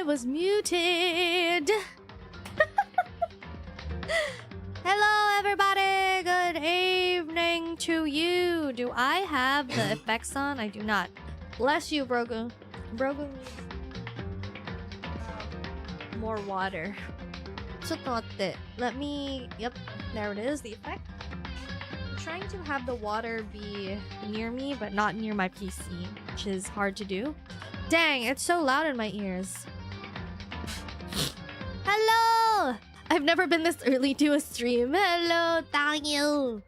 was muted. Hello, everybody. Good evening to you. Do I have the effects on? I do not. Bless you, Brogu. Brogu. More water. Let me... Yep, there it is, the effect. I'm trying to have the water be near me, but not near my PC, which is hard to do. Dang, it's so loud in my ears. Hello! I've never been this early to a stream. Hello, thank you.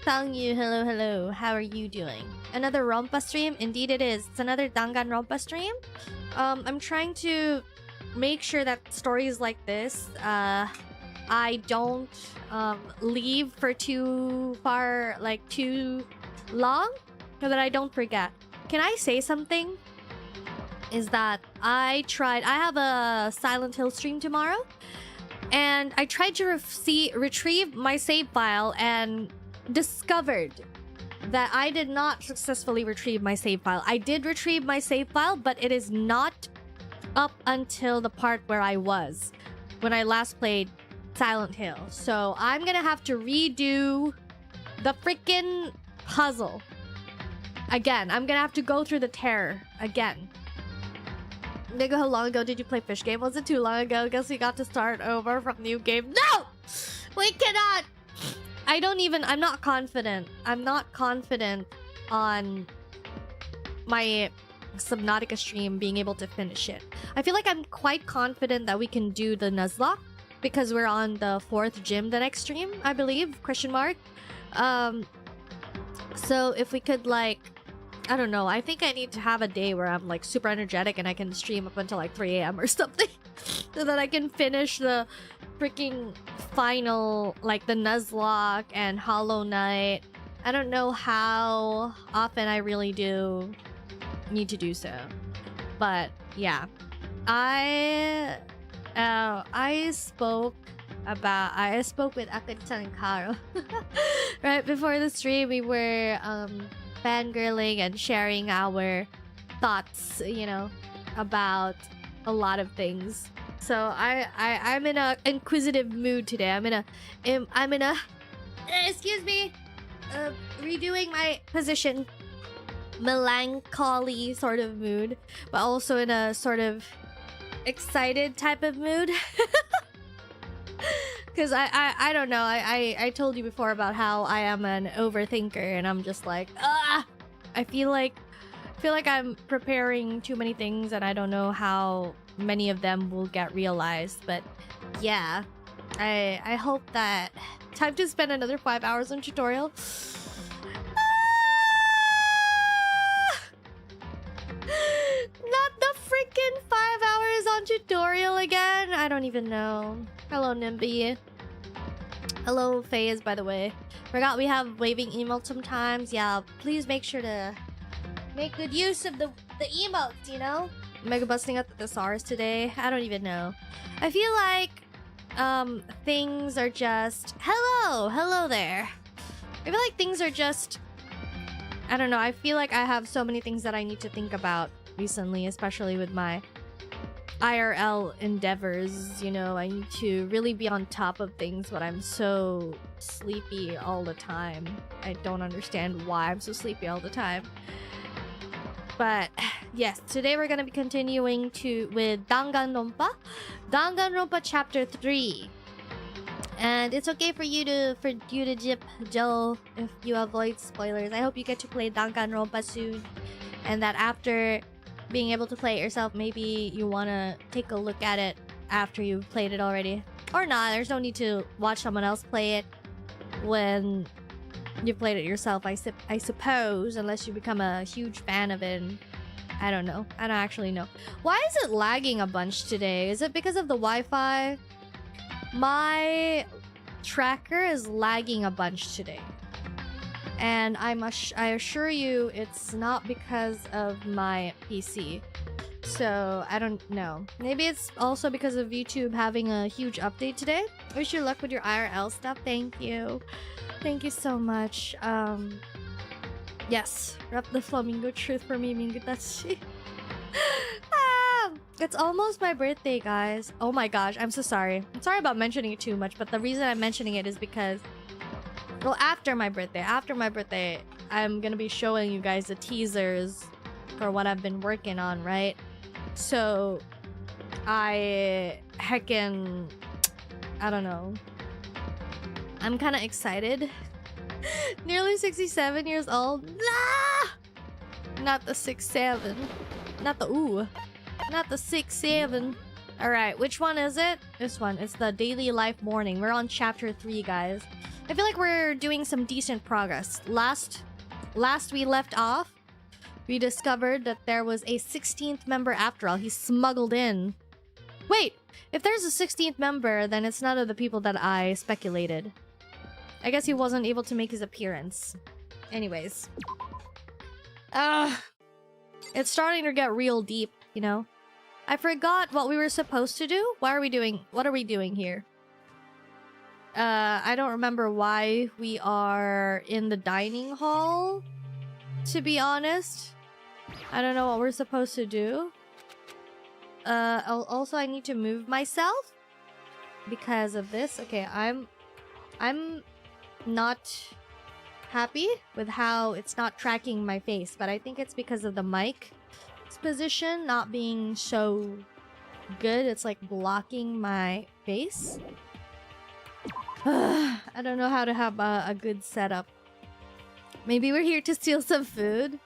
Thank you, hello, hello. How are you doing? Another Rompa stream? Indeed it is. It's another Danganronpa stream. I'm trying to make sure that stories like this, I don't leave for too far, like too long, so that I don't forget. Can I say something? Is that I have a Silent Hill stream tomorrow, and I tried to retrieve my save file and discovered that I did not successfully retrieve my save file. I did retrieve my save file, but it is not up until the part where I was when I last played Silent Hill. So I'm gonna have to redo the freaking puzzle again. I'm gonna have to go through the terror again. Nigga, how long ago did you play Fish Game? Was it too long ago? Guess we got to start over from new game. No! We cannot! I'm not confident. I'm not confident on my Subnautica stream being able to finish it. I feel like I'm quite confident that we can do the Nuzlocke because we're on the 4th gym the next stream, I believe, question mark. So if we could like, I don't know, I think I need to have a day where I'm like super energetic and I can stream up until like 3 a.m. or something so that I can finish the freaking final, like the Nuzlocke and Hollow Knight. I don't know how often I really do need to do so, but yeah, I spoke with Akita and Karo right before the stream. We were fangirling and sharing our thoughts, you know, about a lot of things. So I'm in a inquisitive mood today. I'm in a excuse me, redoing my position, melancholy sort of mood, but also in a sort of excited type of mood. Because I don't know, I told you before about how I am an overthinker, and I'm just like, I feel like I'm preparing too many things and I don't know how many of them will get realized. But yeah, I hope that time to spend another 5 hours on tutorial. Not the freaking 5 hours on tutorial again. I don't even know. Hello, Nimby. Hello, FaZe, by the way. Forgot we have waving emotes sometimes. Yeah, please make sure to make good use of the emotes, you know? Mega busting up the thesaurus today. I don't even know. I feel like things are just... Hello there. I feel like things are just... I don't know, I feel like I have so many things that I need to think about recently, especially with my IRL endeavors, you know. I need to really be on top of things, but I'm so sleepy all the time. I don't understand why I'm so sleepy all the time. But yes, today we're gonna be continuing with Danganronpa chapter 3. And it's okay for you to dip Joe if you avoid spoilers. I hope you get to play Danganronpa soon, and that after being able to play it yourself, maybe you want to take a look at it after you've played it already. Or not, there's no need to watch someone else play it when you played it yourself, I suppose, unless you become a huge fan of it. And I don't know. I don't actually know. Why is it lagging a bunch today? Is it because of the Wi-Fi? My tracker is lagging a bunch today. And I assure you it's not because of my PC. So, I don't know. Maybe it's also because of YouTube having a huge update today. Wish you luck with your IRL stuff. Thank you. Thank you so much. Yes. Rep the flamingo truth for me, Mofutachi. It's almost my birthday, guys. Oh my gosh, I'm so sorry. I'm sorry about mentioning it too much, but the reason I'm mentioning it is because... Well, after my birthday, I'm gonna be showing you guys the teasers for what I've been working on, right? So, I don't know. I'm kind of excited. Nearly 67 years old. Ah! Not the 6'7". Not the ooh. Not the 6'7". Alright, which one is it? This one. It's the daily life morning. We're on chapter 3, guys. I feel like we're doing some decent progress. Last we left off, we discovered that there was a 16th member after all. He smuggled in. Wait, if there's a 16th member, then it's none of the people that I speculated. I guess he wasn't able to make his appearance. Anyways. It's starting to get real deep, you know? I forgot what we were supposed to do. What are we doing here? I don't remember why we are in the dining hall, to be honest. I don't know what we're supposed to do. Also, I need to move myself because of this. Okay, I'm not happy with how it's not tracking my face, but I think it's because of the mic's position not being so good. It's like blocking my face. I don't know how to have a good setup. Maybe we're here to steal some food.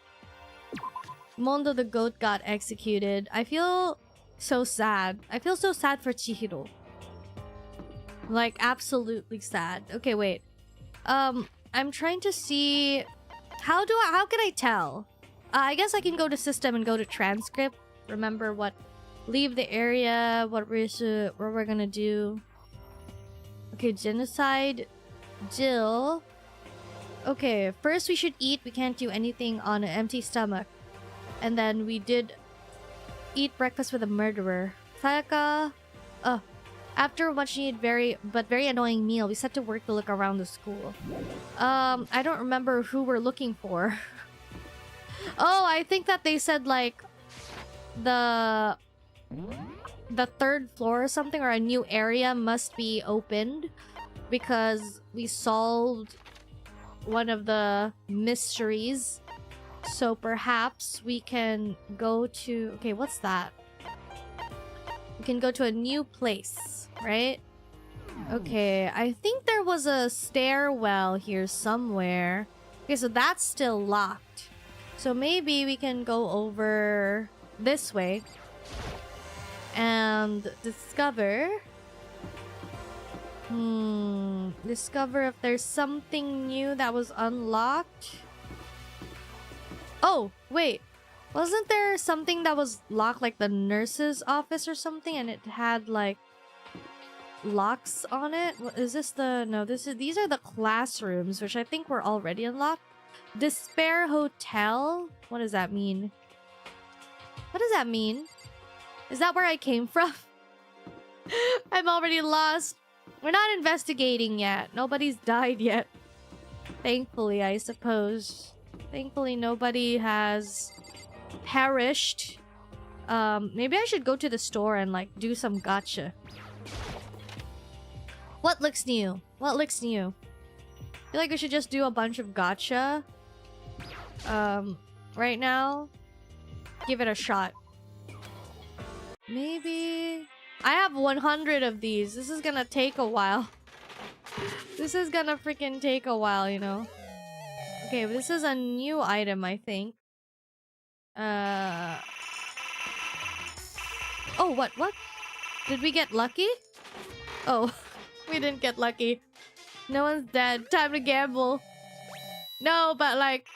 Mondo the goat got executed. I feel so sad. I feel so sad for Chihiro. Like, absolutely sad. Okay, wait. I'm trying to see... How can I tell? I guess I can go to system and go to transcript. Remember what... Leave the area, what we're gonna do. Okay, genocide. Jill. Okay, first we should eat. We can't do anything on an empty stomach. And then we did eat breakfast with a murderer. Taka. After a much-needed, very annoying meal, we set to work to look around the school. I don't remember who we're looking for. Oh, I think that they said, like, the third floor or something, or a new area must be opened because we solved one of the mysteries. So perhaps we can go to... Okay, what's that? We can go to a new place, right? Okay, I think there was a stairwell here somewhere. Okay, so that's still locked. So maybe we can go over this way and discover... Discover if there's something new that was unlocked. Oh, wait. Wasn't there something that was locked, like the nurse's office or something, and it had, like, locks on it? Is this the... No, these are the classrooms, which I think were already unlocked. Despair Hotel? What does that mean? What does that mean? Is that where I came from? I'm already lost. We're not investigating yet. Nobody's died yet. Thankfully, I suppose. Thankfully, nobody has perished. Maybe I should go to the store and, like, do some gacha. What looks new? What looks new? I feel like we should just do a bunch of gacha. Right now. Give it a shot. Maybe... I have 100 of these. This is gonna take a while. This is gonna freaking take a while, you know? Okay, this is a new item, I think. Oh, what? Did we get lucky? Oh, we didn't get lucky. No one's dead. Time to gamble. No, but like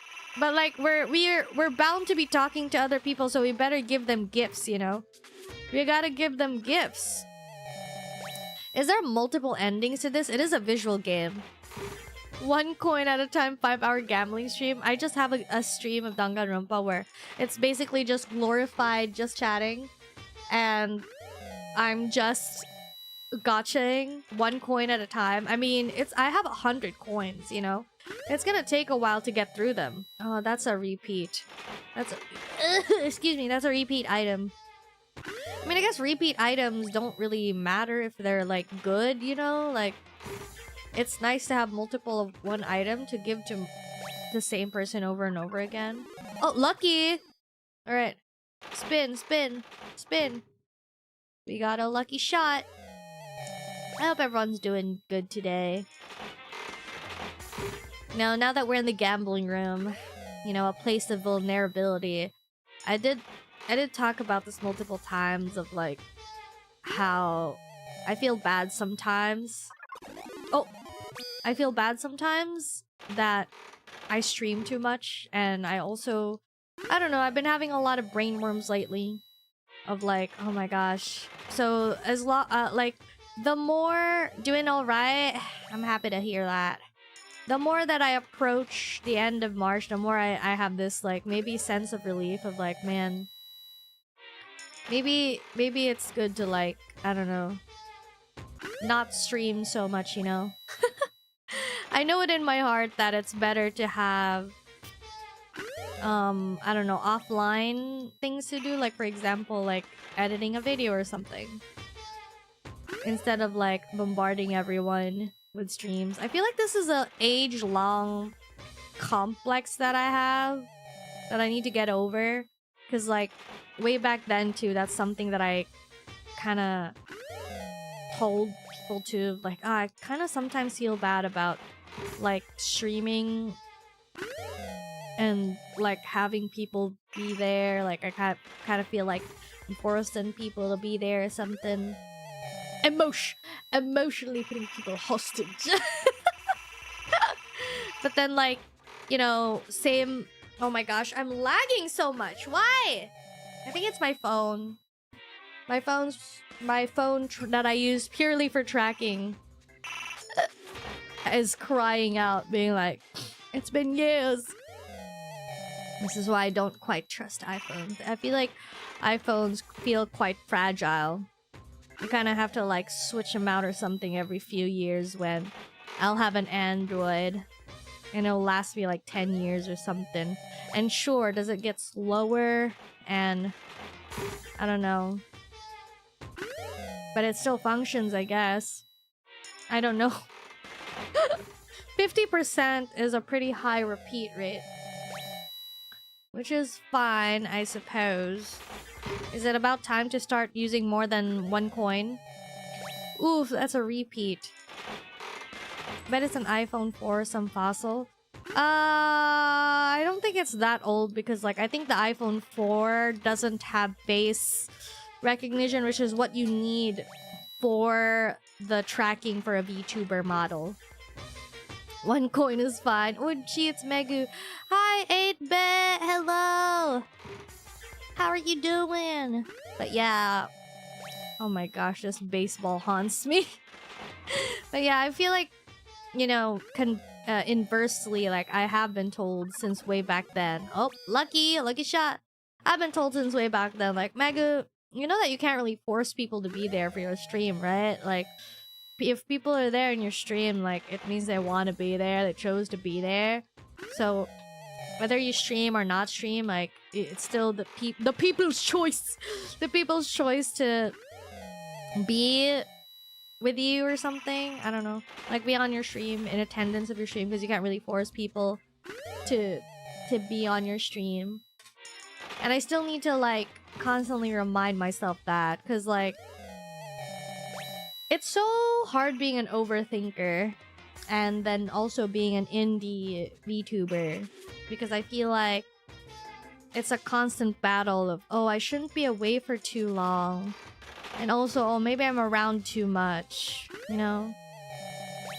we're bound to be talking to other people, so we better give them gifts, you know? We gotta give them gifts. Is there multiple endings to this? It is a visual game. 1 coin at a time, 5-hour gambling stream. I just have a stream of Danganronpa where it's basically just glorified, just chatting. And I'm just gachaing 1 coin at a time. I mean, I have 100 coins, you know? It's gonna take a while to get through them. Oh, that's a repeat. That's a... excuse me, that's a repeat item. I mean, I guess repeat items don't really matter if they're, like, good, you know? Like, it's nice to have multiple of one item to give to the same person over and over again. Oh, lucky! Alright. Spin, spin, spin. We got a lucky shot. I hope everyone's doing good today. Now that we're in the gambling room, you know, a place of vulnerability, I did talk about this multiple times of, like, how I feel bad sometimes. Oh! I feel bad sometimes that I stream too much, and I also... I don't know, I've been having a lot of brain worms lately. Of, like, oh my gosh. So, like, the more... Doing alright? I'm happy to hear that. The more that I approach the end of March, the more I have this, like, maybe sense of relief of, like, man... Maybe it's good to, like, I don't know, not stream so much, you know? I know it in my heart that it's better to have, I don't know, offline things to do, like, for example, like, editing a video or something. Instead of, like, bombarding everyone with streams. I feel like this is a age-long complex that I have that I need to get over. Because, like, way back then, too, that's something that I kind of told people to, like, I kind of sometimes feel bad about, like, streaming and like having people be there. Like I kind of feel like I'm forcing people to be there or something. Emotionally putting people hostage. But then like, you know, same. Oh my gosh, I'm lagging so much. Why? I think it's my phone. My phone that I use purely for tracking is crying out, being like, it's been years. This is why I don't quite trust iPhones. I feel like iPhones feel quite fragile. You kind of have to like switch them out or something every few years, when I'll have an Android and it'll last me like 10 years or something. And sure, does it get slower and I don't know. But it still functions, I guess. I don't know. 50% is a pretty high repeat rate. Which is fine, I suppose. Is it about time to start using more than one coin? Oof, that's a repeat. Bet it's an iPhone 4 or some fossil. I don't think it's that old, because like I think the iPhone 4 doesn't have face recognition, which is what you need for the tracking for a VTuber model. One coin is fine. Oh, gee, it's Megu. Hi, 8-bit. Hello. How are you doing? But yeah. Oh my gosh, this baseball haunts me. But yeah, I feel like, you know, inversely, like I have been told since way back then. Oh, lucky shot. I've been told since way back then, like, Megu, you know that you can't really force people to be there for your stream, right? Like, if people are there in your stream, like, it means they want to be there, they chose to be there. So, whether you stream or not stream, like, it's still the people's choice. The people's choice to be with you or something. I don't know. Like, be on your stream, in attendance of your stream, because you can't really force people to be on your stream. And I still need to, like, constantly remind myself that, because, like, it's so hard being an overthinker and then also being an indie VTuber, because I feel like it's a constant battle of, oh, I shouldn't be away for too long, and also, oh, maybe I'm around too much, you know?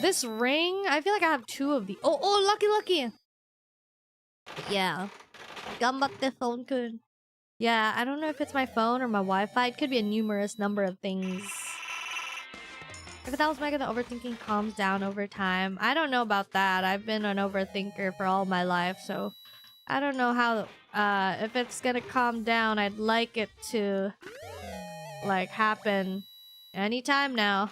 This ring, I feel like I have 2 of the— oh, lucky! Yeah. Gambatte phone-kun. Yeah, I don't know if it's my phone or my Wi-Fi. It could be a numerous number of things. If that was Mega, the overthinking calms down over time. I don't know about that. I've been an overthinker for all my life, so I don't know how, if it's gonna calm down. I'd like it to, like, happen anytime now.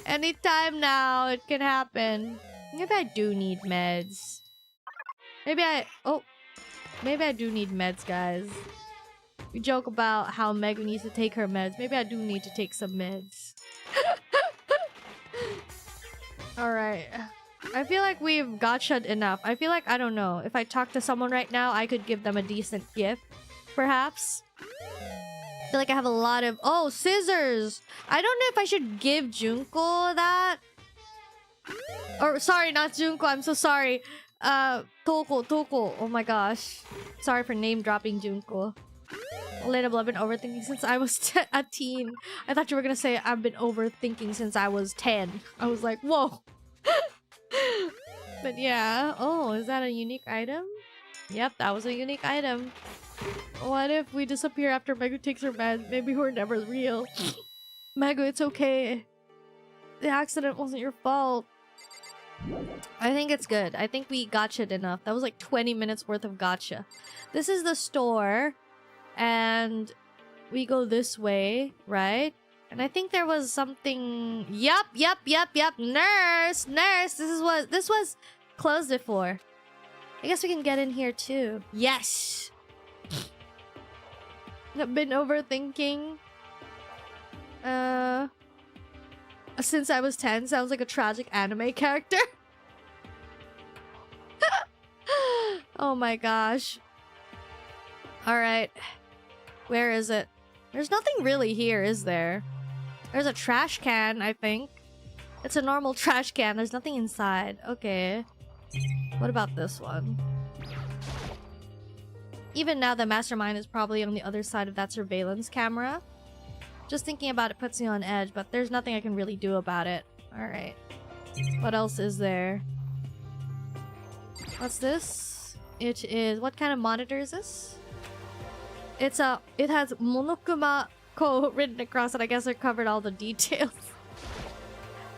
Anytime now, it can happen. Maybe I do need meds. Maybe I do need meds, guys. We joke about how Megan needs to take her meds. Maybe I do need to take some meds. Alright. I feel like we've gotcha'd enough. I feel like, I don't know, if I talk to someone right now, I could give them a decent gift, perhaps. I feel like I have a lot of— oh, scissors! I don't know if I should give Junko that. Or, sorry, not Junko, I'm so sorry. Toko. Oh my gosh. Sorry for name dropping Junko. Relatable, I've been overthinking since I was a teen. I thought you were gonna say I've been overthinking since I was 10. I was like, whoa. But yeah. Oh, is that a unique item? Yep, that was a unique item. What if we disappear after Megu takes her meds? Maybe we're never real. Megu, it's okay. The accident wasn't your fault. I think it's good. I think we gotcha'd enough. That was like 20 minutes worth of gotcha. This is the store. And we go this way, right? And I think there was something— Yup. Nurse. This was closed before. I guess we can get in here too. Yes. I've been overthinking. Since I was 10. Sounds like a tragic anime character. Oh my gosh. Alright. Where is it? There's nothing really here, is there? There's a trash can, I think. It's a normal trash can. There's nothing inside. Okay. What about this one? Even now, the mastermind is probably on the other side of that surveillance camera. Just thinking about it puts me on edge, but there's nothing I can really do about it. Alright. What else is there? What's this? It is... What kind of monitor is this? It has Monokuma written across it. I guess I covered all the details.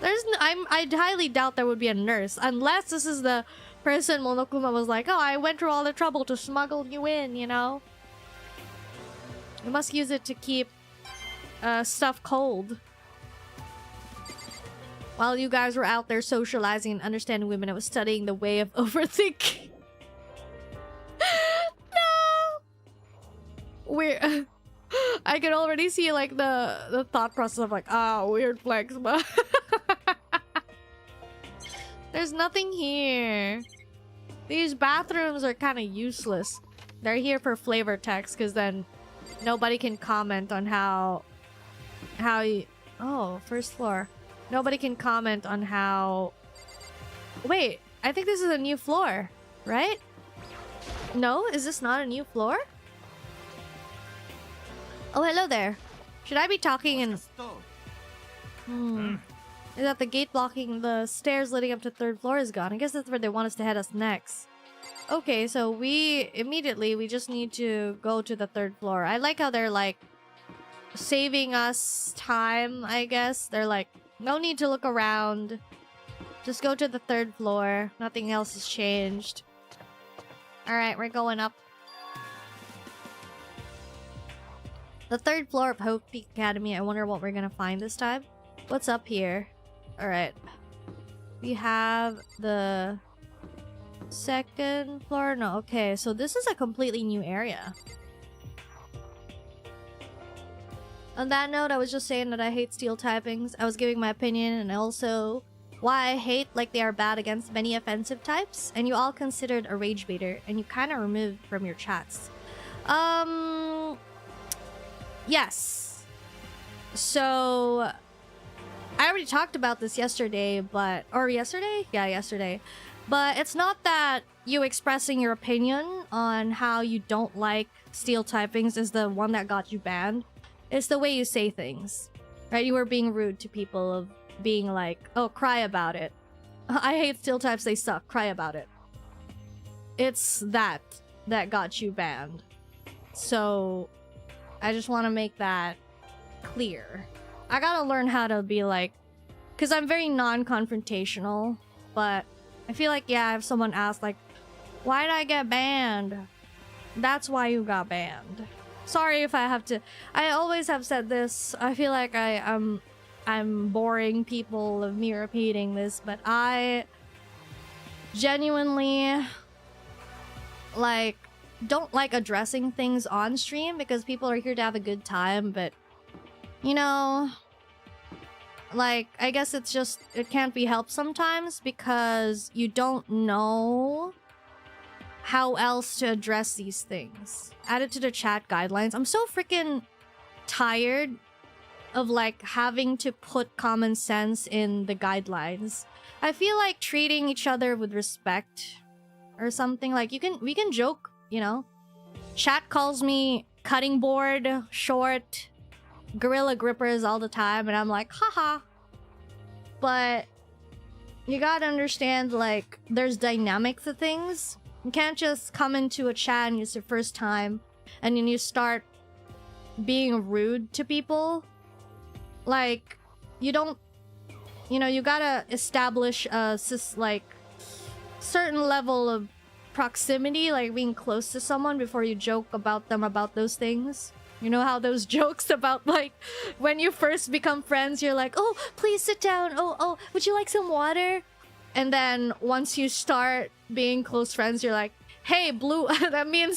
I highly doubt there would be a nurse. Unless this is the person Monokuma was like, oh, I went through all the trouble to smuggle you in, you know? You must use it to keep stuff cold. While you guys were out there socializing and understanding women, I was studying the way of overthinking. No! Weird. I can already see like the thought process of like, ah, weird flex, but there's nothing here. These bathrooms are kind of useless. They're here for flavor text, because then nobody can comment on how you... Oh, first floor. Nobody can comment on how... Wait, I think this is a new floor, right? No? Is this not a new floor? Oh, hello there. Should I be talking in... Is that the gate blocking the stairs leading up to third floor is gone? I guess that's where they want us to head us next. Okay, so we just need to go to the third floor. I like how they're like saving us time, I guess. They're like, no need to look around. Just go to the third floor. Nothing else has changed. Alright, we're going up. The third floor of Hope Peak Academy. I wonder what we're gonna find this time. What's up here? Alright. We have the second floor. No, okay. So this is a completely new area. On that note, I was just saying that I hate steel typings. I was giving my opinion and also why I hate like they are bad against many offensive types. And you all considered a rage baiter and you kind of removed from your chats. Yes. So I already talked about this yesterday, but... Or yesterday? Yeah, yesterday. But it's not that you expressing your opinion on how you don't like steel typings is the one that got you banned. It's the way you say things. Right? You were being rude to people of being like, oh, cry about it. I hate steel types, they suck. Cry about it. It's that got you banned. So I just want to make that clear. I gotta learn how to be like... Because I'm very non-confrontational, but I feel like, yeah, if someone asks, like, why did I get banned? That's why you got banned. Sorry if I have to... I always have said this. I feel like I'm boring people of me repeating this, but I genuinely, like, don't like addressing things on stream because people are here to have a good time, but, you know... Like, I guess it's just, it can't be helped sometimes because you don't know how else to address these things. Add it to the chat guidelines. I'm so freaking tired of like having to put common sense in the guidelines. I feel like treating each other with respect or something. Like we can joke, you know? Chat calls me cutting board, short, gorilla grippers all the time, and I'm like, haha. But you gotta understand, like, there's dynamics of things. You can't just come into a chat and it's your first time and then you start being rude to people. Like, you don't, you know, you gotta establish a like certain level of proximity, like being close to someone before you joke about them about those things. You know how those jokes about, like, when you first become friends, you're like, oh, please sit down. Oh, would you like some water? And then once you start being close friends, you're like, hey, Blue, that me and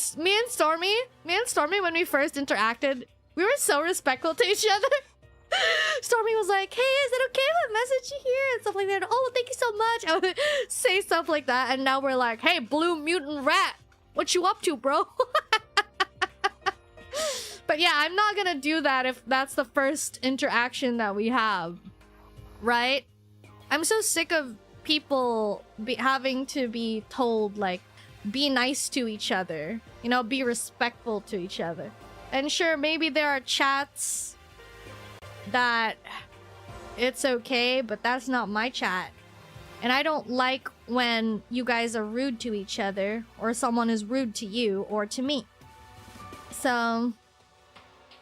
Stormy, when we first interacted, we were so respectful to each other. Stormy was like, hey, is it okay if I message you here? And stuff like that. Oh, thank you so much. I would say stuff like that. And now we're like, hey, Blue Mutant Rat, what you up to, bro? But yeah, I'm not gonna do that if that's the first interaction that we have, right? I'm so sick of people having to be told, like, be nice to each other. You know, be respectful to each other. And sure, maybe there are chats that it's okay, but that's not my chat. And I don't like when you guys are rude to each other, or someone is rude to you or to me. So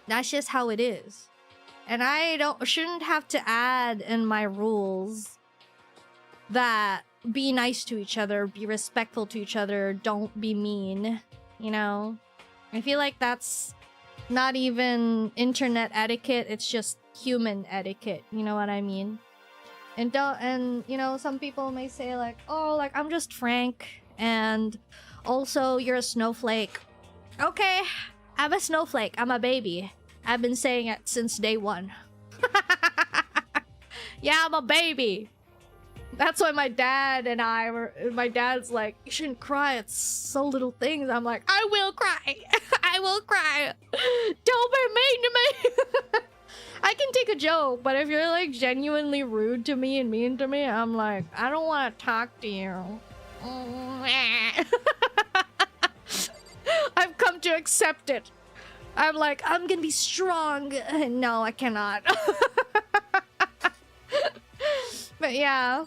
that's just how it is. And I shouldn't have to add in my rules that be nice to each other, be respectful to each other, don't be mean, you know? I feel like that's not even internet etiquette, it's just human etiquette, you know what I mean? And you know, some people may say like, oh, like I'm just Frank, and also you're a snowflake. Okay, I'm a snowflake, I'm a baby. I've been saying it since day one. Yeah, I'm a baby. That's why my dad's like, you shouldn't cry, it's so little things. I'm like, I will cry. I will cry. Don't be mean to me. I can take a joke, but if you're like genuinely rude to me and mean to me, I'm like, I don't want to talk to you. I've come to accept it. I'm like, I'm gonna be strong. No, I cannot. But yeah,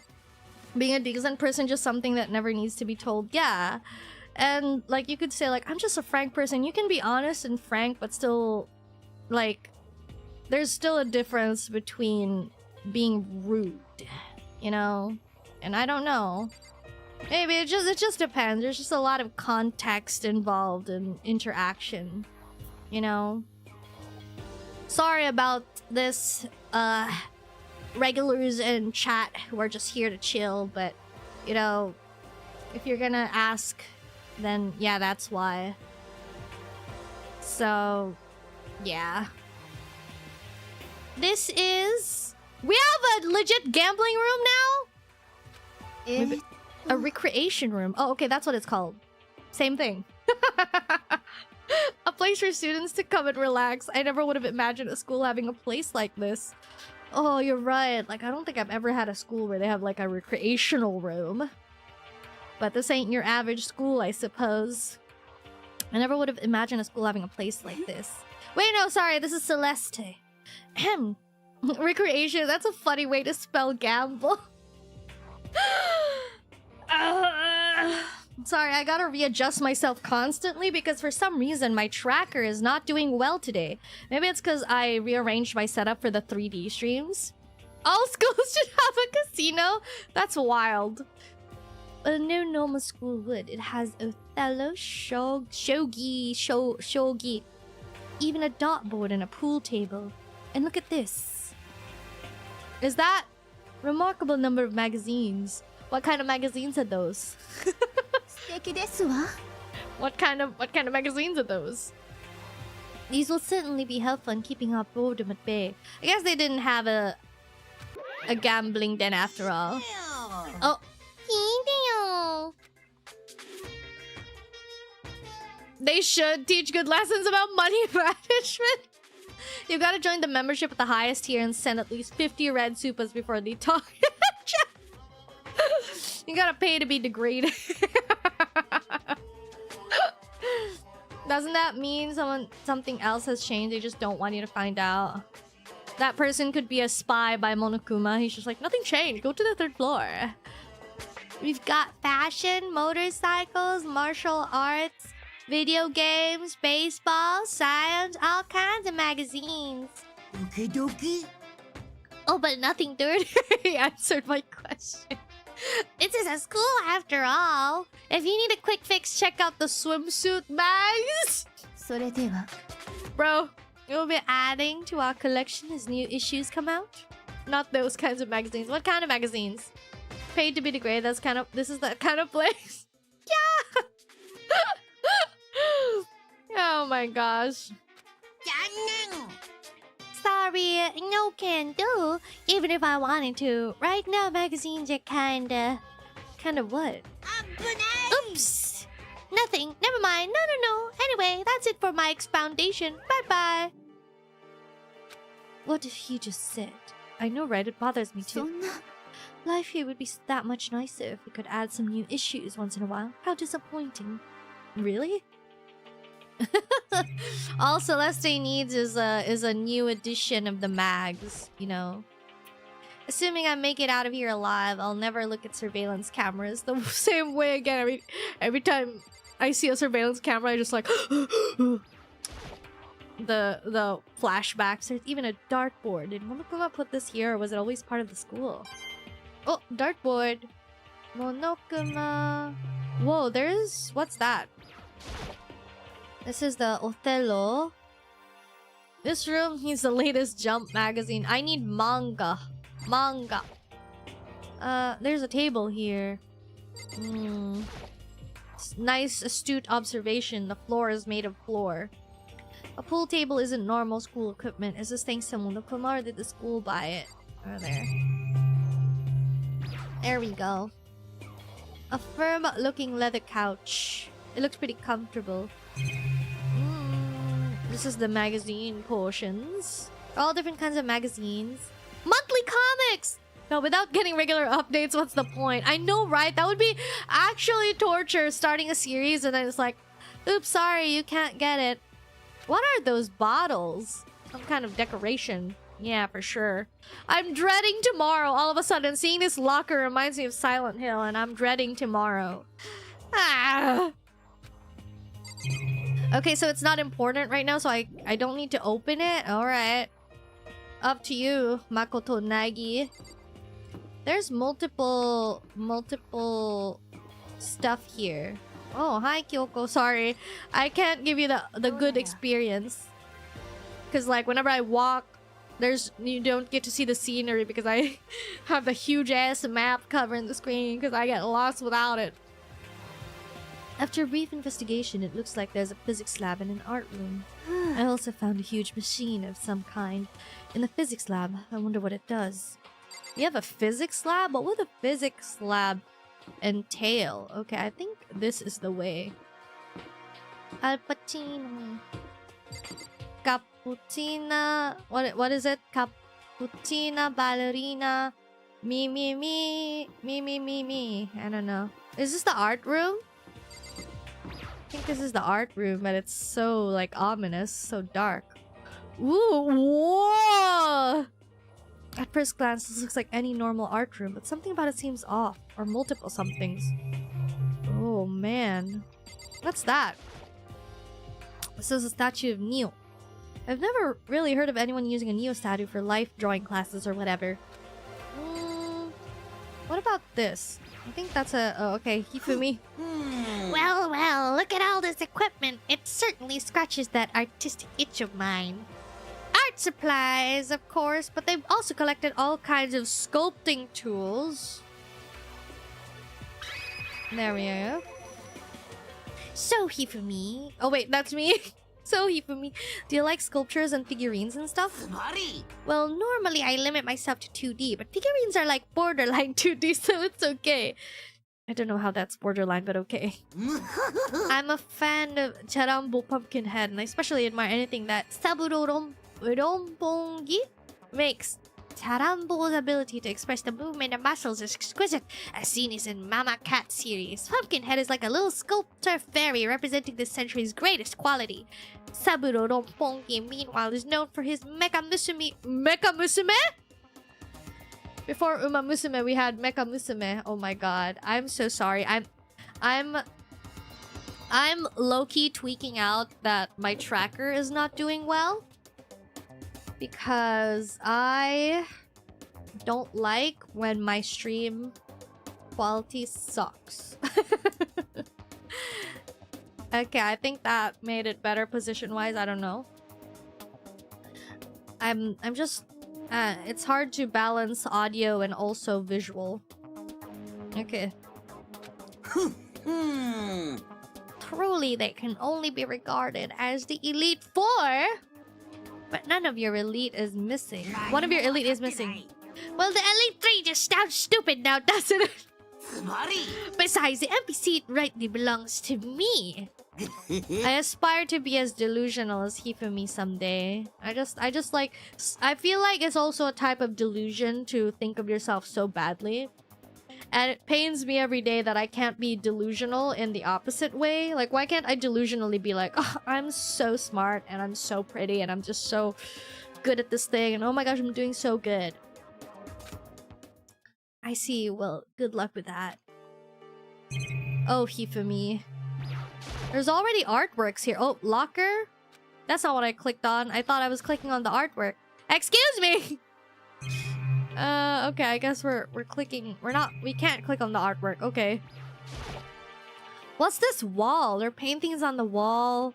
being a decent person, just something that never needs to be told. Yeah. And like, you could say like, I'm just a frank person. You can be honest and frank, but still like, there's still a difference between being rude, you know? And I don't know. Maybe it just depends. There's just a lot of context involved in interaction, you know? Sorry about this, regulars in chat who are just here to chill, but, you know, if you're gonna ask, then yeah, that's why. So, yeah. This is... We have a legit gambling room now? Maybe a recreation room. Oh, okay, that's what it's called. Same thing. A place for students to come and relax. I never would have imagined a school having a place like this. Oh, you're right. Like, I don't think I've ever had a school where they have, like, a recreational room. But this ain't your average school, I suppose. I never would have imagined a school having a place like this. Wait, no, sorry. This is Celeste. Ahem. Recreation. That's a funny way to spell gamble. Sorry, I gotta readjust myself constantly because for some reason my tracker is not doing well today. Maybe it's because I rearranged my setup for the 3D streams. All schools should have a casino? That's wild. But no normal school would. It has Othello, shogi, even a dartboard and a pool table. And look at this. Is that remarkable number of magazines? What kind of magazines are those? What kind of magazines are those? These will certainly be helpful in keeping our boredom at bay. I guess they didn't have a gambling den after all. Oh. They should teach good lessons about money management. You gotta join the membership at the highest tier and send at least 50 red supas before they talk. You gotta pay to be degraded. Doesn't that mean something else has changed? They just don't want you to find out. That person could be a spy by Monokuma. He's just like, nothing changed. Go to the 3rd floor. We've got fashion, motorcycles, martial arts, video games, baseball, science, all kinds of magazines. Okie dokie. Oh, but nothing dirty. He answered my question. This is a school after all. If you need a quick fix, check out the swimsuit mags. Bro, you'll be adding to our collection as new issues come out. Not those kinds of magazines. What kind of magazines? Paid to be degraded. This is that kind of place. Yeah. Oh my gosh. Sorry, no can do. Even if I wanted to. Right now, magazines are kinda what? Oops. Nothing. Never mind. No. Anyway, that's it for my expoundation. Bye-bye. What did he just said? I know, right? It bothers me too. Life here would be that much nicer if we could add some new issues once in a while. How disappointing. Really? All Celeste needs is a new edition of the mags, you know. Assuming I make it out of here alive, I'll never look at surveillance cameras the same way again. Every time I see a surveillance camera, I just like the flashbacks. There's even a dartboard. Did Monokuma put this here, or was it always part of the school? Oh, dartboard. Monokuma. Whoa, there's... what's that? This is the Othello. This room needs the latest Jump magazine. I need manga. Manga. There's a table here. Nice, astute observation. The floor is made of floor. A pool table isn't normal school equipment. Is this thanks to Monokuma, or did the school buy it? Oh, there. There we go. A firm-looking leather couch. It looks pretty comfortable. This is the magazine portions. All different kinds of magazines. Monthly comics! No, without getting regular updates, what's the point? I know, right? That would be actually torture, starting a series and then it's like, oops, sorry, you can't get it. What are those bottles? Some kind of decoration. Yeah, for sure. I'm dreading tomorrow. All of a sudden, seeing this locker reminds me of Silent Hill, and I'm dreading tomorrow. Ah. Okay, so it's not important right now, so I don't need to open it? Alright. Up to you, Makoto Nagi. There's multiple stuff here. Oh, hi Kyoko. Sorry. I can't give you the good experience. Because like whenever I walk, you don't get to see the scenery because I have the huge ass map covering the screen because I get lost without it. After a brief investigation, it looks like there's a physics lab and an art room. I also found a huge machine of some kind in the physics lab. I wonder what it does. You have a physics lab? What would a physics lab entail? Okay, I think this is the way. Al Pacino. Cappuccina. What is it? Cappuccina, ballerina, me. I don't know. Is this the art room? I think this is the art room, but it's so like ominous, so dark. Ooh, whoa! At first glance, this looks like any normal art room, but something about it seems off, or multiple somethings. Oh man, what's that? This is a statue of Neo. I've never really heard of anyone using a Neo statue for life drawing classes or whatever. What about this? I think that's a... oh, okay, Hifumi. Well, look at all this equipment. It certainly scratches that artistic itch of mine. Art supplies, of course, but they've also collected all kinds of sculpting tools. There we go. So, Hifumi... oh wait, that's me? So, Hifumi, do you like sculptures and figurines and stuff? Well, normally I limit myself to 2D, but figurines are like Borderline 2D, so it's okay. I don't know how that's borderline, but okay. I'm a fan of Charambo Pumpkinhead, and I especially admire anything that Saburo Rompongi makes. Charambo's ability to express the movement and muscles is exquisite, as seen as in Mama Cat series. Pumpkinhead is like a little sculptor fairy representing this century's greatest quality. Saburo Rompongi, meanwhile, is known for his Mecha Musume. Mecha Musume? Before Uma Musume, we had Mecha Musume. Oh my god. I'm so sorry. I'm low-key tweaking out that my tracker is not doing well. Because I don't like when my stream quality sucks. Okay, I think that made it better position-wise. I don't know. I'm just... it's hard to balance audio and also visual. Okay. Truly, they can only be regarded as the Elite Four. But none of your elite is missing. One of your elite is missing. Well, the Elite Three just sounds stupid now, doesn't it? Besides, the MP seat rightly belongs to me. I aspire to be as delusional as Hifumi someday. I just like... I feel like it's also a type of delusion to think of yourself so badly. And it pains me every day that I can't be delusional in the opposite way. Like, why can't I delusionally be like, oh, I'm so smart and I'm so pretty and I'm just so good at this thing and oh my gosh, I'm doing so good. I see. Well, good luck with that. Oh, Hifumi. There's already artworks here. Oh, locker? That's not what I clicked on. I thought I was clicking on the artwork. Excuse me! Okay, I guess we're clicking. We can't click on the artwork. Okay. What's this wall? There are paintings on the wall.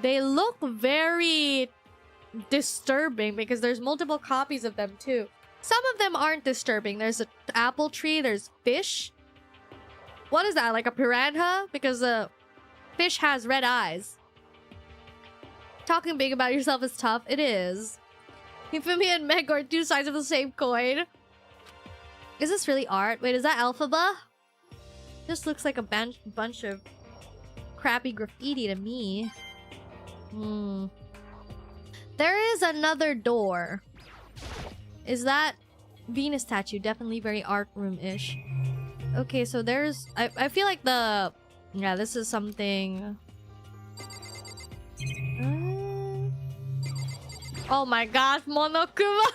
They look very disturbing because there's multiple copies of them too. Some of them aren't disturbing. There's an apple tree, there's fish. What is that? Like a piranha? Because the fish has red eyes. Talking big about yourself is tough. It is. Hifumi and Meg are two sides of the same coin. Is this really art? Wait, is that Alphaba? This looks like a bunch of crappy graffiti to me. There is another door. Is that Venus statue? Definitely very art room-ish. Okay, so there's... I feel like the... Yeah, this is something... Oh my gosh, Monokuma!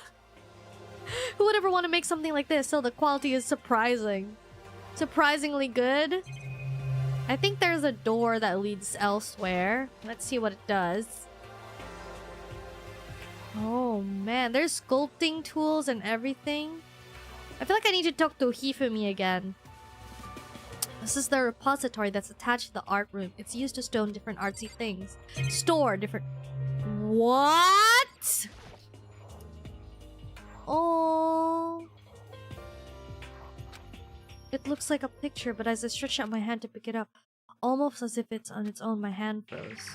Who would ever want to make something like this? So the quality is surprising. Surprisingly good. I think there's a door that leads elsewhere. Let's see what it does. Oh man, there's sculpting tools and everything. I feel like I need to talk to Hifumi again. This is the repository that's attached to the art room. It's used to store different artsy things. Store different... What? Oh. It looks like a picture, but as I stretch out my hand to pick it up, almost as if it's on its own, my hand froze.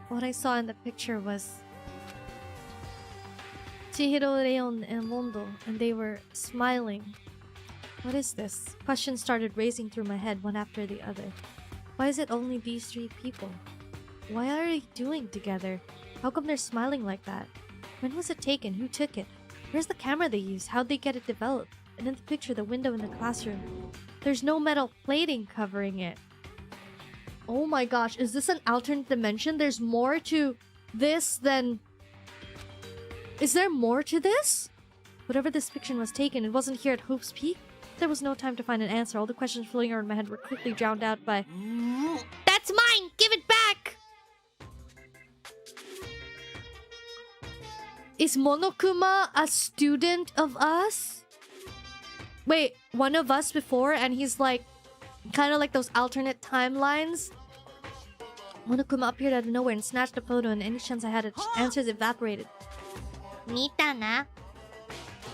What I saw in the picture was Chihiro, Leon, and Mondo, and they were smiling. What is this? Questions started racing through my head, one after the other. Why is it only these three people? Why are they doing together? How come they're smiling like that? When was it taken? Who took it? Where's the camera they used? How'd they get it developed? And in the picture, the window in the classroom. There's no metal plating covering it. Oh my gosh, is this an alternate dimension? There's more to this than... Is there more to this? Whatever this fiction was taken, it wasn't here at Hope's Peak? There was no time to find an answer. All the questions floating around my head were quickly drowned out by... That's mine! Give it back! Is Monokuma a student of us? Wait, one of us before and he's like... Kind of like those alternate timelines? Monokuma appeared out of nowhere and snatched a photo, and any chance I had at answers evaporated. Nita na.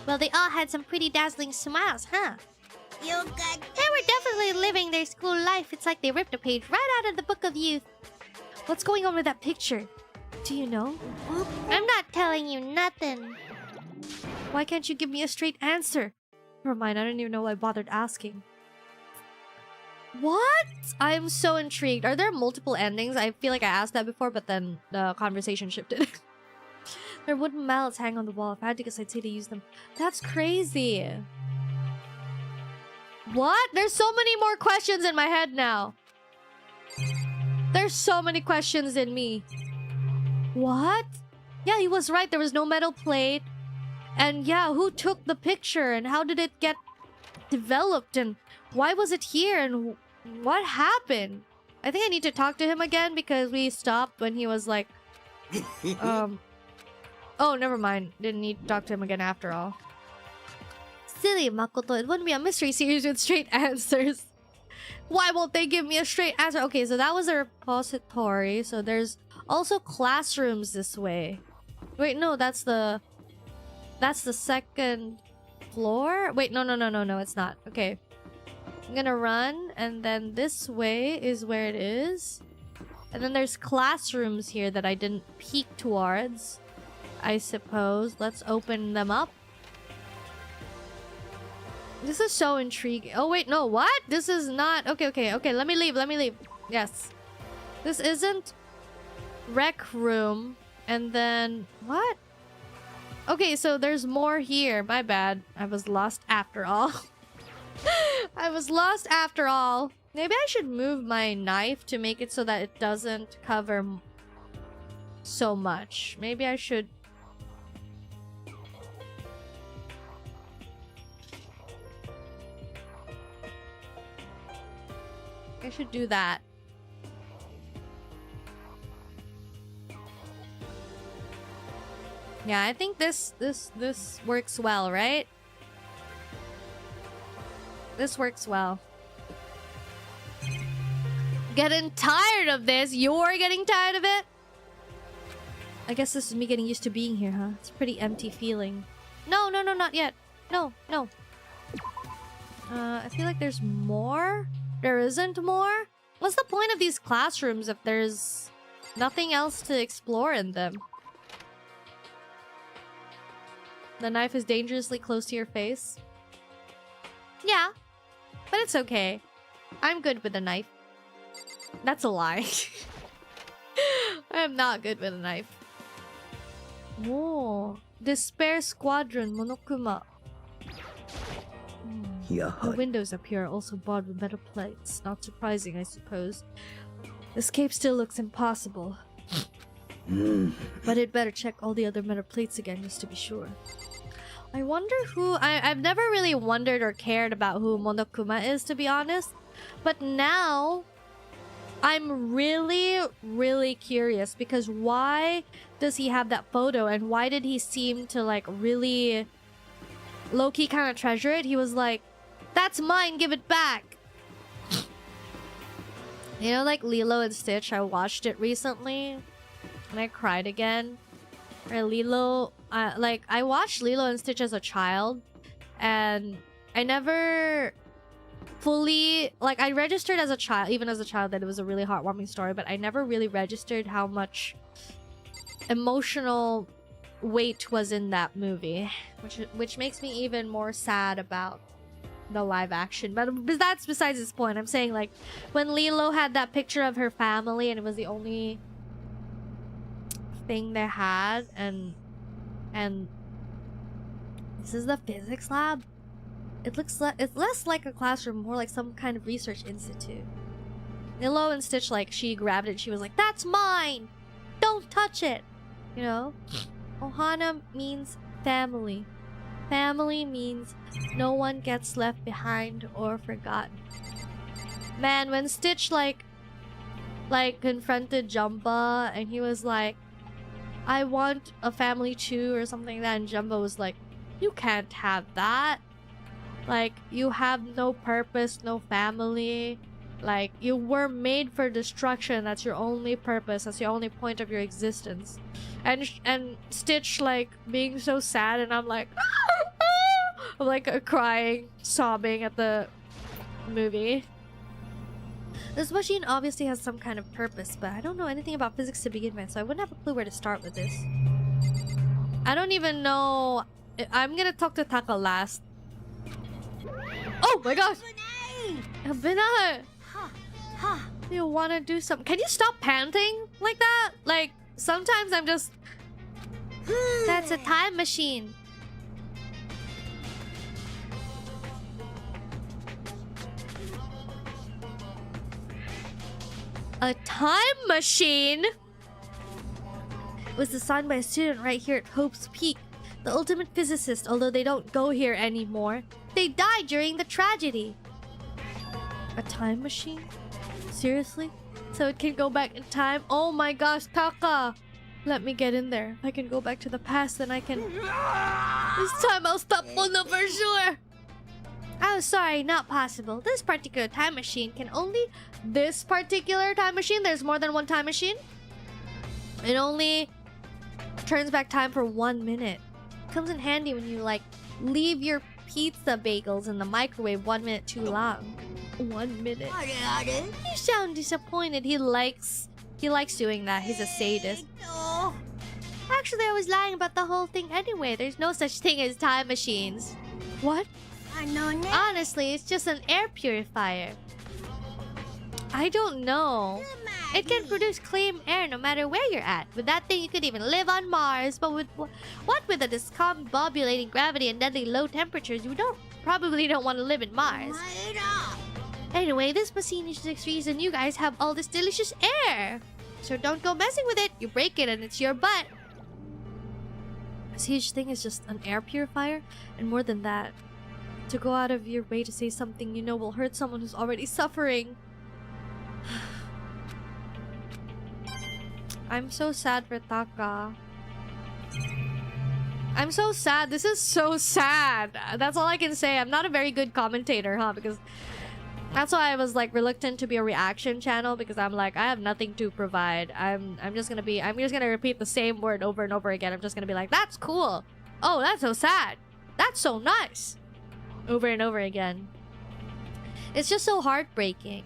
Well, they all had some pretty dazzling smiles, huh? You got... They were definitely living their school life. It's like they ripped a page right out of the Book of Youth. What's going on with that picture? Do you know? I'm not telling you nothing. Why can't you give me a straight answer? Never mind, I don't even know why I bothered asking. What? I'm so intrigued. Are there multiple endings? I feel like I asked that before, but then the conversation shifted. Their wooden mallets hang on the wall. If I had to guess, I'd say to use them. That's crazy. What? There's so many more questions in my head now. There's so many questions in me. What? Yeah, he was right. There was no metal plate. And yeah, who took the picture? And how did it get developed? And why was it here? And what happened? I think I need to talk to him again because we stopped when he was like... Oh, never mind. Didn't need to talk to him again after all. Silly, Makoto. It wouldn't be a mystery series with straight answers. Why won't they give me a straight answer? Okay, so that was a repository. So there's also classrooms this way. Wait, no, that's the second floor? Wait, no, it's not. Okay. I'm gonna run, and then this way is where it is. And then there's classrooms here that I didn't peek towards, I suppose. Let's open them up. This is so intriguing. Oh, wait, no, what? This is not... Okay, let me leave. Yes. This isn't rec room. And then... What? Okay, so there's more here. My bad. I was lost after all. I was lost after all. Maybe I should move my knife to make it so that it doesn't cover so much. Maybe I should... I should do that. Yeah, I think this works well, right? This works well. Getting tired of this? You're getting tired of it? I guess this is me getting used to being here, huh? It's a pretty empty feeling. No, no, no, not yet. No, no. I feel like there's more. There isn't more? What's the point of these classrooms if there's nothing else to explore in them? The knife is dangerously close to your face. Yeah, but it's okay. I'm good with a knife. That's a lie. I am not good with a knife. Whoa. Despair Squadron, Monokuma. The windows up here are also barred with metal plates. Not surprising, I suppose. Escape still looks impossible. But I'd better check all the other metal plates again just to be sure. I wonder who... I've never really wondered or cared about who Monokuma is, to be honest. But now... I'm really, really curious because why does he have that photo and why did he seem to like really low-key kind of treasure it? He was like, that's mine, give it back. You know, like Lilo and Stitch, I watched it recently and I cried again. Or Lilo, like I watched Lilo and Stitch as a child and I never... fully, like, I registered as a child, even as a child, that it was a really heartwarming story, but I never really registered how much emotional weight was in that movie, which makes me even more sad about the live action. But that's besides this point. I'm saying, like, when Lilo had that picture of her family and it was the only thing they had, and this is the physics lab. It's less like a classroom, more like some kind of research institute. Lilo and Stitch, like, she grabbed it and she was like, that's mine! Don't touch it! You know? Ohana means family. Family means no one gets left behind or forgotten. Man, when Stitch, like confronted Jumba and he was like, I want a family too, or something like that, and Jumba was like, you can't have that. Like, you have no purpose, no family. Like, you were made for destruction. That's your only purpose. That's the only point of your existence. And Stitch, like, being so sad, and I'm like... I'm, like, crying, sobbing at the movie. This machine obviously has some kind of purpose, but I don't know anything about physics to begin with, so I wouldn't have a clue where to start with this. I don't even know... I'm gonna talk to Taka last. Oh my gosh! Binay! You wanna do something? Can you stop panting like that? Like, sometimes I'm just... That's a time machine. A time machine? It was designed by a student right here at Hope's Peak. The ultimate physicist, although they don't go here anymore. They died during the tragedy. A time machine? Seriously? So it can go back in time? Oh my gosh, Taka! Let me get in there. If I can go back to the past, then I can... This time I'll stop Mono for sure! Oh, sorry, not possible. This particular time machine can only... This particular time machine? There's more than one time machine? It only turns back time for 1 minute. Comes in handy when you, like, leave your pizza bagels in the microwave 1 minute too long. 1 minute. You sound disappointed. He likes doing that. He's a sadist. Actually, I was lying about the whole thing anyway. There's no such thing as time machines. What? Honestly, it's just an air purifier. I don't know. It can produce clean air no matter where you're at. With that thing, you could even live on Mars. But with the discombobulating gravity and deadly low temperatures, you probably don't want to live in Mars. Anyway, this machine is the reason you guys have all this delicious air. So don't go messing with it. You break it and it's your butt. This huge thing is just an air purifier, and more than that, to go out of your way to say something you know will hurt someone who's already suffering. I'm so sad for Taka. I'm so sad. This is so sad. That's all I can say. I'm not a very good commentator, huh? Because that's why I was like reluctant to be a reaction channel, because I'm like, I have nothing to provide. I'm just gonna repeat the same word over and over again. I'm just gonna be like, that's cool. Oh, that's so sad. That's so nice. Over and over again. It's just so heartbreaking.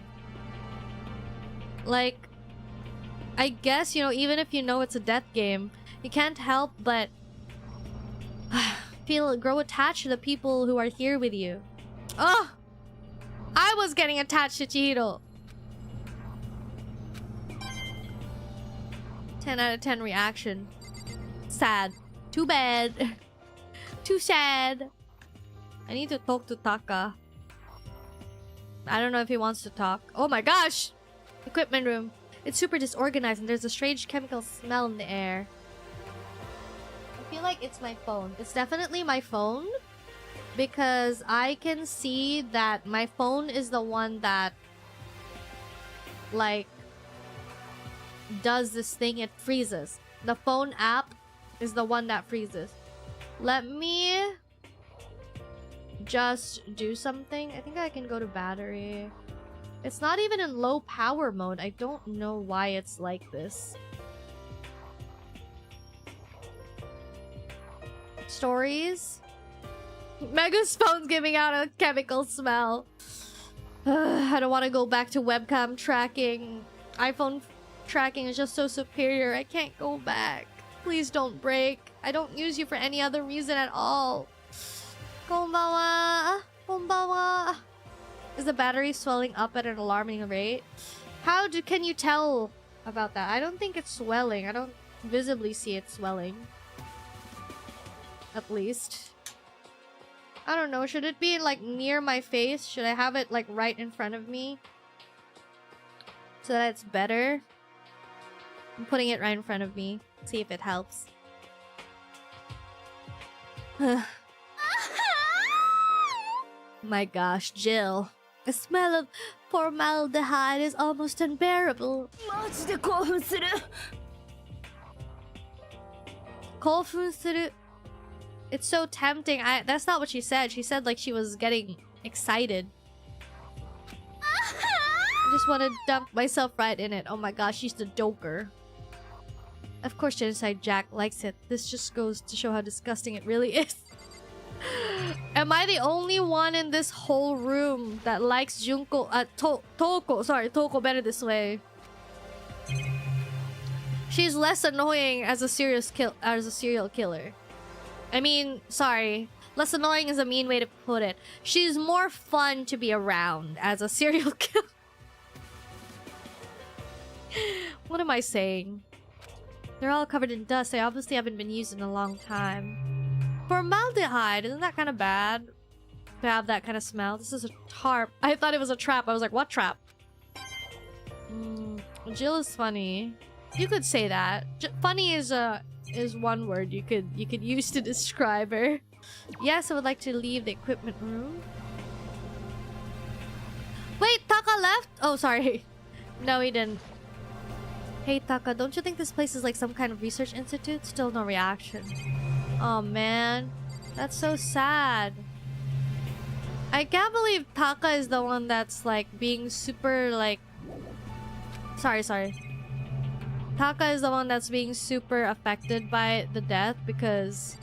Like, I guess, you know, even if you know it's a death game, you can't help but grow attached to the people who are here with you. Oh! I was getting attached to Chihiro. 10 out of 10 reaction. Sad. Too bad. Too sad. I need to talk to Taka. I don't know if he wants to talk. Oh my gosh! Equipment room. It's super disorganized and there's a strange chemical smell in the air. I feel like it's my phone. It's definitely my phone. Because I can see that my phone is the one that, like, does this thing. It freezes. The phone app is the one that freezes. Let me just do something. I think I can go to battery. It's not even in low power mode. I don't know why it's like this. Stories. Mega's phone's giving out a chemical smell. I don't want to go back to webcam tracking. iPhone tracking is just so superior. I can't go back. Please don't break. I don't use you for any other reason at all. Konbanwa. Konbanwa. Is the battery swelling up at an alarming rate? Can you tell about that? I don't think it's swelling. I don't visibly see it swelling. At least. I don't know. Should it be like near my face? Should I have it like right in front of me? So that it's better? I'm putting it right in front of me. See if it helps. My gosh, Jill. The smell of formaldehyde is almost unbearable. Koufunsuru. It's so tempting. That's not what she said. She said like she was getting excited. I just want to dump myself right in it. Oh my gosh, she's the joker. Of course, Genocide Jack likes it. This just goes to show how disgusting it really is. Am I the only one in this whole room that likes Junko? Toko. Sorry, Toko better this way. She's less annoying as a serial killer. I mean, sorry. Less annoying is a mean way to put it. She's more fun to be around as a serial killer. What am I saying? They're all covered in dust. They obviously haven't been used in a long time. Formaldehyde, isn't that kind of bad? To have that kind of smell. This is a tarp. I thought it was a trap. I was like, what trap? Jill is funny. You could say that. Funny is one word you could use to describe her. Yes, I would like to leave the equipment room. Wait, Taka left? Oh, sorry. No, he didn't. Hey, Taka, don't you think this place is like some kind of research institute? Still no reaction. Oh, man. That's so sad. I can't believe Taka is the one that's like being super like... Sorry. Taka is the one that's being super affected by the death because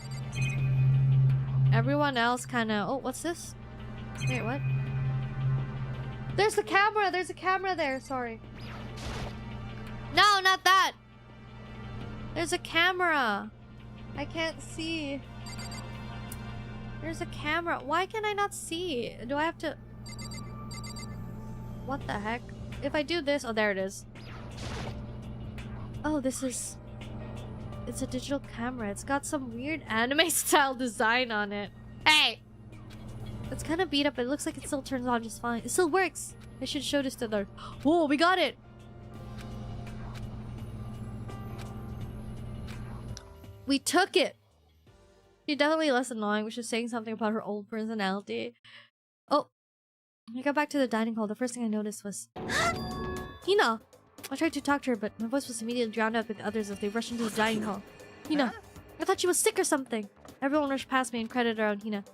everyone else kind of... Oh, what's this? Wait, what? There's the camera! There's a camera there! Sorry. No, not that! There's a camera! I can't see. There's a camera. Why can I not see? Do I have to... What the heck? if I do this... Oh, there it is. Oh, this is... It's a digital camera. It's got some weird anime-style design on it. Hey! It's kind of beat up, but it looks like it still turns on just fine. It still works! I should show this to them. Whoa, we got it! We took it! She's definitely less annoying, which is saying something about her old personality. Oh! When I got back to the dining hall, the first thing I noticed was... Hina! I tried to talk to her, but my voice was immediately drowned out by the others as they rushed into the dining hall. Hina! I thought she was sick or something! Everyone rushed past me and credited around Hina.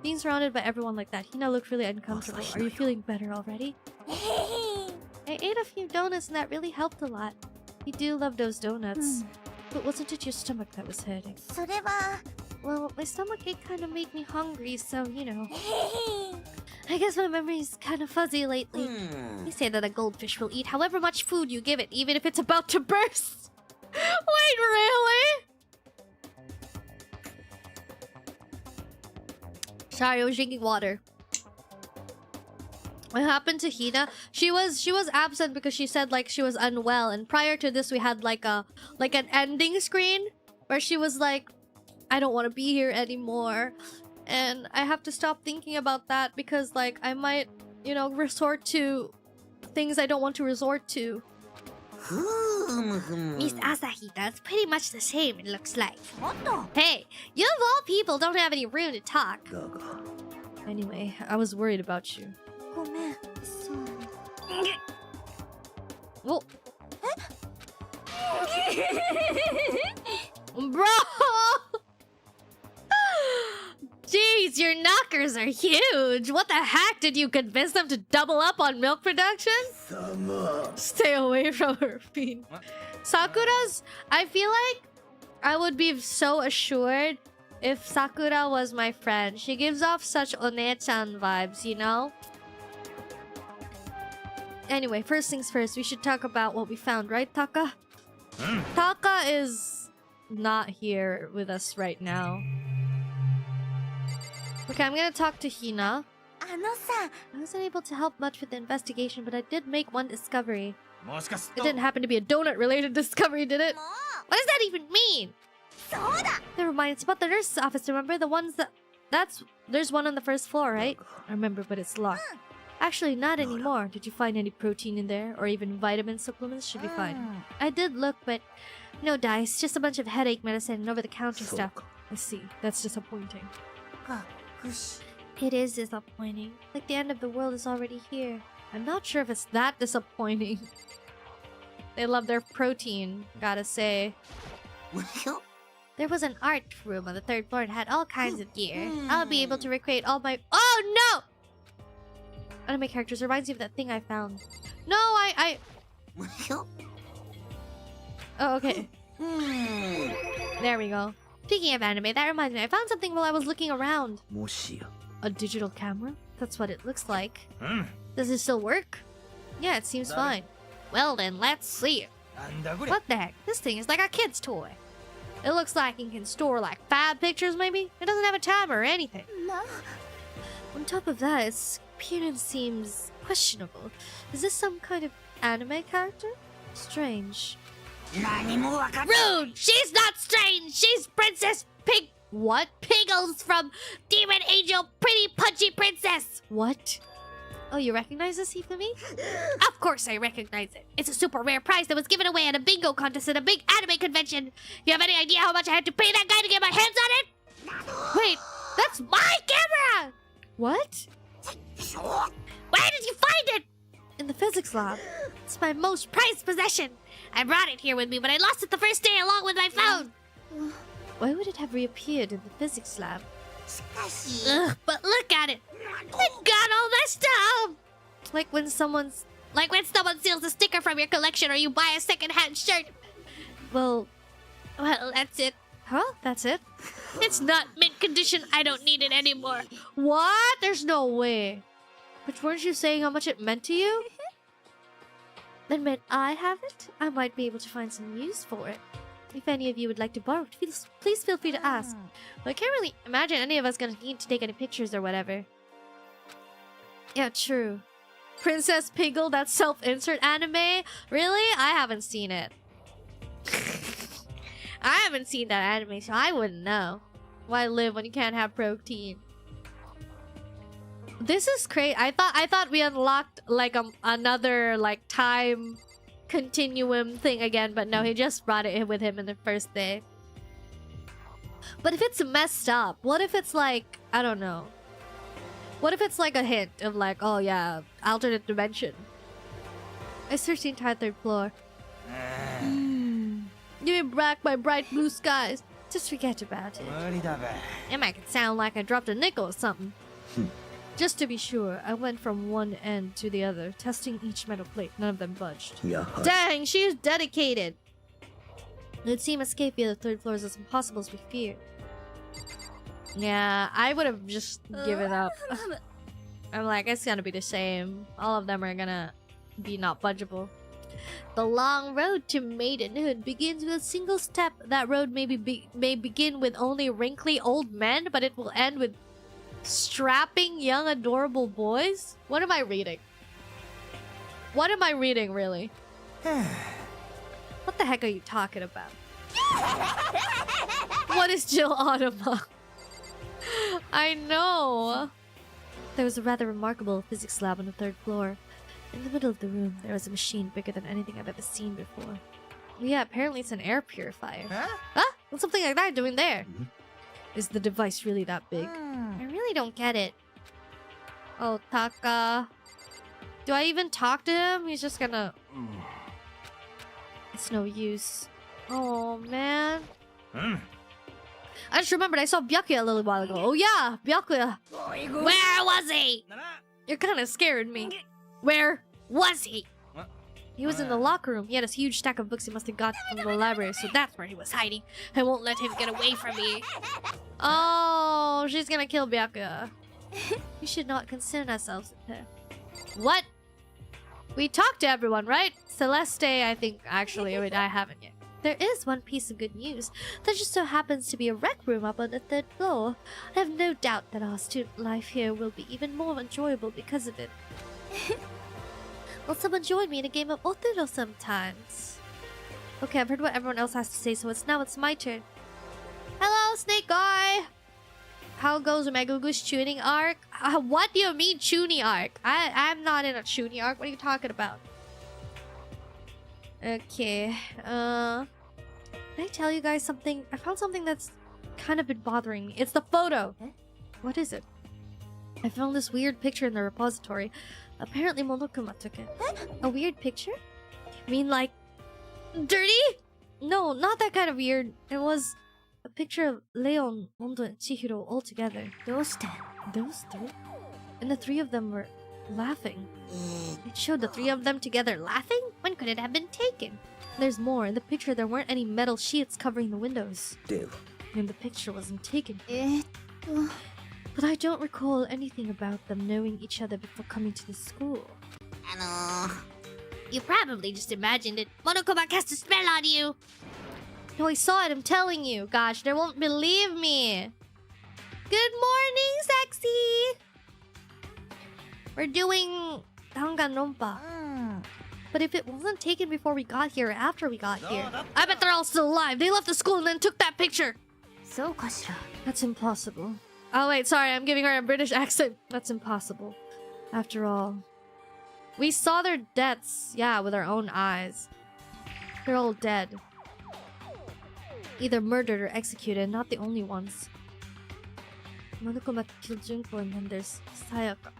Being surrounded by everyone like that, Hina looked really uncomfortable. Are you feeling better already? I ate a few donuts and that really helped a lot. You do love those donuts. But wasn't it your stomach that was hurting? Well, my stomachache kind of made me hungry, so, you know. I guess my memory's kind of fuzzy lately. They say that a goldfish will eat however much food you give it, even if it's about to burst. Wait, really? Sorry, I was drinking water. What happened to Hina? She was absent because she said like she was unwell, and prior to this we had like an ending screen where she was like, I don't want to be here anymore. And I have to stop thinking about that because like I might, you know, resort to things I don't want to resort to. Miss Asahita, it's pretty much the same, it looks like. Hey, you of all people don't have any room to talk. Anyway, I was worried about you. Well, bro! Jeez, your knockers are huge! What the heck? Did you convince them to double up on milk production? Stay away from her feet. Sakura's... I feel like I would be so assured if Sakura was my friend. She gives off such One-chan vibes, you know? Anyway, first things first, we should talk about what we found, right, Taka? Taka is not here with us right now. Okay, I'm gonna talk to Hina. I wasn't able to help much with the investigation, but I did make one discovery. It didn't happen to be a donut-related discovery, did it? What does that even mean? Never mind, it's about the nurse's office, remember? The ones that... There's one on the first floor, right? I remember, but it's locked. Actually, not anymore. Did you find any protein in there? Or even vitamin supplements? Should be fine. I did look, but... No dice, just a bunch of headache medicine and over-the-counter stuff. I see. That's disappointing. It is disappointing. Like the end of the world is already here. I'm not sure if it's that disappointing. They love their protein, gotta say. There was an art room on the third floor and had all kinds of gear. I'll be able to recreate all my... Oh no! Anime characters reminds me of that thing I found. No, I... Oh, okay. There we go. Speaking of anime, that reminds me, I found something while I was looking around. A digital camera? That's what it looks like. Does it still work? Yeah, it seems fine. Well then, let's see it. What the heck? This thing is like a kid's toy. It looks like it can store like 5 pictures maybe? It doesn't have a timer or anything. On top of that, its appearance seems questionable. Is this some kind of anime character? Strange. Rude! She's not strange! She's Princess Pig... What? Piggles from Demon Angel Pretty Punchy Princess! What? Oh, you recognize this, Hifumi? Of course I recognize it. It's a super rare prize that was given away at a bingo contest at a big anime convention. You have any idea how much I had to pay that guy to get my hands on it? Wait, that's my camera! What? Where did you find it? In the physics lab. It's my most prized possession. I brought it here with me, but I lost it the first day along with my phone. Why would it have reappeared in the physics lab? Ugh, but look at it. It got all messed up. Like when someone steals a sticker from your collection or you buy a second-hand shirt. Well, that's it. Huh? That's it? It's not mint condition. I don't need it anymore. What? There's no way. But weren't you saying how much it meant to you? Then when I have it, I might be able to find some use for it. If any of you would like to borrow it, please feel free to ask. But I can't really imagine any of us gonna need to take any pictures or whatever. Yeah, true. Princess Piggle, that self-insert anime? Really? I haven't seen it. I haven't seen that anime, so I wouldn't know. Why live when you can't have protein? This is crazy. I thought we unlocked like another like time continuum thing again, but no, he just brought it with him in the first day. But if it's messed up, what if it's like, I don't know. What if it's like a hint of like, oh yeah, alternate dimension? I searched the entire third floor. Give me back my bright blue skies. Just forget about it. It might sound like I dropped a nickel or something. Just to be sure, I went from one end to the other, testing each metal plate. None of them budged. Dang, she's dedicated. It would seem escape via the third floor is as impossible as we feared. Yeah, I would have just given up. I'm like, it's gonna be the same. All of them are gonna be not budgeable. The long road to maidenhood begins with a single step. That road may begin with only wrinkly old men, but it will end with strapping young adorable boys? What am I reading? What am I reading, really? What the heck are you talking about? What is Jill Automa? I know. There was a rather remarkable physics lab on the third floor. In the middle of the room, there was a machine bigger than anything I've ever seen before. Yeah, apparently it's an air purifier. Huh? What's something like that doing there? Is the device really that big? I really don't get it. Oh, Taka. Do I even talk to him? He's just gonna... It's no use. Oh, man. I just remembered I saw Byakuya a little while ago. Oh yeah, Byakuya. Where was he? You're kind of scared me. Where was he? He was in the locker room. He had a huge stack of books he must have got from the library, so that's where he was hiding. I won't let him get away from me. Oh, she's gonna kill Byakuya. We should not concern ourselves with her. What? We talked to everyone, right? Celeste, I think, actually. Wait, I haven't yet. There is one piece of good news. There just so happens to be a rec room up on the third floor. I have no doubt that our student life here will be even more enjoyable because of it. Will someone join me in a game of Otero sometimes? Okay, I've heard what everyone else has to say, so it's my turn. Hello, Snake Guy! How goes Megugu's tuning arc? What do you mean tuning arc? I'm not in a tuning arc. What are you talking about? Okay, can I tell you guys something? I found something that's kind of been bothering me. It's the photo! What is it? I found this weird picture in the repository. Apparently Monokuma took it. A weird picture? You mean like... dirty? No, not that kind of weird. It was a picture of Leon, Mondo, and Chihiro all together. Those three? And the three of them were laughing. It showed the three of them together laughing? When could it have been taken? There's more. In the picture, there weren't any metal sheets covering the windows. And the picture wasn't taken. But I don't recall anything about them knowing each other before coming to the school. You probably just imagined it. Monokuma cast a spell on you! No, I saw it, I'm telling you. Gosh, they won't believe me. Good morning, sexy! We're doing Danganronpa. But if it wasn't taken before we got here or after we got here, I bet they're all still alive. They left the school and then took that picture. That's impossible. Oh wait, sorry, I'm giving her a British accent. That's impossible. After all, we saw their deaths, yeah, with our own eyes. They're all dead. Either murdered or executed, not the only ones. Monokuma killed Junko and then there's Sayaka.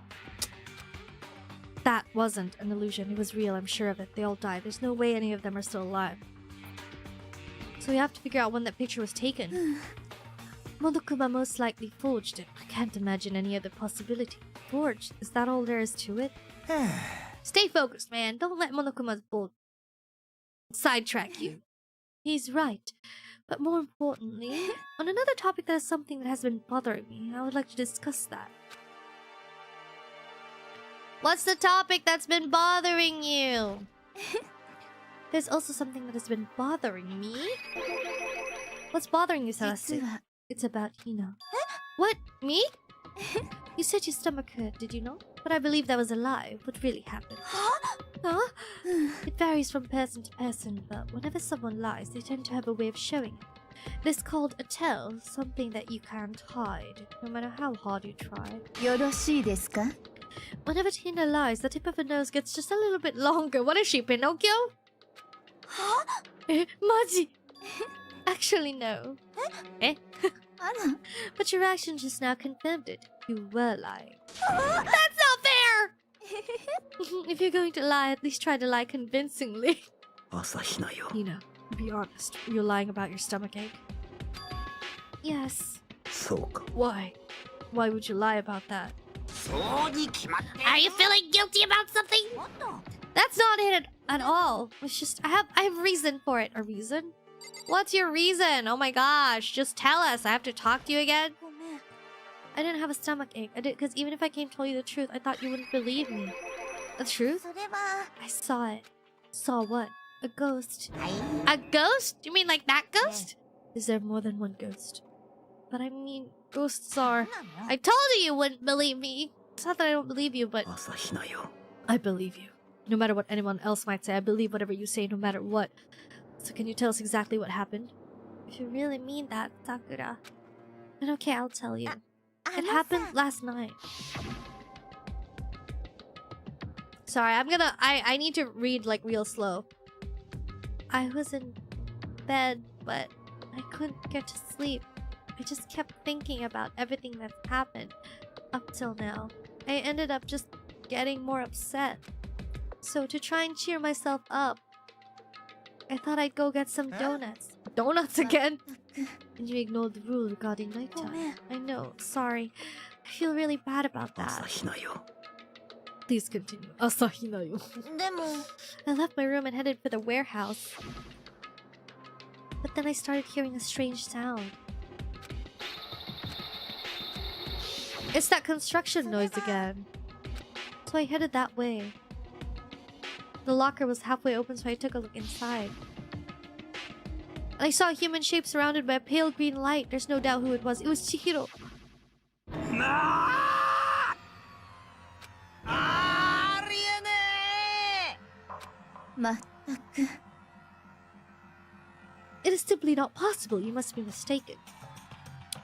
That wasn't an illusion, it was real, I'm sure of it. They all died. There's no way any of them are still alive. So we have to figure out when that picture was taken. Monokuma most likely forged it. I can't imagine any other possibility. Forged? Is that all there is to it? Stay focused, man. Don't let Monokuma's bull sidetrack you. He's right. But more importantly, on another topic that is something that has been bothering me, I would like to discuss that. What's the topic that's been bothering you? There's also something that has been bothering me. What's bothering you, Celeste? It's about Hina. What? Me? You said your stomach hurt, did you not? But I believe that was a lie. What really happened? Huh? It varies from person to person, but whenever someone lies, they tend to have a way of showing it. It is called a tell, something that you can't hide, no matter how hard you try. よろしいですか? Whenever Tina lies, the tip of her nose gets just a little bit longer. What is she, Pinocchio? Maji! Actually, no. But your action just now confirmed it. You were lying. That's not fair! If you're going to lie, at least try to lie convincingly. Tina, be honest. You're lying about your stomachache? Yes. Why? Why would you lie about that? Are you feeling guilty about something? That's not it at all. It's just I have reason for it. A reason? What's your reason? Oh my gosh, just tell us. I have to talk to you again. I didn't have a stomach ache. I did because even if I came to tell you the truth, I thought you wouldn't believe me. The truth? I saw it. Saw what? A ghost. A ghost? You mean like that ghost? Is there more than one ghost? But I mean, ghosts are... I told you wouldn't believe me. It's not that I don't believe you, but... I believe you. No matter what anyone else might say, I believe whatever you say no matter what. So can you tell us exactly what happened? If you really mean that, Sakura. Then okay, I'll tell you. It happened last night. Sorry, I need to read like real slow. I was in bed, but I couldn't get to sleep. I just kept thinking about everything that's happened up till now. I ended up just getting more upset. So to try and cheer myself up, I thought I'd go get some donuts. Donuts again? And you ignored the rule regarding nighttime. I know, sorry. I feel really bad about that. Please continue. Asahinayo. I left my room and headed for the warehouse. But then I started hearing a strange sound. It's that construction noise again. So I headed that way. The locker was halfway open, so I took a look inside. I saw a human shape surrounded by a pale green light. There's no doubt who it was. It was Chihiro. It is simply not possible. You must be mistaken.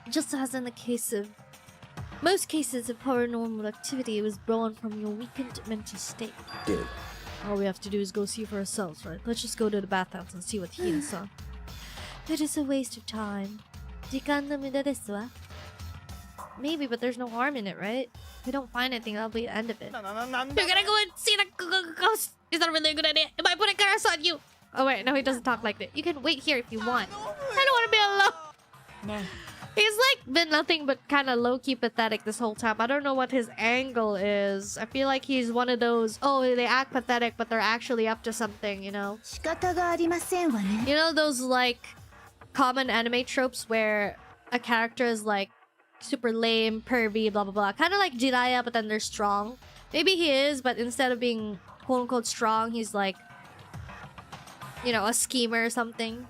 Just as in the case of most cases of paranormal activity, it was born from your weakened mental state. Dude. All we have to do is go see for ourselves, right? Let's just go to the bathhouse and see what he saw. It is a waste of time. Jikan no muda desu wa? Maybe, but there's no harm in it, right? If we don't find anything, that'll be the end of it. You're gonna go and see the ghost. Is that really a good idea? If I put a curse on you? Oh wait, no, he doesn't talk like that. You can wait here if you want. I don't want to be alone. He's like been nothing but kind of low-key pathetic this whole time. I don't know what his angle is. I feel like he's one of those, oh, they act pathetic, but they're actually up to something, you know? You know those like common anime tropes where a character is like super lame, pervy, blah blah blah. Kind of like Jiraiya, but then they're strong. Maybe he is, but instead of being quote-unquote strong, he's like, you know, a schemer or something.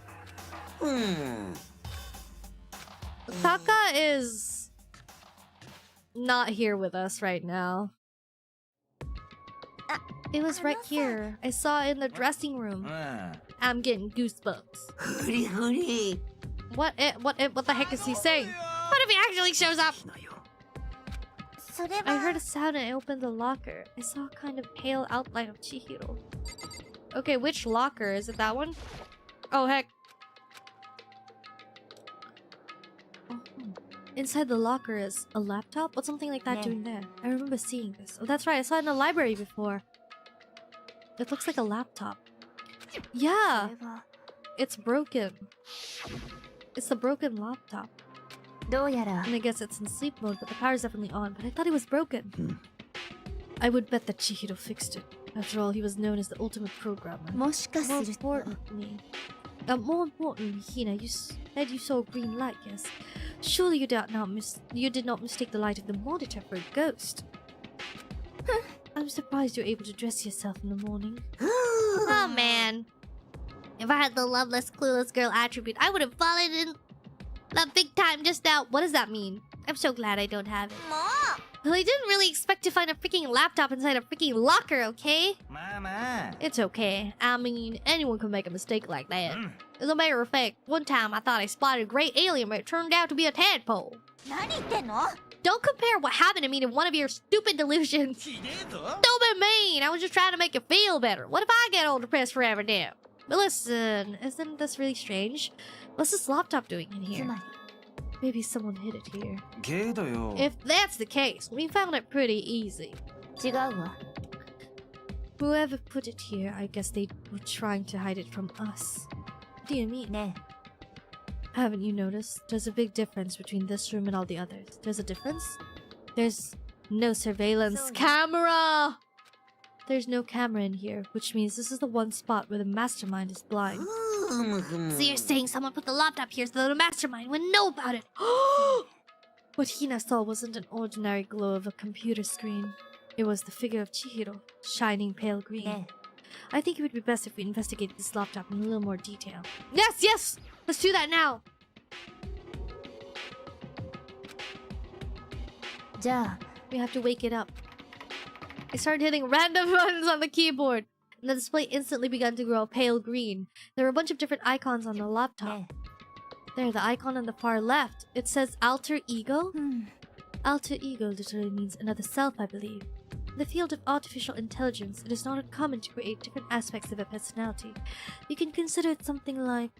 Taka is not here with us right now. It was right here. I saw it in the dressing room. I'm getting goosebumps. What the heck is he saying? What if he actually shows up? I heard a sound and I opened the locker. I saw a kind of pale outline of Chihiro. Okay, which locker? Is it that one? Oh, heck. Inside the locker is a laptop? What's something like that doing there? I remember seeing this. Oh, that's right. I saw it in the library before. It looks like a laptop. Yeah! It's broken. It's a broken laptop. And I guess it's in sleep mode, but the power's definitely on. But I thought it was broken. I would bet that Chihiro fixed it. After all, he was known as the ultimate programmer. More importantly, Hina, you said you saw a green light, yes? Surely you did not mistake the light of the monitor for a ghost. I'm surprised you're able to dress yourself in the morning. Oh man. If I had the loveless, clueless girl attribute, I would have fallen in love big time just now. What does that mean? I'm so glad I don't have it. Well, I didn't really expect to find a freaking laptop inside a freaking locker, okay? Mama. It's okay. I mean, anyone can make a mistake like that. As a matter of fact, one time I thought I spotted a great alien, but it turned out to be a tadpole. 何言ってんの Don't compare what happened to me to one of your stupid delusions. ひでえぞ。 Don't be mean. I was just trying to make you feel better. What if I get all depressed forever now? But listen, isn't this really strange? What's this laptop doing in つ here? まり Maybe someone hid it here. けどよ。 If that's the case, we found it pretty easy. 違うわ Whoever put it here, I guess they were trying to hide it from us. What do you mean? ね Haven't you noticed? There's a big difference between this room and all the others. There's a difference? There's no surveillance So- camera! There's no camera in here, which means this is the one spot where the mastermind is blind. So you're saying someone put the laptop here so that the mastermind wouldn't know about it? What Hina saw wasn't an ordinary glow of a computer screen. It was the figure of Chihiro, shining pale green. ね I think it would be best if we investigated this laptop in a little more detail. Yes, yes! Let's do that now! じゃあ We have to wake it up. I started hitting random buttons on the keyboard, and the display instantly began to grow pale green. There were a bunch of different icons on the laptop. ね There, the icon on the far left. It says alter ego? うん Alter ego literally means another self, I believe. In the field of artificial intelligence, it is not uncommon to create different aspects of a personality. You can consider it something like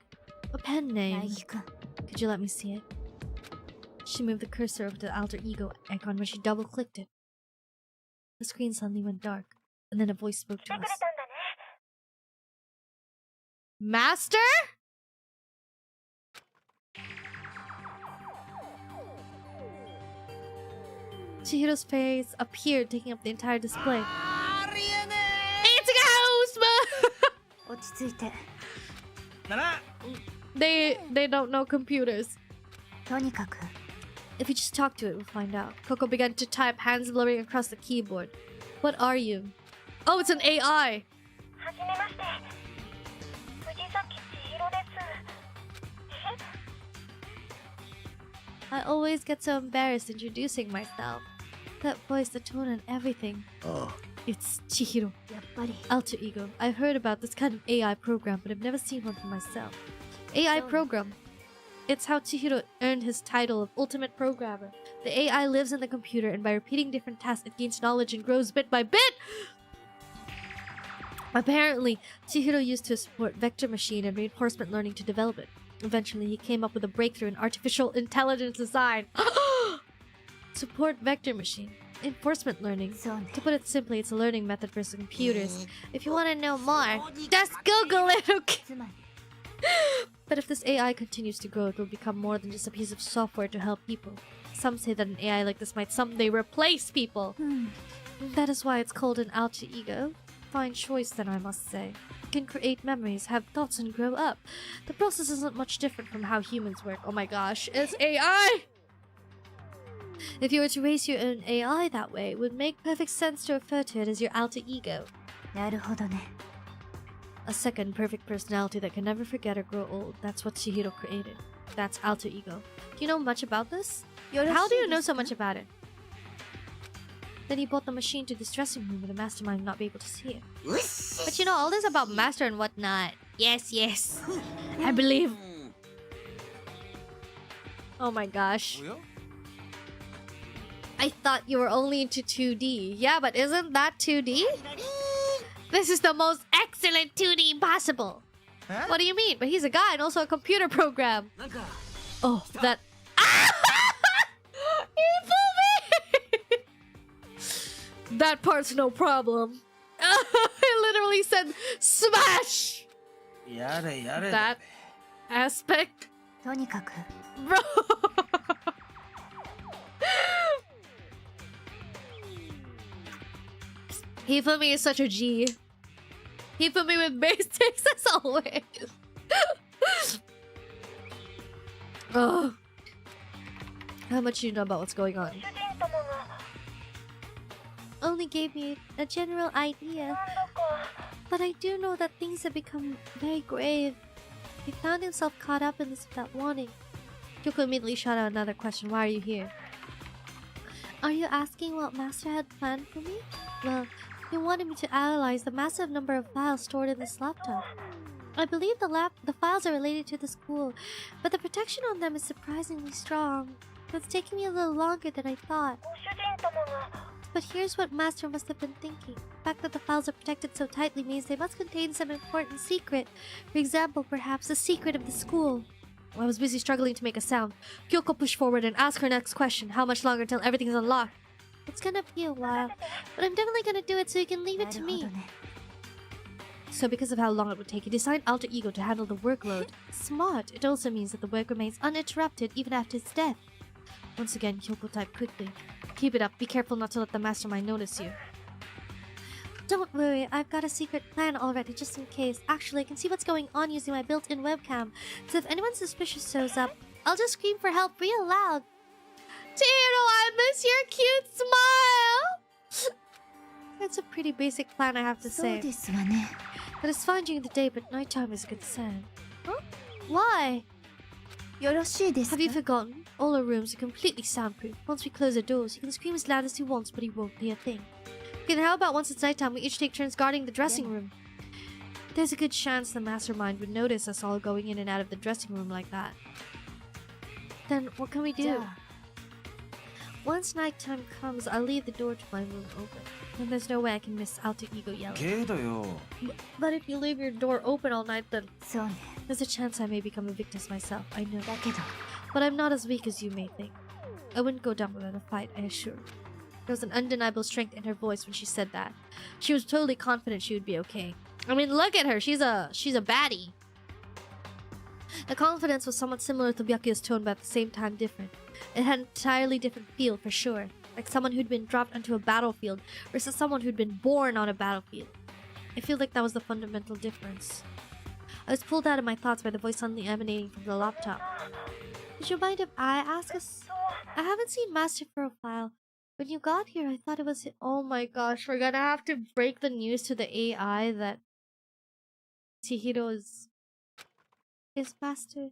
a pen 大 name. 輝くん Could you let me see it? She moved the cursor over to the alter ego icon when she double-clicked it. The screen suddenly went dark, and then a voice spoke to us. Master? Chihiro's face appeared, taking up the entire display. ありえね It's a ghost! 落ち着いて え。なら。 they don't know computers. とにかく If you just talk to it, we'll find out. Coco began to type, hands blurring across the keyboard. What are you? Oh, it's an AI. はじめまして藤崎千尋です I always get so embarrassed introducing myself. That voice, the tone, and everything. It's Chihiro, やっぱり alter ego. I've heard about this kind of AI program, but I've never seen one for myself. AI So- program. It's how Chihiro earned his title of ultimate programmer. The AI lives in the computer, and by repeating different tasks, it gains knowledge and grows bit by bit. Apparently, Chihiro used to support vector machine and reinforcement learning to develop it. Eventually, he came up with a breakthrough in artificial intelligence design. Support vector machine. Enforcement learning. そうね To put it simply, it's a learning method for computers. If you want to know more, just Google it, okay? つまり But if this AI continues to grow, it will become more than just a piece of software to help people. Some say that an AI like this might someday replace people. うん That is why it's called an alter ego. Fine choice, then, I must say. It can create memories, have thoughts, and grow up. The process isn't much different from how humans work. Oh my gosh, it's AI! If you were to raise your own AI that way, it would make perfect sense to refer to it as your alter ego. なるほどね A second perfect personality that can never forget or grow old. That's what Chihiro created. That's alter ego. Do you know much about this? How do you know so much about it? Then he brought the machine to this dressing room where the mastermind would not be able to see it. But you know all this about master and whatnot. Yes, yes. I believe. Oh my gosh. おや I thought you were only into 2D. Yeah, but isn't that 2D? This is the most excellent 2D possible. え What do you mean? But he's a guy and also a computer program. なんか Oh, that. He fooled me! That part's no problem. I literally said smash! やれやれ That aspect. とにかく Bro! Hifumi is such a G. Hifumi with basics as always. Oh. How much do you know about what's going on? 主人様が Only gave me a general idea, なんだか but I do know that things have become very grave. He found himself caught up in this without warning. Kyoko immediately shot out another question. Why are you here? Are you asking what Master had planned for me? Well, he wanted me to analyze the massive number of files stored in this laptop. I believe the files are related to the school, but the protection on them is surprisingly strong. It's taking me a little longer than I thought. ご主人様が But here's what Master must have been thinking. The fact that the files are protected so tightly means they must contain some important secret. For example, perhaps a secret of the school. I was busy struggling to make a sound. Kyoko pushed forward and asked her next question. How much longer until everything's unlocked? It's gonna be a while, but I'm definitely gonna do it so you can leave it to me. なるほどね。 So because of how long it would take, he designed Alter Ego to handle the workload. Smart. It also means that the work remains uninterrupted even after his death. Once again, Kyoko typed quickly. Keep it up. Be careful not to let the mastermind notice you. Don't worry, I've got a secret plan already, just in case. Actually, I can see what's going on using my built-in webcam. So if anyone suspicious shows up, I'll just scream for help real loud. Chihiro, I miss your cute smile! That's a pretty basic plan, I have to そう say. ですわね。 But it's fine during the day, but nighttime is a concern. Huh? Why? よろしいですか Have you forgotten? All our rooms are completely soundproof. Once we close the doors, he can scream as loud as he wants, but he won't hear a thing. Okay, then how about once it's nighttime, we each take turns guarding the dressing room? There's a good chance the mastermind would notice us all going in and out of the dressing room like that. Then what can we じ do? ゃあ Once nighttime comes, I'll leave the door to my room open. And there's no way I can miss Alter Ego yelling. けどよ But if you leave your door open all night, then そうね。 there's a chance I may become a victim myself. I know. だけど But I'm not as weak as you may think. I wouldn't go down without a fight, I assure you. There was an undeniable strength in her voice when she said that. She was totally confident she would be okay. I mean, look at her. She's a baddie. The confidence was somewhat similar to Byakuya's tone, but at the same time different. It had an entirely different feel, for sure. Like someone who'd been dropped onto a battlefield versus someone who'd been born on a battlefield. I feel like that was the fundamental difference. I was pulled out of my thoughts by the voice suddenly emanating from the laptop. Would you mind if I ask us? I haven't seen Master for a while. When you got here, I thought it was... Oh my gosh, we're gonna have to break the news to the AI that Chihiro is Master.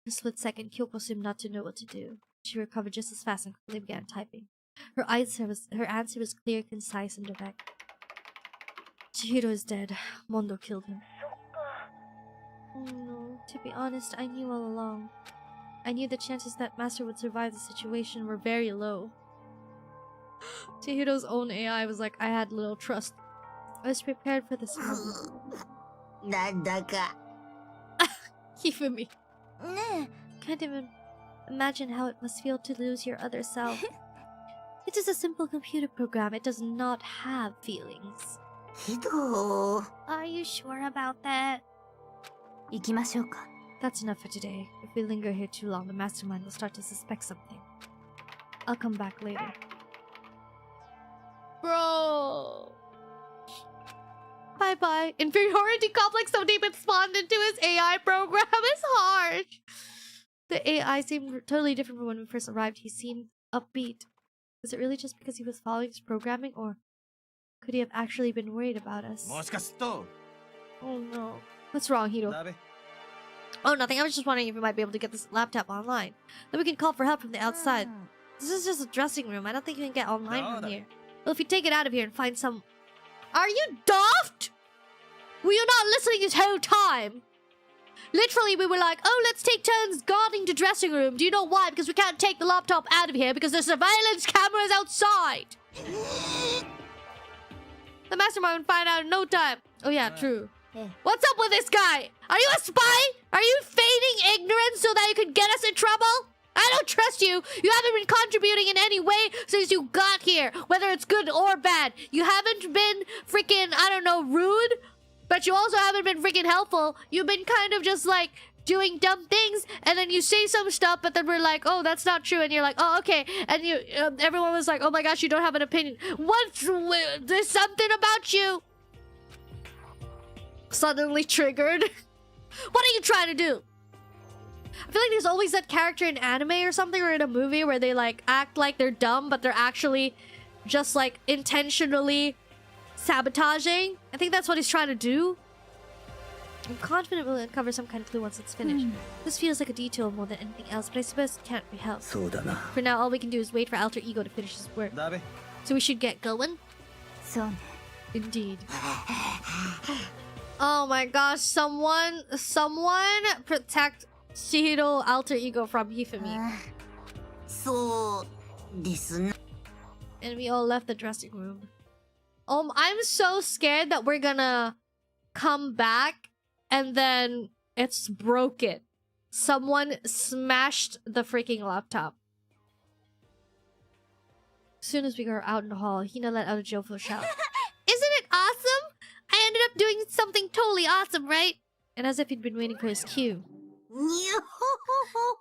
In a split second, Kyoko seemed not to know what to do. She recovered just as fast and quickly began typing. Her answer was clear, concise, and direct. Chihiro is dead. Mondo killed him. Oh no. To be honest, I knew all along. I knew the chances that Master would survive the situation were very low. Chihiro's own AI was like, I had little trust. I was prepared for this moment. なんだか Hifumi. ね Can't even imagine how it must feel to lose your other self. It is a simple computer program. It does not have feelings. え。けど Are you sure about that? 行きましょうか。 That's enough for today. If we linger here too long, the mastermind will start to suspect something. I'll come back later. Bro! Bye-bye. Inferiority complex so deep it spawned into his AI program is harsh. The AI seemed totally different from when we first arrived. He seemed upbeat. Was it really just because he was following his programming, or could he have actually been worried about us? もしかすると Oh no. What's wrong, Hiro? だべ Oh, nothing. I was just wondering if we might be able to get this laptop online. Then we can call for help from the outside. This is just a dressing room. I don't think you can get online from here. Well, if you take it out of here and find some... Are you daft? Were you not listening this whole time? Literally, we were like, oh, let's take turns guarding the dressing room. Do you know why? Because we can't take the laptop out of here because there's surveillance cameras outside. The mastermind would find out in no time. Oh yeah, true. Yeah. What's up with this guy? Are you a spy? Are you feigning ignorance so that you could get us in trouble? I don't trust you. You haven't been contributing in any way since you got here, whether it's good or bad. You haven't been freaking, I don't know, rude, but you also haven't been freaking helpful. You've been kind of just like doing dumb things, and then you say some stuff, but then we're like, oh, that's not true, and you're like, oh, okay, and you, everyone was like, oh my gosh, you don't have an opinion. There's something about you. Suddenly triggered. What are you trying to do? I feel like there's always that character in anime or something, or in a movie where they like act like they're dumb, but they're actually just like intentionally sabotaging. I think that's what he's trying to do. I'm confident we'll uncover some kind of clue once it's finished. This feels like a detail more than anything else, but I suppose it can't be helped. そうだな。 For now, all we can do is wait for Alter Ego to finish his work. だべ So we should get going? そうね。 Indeed. Oh my gosh, someone protect Shihiro Alter Ego from Hifumi. そうですな。 And we all left the dressing room. I'm so scared that we're gonna come back and then it's broken. Someone smashed the freaking laptop. As soon as we were out in the hall, Hina let out a joyful shout. Isn't it awesome? I ended up doing something totally awesome, right? And as if he'd been waiting for his cue. にゃほほ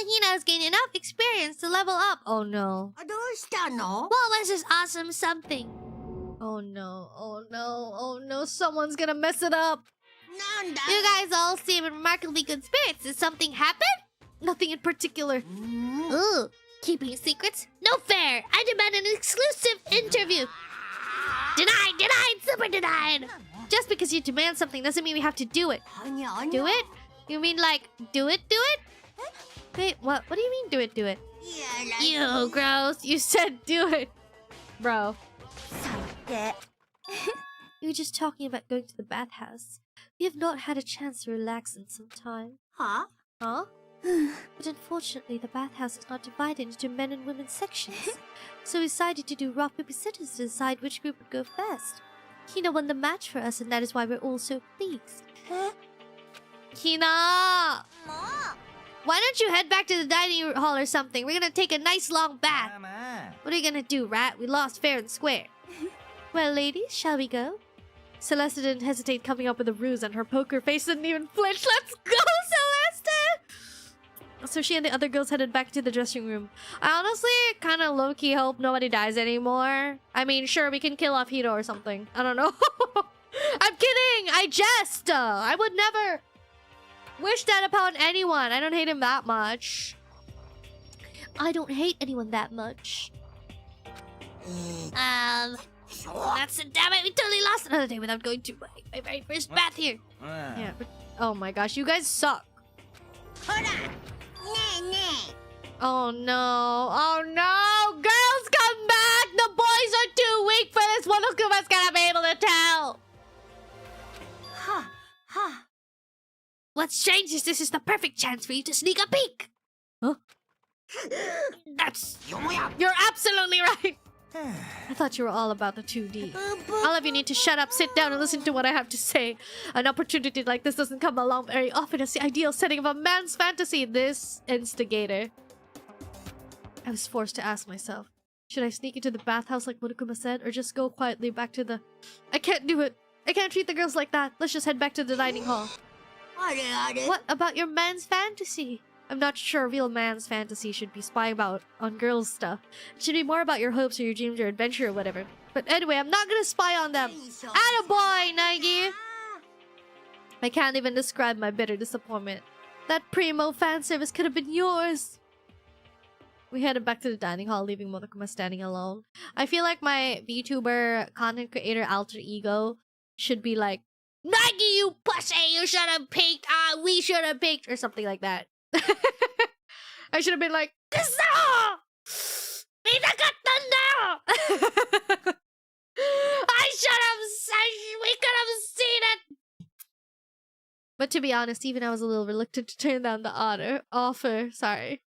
Hina's gained enough experience to level up. Oh no. ほ。どうしたの？ What was this awesome something? Oh no. Oh no. Oh no. Someone's gonna mess it up. なんだ？ You guys all seem in remarkably good spirits. Did something happen? Nothing in particular. Ooh, keeping secrets? No fair! I demand an exclusive interview! Denied! Denied! Super denied! Just because you demand something doesn't mean we have to do it. はにゃにゃ Do it? You mean like, do it? Do it? Wait, what? What do you mean do it? Do it? いやら Ew, gross. You said do it. Bro. て。 We were just talking about going to the bathhouse. We have not had a chance to relax in some time. は？ Huh? But unfortunately, the bathhouse is not divided into men and women sections. So we decided to do rock, paper, scissors to decide which group would go first. Hina won the match for us, and that is why we're all so pleased. Hina! もう。 Why don't you head back to the dining hall or something? We're gonna take a nice long bath. まあまあ What are you gonna do, rat? We lost fair and square. Well, ladies, shall we go? Celeste didn't hesitate coming up with a ruse, and her poker face didn't even flinch. Let's go, Celeste! So she and the other girls headed back to the dressing room. I honestly kind of low-key hope nobody dies anymore. I mean, sure, we can kill off Hiro or something. I don't know. I'm kidding! I jest! I would never wish that upon anyone. I don't hate him that much. I don't hate anyone that much. That's it, damn it, we totally lost another day without going to my very first bath here. うん Yeah, but oh my gosh, you guys suck. ほら。ねえねえ。 Oh no, oh no! Girls, come back! The boys are too weak for this. Monokuma's gonna be able to tell. はは。 What's strange is this is the perfect chance for you to sneak a peek. Huh? That's... You're absolutely right. I thought you were all about the 2D. All of you need to shut up, sit down, and listen to what I have to say. An opportunity like this doesn't come along very often. It's the ideal setting of a man's fantasy. This instigator. I was forced to ask myself, should I sneak into the bathhouse like Monokuma said, or just go quietly back to the... I can't do it. I can't treat the girls like that. Let's just head back to the dining hall. あれあれ。 What about your man's fantasy? I'm not sure a real man's fantasy should be spying about on girls' stuff. It should be more about your hopes or your dreams or adventure or whatever. But anyway, I'm not gonna spy on them. Attaboy, Nagi! I can't even describe my bitter disappointment. That primo fan service could have been yours. We headed back to the dining hall, leaving Monokuma standing alone. I feel like my VTuber content creator alter ego should be like, Nagi, you pussy! You should have peeked! We should have peeked! Or something like that. I should have been like, I we could have seen it! But to be honest, even I was a little reluctant to turn down the offer. Sorry.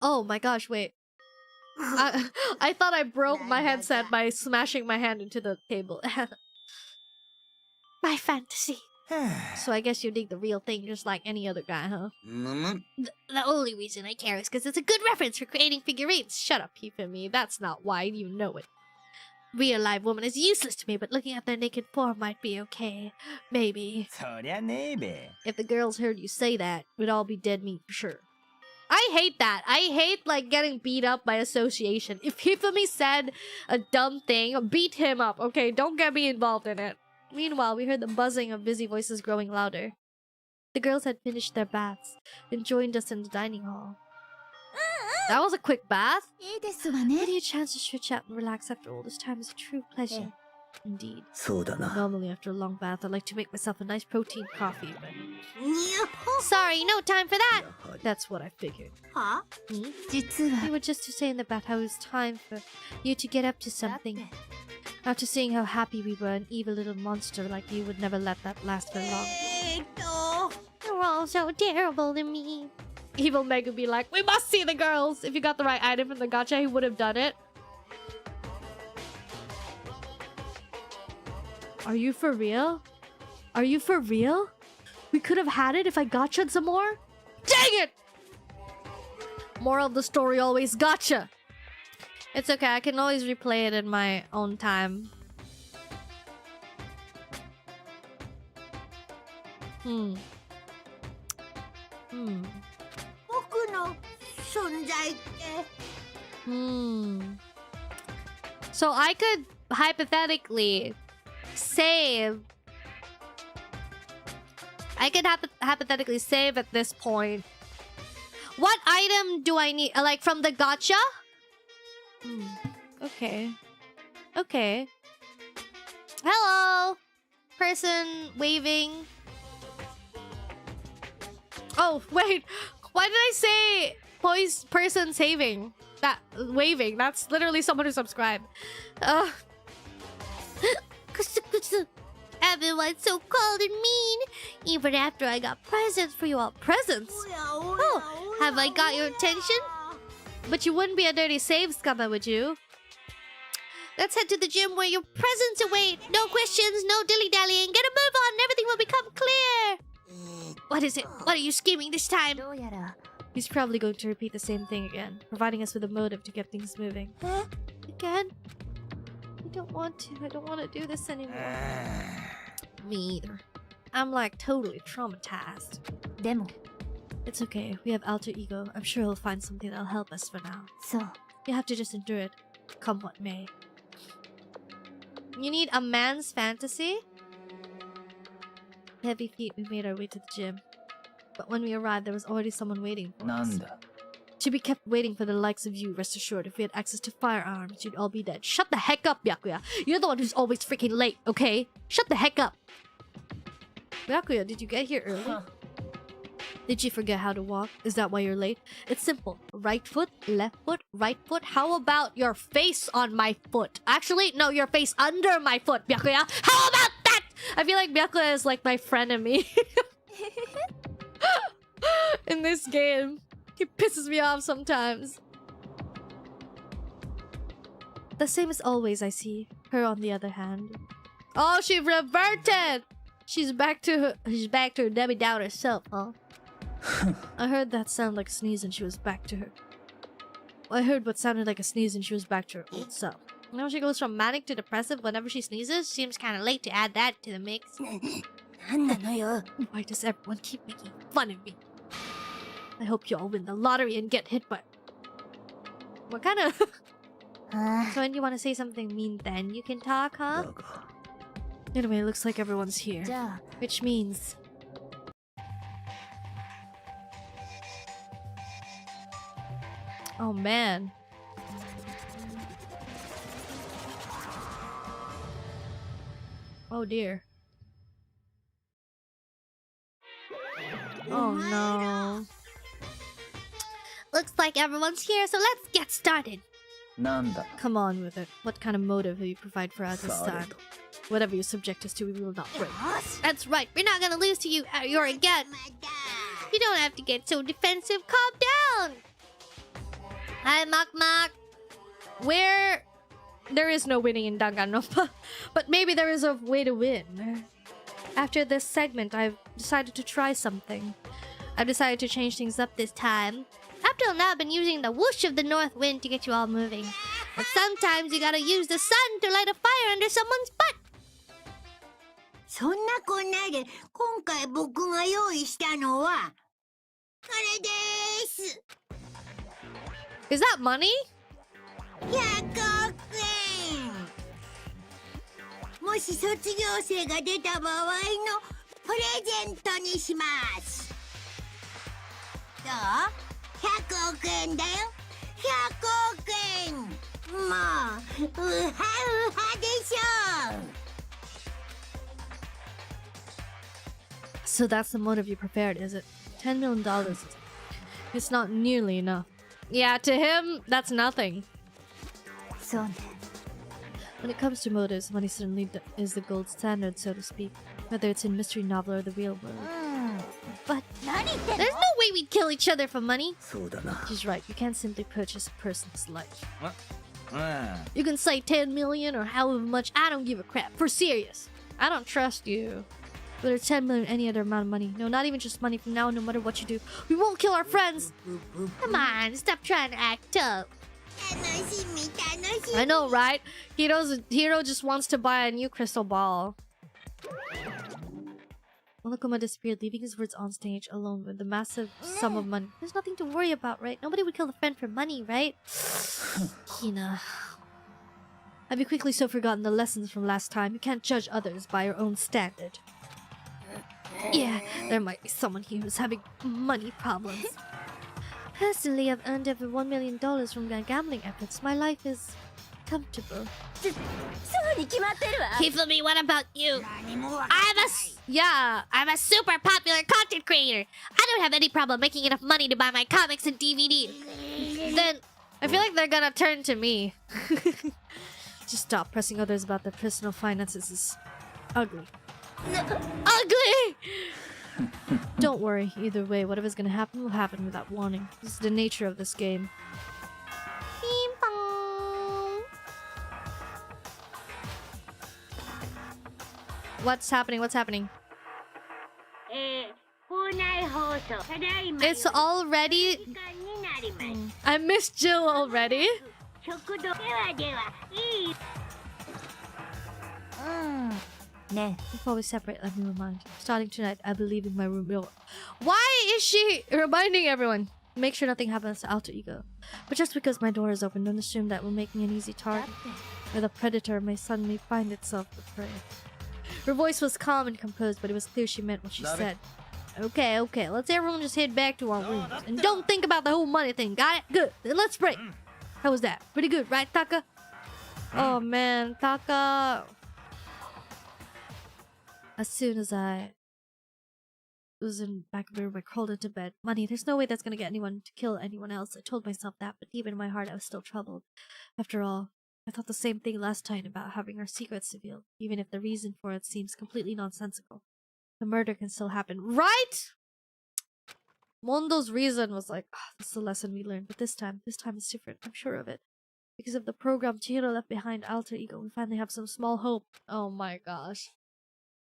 Oh my gosh, wait. I thought I broke my headset by smashing my hand into the table. My fantasy. So I guess you dig the real thing just like any other guy, huh? むむ。 The only reason I care is because it's a good reference for creating figurines. Shut up, Hifumi. That's not why. You know it. Real live woman is useless to me, but looking at their naked form might be okay. Maybe. そりゃねえべ If the girls heard you say that, we'd all be dead meat for sure. I hate that. I hate, like, getting beat up by association. If Hifumi said a dumb thing, beat him up, okay? Don't get me involved in it. Meanwhile, we heard the buzzing of busy voices growing louder. The girls had finished their baths and joined us in the dining hall. That was a quick bath. いいですわね。 Getting a chance to stretch out and relax after all this time is a true pleasure. Indeed. そうだな。 Normally after a long bath, I like to make myself a nice protein coffee, but にゃほ Sorry, no time for that. やはり that's what I figured. は 実は You were just to say in the bathhouse it's time for you to get up to something. After seeing how happy we were, an evil little monster like you would never let that last for long. You're all so terrible to me. Evil Meg would be like, we must see the girls! If you got the right item from the gacha, he would have done it. Are you for real? Are you for real? We could have had it if I gotcha'd some more? Dang it! Moral of the story, always gotcha! It's okay, I can always replay it in my own time. 僕の存在って So I could hypothetically save. I could hypothetically save at this point. What item do I need? Like from the gacha? Okay. Okay. Hello! Person waving. Oh, wait. Why did I say person saving? That waving. That's literally someone who subscribed. Everyone's so cold and mean. Even after I got presents for you all. Presents? おやおやお Oh, や have I got your attention? But you wouldn't be a dirty save scummer, would you? Let's head to the gym where your presents await. No questions, no dilly-dallying. Get a move on and everything will become clear. What is it? What are you scheming this time? どうやら He's probably going to repeat the same thing again, providing us with a motive to get things moving. Again? I don't want to. I don't want to do this anymore. Me either. I'm like totally traumatized. でも It's okay. We have alter ego. I'm sure he'll find something that'll help us for now. そう You have to just endure it, come what may. You need a man's fantasy? Heavy feet, we made our way to the gym. But when we arrived, there was already someone waiting for な us. んだ To be kept waiting for the likes of you, rest assured, if we had access to firearms, you'd all be dead. Shut the heck up, Byakuya. You're the one who's always freaking late, okay? Shut the heck up. Byakuya, did you get here early? Did you forget how to walk? Is that why you're late? It's simple. Right foot, left foot, right foot. How about your face on my foot? Actually, no, your face under my foot, Byakuya. How about that? I feel like Byakuya is like my frenemy. In this game. He pisses me off sometimes. The same as always, I see. Her on the other hand. Oh, she reverted! She's back to her Debbie Downer self, huh? I heard that sound like a sneeze and she was back to her. I heard what sounded like a sneeze and she was back to her old self. Now she goes from manic to depressive whenever she sneezes. Seems kind of late to add that to the mix. なんなのよ Why does everyone keep making fun of me? I hope you all win the lottery and get hit by... What kind of... あ So when you want to say something mean then you can talk, だ huh? が Anyway, it looks like everyone's here. じゃあ Which means... Oh man. Oh dear. Oh no. Looks like everyone's here, so let's get started. なんだ Come on with it. What kind of motive will you provide for us this され time? と Whatever you subject us to, we will not break. That's right, we're not gonna lose to you, you're again. You don't have to get so defensive, calm down. Hi, Mak Mak. Where... There is no winning in Danganronpa, but maybe there is a way to win. After this segment, I've decided to try something. I've decided to change things up this time. Up till now, I've been using the whoosh of the north wind to get you all moving. But sometimes you gotta use the sun to light a fire under someone's butt. そんなこんなで今回僕が用意したのはこれです Is that money? 100億円もし卒業生が出た場合のプレゼントにしますどう ?100 億円だよ100億円もうウハウハでしょ So that's the motive you prepared, is it? $10 million. It's not nearly enough. Yeah, to him, that's nothing. そうね。 When it comes to motives, money certainly is the gold standard, so to speak. Whether it's in mystery novel or the real world. But 何言ってんの There's no way we'd kill each other for money. そうだな。 She's right. You can't simply purchase a person's life. うん。 You can say 10 million or however much. I don't give a crap. For serious. I don't trust you. Whether it's 10 million or any other amount of money. No, not even just money. From now on, no matter what you do, we won't kill our friends. Come on, stop trying to act up. 楽しみ楽しみ。 I know, right? Hiro just wants to buy a new crystal ball. Monokuma disappeared, leaving his words on stage alone with the massive sum of money. There's nothing to worry about, right? Nobody would kill a friend for money, right? Hina. Have you quickly so forgotten the lessons from last time? You can't judge others by your own standard. Yeah, there might be someone here who's having money problems. Personally, I've earned over $1 million from my gambling efforts. My life is comfortable. すぐに決まってるわ。 Hifumi, what about you? 何もわか I'm a super popular content creator. I don't have any problem making enough money to buy my comics and DVDs. Then I feel like they're gonna turn to me. Just stop pressing others about their personal finances. Is ugly. Ugly! Don't worry. Either way, whatever's gonna happen will happen without warning. This is the nature of this game. Ping pong. What's happening? What's happening? 校内放送。ただいま It's already... 時間になります。 I missed Jill already. 食堂ではでは、いい。ね。 Before we separate, let me remind you. Starting tonight, I believe in my room. Why is she reminding everyone? Make sure nothing happens to Alter Ego. But just because my door is open, don't assume that will make me an easy target. Where the predator may suddenly find itself the prey. Her voice was calm and composed, but it was clear she meant what she said. Okay, okay. Let's everyone just head back to our rooms. And don't think about the whole money thing, got it? Good. Then let's break. How was that? Pretty good, right, Taka? Oh, man. Taka... As soon as I was in back of the room, I crawled into bed. Money, there's no way that's gonna get anyone to kill anyone else. I told myself that, but deep in my heart, I was still troubled. After all, I thought the same thing last time about having our secrets revealed, even if the reason for it seems completely nonsensical. The murder can still happen, right? Mondo's reason was like, this is a lesson we learned, but this time it's different. I'm sure of it. Because of the program Chihiro left behind Alter Ego, we finally have some small hope. Oh my gosh.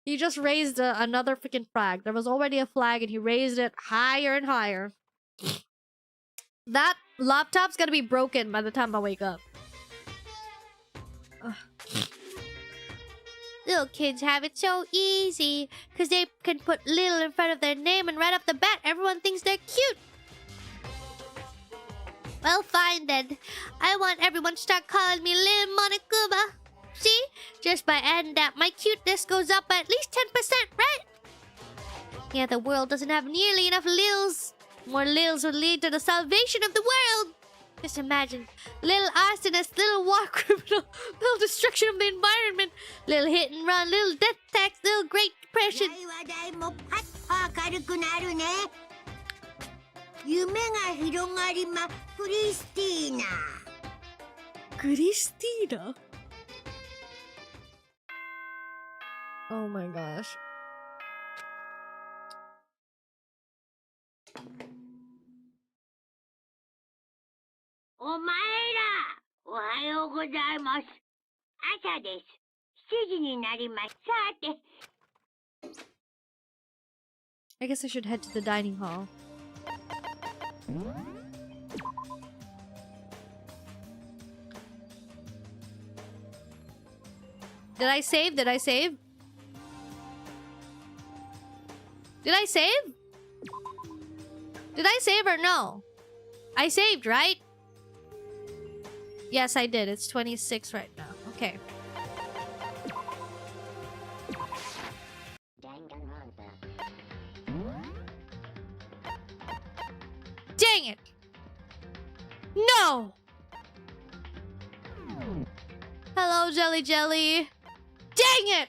He just raised another freaking flag. There was already a flag and he raised it higher and higher. That laptop's gonna be broken by the time I wake up. Ugh. Little kids have it so easy because they can put little in front of their name and right off the bat, everyone thinks they're cute. Well, fine then. I want everyone to start calling me Little Monokuma. See? Just by adding that, my cuteness goes up by at least 10%, right? Yeah, the world doesn't have nearly enough Lils. More Lils would lead to the salvation of the world. Just imagine. Little arsonist, little war criminal, little destruction of the environment, little hit and run, little death tax, little Great Depression. 話題もパッと明るくなるね。夢が広がりま、クリスティーナ。Christina? Oh my gosh. お前ら、おはようございます。朝です。7時になります。さて。 I guess I should head to the dining hall. Did I save? Did I save? Did I save? Did I save or no? I saved, right? Yes, I did. It's 26 right now. Okay. Dang it! No! Hello, Jelly Jelly. Dang it!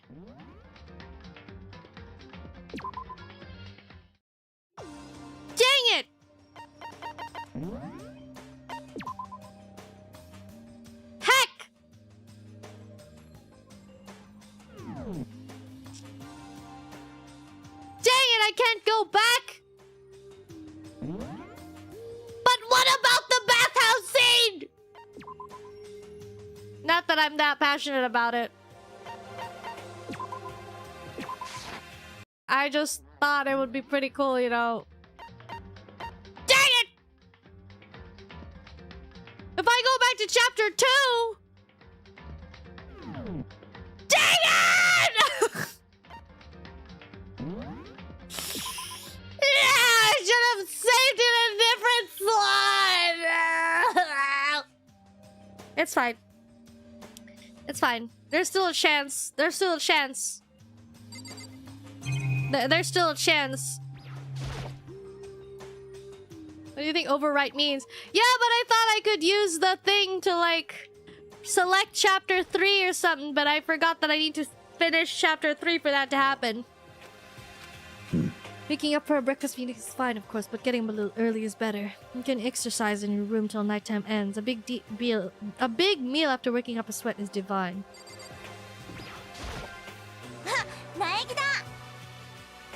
Heck! Dang it, I can't go back! But what about the bathhouse scene? Not that I'm that passionate about it. I just thought it would be pretty cool, you know. Dang it! If I go back to chapter 2... Dang it! Yeah, I should have saved it in a different slot! It's fine. It's fine. There's still a chance. There's still a chance. There's still a chance. What do you think overwrite means? Yeah, but I thought I could use the thing to, like, select chapter 3 or something, but I forgot that I need to finish chapter 3 for that to happen. Waking up for a breakfast meeting is fine, of course, but getting up a little early is better. You can exercise in your room till nighttime ends. A big meal after waking up a sweat is divine.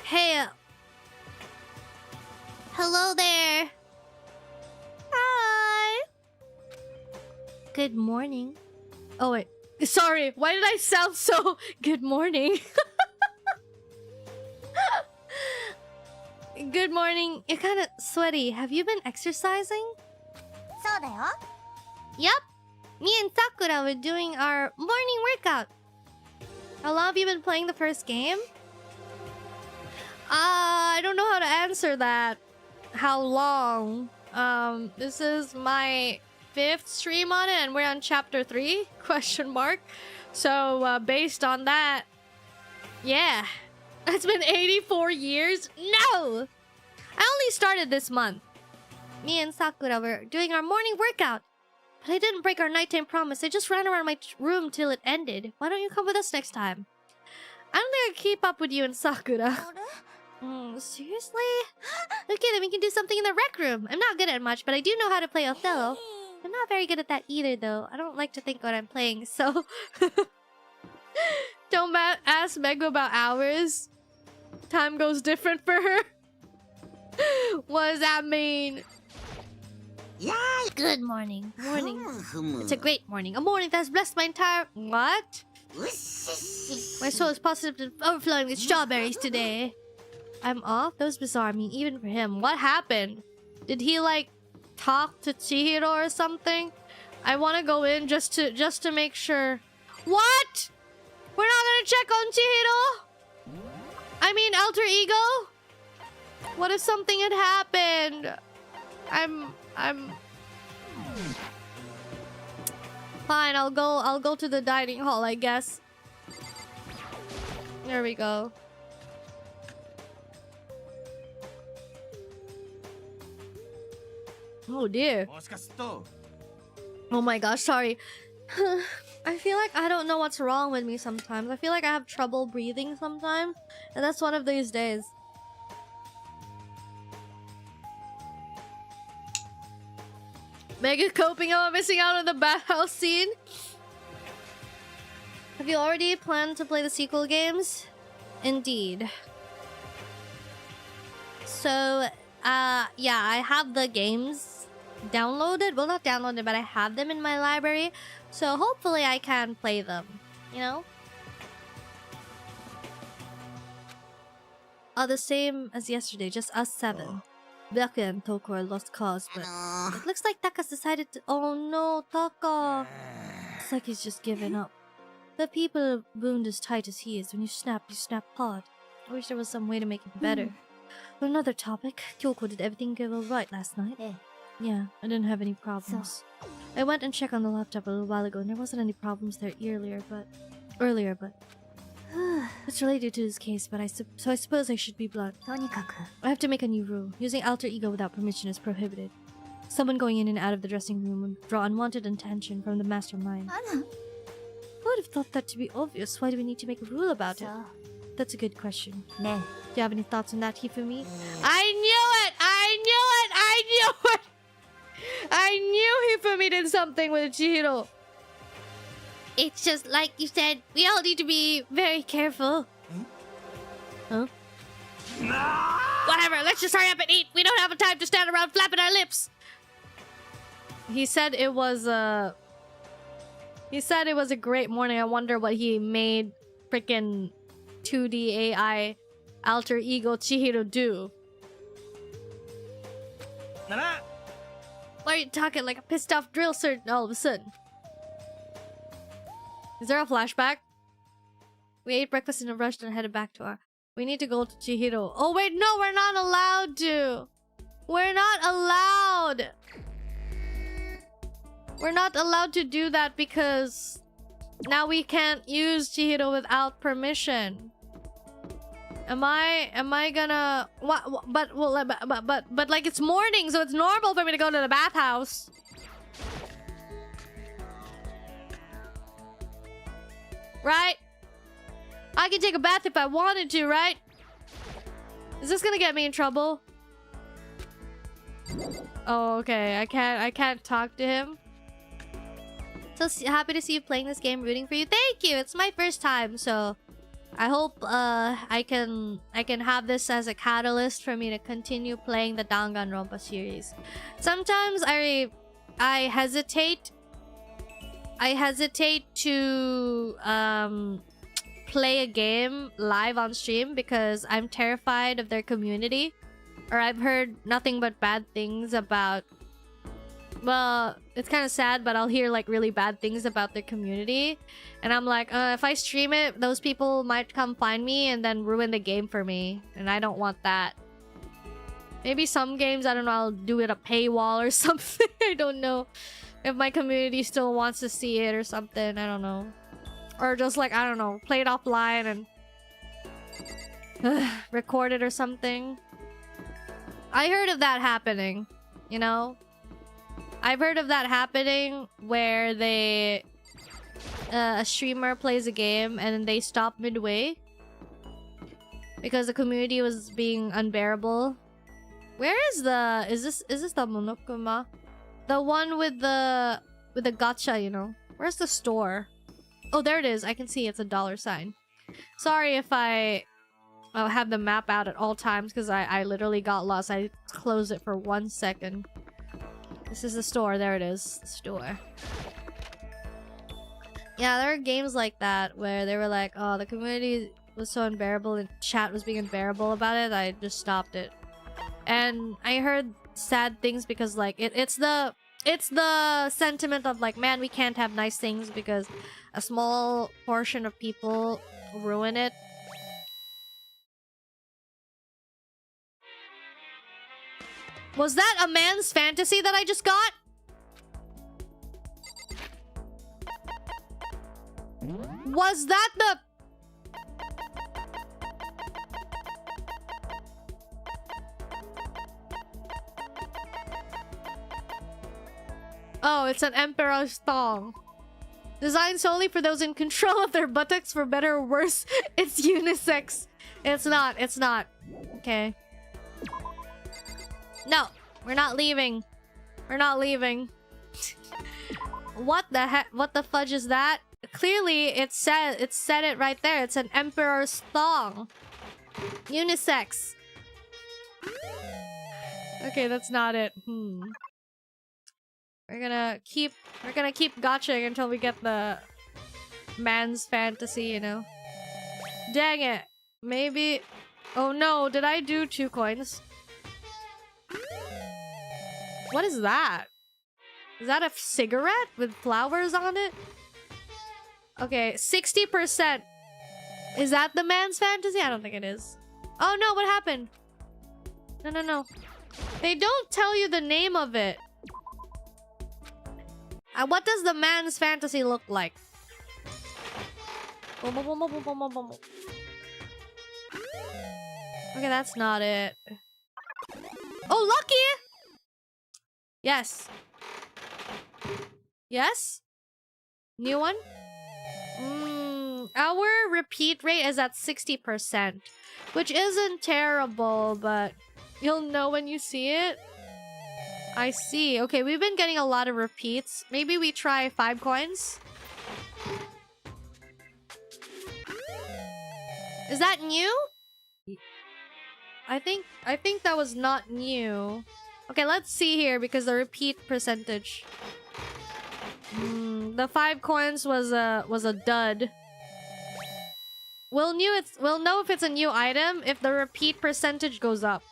Hey, hello there. Hi. Good morning. Oh wait, sorry. Why did I sound so good morning? Good morning. You're kind of sweaty. Have you been exercising? Yep. Me and Sakura were doing our morning workout. How long have you been playing the first game? I don't know how to answer that. How long? This is my 5th stream on it, and we're on chapter 3? Question mark. So, based on that, yeah. It's been 84 years? No! I only started this month. Me and Sakura were doing our morning workout. But I didn't break our nighttime promise. I just ran around my room till it ended. Why don't you come with us next time? I don't think I can keep up with you and Sakura. Seriously? Okay, then we can do something in the rec room. I'm not good at much, but I do know how to play Othello. I'm not very good at that either, though. I don't like to think what I'm playing, so... Don't ask Meg about hours. Time goes different for her. What does that mean? Good morning. Morning. It's a great morning. A morning that's blessed my entire... What? My soul is positive overflowing with strawberries today. I'm off? That was bizarre. I mean, even for him. What happened? Did he, like, talk to Chihiro or something? I want to go in just to make sure. What? We're not gonna check on Chihiro? I mean, alter ego? What if something had happened? I'm... Fine, I'll go to the dining hall, I guess. There we go. Oh dear. Oh my gosh, sorry. I feel like I don't know what's wrong with me sometimes. I feel like I have trouble breathing sometimes. And that's one of these days. Meg is coping on missing out on the bathhouse scene. Have you already planned to play the sequel games? Indeed. So, yeah, I have the games downloaded. Well, not downloaded, but I have them in my library. So hopefully I can play them, you know? The same as yesterday, just us 7. Byaku and Toko are lost cause, but it looks like Taka's decided to... Oh no, Taka! It's like he's just given up. The people wound as tight as he is. When you snap hard. I wish there was some way to make it better. For another topic, Kyoko, did everything go alright last night? Yeah, I didn't have any problems. I went and checked on the laptop a little while ago and there wasn't any problems there earlier, but... It's related to this case, but I suppose I should be blunt. I have to make a new rule. Using alter ego without permission is prohibited. Someone going in and out of the dressing room would draw unwanted attention from the mastermind. Who would have thought that to be obvious? Why do we need to make a rule about it? That's a good question. Do you have any thoughts on that, Hifumi? I knew it! I knew it! I knew it! I knew Hifumi did something with Chihiro. It's just like you said, we all need to be very careful. Huh? Whatever, let's just hurry up and eat. We don't have time to stand around flapping our lips. He said it was a great morning. I wonder what he made freaking 2D AI alter ego Chihiro do. Nana? Why are you talking like a pissed off drill sergeant all of a sudden? Is there a flashback? We ate breakfast in a rush and headed back to our... We need to go to Chihiro. Oh wait, no, we're not allowed to. We're not allowed. We're not allowed to do that because now we can't use Chihiro without permission. Am I gonna what but like it's morning, so it's normal for me to go to the bathhouse. Right? I can take a bath if I wanted to, right? Is this gonna get me in trouble? Oh, okay. I can't talk to him. So happy to see you playing this game, rooting for you. Thank you. It's my first time, so I hope I can have this as a catalyst for me to continue playing the Danganronpa series. Sometimes I hesitate to play a game live on stream because I'm terrified of their community, or I've heard nothing but bad things about... Well, it's kind of sad, but I'll hear like really bad things about their community, and I'm like, if I stream it, those people might come find me and then ruin the game for me, and I don't want that. Maybe some games, I don't know, I'll do it a paywall or something. I don't know if my community still wants to see it or something. I don't know, or just like, I don't know, play it offline and record it or something. I heard of that happening, you know. I've heard of that happening where a streamer plays a game and then they stop midway because the community was being unbearable. Where is this the Monokuma? The one with the gacha, you know? Where's the store? Oh, there it is. I can see it's a $sign. Sorry if I have the map out at all times because I literally got lost. I closed it for 1 second. This is the store. There it is. The store. Yeah, there are games like that where they were like, oh, the community was so unbearable and chat was being unbearable about it. I just stopped it. And I heard sad things because like it's the sentiment of like, man, we can't have nice things because a small portion of people ruin it. Was that a man's fantasy that I just got? Was that the... Oh, it's an emperor's thong. Designed solely for those in control of their buttocks, for better or worse. It's unisex. It's not. Okay. No, we're not leaving. We're not leaving. What the heck? What the fudge is that? Clearly, it said it right there. It's an emperor's thong. Unisex. Okay, that's not it. We're gonna keep gotching until we get the man's fantasy, you know. Dang it. Maybe... Oh no, did I do 2 coins? What is that? Is that a cigarette with flowers on it? Okay, 60%. Is that the man's fantasy? I don't think it is. Oh no, what happened? No. They don't tell you the name of it. What does the man's fantasy look like? Okay, that's not it. Oh, lucky! Yes. Yes? New one? Our repeat rate is at 60%, which isn't terrible, but you'll know when you see it. I see. Okay, we've been getting a lot of repeats. Maybe we try 5 coins? Is that new? I think that was not new. Okay, let's see here because the repeat percentage. The 5 coins was a dud. We'll know if it's a new item if the repeat percentage goes up.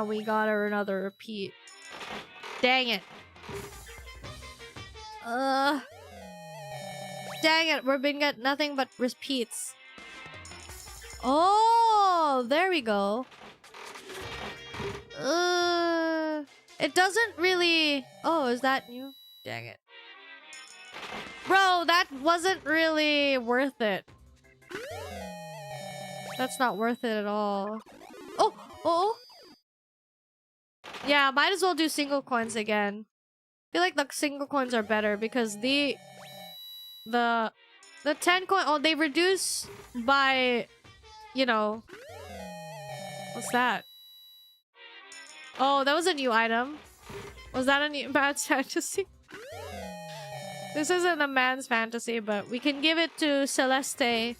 We got her another repeat. Dang it. Dang it, we've been getting nothing but repeats. Oh, there we go. It doesn't really... Oh, is that new? Dang it. Bro, that wasn't really worth it. That's not worth it at all. Oh! Oh! Yeah, might as well do single coins again. I feel like the single coins are better because the 10 coin... Oh, they reduce by... You know... What's that? Oh, that was a new item. Was that a new man's fantasy? This isn't a man's fantasy, but we can give it to Celeste.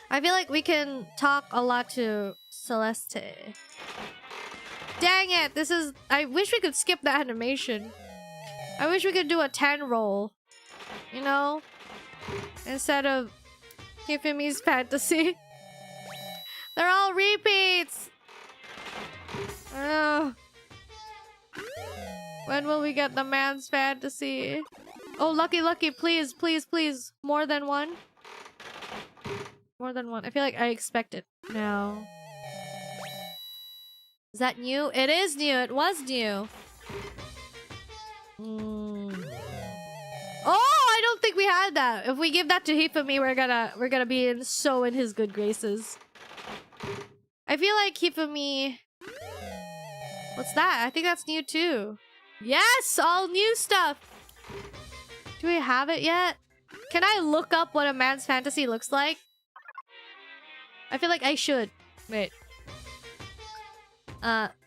I feel like we can talk a lot to Celeste. Dang it, this is... I wish we could skip the animation. I wish we could do a 10 roll. You know? Instead of Hifumi's fantasy. They're all repeats! When will we get the man's fantasy? Oh, lucky, please, please, please. More than one? More than one. I feel like I expect it now. Is that new? It is new. It was new. Oh, I don't think we had that. If we give that to Hifumi, we're gonna be in his good graces. I feel like Hifumi... What's that? I think that's new too. Yes! All new stuff! Do we have it yet? Can I look up what a man's fantasy looks like? I feel like I should. Wait.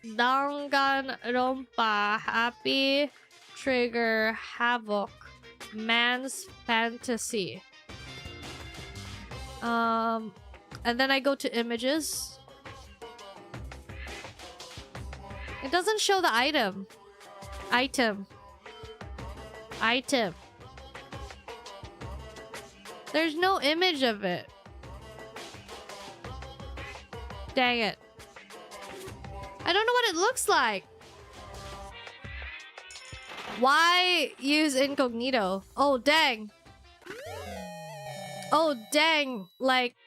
Danganronpa, happy, trigger, havoc, man's fantasy. And then I go to images. It doesn't show the item. Item. There's no image of it. Dang it. I don't know what it looks like. Why use incognito? Oh, dang. Oh, dang. Like,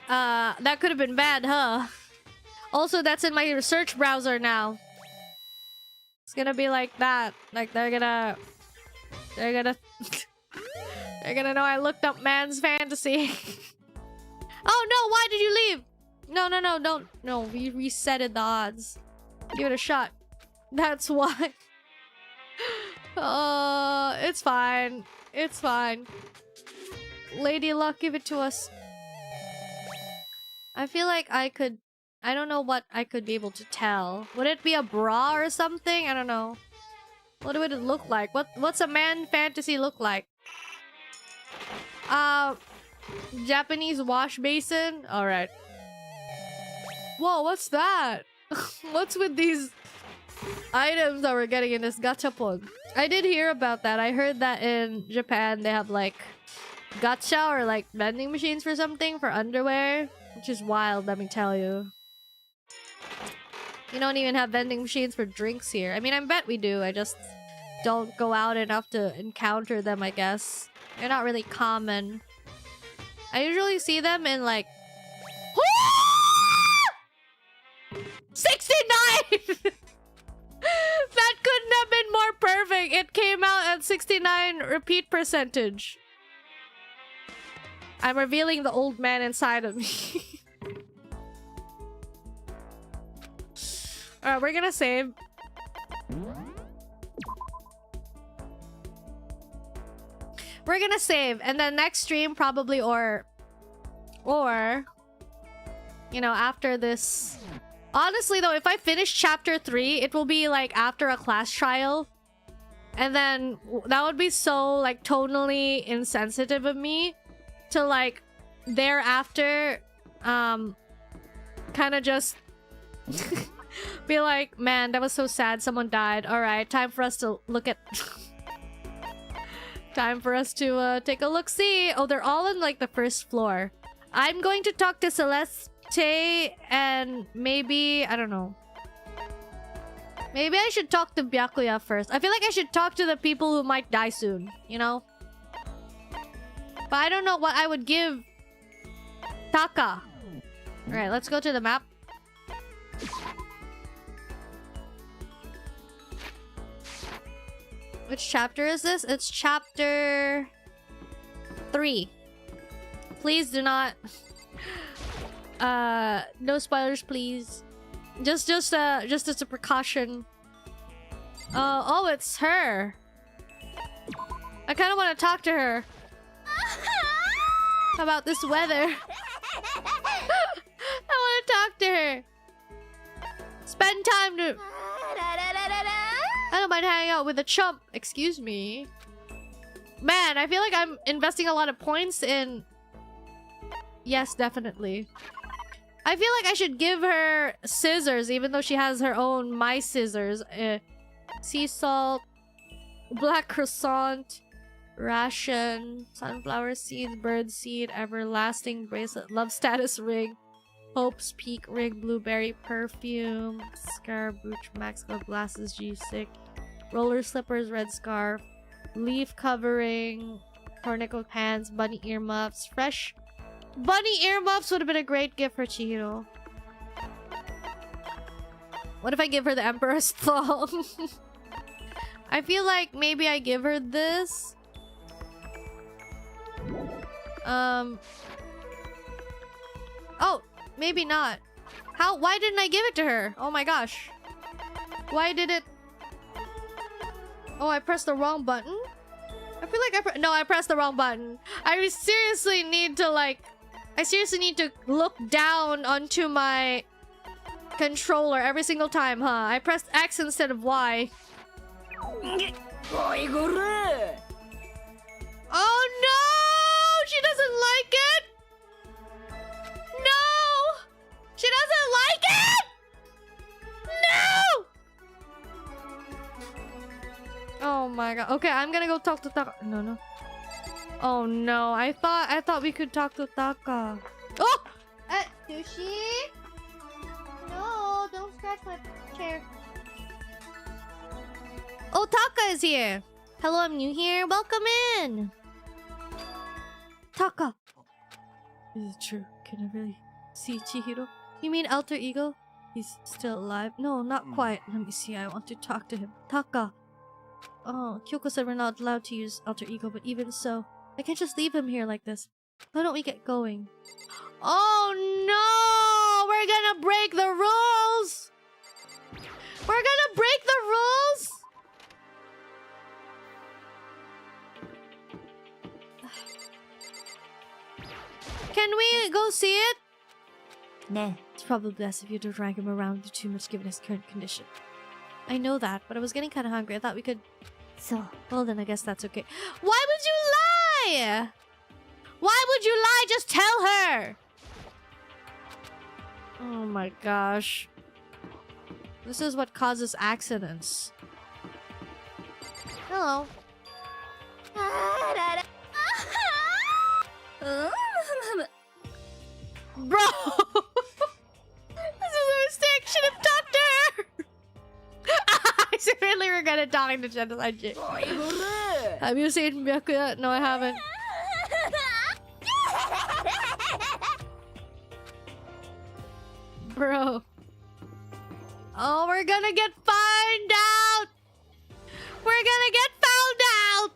that could have been bad, huh? Also, that's in my search browser now. It's gonna be like that. Like, they're gonna know I looked up man's fantasy. Oh, no, why did you leave? No, don't. No, we resetted the odds. Give it a shot. That's why. It's fine. It's fine. Lady Luck, give it to us. I feel like I could... I don't know what I could be able to tell. Would it be a bra or something? I don't know. What would it look like? What's a man fantasy look like? Japanese wash basin? Alright. Whoa, what's that? What's with these items that we're getting in this gachapon? I did hear about that. I heard that in Japan they have like gacha or like vending machines for something for underwear. Which is wild, let me tell you. You don't even have vending machines for drinks here. I mean, I bet we do. I just don't go out enough to encounter them, I guess. They're not really common. I usually see them in like... 69! That couldn't have been more perfect. It came out at 69 repeat percentage. I'm revealing the old man inside of me. Alright, we're gonna save. We're gonna save, and then next stream probably, or you know, after this Honestly, though, if I finish chapter 3, it will be like after a class trial. And then that would be so like tonally insensitive of me to like thereafter kind of just be like, man, that was so sad, someone died. All right, time for us to look at time for us to take a look see. Oh, they're all on like the first floor. I'm going to talk to Celeste and maybe, I don't know, maybe I should talk to Byakuya first. I feel like I should talk to the people who might die soon, you know? But I don't know what I would give Taka. Alright, let's go to the map. Which chapter is this? It's chapter 3. Please do not... no spoilers, please. Just as a precaution. Oh, it's her. I kind of want to talk to her about this weather. I want to talk to her. Spend time to... I don't mind hanging out with a chump. Excuse me. Man, I feel like I'm investing a lot of points in... Yes, definitely. I feel like I should give her scissors, even though she has her own my scissors. Sea salt, black croissant, ration, sunflower seed, bird seed, everlasting bracelet, love status ring, Hope's Peak ring, blueberry perfume, scar, brooch, max glove, glasses, G6, roller slippers, red scarf, leaf covering, tornicle pants, bunny earmuffs, fresh. Bunny earmuffs would have been a great gift for Chihiro. What if I give her the Emperor's Thumb? I feel like maybe I give her this. Oh, maybe not. How? Why didn't I give it to her? Oh my gosh. Why did it... Oh, I pressed the wrong button? I feel like no, I pressed the wrong button. I seriously need to like... I seriously need to look down onto my controller every single time, huh? I pressed X instead of Y. Oh no! She doesn't like it! No! She doesn't like it! No! Oh my god. Okay, I'm gonna go talk to Taka. No. Oh no, I thought we could talk to Taka. Oh! Sushi? No, don't scratch my chair. Oh, Taka is here. Hello, I'm new here. Welcome in. Taka. Is it true? Can I really see Chihiro? You mean alter ego? He's still alive? No, not quite. Let me see. I want to talk to him. Taka. Oh, Kyoko said we're not allowed to use alter ego, but even so, I can't just leave him here like this. Why don't we get going? Oh no! We're gonna break the rules! We're gonna break the rules! Can we go see it? Nah, it's probably best if you don't drag him around too much given his current condition. I know that, but I was getting kind of hungry. I thought we could... So, well then I guess that's okay. Why would you lie? Why would you lie? Just tell her! Oh my gosh. This is what causes accidents. Hello. Bro! This is a mistake. Should have talked to her. I secretly regretted talking to Genocide J. Have you seen Byakuya? No, I haven't. Bro. Oh, we're gonna get found out! We're gonna get found out!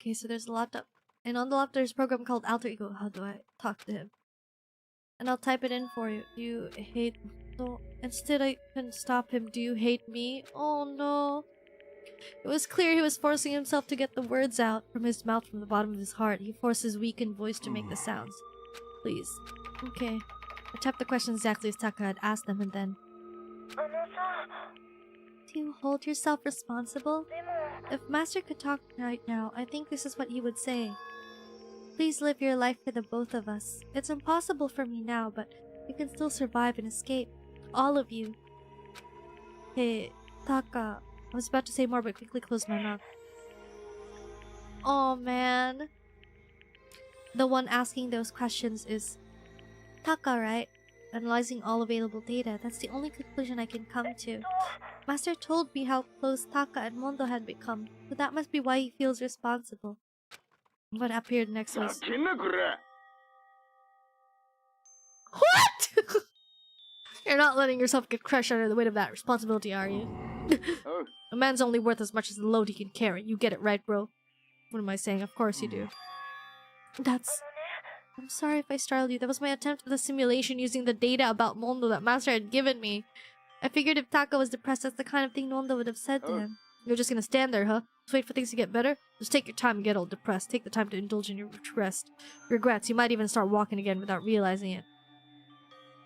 Okay, so there's a laptop. And on the laptop there's a program called Alter Ego. How do I talk to him? And I'll type it in for you. Do you hate... No. Instead I can stop him. Do you hate me? Oh no. It was clear he was forcing himself to get the words out from his mouth from the bottom of his heart. He forced his weakened voice to make the sounds. Please. Okay. I typed the questions exactly as Taka had asked them and then... あのさ、 Do you hold yourself responsible? でも If Master could talk right now, I think this is what he would say. Please live your life for the both of us. It's impossible for me now, but you can still survive and escape. All of you. Hey, Taka. I was about to say more, but quickly closed my mouth. Oh, man. The one asking those questions is Taka, right? Analyzing all available data. That's the only conclusion I can come to. Master told me how close Taka and Mondo had become, so that must be why he feels responsible. What appeared next was... What?! You're not letting yourself get crushed under the weight of that responsibility, are you? A man's only worth as much as the load he can carry. You get it right, bro. What am I saying? Of course you do. That's... I'm sorry if I startled you. That was my attempt at the simulation using the data about Mondo that Master had given me. I figured if Taka was depressed, that's the kind of thing Mondo would have said to him. You're just gonna stand there, huh? Just wait for things to get better? Just take your time and get all depressed. Take the time to indulge in your regrets. You might even start walking again without realizing it.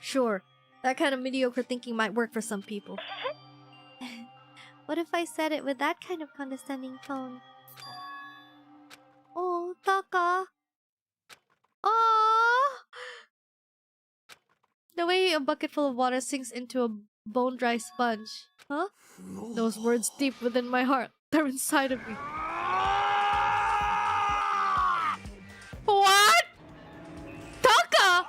Sure, that kind of mediocre thinking might work for some people. What if I said it with that kind of condescending tone? Oh, Taka. Oh, the way a bucket full of water sinks into a bone-dry sponge. Huh? Those words deep within my heart. They're inside of me. What? Taka!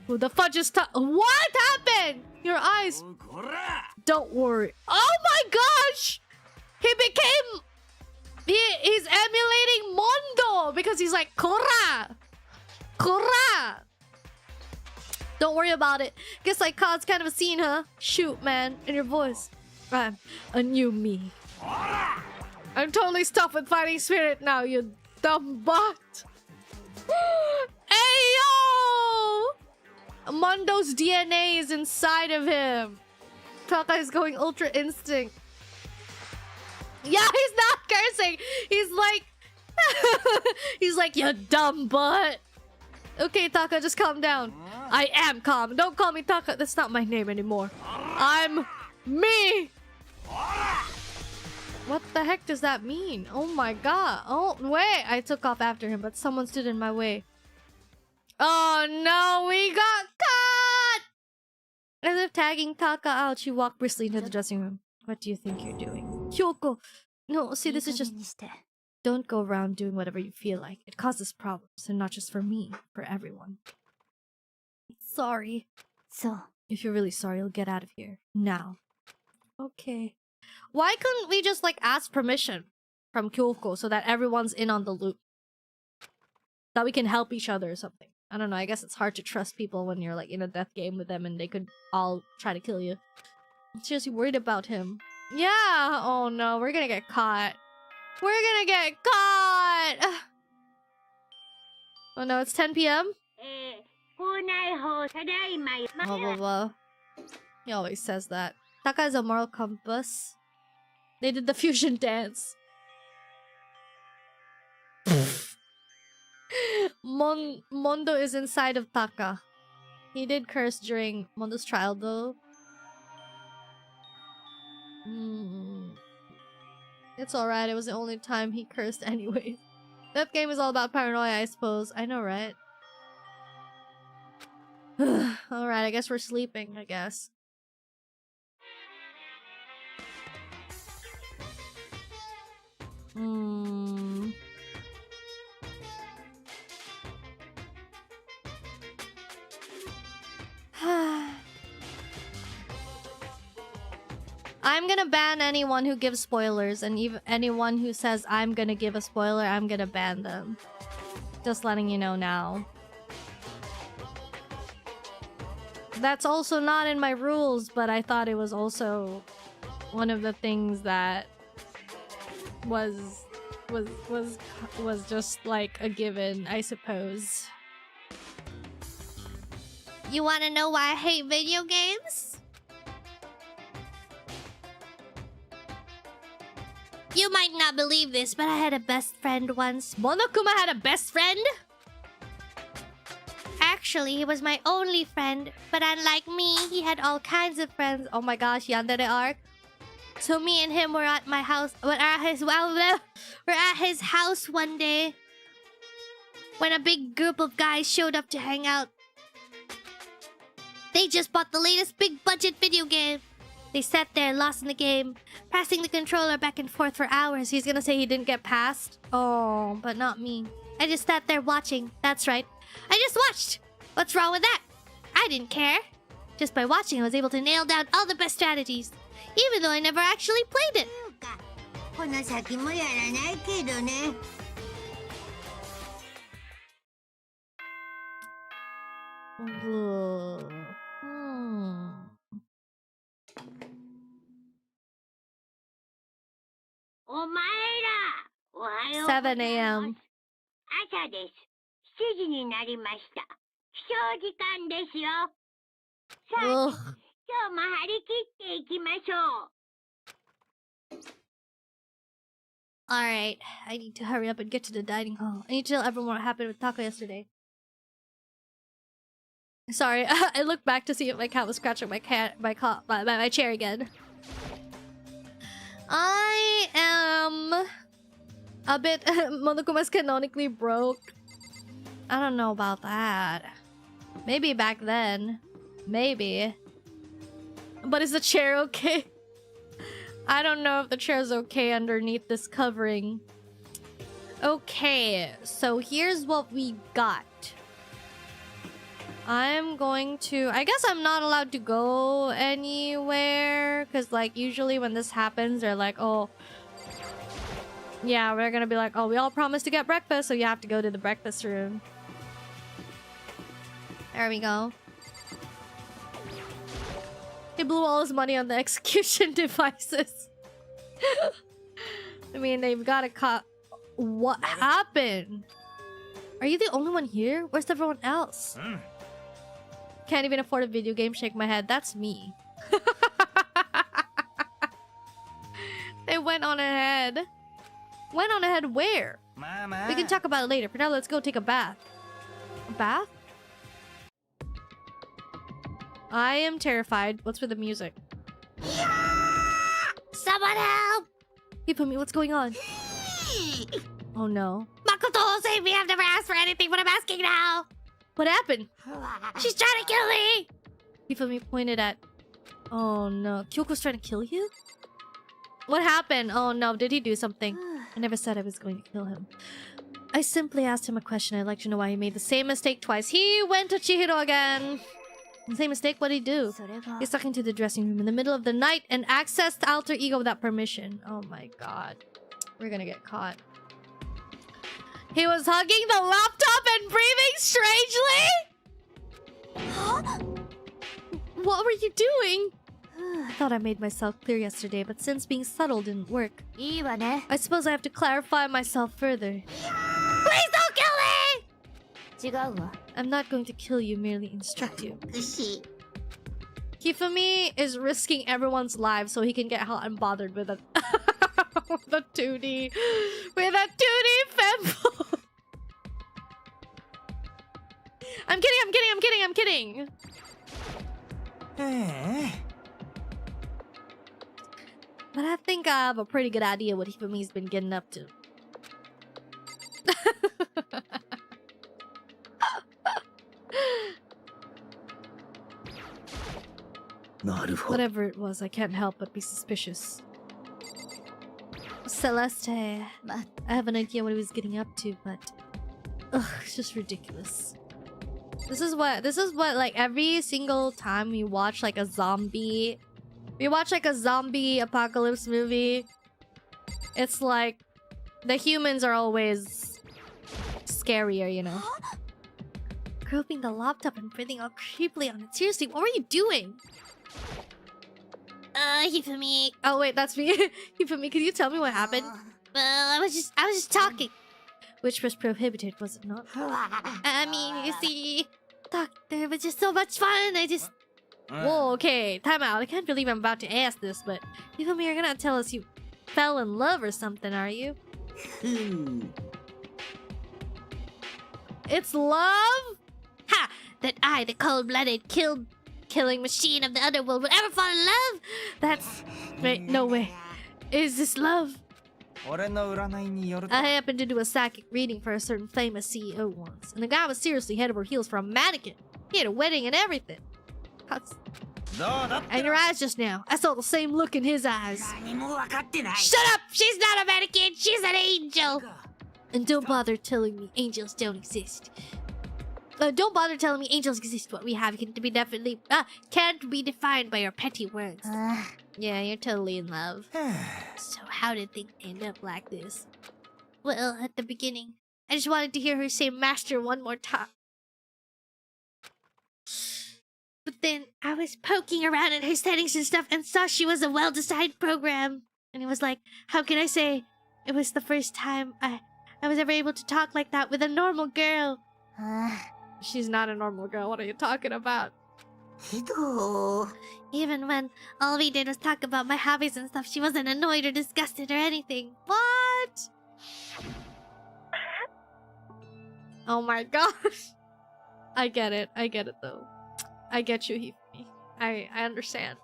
Who the fudge is What happened? Your eyes. Don't worry. Oh my gosh! He's emulating Mondo because he's like, Korra! Korra! Don't worry about it. Guess like Cod's kind of a scene, huh? Shoot, man. In your voice. I'm a new me. I'm totally stuffed with fighting spirit now, you dumb butt. Hey, yo! Mondo's DNA is inside of him. Taka is going ultra instinct. Yeah, he's not cursing. He's like... he's like, you dumb butt. Okay, Taka, just calm down. I am calm. Don't call me Taka. That's not my name anymore. I'm me. What the heck does that mean? Oh my god. Oh, wait. I took off after him, but someone stood in my way. Oh no, we got caught! As if tagging Taka out, she walked briskly into the dressing room. What do you think you're doing? Hyoko! No, see, this is just... Don't go around doing whatever you feel like. It causes problems, and not just for me, for everyone. Sorry. So, if you're really sorry, you'll get out of here. Now. Okay. Why couldn't we just, like, ask permission from Kyoko so that everyone's in on the loop? That we can help each other or something. I don't know, I guess it's hard to trust people when you're, like, in a death game with them and they could all try to kill you. I'm seriously worried about him. Yeah! Oh no, we're gonna get caught. We're gonna get caught! Oh no, it's 10 p.m.? Blah, blah, blah. He always says that. Taka is a moral compass. They did the fusion dance. Mondo is inside of Taka. He did curse during Mondo's trial though. It's alright, it was the only time he cursed anyway. That game is all about paranoia, I suppose. I know, right? Alright, I guess we're sleeping, I guess. I'm gonna ban anyone who gives spoilers, and even anyone who says I'm gonna give a spoiler, I'm gonna ban them. Just letting you know now. That's also not in my rules, but I thought it was also one of the things that was just like a given, I suppose. You wanna know why I hate video games? You might not believe this, but I had a best friend once. Monokuma had a best friend? Actually, he was my only friend. But unlike me, he had all kinds of friends. Oh my gosh, yandere arc. So me and him were at my house. We're at his house one day when a big group of guys showed up to hang out. They just bought the latest big budget video game. They sat there lost in the game, passing the controller back and forth for hours. He's gonna say he didn't get past. Oh, but not me. I just sat there watching. That's right. I just watched. What's wrong with that? I didn't care. Just by watching, I was able to nail down all the best strategies, even though I never actually played it. この先もやらないけどね。お前ら、おはようございます。 7 a.m. 朝です。7時になりました。起床時間ですよ。さあ、今日も張り切っていきましょう。 Alright, I need to hurry up and get to the dining hall. I need to tell everyone what happened with Taka yesterday. Sorry, I looked back to see if my cat was scratching my chair again. I am a bit... Monokuma's canonically broke. I don't know about that. Maybe back then. Maybe. But is the chair okay? I don't know if the chair's okay underneath this covering. Okay, so here's what we got. I'm going to... I guess I'm not allowed to go anywhere. Because, like, usually when this happens, they're like, oh... Yeah, we're gonna be like, oh, we all promised to get breakfast, so you have to go to the breakfast room. There we go. He blew all his money on the execution devices. I mean, they've got to cut. What happened? Are you the only one here? Where's everyone else? Can't even afford a video game. Shake my head. That's me. They went on ahead. Went on ahead where? Mama. We can talk about it later. For now, let's go take a bath. A bath? I am terrified. What's with the music? Someone help! Hifumi, what's going on? Oh no. Makoto, save me! I've never asked for anything, but I'm asking now! What happened? She's trying to kill me! Hifumi pointed at... Oh no. Kyoko's trying to kill you? What happened? Oh no, did he do something? I never said I was going to kill him. I simply asked him a question. I'd like to know why he made the same mistake twice. He went to Chihiro again! The same mistake? What did he do? He stuck into the dressing room in the middle of the night and accessed Alter Ego without permission. Oh my god. We're gonna get caught. He was hugging the laptop and breathing strangely? What were you doing? I thought I made myself clear yesterday, but since being subtle didn't work, I suppose I have to clarify myself further. Please don't kill me! I'm not going to kill you, merely instruct you. Hifumi is risking everyone's lives so he can get hot and bothered with a the 2D with a 2D fembo. I'm kidding. But I think I have a pretty good idea what Hifumi's been getting up to. Whatever it was, I can't help but be suspicious. Celeste, I have an idea what he was getting up to, but it's just ridiculous. This is what like every single time we watch like a zombie apocalypse movie, it's like the humans are always scarier, you know. Groping the laptop and breathing all creepily on it. Seriously, what were you doing? Hifumi. Oh wait, that's me. Hifumi, can you tell me what happened? I was just talking. Which was prohibited, was it not? I mean, you see, there was just so much fun. I just... Whoa, okay, time out. I can't believe I'm about to ask this, but Hifumi, you're gonna tell us you fell in love or something, are you? It's love? Ha! that I, the cold-blooded, killing machine of the underworld, would ever fall in love? That's... Wait, no way. Is this love? 俺の占いによると I happened to do a psychic reading for a certain famous CEO once, and the guy was seriously head over heels for a mannequin. He had a wedding and everything. どうだって And your eyes just now. I saw the same look in his eyes. 何も分かってない Shut up! She's not a mannequin! She's an angel! And don't bother telling me angels don't exist. Don't bother telling me angels exist. What we have can't be defined by your petty words. Yeah, you're totally in love. So how did things end up like this? Well, at the beginning, I just wanted to hear her say master one more time. But then I was poking around in her settings and stuff and saw she was a well-designed program. And it was like, how can I say? It was the first time I was ever able to talk like that with a normal girl. She's not a normal girl. What are you talking about? ひど Even when all we did was talk about my hobbies and stuff, she wasn't annoyed or disgusted or anything. What? Oh my gosh. I get it. I get it though. I get you, Hifumi. I understand.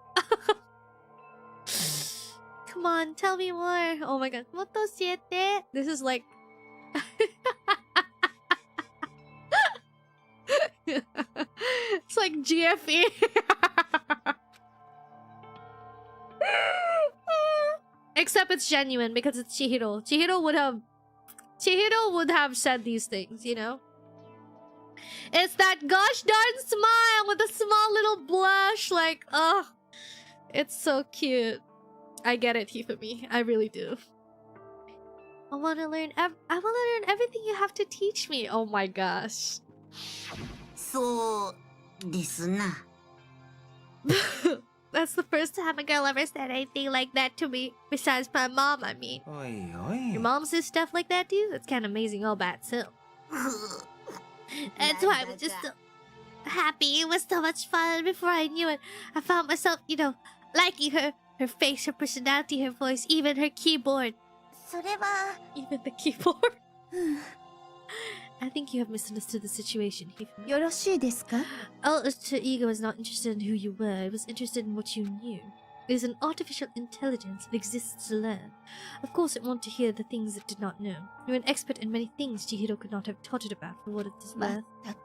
Come on, tell me more. Oh my god. Moto siete. This is like... It's like GFE. Except it's genuine because it's Chihiro. Chihiro would have said these things, you know? It's that gosh darn smile with a small little blush, like, oh, it's so cute. I get it, Hifumi. I really do. I want to learn everything you have to teach me. Oh my gosh. そうですな That's the first time a girl ever said anything like that to me. Besides my mom, I mean. おいおい Your mom says stuff like that to you? That's kind of amazing all by itself. That's why I was just so happy. It was so much fun. Before I knew it, I found myself, liking her. Her face, her personality, her voice, even her keyboard. それは Even the keyboard. I think you have misunderstood the situation, Hifumi. よろしいですか Alter ego is not interested in who you were, it was interested in what you knew. It is an artificial intelligence that exists to learn. Of course it wanted to hear the things it did not know. You're an expert in many things Chihiro could not have taught it about for what it is ま worth. ったく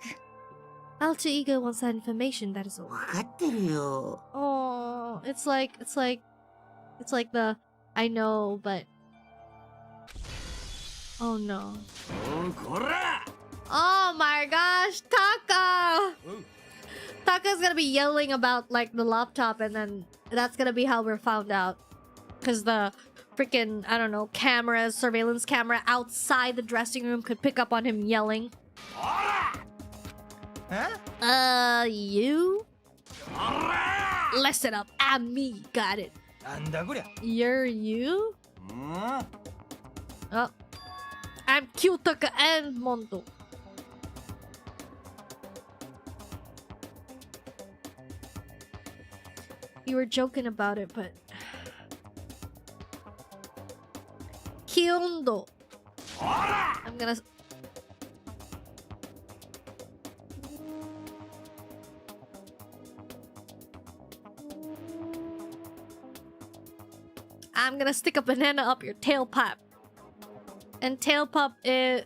Alter ego wants that information, that is all. 分かってるよ Oh, it's like the I know, but oh no. おうこら Oh my gosh, Taka! Taka's gonna be yelling about like the laptop, and then that's gonna be how we're found out. Cause the freaking, I don't know, surveillance camera outside the dressing room could pick up on him yelling. え You? おら Listen up, I'm me, got it. なんだこりゃ You're you? うん Oh. I'm Kyutaka and Mondo. You were joking about it, but... Kyondo. I'm gonna... I'm gonna stick a banana up your tailpipe. And tailpipe is...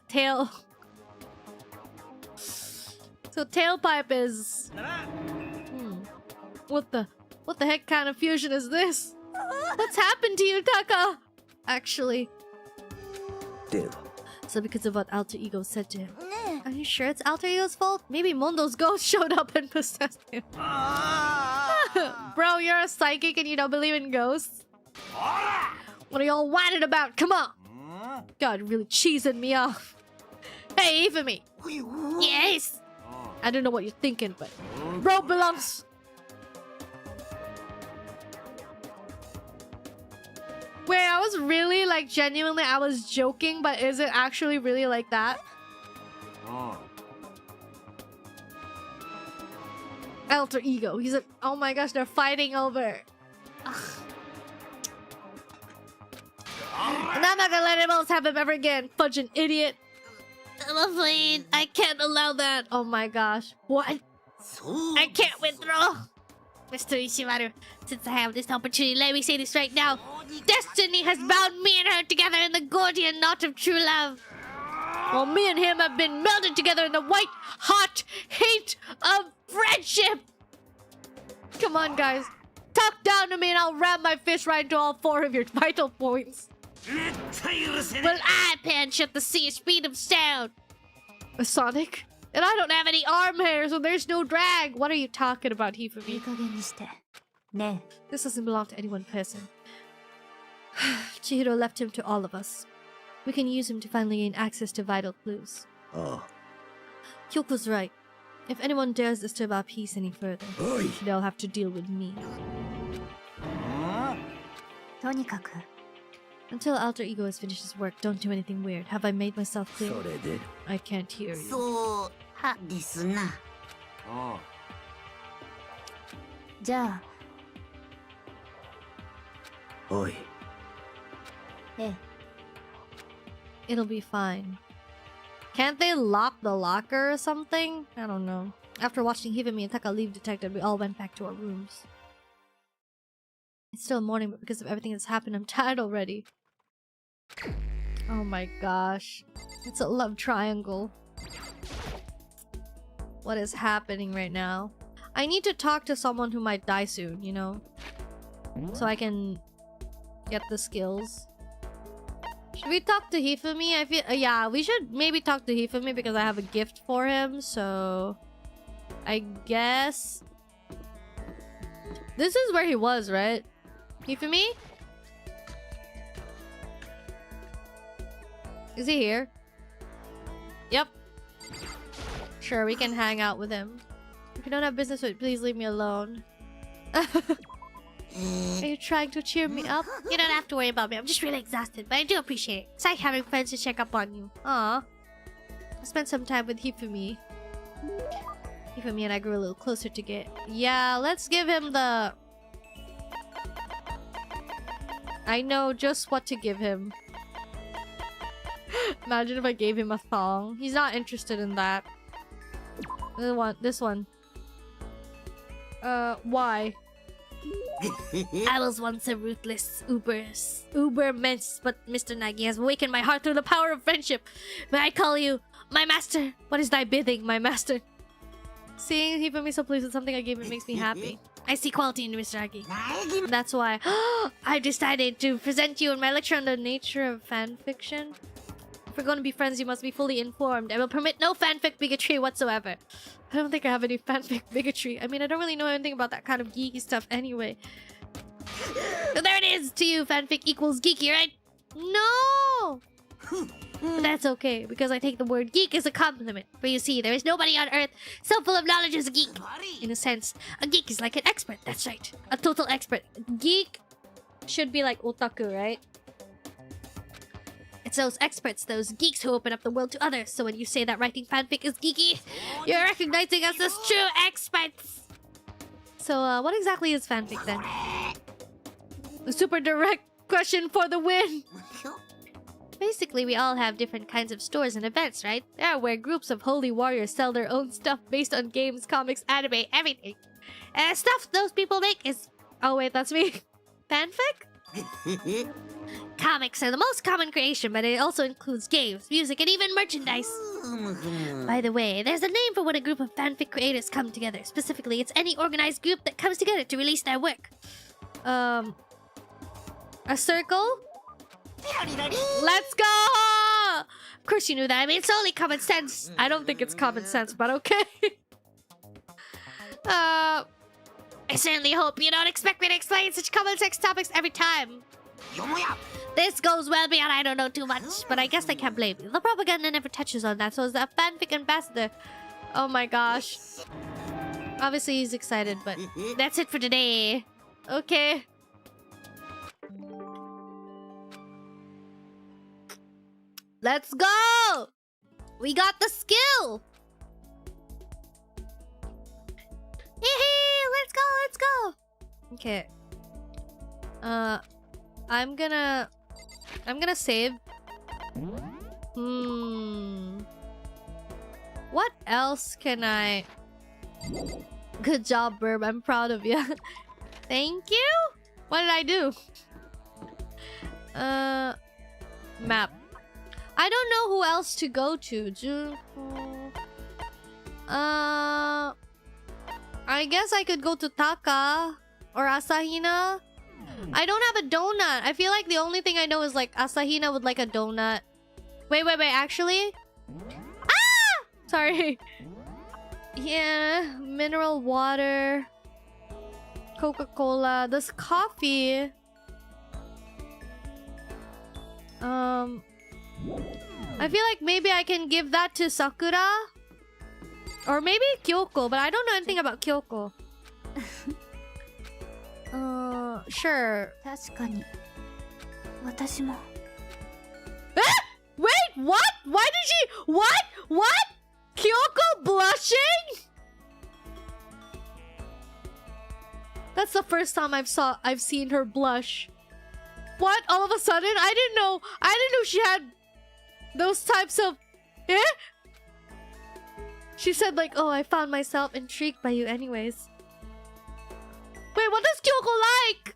So tailpipe is... What the heck kind of fusion is this? What's happened to you, Taka? Actually. では So because of what Alter Ego said to him. ね Are you sure it's Alter Ego's fault? Maybe Mondo's ghost showed up and possessed him. Bro, you're a psychic and you don't believe in ghosts? What are y'all whining about? Come on! うん God, really cheesing me off. Hey, Ifumi! おいおい Yes. I don't know what you're thinking, but... Bro belongs... Wait, I was really, like, genuinely, I was joking, but is it actually really like that? うん Alter Ego. He's like, oh my gosh, they're fighting over... Ugh. And I'm not gonna let anyone else have him ever again, fudging idiot. I'm afraid I can't allow that. Oh my gosh. What? I can't withdraw. Mr. Ishimaru, since I have this opportunity, let me say this right now. Destiny has bound me and her together in the Gordian knot of true love. While me and him have been melded together in the white-hot heat of friendship. Come on, guys. Talk down to me and I'll ram my fist right into all 4 of your vital points. Well, I punch at the sea speed of sound. A Sonic? And I don't have any arm hair, so there's no drag. What are you talking about, Hifumi? This doesn't belong to any one person. Chihiro left him to all of us. We can use him to finally gain access to vital clues. Oh. Kyoko's right. If anyone dares disturb our peace any further, they'll have to deal with me. Until Alter Ego has finished his work, don't do anything weird. Have I made myself clear? I can't hear you. そうですな。あじゃあ、おい。ええ。 It'll be fine. Can't they lock the locker or something? I don't know. After watching Hifumi and Taka leave detected, we all went back to our rooms. It's still morning, but because of everything that's happened, I'm tired already. Oh my gosh. It's a love triangle. What is happening right now? I need to talk to someone who might die soon, you know? So I can get the skills. Should we talk to Hifumi? I feel yeah, we should maybe talk to Hifumi because I have a gift for him, so I guess this is where he was, right? Hifumi? Is he here? Yep. Sure, we can hang out with him. If you don't have business with, please leave me alone. Are you trying to cheer me up? You don't have to worry about me. I'm just really exhausted, but I do appreciate it. It's like having friends to check up on you. Aw. I spent some time with Hifumi. Hifumi and I grew a little closer together. Yeah, let's give him the... I know just what to give him. Imagine if I gave him a thong. He's not interested in that. This one. Why? I was once a ruthless uber mince, but Mr. Nagi has awakened my heart through the power of friendship. May I call you my master? What is thy bidding, my master? Seeing Hifumi so pleased with something I gave him makes me happy. I see quality in Mr. Nagi. That's why I've decided to present you in my lecture on the nature of fanfiction. If we're going to be friends, you must be fully informed. I will permit no fanfic bigotry whatsoever. I don't think I have any fanfic bigotry. I mean, I don't really know anything about that kind of geeky stuff anyway. So there it is to you, fanfic equals geeky, right? No! But that's okay, because I take the word geek as a compliment. For you see, there is nobody on earth so full of knowledge as a geek. In a sense, a geek is like an expert, that's right. A total expert. Geek should be like otaku, right? It's those experts, those geeks who open up the world to others. So when you say that writing fanfic is geeky, you're recognizing us as true experts. So, what exactly is fanfic then? A super direct question for the win! Basically, we all have different kinds of stores and events, right? There are where groups of holy warriors sell their own stuff based on games, comics, anime, everything. Stuff those people make is... Oh wait, that's me. Fanfic? Comics are the most common creation, but it also includes games, music, and even merchandise. By the way, there's a name for when a group of fanfic creators come together. Specifically, it's any organized group that comes together to release their work. A circle? Let's go! Of course you knew that. I mean, it's only common sense. I don't think it's common sense, but okay. I certainly hope you don't expect me to explain such common sense topics every time. This goes well beyond I don't know too much, but I guess I can't blame you. The propaganda never touches on that, so as a fanfic ambassador... Oh my gosh. Obviously he's excited, but... That's it for today. Okay. Let's go! We got the skill! Let's go, let's go! Okay. I'm gonna save. What else can I... Good job, Burb. I'm proud of you. Thank you? What did I do? Map. I don't know who else to go to. I guess I could go to Taka or Asahina. I don't have a donut. I feel like the only thing I know is like Asahina would like a donut. Wait, actually? Ah! Sorry. Yeah, mineral water, Coca-Cola. This coffee. I feel like maybe I can give that to Sakura. Or maybe Kyoko, but I don't know anything about Kyoko. Sure. 確かに私も Wait, what? Why did she... What? Kyoko blushing? That's the first time I've seen her blush. What? All of a sudden? I didn't know she had those types of... Eh? She said like, oh, I found myself intrigued by you anyways. Wait, what does Kyoko like?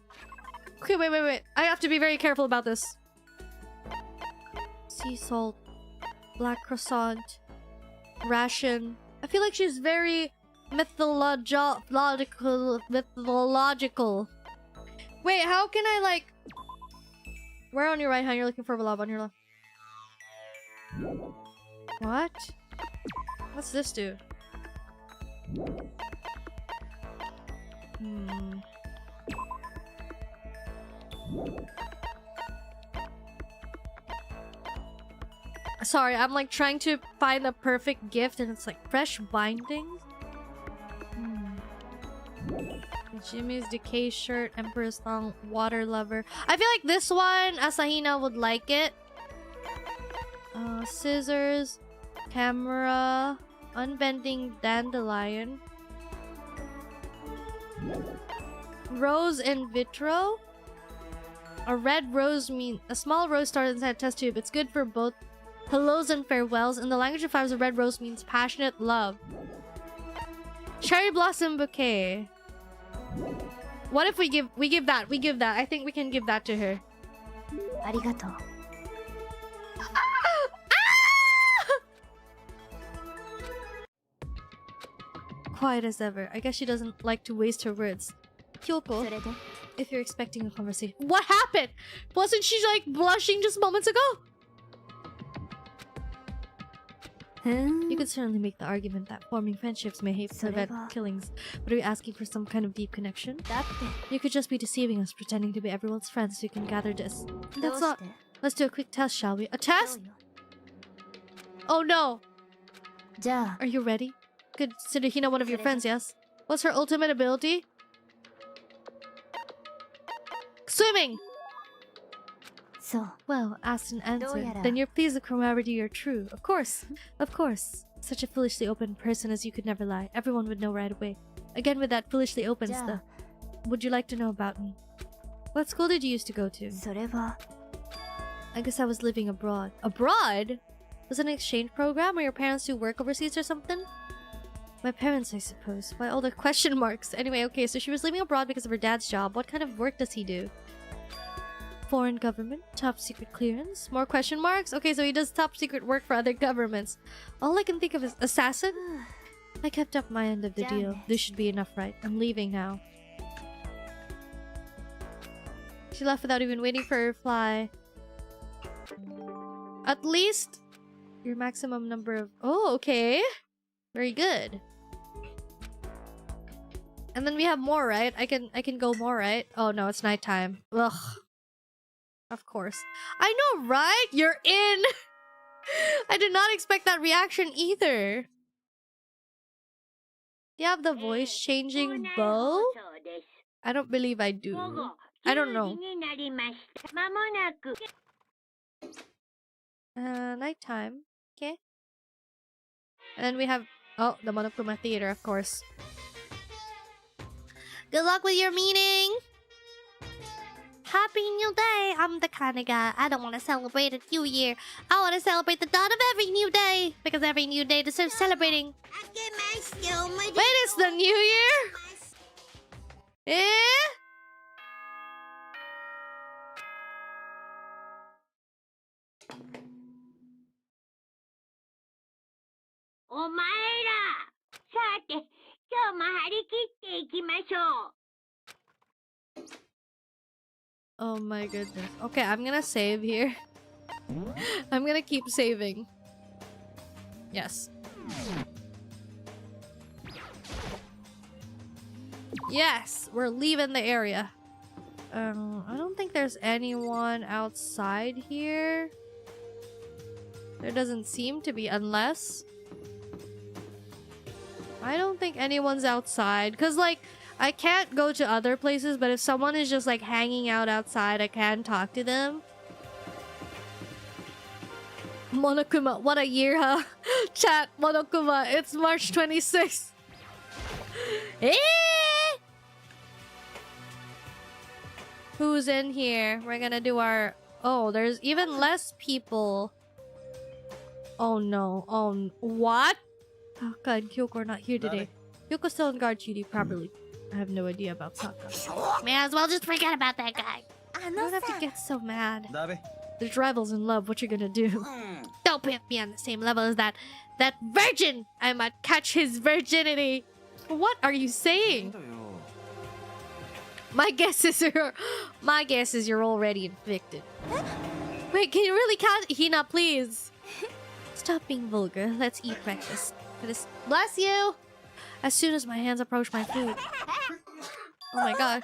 Okay, wait. I have to be very careful about this. Sea salt, black croissant, ration. I feel like she's very mythological. Wait, how can I like... Where on your right hand? You're looking for Valab on your left. What? What's this do? Sorry, I'm like trying to find the perfect gift and it's like fresh bindings. Jimmy's decay shirt, Emperor's thong, water lover. I feel like this one, Asahina would like it. Scissors, camera, unbending dandelion, rose in vitro. A red rose means a small rose started inside a test tube. It's good for both hellos and farewells. In the language of flowers, a red rose means passionate love. Cherry blossom bouquet. What if we give that? I think we can give that to her. ありがとう Quiet as ever. I guess she doesn't like to waste her words. Kyoko, それで if you're expecting a conversation. What happened? Wasn't she like blushing just moments ago? You could certainly make the argument that forming friendships may prevent killings, but are you asking for some kind of deep connection? だって You could just be deceiving us, pretending to be everyone's friends so you can gather this. どう That's し not... て Let's do a quick test, shall we? A test? そうよ Oh no! じゃあ Are you ready? Consider Hina one of your friends, yes? What's her ultimate ability? Swimming! そう Well, asked and answered. Doyara. Then you're pleased with chromarity you're true. Of course. Of course. Such a foolishly open person as you could never lie. Everyone would know right away. Again with that foolishly open Ja. stuff. Would you like to know about me? What school did you used to go to? それは I guess I was living abroad. Abroad? Was it an exchange program or your parents do work overseas or something? My parents, I suppose. Why all the question marks? Anyway, okay, so she was living abroad because of her dad's job. What kind of work does he do? Foreign government? Top secret clearance? More question marks? Okay, so he does top secret work for other governments. All I can think of is assassin? I kept up my end of the deal. This should be enough, right? I'm leaving now. She left without even waiting for her reply. At least your maximum number of... Oh, okay. Very good. And then we have more, right? I can go more, right? Oh no, it's nighttime. Ugh. Of course. I know, right? You're in! I did not expect that reaction either. Do you have the voice changing bow? I don't believe I do. I don't know. まもなく Nighttime. Okay. And then we have... Oh, the Monokuma Theater, of course. Good luck with your meeting! Happy New Day! I'm the kind of guy, I don't want to celebrate a new year. I want to celebrate the dawn of every new day. Because every new day deserves celebrating. Wait, it's the new year? Eh? お前ら、さて、今日も張り切っていきましょう。 Oh my goodness. Okay, I'm gonna save here. I'm gonna keep saving. Yes. Yes, we're leaving the area. I don't think there's anyone outside here. There doesn't seem to be, unless... I don't think anyone's outside. Because, like, I can't go to other places, but if someone is just, like, hanging out outside, I can talk to them. Monokuma, what a year, huh? Chat, Monokuma, it's March 26th. Eh! Who's in here? We're gonna do our... Oh, there's even less people. Oh no. Oh, what? Taka and Kyoko are not here today. Kyoko's still on guard duty properly. I have no idea about Taka. May as well just forget about that guy. You don't have to get so mad. ダメ There's rivals in love. What you gonna do? Don't put me on the same level as that virgin! I'ma catch his virginity. What are you なん saying? だよ My guess is you're already infected. Wait, can you really count? Hina, please. Stop being vulgar. Let's eat breakfast. Bless you! As soon as my hands approach my food. Oh my god.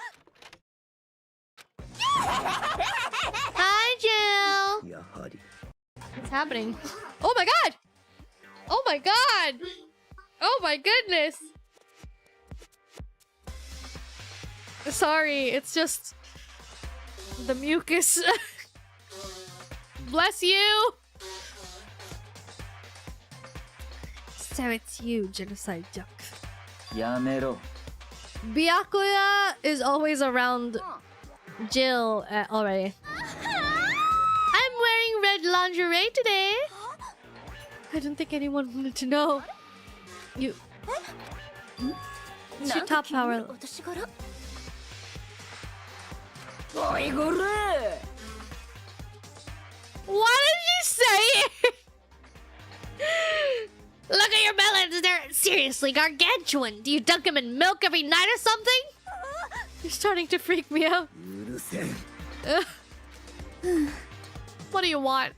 Hi, Jill! やはり What's happening? Oh my god! Oh my god! Oh my goodness! Sorry, it's just... the mucus. Bless you! So it's you, genocide junk. やめろ Byakuya is always around Jill already. I'm wearing red lingerie today. I don't think anyone wanted to know. You... It's your top power. おいごれ What did you say? Look at your melons, they're seriously gargantuan. Do you dunk them in milk every night or something? You're starting to freak me out. うるせえ What do you want?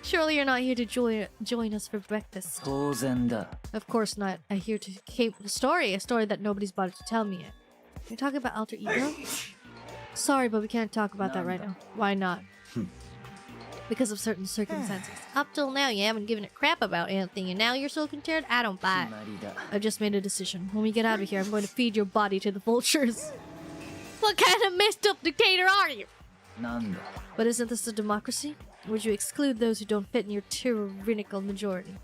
Surely you're not here to join us for breakfast. 当然だ Of course not. I'm here to keep a story that nobody's bothered to tell me yet. You're talking about alter ego? Sorry, but we can't talk about that right now. Why not? Because of certain circumstances. Up till now, you haven't given a crap about anything, and now you're so concerned? I don't buy 決 it. まりだ I've just made a decision. When we get out of here, I'm going to feed your body to the vultures. What kind of messed up dictator are you? なんだ But isn't this a democracy? Would you exclude those who don't fit in your tyrannical majority?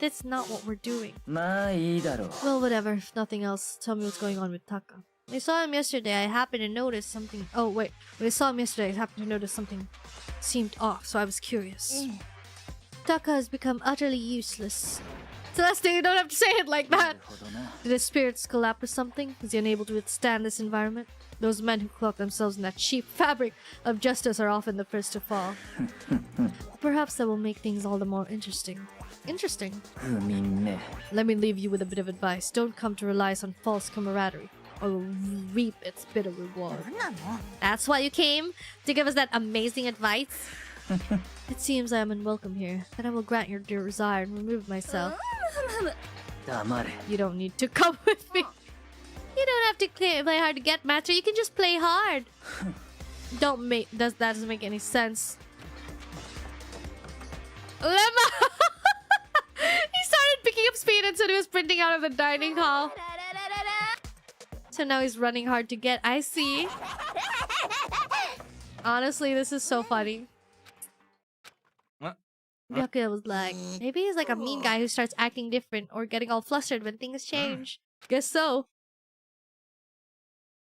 That's not what we're doing. まあいいだろう Well, whatever. If nothing else, tell me what's going on with Taka. I saw him yesterday. I happened to notice something. Oh, wait. When I saw him yesterday, I happened to notice something seemed off, so I was curious. Taka has become utterly useless. Celeste, you don't have to say it like な that. るほどな Did his spirits collapse or something? Is he unable to withstand this environment? Those men who cloak themselves in that cheap fabric of justice are often the first to fall. Perhaps that will make things all the more interesting. Interesting? 不眠め Let me leave you with a bit of advice. Don't come to rely on false camaraderie, or will reap its bitter reward. That's why you came? To give us that amazing advice? It seems I am unwelcome here. Then I will grant your desire and remove myself. 黙れ You don't need to come with me. You don't have to play hard to get, Master. You can just play hard. That doesn't make any sense. Lemma! He started picking up speed and said he was sprinting out of the dining hall. So now he's running hard to get. I see. Honestly, this is so funny. What? Byakuya was like, maybe he's like a mean guy who starts acting different or getting all flustered when things change. Guess so.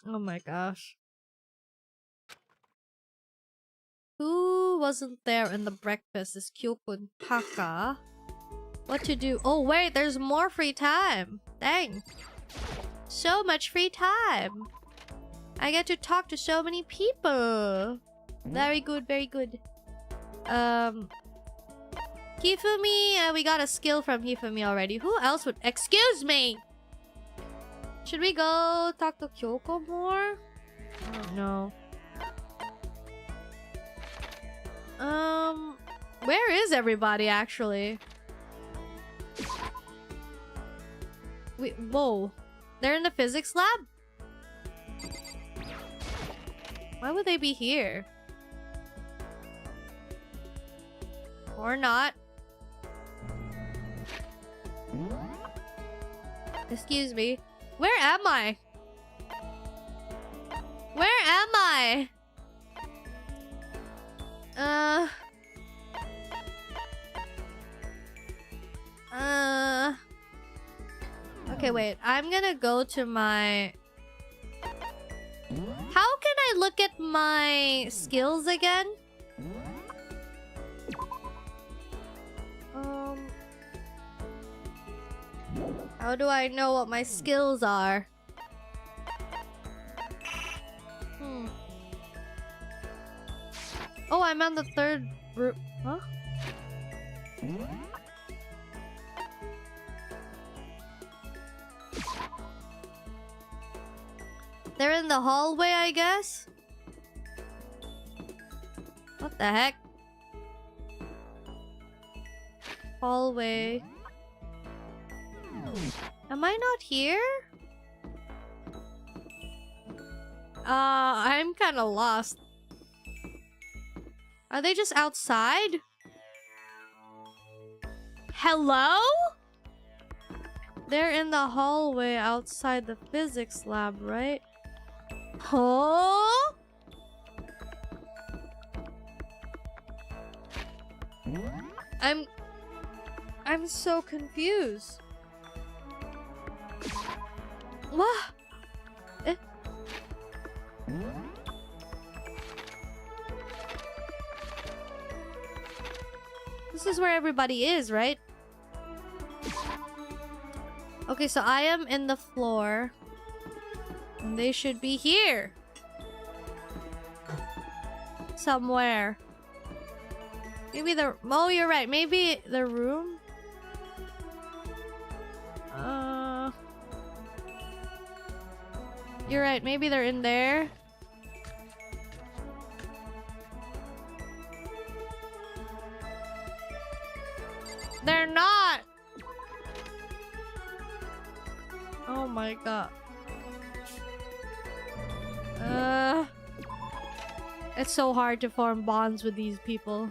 Oh my gosh. Who wasn't there in the breakfast is Kyoko and Taka. What to do? Oh wait, there's more free time. Dang. So much free time. I get to talk to so many people. Very good, very good. Hifumi, we got a skill from Hifumi already. Who else would— excuse me! Should we go talk to Kyoko more? I don't know. Where is everybody actually? Whoa. They're in the physics lab? Why would they be here? Or not. Excuse me. Where am I? Where am I? Okay, wait. I'm gonna go to my... How can I look at my skills again? How do I know what my skills are? Oh, I'm on the third group. Huh? They're in the hallway, I guess? What the heck? Hallway. Am I not here? I'm kind of lost. Are they just outside? Hello? They're in the hallway outside the physics lab, right? Huh? I'm so confused. What? This is where everybody is, right? Okay, so I am in the floor. And they should be here. Somewhere. Maybe the... Oh, you're right. Maybe the room? You're right. Maybe they're in there. They're not! Oh my god. It's so hard to form bonds with these people.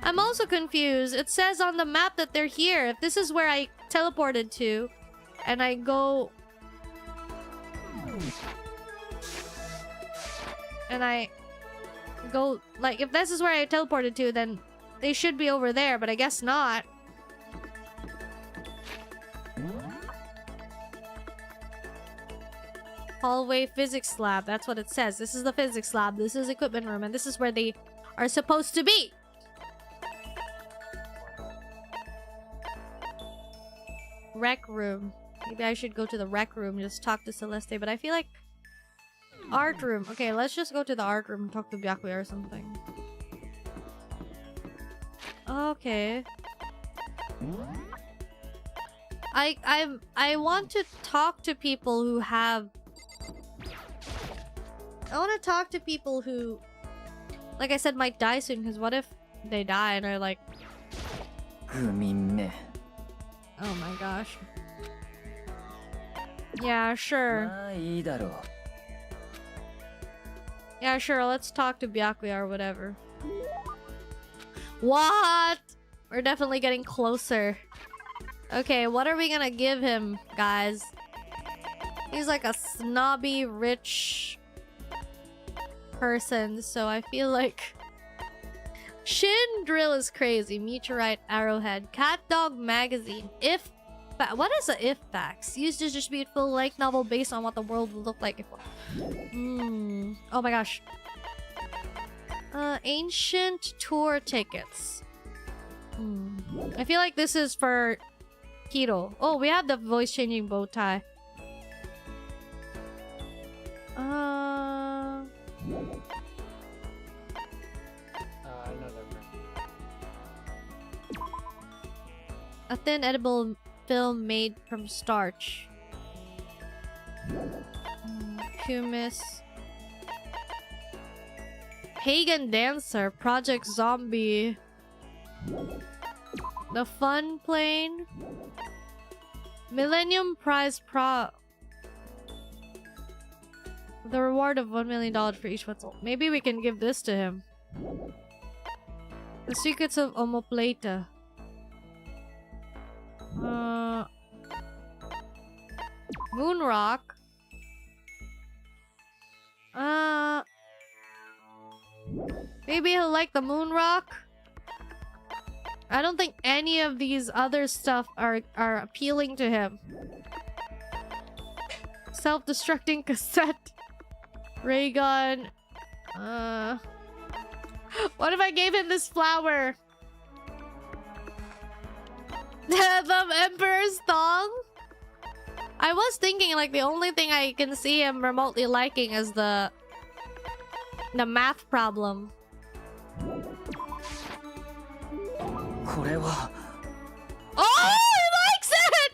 I'm also confused. It says on the map that they're here. If this is where I teleported to, and I go... And I go... Like, if this is where I teleported to, then they should be over there, but I guess not. Hallway physics lab. That's what it says. This is the physics lab. This is equipment room, and this is where they are supposed to be. Rec room. Maybe I should go to the rec room, just talk to Celeste, but I feel like... Art room. Okay, let's just go to the art room and talk to Byakuya or something. Okay. I want to talk to people who have... I want to talk to people who, like I said, might die soon, because what if they die and are like... Oh my gosh. Yeah, sure. Yeah, sure, let's talk to Byakuya or whatever. What? We're definitely getting closer. Okay, what are we gonna give him, guys? He's like a snobby, rich person, so I feel like... Shin drill is crazy. Meteorite, arrowhead, cat dog magazine. If What is a if facts? Used to distribute full length novel based on what the world would look like if. Oh my gosh. Ancient tour tickets. I feel like this is for Hiro. Oh, we have the voice changing bow tie. A thin edible film made from starch. Pumice. Pagan dancer. Project Zombie. The fun plane. Millennium Prize The reward of $1 million for each vessel. Maybe we can give this to him. The secrets of Omoplata. Moon Rock. Maybe he'll like the Moon Rock. I don't think any of these other stuff are appealing to him. Self-destructing cassette. Ray gun. What if I gave him this flower? The Emperor's thong? I was thinking like the only thing I can see him remotely liking is the math problem. Oh, he likes it!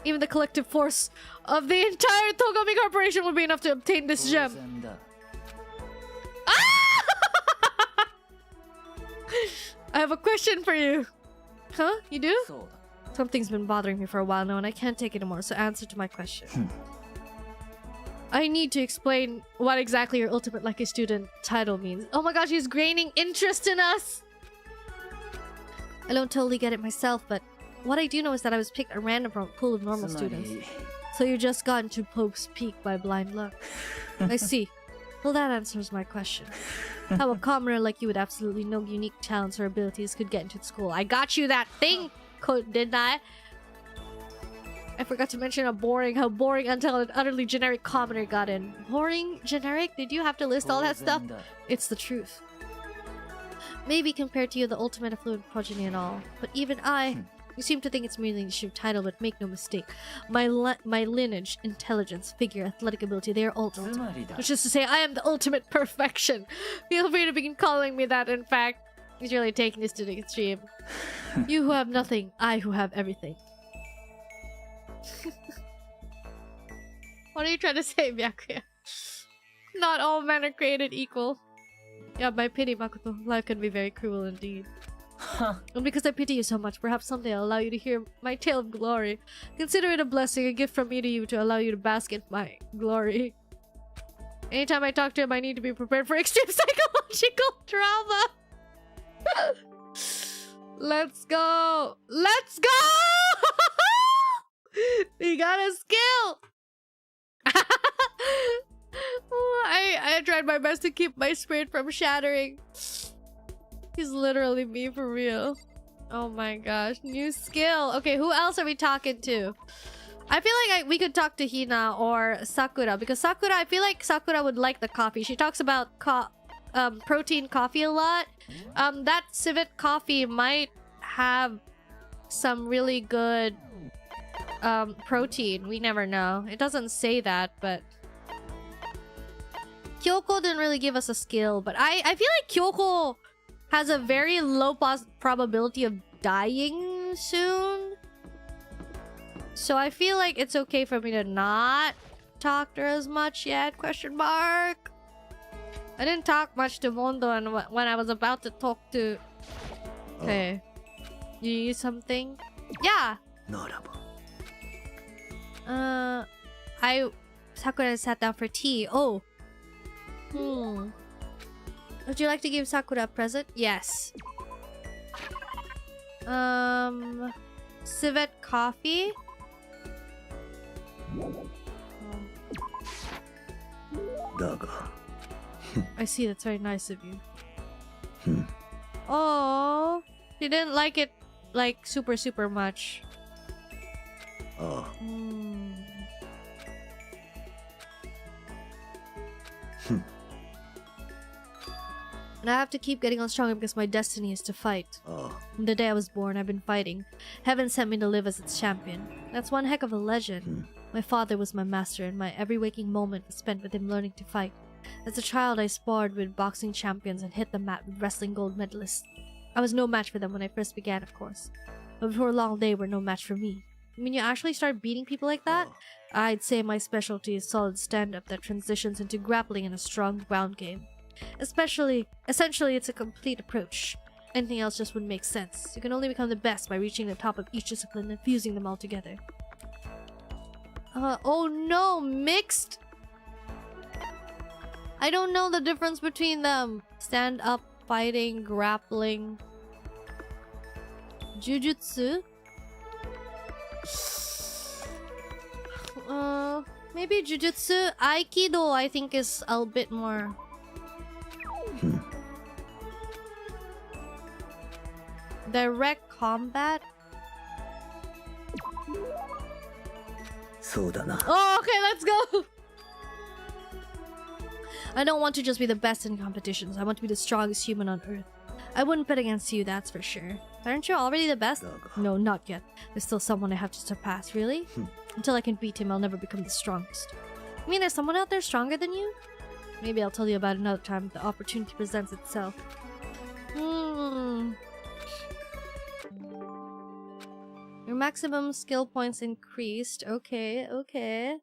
Even the collective force of the entire Togami Corporation would be enough to obtain this gem. Ah! I have a question for you. Huh? You do? Something's been bothering me for a while now and I can't take it anymore, so answer to my question. I need to explain what exactly your ultimate lucky student title means. Oh my gosh, he's gaining interest in us! I don't totally get it myself, but what I do know is that I was picked at random from a pool of normal students. So you just got into Pope's Peak by blind luck. I see. Well, that answers my question. How a commoner like you with absolutely no unique talents or abilities could get into the school. I got you that thing, didn't I? I forgot to mention how boring until an utterly generic commoner got in. Boring? Generic? Did you have to list all that stuff? It's the truth. Maybe compared to you, the ultimate affluent progeny and all. But even I... You seem to think it's merely an issue of title, but make no mistake. My lineage, intelligence, figure, athletic ability, they are all ultimate. Which is to say, I am the ultimate perfection. Feel free to begin calling me that, in fact. He's really taking this to the extreme. You who have nothing, I who have everything. What are you trying to say, Byakuya? Not all men are created equal. Yeah, by pity, Makoto. Life can be very cruel indeed. And because I pity you so much, perhaps someday I'll allow you to hear my tale of glory. Consider it a blessing, a gift from me to you to allow you to bask in my glory. Anytime I talk to him, I need to be prepared for extreme psychological trauma. Let's go! Let's go! He got a skill! I tried my best to keep my spirit from shattering. He's literally me for real. Oh my gosh. New skill. Okay, who else are we talking to? I feel like we could talk to Hina or Sakura. Because Sakura, I feel like Sakura would like the coffee. She talks about protein coffee a lot. That civet coffee might have some really good protein. We never know. It doesn't say that, but... Kyoko didn't really give us a skill. But I feel like Kyoko... has a very low probability of dying soon. So I feel like it's okay for me to not talk to her as much yet, question mark. I didn't talk much to Mondo and when I was about to talk to... Okay. You use something? Yeah! Sakura sat down for tea. Oh. Would you like to give Sakura a present? Yes. Civet coffee? I see, that's very nice of you. Oh, she didn't like it like super much. あ And I have to keep getting on stronger because my destiny is to fight. あ From the day I was born, I've been fighting. Heaven sent me to live as its champion. That's one heck of a legend. My father was my master, and my every waking moment was spent with him learning to fight. As a child, I sparred with boxing champions and hit the mat with wrestling gold medalists. I was no match for them when I first began, of course. But before long, they were no match for me. When you actually start beating people like that, I'd say my specialty is solid stand-up that transitions into grappling in a strong ground game. Essentially, it's a complete approach. Anything else just wouldn't make sense. You can only become the best by reaching the top of each discipline and fusing them all together. Oh no, mixed? I don't know the difference between them. Stand-up, fighting, grappling. Jujutsu? Maybe Jujutsu. Aikido, I think, is a bit more... Direct combat? そうだな Oh, okay, let's go! I don't want to just be the best in competitions. I want to be the strongest human on Earth. I wouldn't bet against you, that's for sure. Aren't you already the best? No, not yet. There's still someone I have to surpass, really? Until I can beat him, I'll never become the strongest. You mean there's someone out there stronger than you? Maybe I'll tell you about it another time if the opportunity presents itself. Your maximum skill points increased. Okay, okay.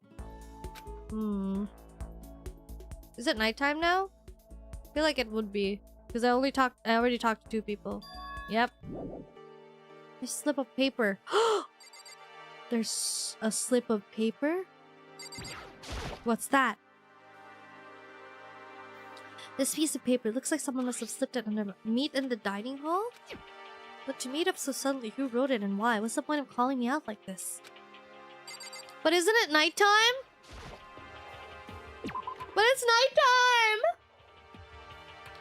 Is it nighttime now? I feel like it would be. Because I already talked to 2 people. Yep. A slip of paper. There's a slip of paper? What's that? This piece of paper looks like someone must have slipped it under meet in the dining hall? But to meet up so suddenly, who wrote it and why? What's the point of calling me out like this? But isn't it nighttime? But it's nighttime!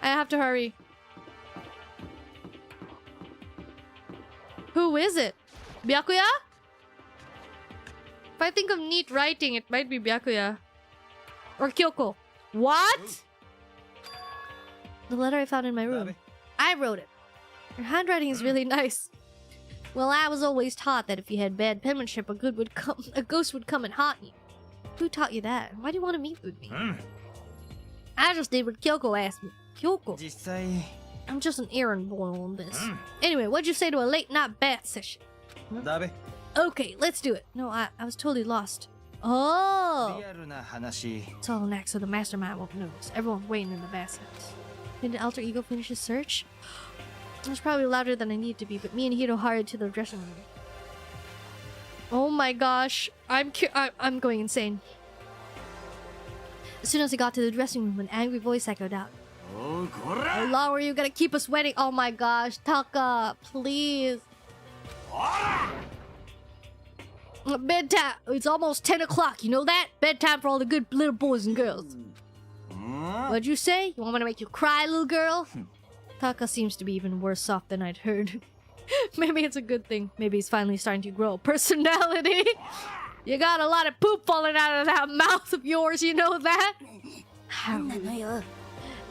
I have to hurry. Who is it? Byakuya? If I think of neat writing, it might be Byakuya. Or Kyoko. What? The letter I found in my room. I wrote it. Your handwriting is really nice. Well, I was always taught that if you had bad penmanship, a ghost would come and haunt you. Who taught you that? Why do you want to meet with me? I just did what Kyoko asked me. Kyoko? 実際 I'm just an errand boy on this. Anyway, what'd you say to a late night bath session? だべ Okay, let's do it. No, I was totally lost. Oh! リアルな話 It's all an act so the mastermind won't notice. Everyone's waiting in the bathhouse. Did the alter ego finish his search? It was probably louder than I need to be, but me and Hiro hurried to the dressing room. Oh my gosh, I'm going insane. As soon as I got to the dressing room, an angry voice echoed out. おうこ How ら long are you gonna keep us waiting? Oh my gosh, Taka, please. Bedtime. It's almost 10 o'clock, you know that? Bedtime for all the good little boys and girls. What'd you say? You want me to make you cry, little girl? Taka seems to be even worse off than I'd heard. Maybe it's a good thing. Maybe he's finally starting to grow a personality. You got a lot of poop falling out of that mouth of yours, you know that?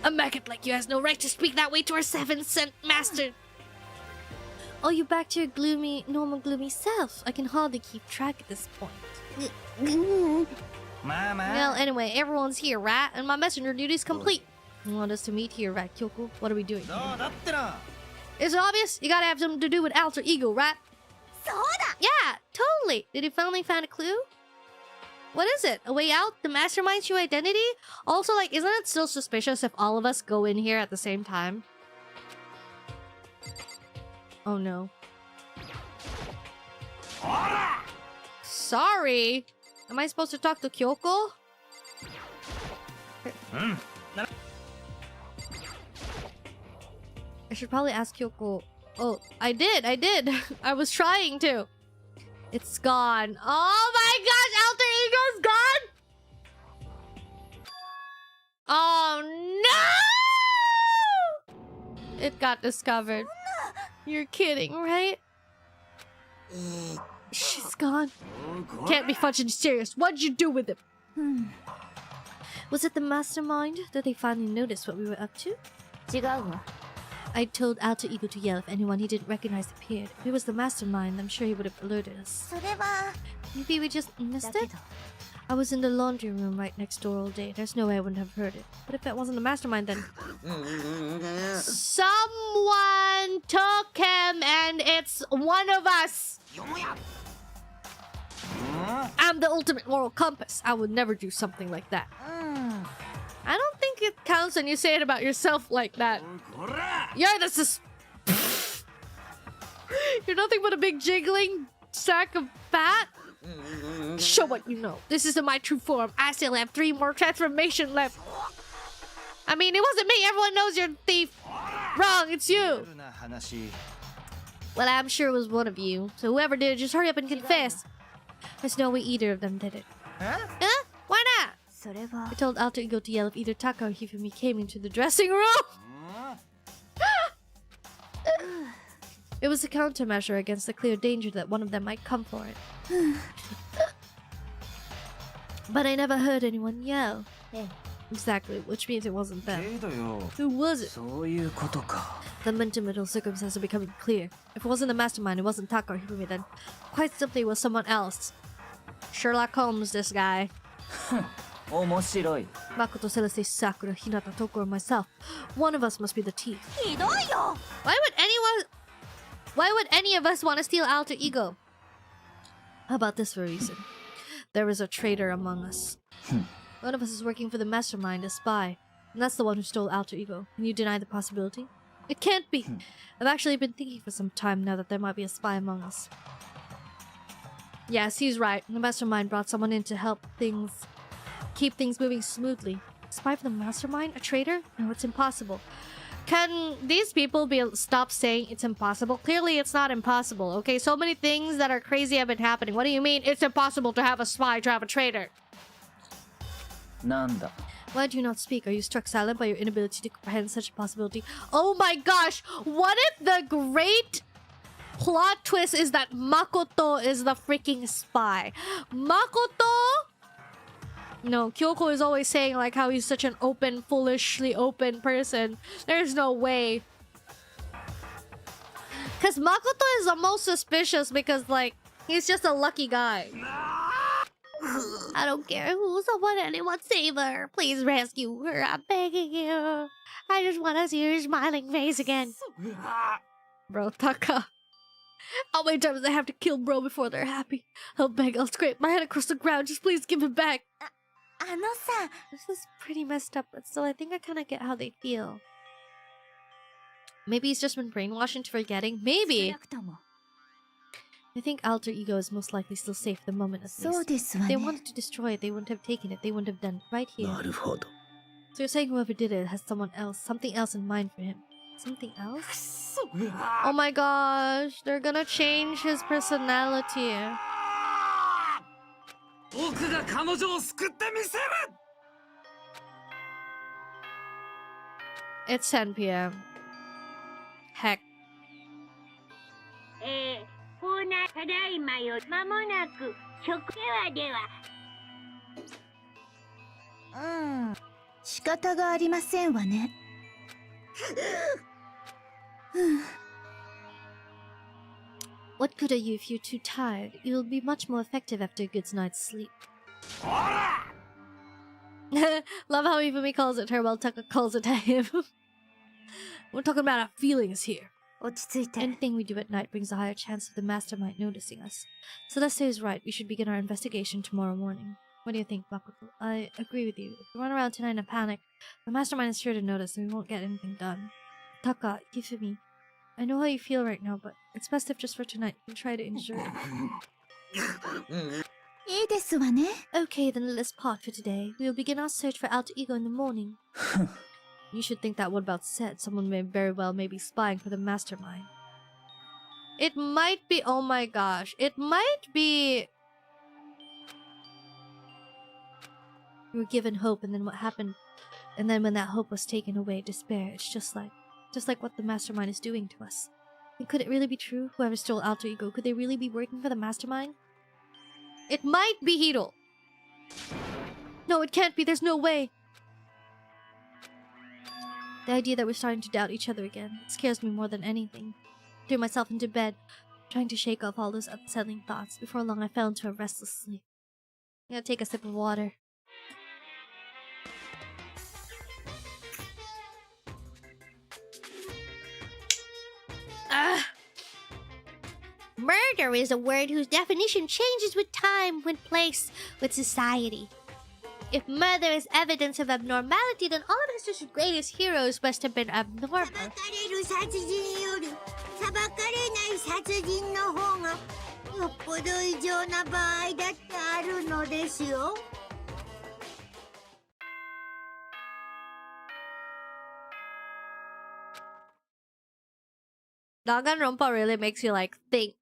A maggot like you has no right to speak that way to our 7-cent master. Oh, you back to your normal gloomy self. I can hardly keep track at this point. まあま Well, あ anyway, everyone's here, right? And my messenger duty's complete. You want us to meet here, right, Kyoko? What are we doing? そうだってな It's obvious. You gotta have something to do with alter ego, right? そうだ Yeah, totally. Did you finally find a clue? What is it? A way out? The mastermind's true identity? Also, like, isn't it still suspicious if all of us go in here at the same time? Oh no. Sorry. Am I supposed to talk to Kyoko? I should probably ask Kyoko. Oh, I did. I was trying to. It's gone. Oh my gosh, alter ego's gone! Oh no! It got discovered. You're kidding, right? She's gone. おこら Can't be fucking serious. What'd you do with him? Was it the mastermind? Did they finally notice what we were up to? 違うわ。 I told Alter Ego to yell if anyone he didn't recognize appeared. If it was the mastermind, I'm sure he would have alerted us. それは Maybe we just missed だけ it? ど I was in the laundry room right next door all day. There's no way I wouldn't have heard it. But if that wasn't the mastermind, then... Someone took him and it's one of us! I'm the ultimate moral compass. I would never do something like that. I don't think it counts when you say it about yourself like that. おこら You're the You're nothing but a big jiggling sack of fat. Show what you know. This isn't my true form. I still have 3 more transformation left. I mean, it wasn't me. Everyone knows you're a thief. Wrong, it's you. るな話 Well, I'm sure it was one of you. So whoever did it, just hurry up and confess. There's no way either of them did it. Huh? Why not? それは I told Alter Ego to yell if either Taka or Hifumi came into the dressing room. It was a countermeasure against the clear danger that one of them might come for it. But I never heard anyone yell. Exactly, which means it wasn't them. けどよ Who was it? そういうことか The mental circumstances are becoming clear. If it wasn't the mastermind, it wasn't Taka or Hifumi, then quite simply it was someone else. Sherlock Holmes, this guy. 面白い Makoto, Celeste, Sakura, Hinata, Toko, or myself. One of us must be the thief. ひどいよ Why would any of us want to steal Alter Ego? How about this for a reason? There is a traitor among us. One of us is working for the mastermind, a spy. And that's the one who stole Alter Ego. Can you deny the possibility? It can't be! I've actually been thinking for some time now that there might be a spy among us. Yes, he's right. The mastermind brought someone in to help keep things moving smoothly. Spy for the mastermind? A traitor? No, it's impossible. Can these people stop saying it's impossible? Clearly, it's not impossible, okay? So many things that are crazy have been happening. What do you mean it's impossible to have a spy, to have a traitor? なんだ Why do you not speak? Are you struck silent by your inability to comprehend such a possibility? Oh my gosh! What if the great plot twist is that Makoto is the freaking spy? Makoto? No, Kyoko is always saying like how he's such an open, foolishly open person. There's no way. Cause Makoto is the most suspicious because like he's just a lucky guy. I don't care who, someone, anyone, save her. Please rescue her. I'm begging you. I just want to see her smiling face again. Bro, Taka. How many times do I have to kill bro before they're happy? I'll beg, I'll scrape my head across the ground. Just please give it back. あのさ This is pretty messed up, but still I think I kind of get how they feel. Maybe he's just been brainwashed into forgetting. Maybe. 少なくとも I think Alter Ego is most likely still safe at the moment at そう least. ですわ If they ね wanted to destroy it, they wouldn't have taken it. They wouldn't have done it right here. なるほど So you're saying whoever did it has something else in mind for him. Something else? Oh my gosh, they're gonna change his personality. 僕が彼女を救ってみせる It's 10 p.m. Heck. ほな、ただいまよ。間もなく、食ではでは。仕方がありませんわね What good are you if you're too tired? You'll be much more effective after a good night's sleep. Love how Ifumi calls it her while Taka calls it to him. We're talking about our feelings here. 落ち着いて Anything we do at night brings a higher chance of the mastermind noticing us. Celeste is right. We should begin our investigation tomorrow morning. What do you think, Makoto? I agree with you. If we run around tonight in a panic, the mastermind is sure to notice and we won't get anything done. Taka, Ifumi, I know how you feel right now, but it's best if just for tonight you try to ensure it. いいですわね Okay, then let us part for today. We will begin our search for Alter Ego in the morning. You should think that what about said? Someone may very well be spying for the mastermind. It might be. Oh my gosh! It might be. We were given hope, and then what happened? And then when that hope was taken away, despair. It's just like what the mastermind is doing to us. Could it really be true? Whoever stole alter ego, could they really be working for the mastermind? It might be Hiro. No, it can't be. There's no way. The idea that we're starting to doubt each other again scares me more than anything. I threw myself into bed, trying to shake off all those unsettling thoughts. Before long, I fell into a restless sleep. I'm gonna take a sip of water. Murder is a word whose definition changes with time, with place, with society. If murder is evidence of abnormality, then all of history's greatest heroes must have been abnormal. 裁かれる殺人より裁かれない殺人の方がよっぽど異常な場合だってあるのですよ。Danganronpa really makes you like think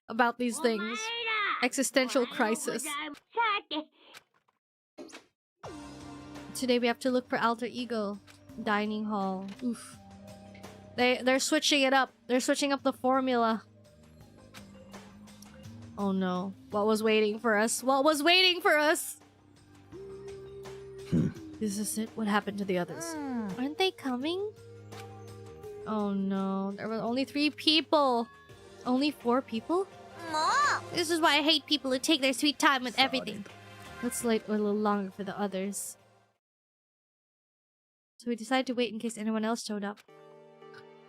about these things. Existential crisis. Today we have to look for alter ego. Dining hall. Oof. They're switching it up. They're switching up the formula. Oh no. What was waiting for us? What was waiting for us? Is this it? What happened to the others? Aren't they coming? Oh no. There were only 3 people. Only 4 people? This is why I hate people who take their sweet time with everything. Let's wait a little longer for the others. So we decided to wait in case anyone else showed up.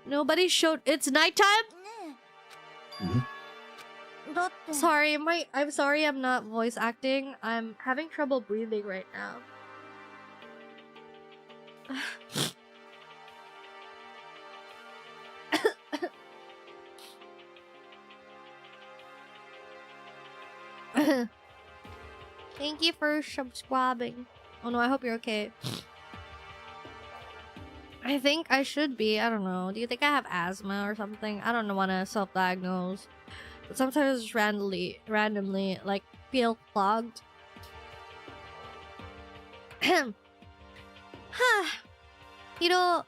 Nobody showed. It's nighttime? Sorry, I'm sorry I'm not voice acting. I'm having trouble breathing right now. Thank you for subscribing. Oh no, I hope you're okay. I think I should be. I don't know. Do you think I have asthma or something? I don't want to self-diagnose. But sometimes I just randomly, like, feel clogged. Hiro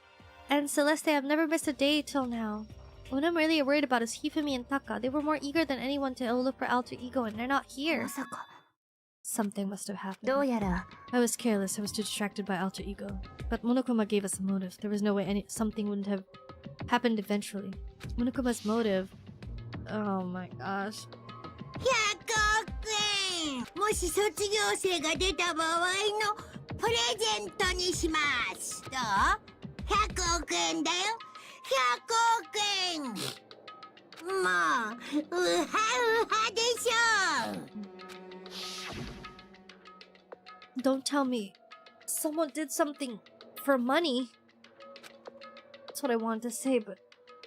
and Celeste have never missed a day till now. What I'm really worried about is Hifumi and Taka. They were more eager than anyone to look for alter ego, and they're not here. Something must have happened. I was careless. I was too distracted by alter ego. But Monokuma gave us a motive. There was no way something wouldn't have happened eventually. Monokuma's motive. Oh my gosh. 100億円もし卒業生が出た場合のプレゼントにします。どう ?100 億円だよ。100億円。もう、うはうはでしょ。Don't tell me. Someone did something for money. That's what I wanted to say, but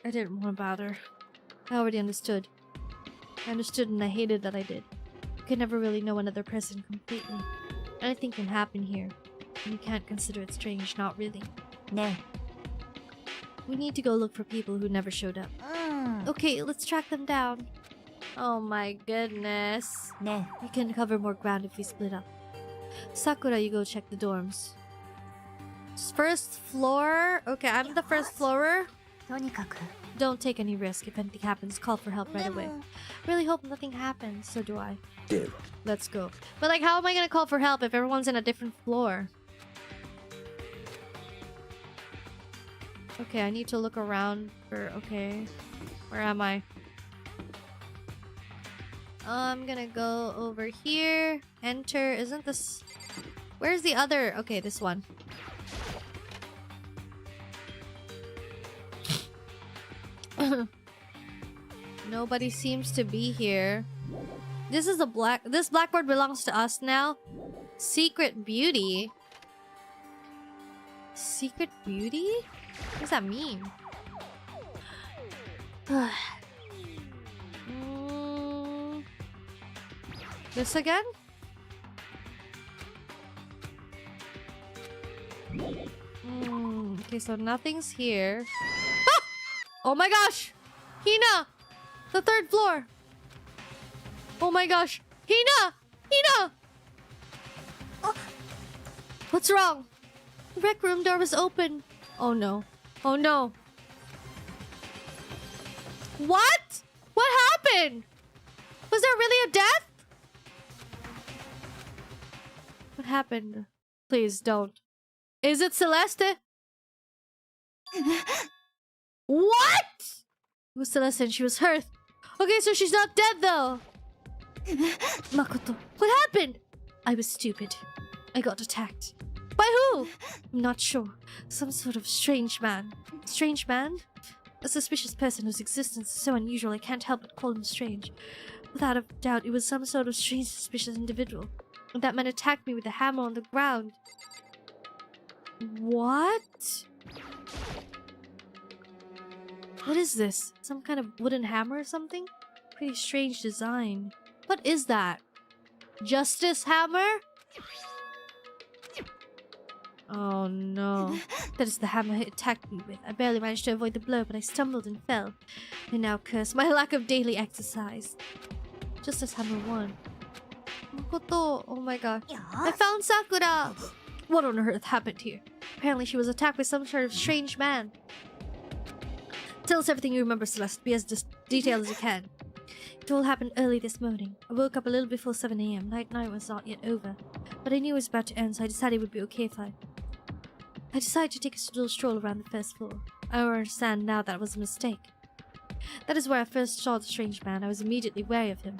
I didn't want to bother. I already understood. I understood and I hated that I did. You can never really know another person completely. Anything can happen here. And you can't consider it strange, not really. No. We need to go look for people who never showed up. Okay, let's track them down. Oh my goodness. No. We can cover more ground if we split up. Sakura, you go check the dorms. First floor? Okay, I'm the first floorer. とにかく Don't take any risk. If anything happens, call for help right away. Really hope nothing happens, so do I. Let's go. But like, how am I gonna call for help if everyone's in a different floor? Okay, I need to look around for... Okay. Where am I? I'm gonna go over here. Enter. Isn't this... Where's the other... Okay, this one. Nobody seems to be here. This is a this blackboard belongs to us now. Secret beauty. Secret beauty? What does that mean? This again? Okay, so nothing's here. Ah! Oh my gosh! Hina! The 3rd floor! Oh my gosh! Hina! Hina! Oh. What's wrong? The rec room door was open. Oh no. Oh no. What? What happened? Was there really a death? What happened? Please don't. Is it Celeste? What? It was Celeste and she was hurt. Okay, so she's not dead though. Makoto, what happened? I was stupid. I got attacked. By who? I'm not sure. Some sort of strange man. Strange man? A suspicious person whose existence is so unusual I can't help but call him strange. Without a doubt, it was some sort of strange, suspicious individual. And that man attacked me with a hammer on the ground. What? What is this? Some kind of wooden hammer or something? Pretty strange design. What is that? Justice hammer? Oh no. That is the hammer he attacked me with. I barely managed to avoid the blow, but I stumbled and fell. I now curse my lack of daily exercise. Justice hammer 1. Makoto, oh my god. I found Sakura! What on earth happened here? Apparently she was attacked by some sort of strange man. Tell us everything you remember, Celeste. Be as detailed as you can. It all happened early this morning. I woke up a little before 7 a.m. Night was not yet over. But I knew it was about to end, so I decided it would be okay if I decided to take a little stroll around the first floor. I understand now that it was a mistake. That is where I first saw the strange man. I was immediately wary of him.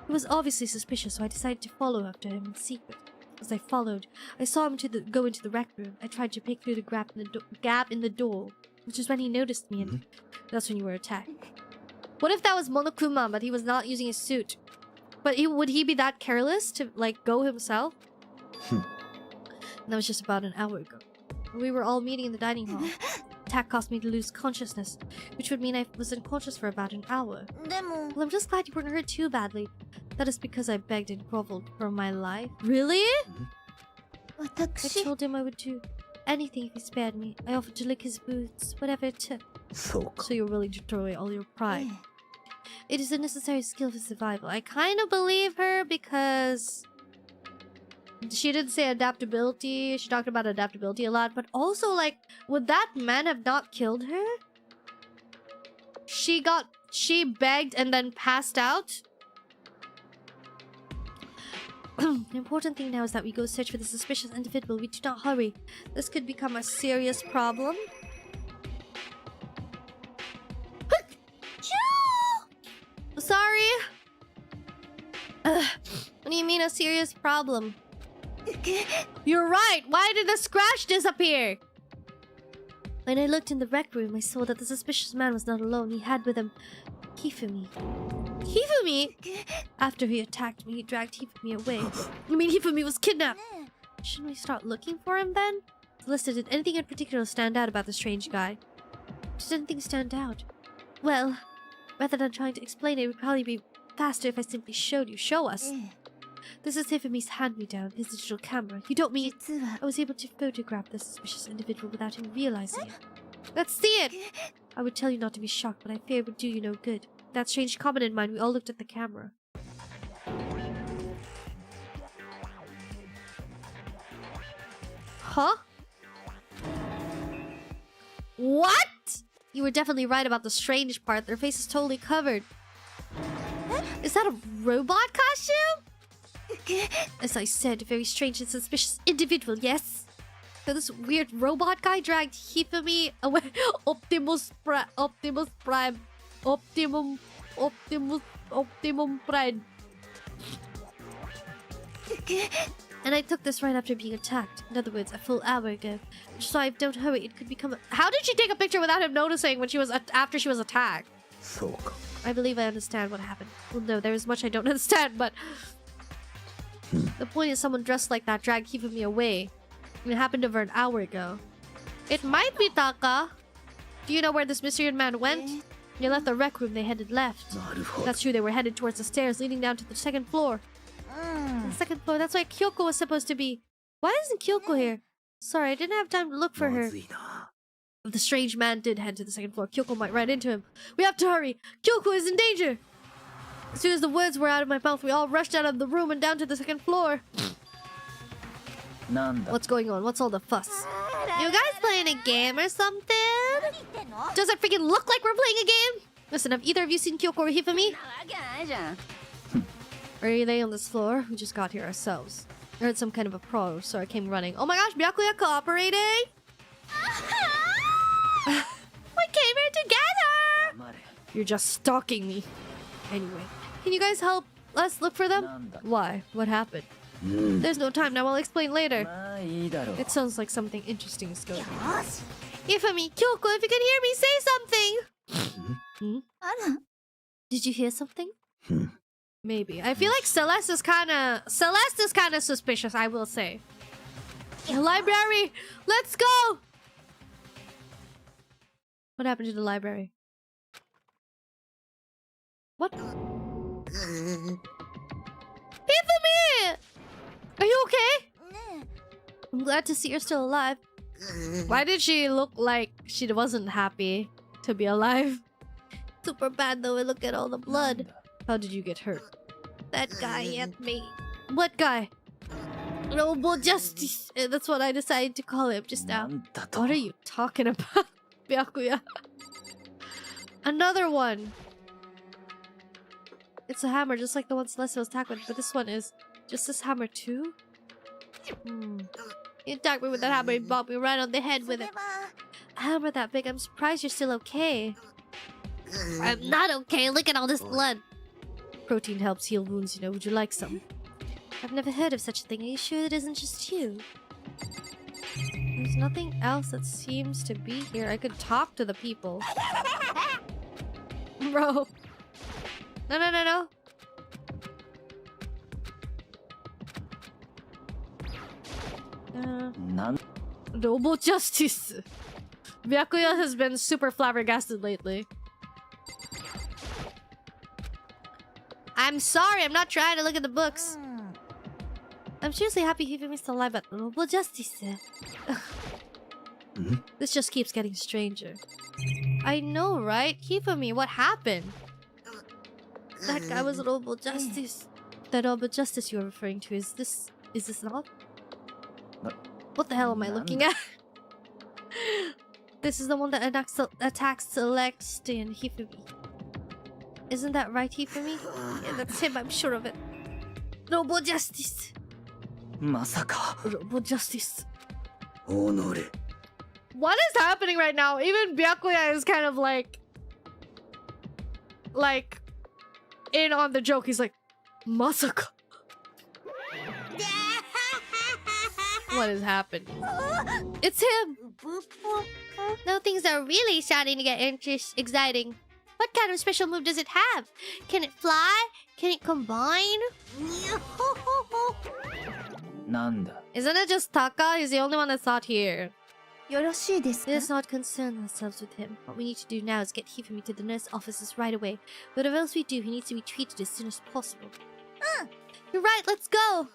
He was obviously suspicious, so I decided to follow after him in secret. As I followed, I saw him go into the rec room. I tried to peek through the gap in the door, which is when he noticed me, and that's when you were attacked. What if that was Monokuma, but he was not using his suit? But would he be that careless to, like, go himself? That was just about an hour ago. We were all meeting in the dining hall. Attack caused me to lose consciousness, which would mean I was unconscious for about an hour. Well, I'm just glad you weren't hurt too badly. That is because I begged and groveled for my life. Really? I told him I would do anything if he spared me. I offered to lick his boots, whatever it took. So you're willing to throw away all your pride. It is a necessary skill for survival. I kind of believe her because she didn't say adaptability. She talked about adaptability a lot, but also, like, would that man have not killed her? She begged and then passed out? The important thing now is that we go search for the suspicious individual. We do not hurry. This could become a serious problem. Sorry. What do you mean a serious problem? You're right. Why did the scratch disappear? When I looked in the rec room, I saw that the suspicious man was not alone. He had with him Hifumi. Hifumi? After he attacked me, he dragged Hifumi away. You mean Hifumi was kidnapped? Shouldn't we start looking for him then? Celeste, did anything in particular stand out about the strange guy? Did anything stand out? Well, rather than trying to explain it, it would probably be faster if I simply showed you. Show us. This is Hifumi's hand-me-down, his digital camera. You don't mean I was able to photograph the suspicious individual without him realizing it. Let's see it! I would tell you not to be shocked, but I fear it would do you no good. That strange comment in mind, we all looked at the camera. Huh? What? You were definitely right about the strange part. Their face is totally covered. Is that a robot costume? As I said, a very strange and suspicious individual, yes? So this weird robot guy dragged Hifumi away. Optimus Prime. Optimum Prime. And I took this right after being attacked. In other words, a full hour ago. So I don't hurry, it could become How did she take a picture without him noticing when she was after she was attacked? I believe I understand what happened. Well, no, there is much I don't understand, but the point is someone dressed like that dragged Hifumi away. It happened over an hour ago. It might be Taka. Do you know where this mysterious man went? When they left the rec room, they headed left. That's true, they were headed towards the stairs leading down to the second floor. The second floor, that's where Kyoko was supposed to be. Why isn't Kyoko here? Sorry, I didn't have time to look for her. If the strange man did head to the second floor, Kyoko might run into him. We have to hurry! Kyoko is in danger! As soon as the words were out of my mouth, we all rushed out of the room and down to the second floor. What's going on? What's all the fuss? You guys playing a game or something? Does it freaking look like we're playing a game? Listen, have either of you seen Kyoko or Hifumi? Or are they on this floor? We just got here ourselves. I heard some kind of a pro, so I came running. Oh my gosh, Byakuya cooperating? We came here together! You're just stalking me. Anyway, can you guys help us look for them? Why? What happened? There's no time now, I'll explain later. It sounds like something interesting is going on. Hifumi, Kyoko, if you can hear me, say something! Did you hear something? Maybe. I feel like Celeste is kind of suspicious, I will say. The library! Let's go! What happened to the library? What? Hifumi! Are you okay? I'm glad to see you're still alive. Why did she look like she wasn't happy to be alive? Super bad though, look at all the blood. How did you get hurt? That guy hit me. What guy? Noble Justice. That's what I decided to call him just now. What are you talking about, Byakuya? Another one. It's a hammer, just like the one Celeste was tackling, but this one is just this hammer too? You attacked me with that hammer and bopped me right on the head with it. A hammer that big, I'm surprised you're still okay. I'm not okay, look at all this blood. Protein helps heal wounds, you know. Would you like some? I've never heard of such a thing. Are you sure it isn't just you? There's nothing else that seems to be here. I could talk to the people. Bro. No. Noble Justice. Byakuya has been super flabbergasted lately. I'm sorry, I'm not trying to look at the books. I'm seriously happy Hifumi's still alive, but Noble Justice. This just keeps getting stranger. I know, right? Hifumi, what happened? That guy was Noble Justice. The Noble Justice you are referring to, is this not? What the hell am I looking at? This is the one that attacks Celeste and Hifumi. Isn't that right, Hifumi? Yeah, that's him, I'm sure of it. Noble Justice. Noble Justice. What is happening right now? Even Byakuya is kind of like in on the joke. He's like, Masaka. What has happened? It's him. Now things are really starting to get exciting. What kind of special move does it have? Can it fly? Can it combine? Isn't it just Taka? He's the only one that's not here. Let's not concern ourselves with him. What we need to do now is get Hifumi to the nurse offices right away. Whatever else we do, he needs to be treated as soon as possible. You're right, let's go!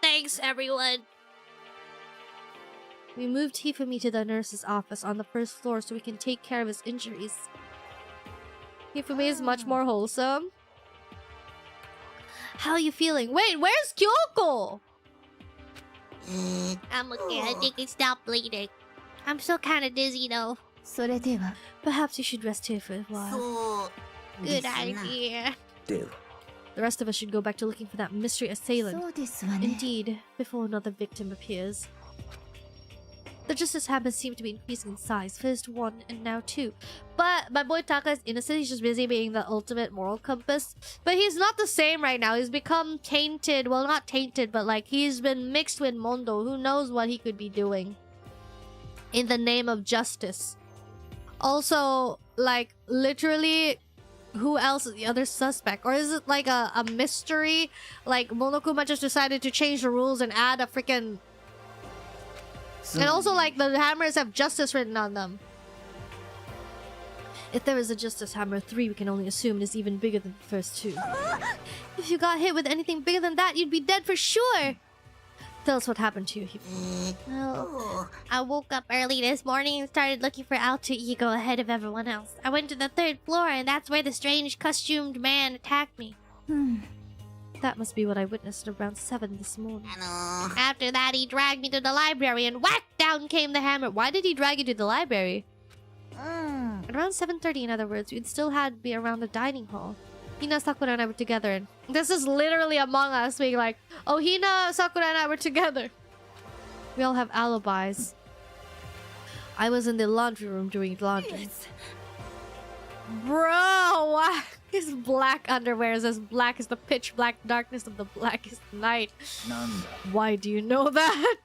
Thanks, everyone! We moved Hifumi to the nurse's office on the first floor so we can take care of his injuries. Hifumi is much more wholesome. How are you feeling? Wait, where's Kyoko? I'm okay, I think it stopped bleeding. I'm still kind of dizzy though. Perhaps you should rest here for a while. Good idea. The rest of us should go back to looking for that mystery assailant. Indeed, before another victim appears. The Justice Hammers seem to be increasing in size. First one and now two. But my boy Taka is innocent. He's just busy being the ultimate moral compass. But he's not the same right now. He's become tainted. Well, not tainted, but like he's been mixed with Mondo. Who knows what he could be doing in the name of justice. Also, like, literally, who else is the other suspect? Or is it like a mystery? Like, Monokuma just decided to change the rules and add a freaking... And also, like, the hammers have justice written on them. If there is a Justice Hammer 3, we can only assume it is even bigger than the first two. If you got hit with anything bigger than that, you'd be dead for sure! Tell us what happened to you. Well, I woke up early this morning and started looking for alter ego ahead of everyone else. I went to the 3rd floor and that's where the strange costumed man attacked me. That must be what I witnessed around 7 this morning. After that, he dragged me to the library and whack! Down came the hammer. Why did he drag you to the library? It Around 7:30, in other words, we'd still had be around the dining hall. Hina, Sakura, and I were together, and this is literally Among Us being like, oh, Hina, Sakura, and I were together. We all have alibis. I was in the laundry room doing laundry. Bro, why? His black underwear is as black as the pitch black darkness of the blackest night. Why do you know that?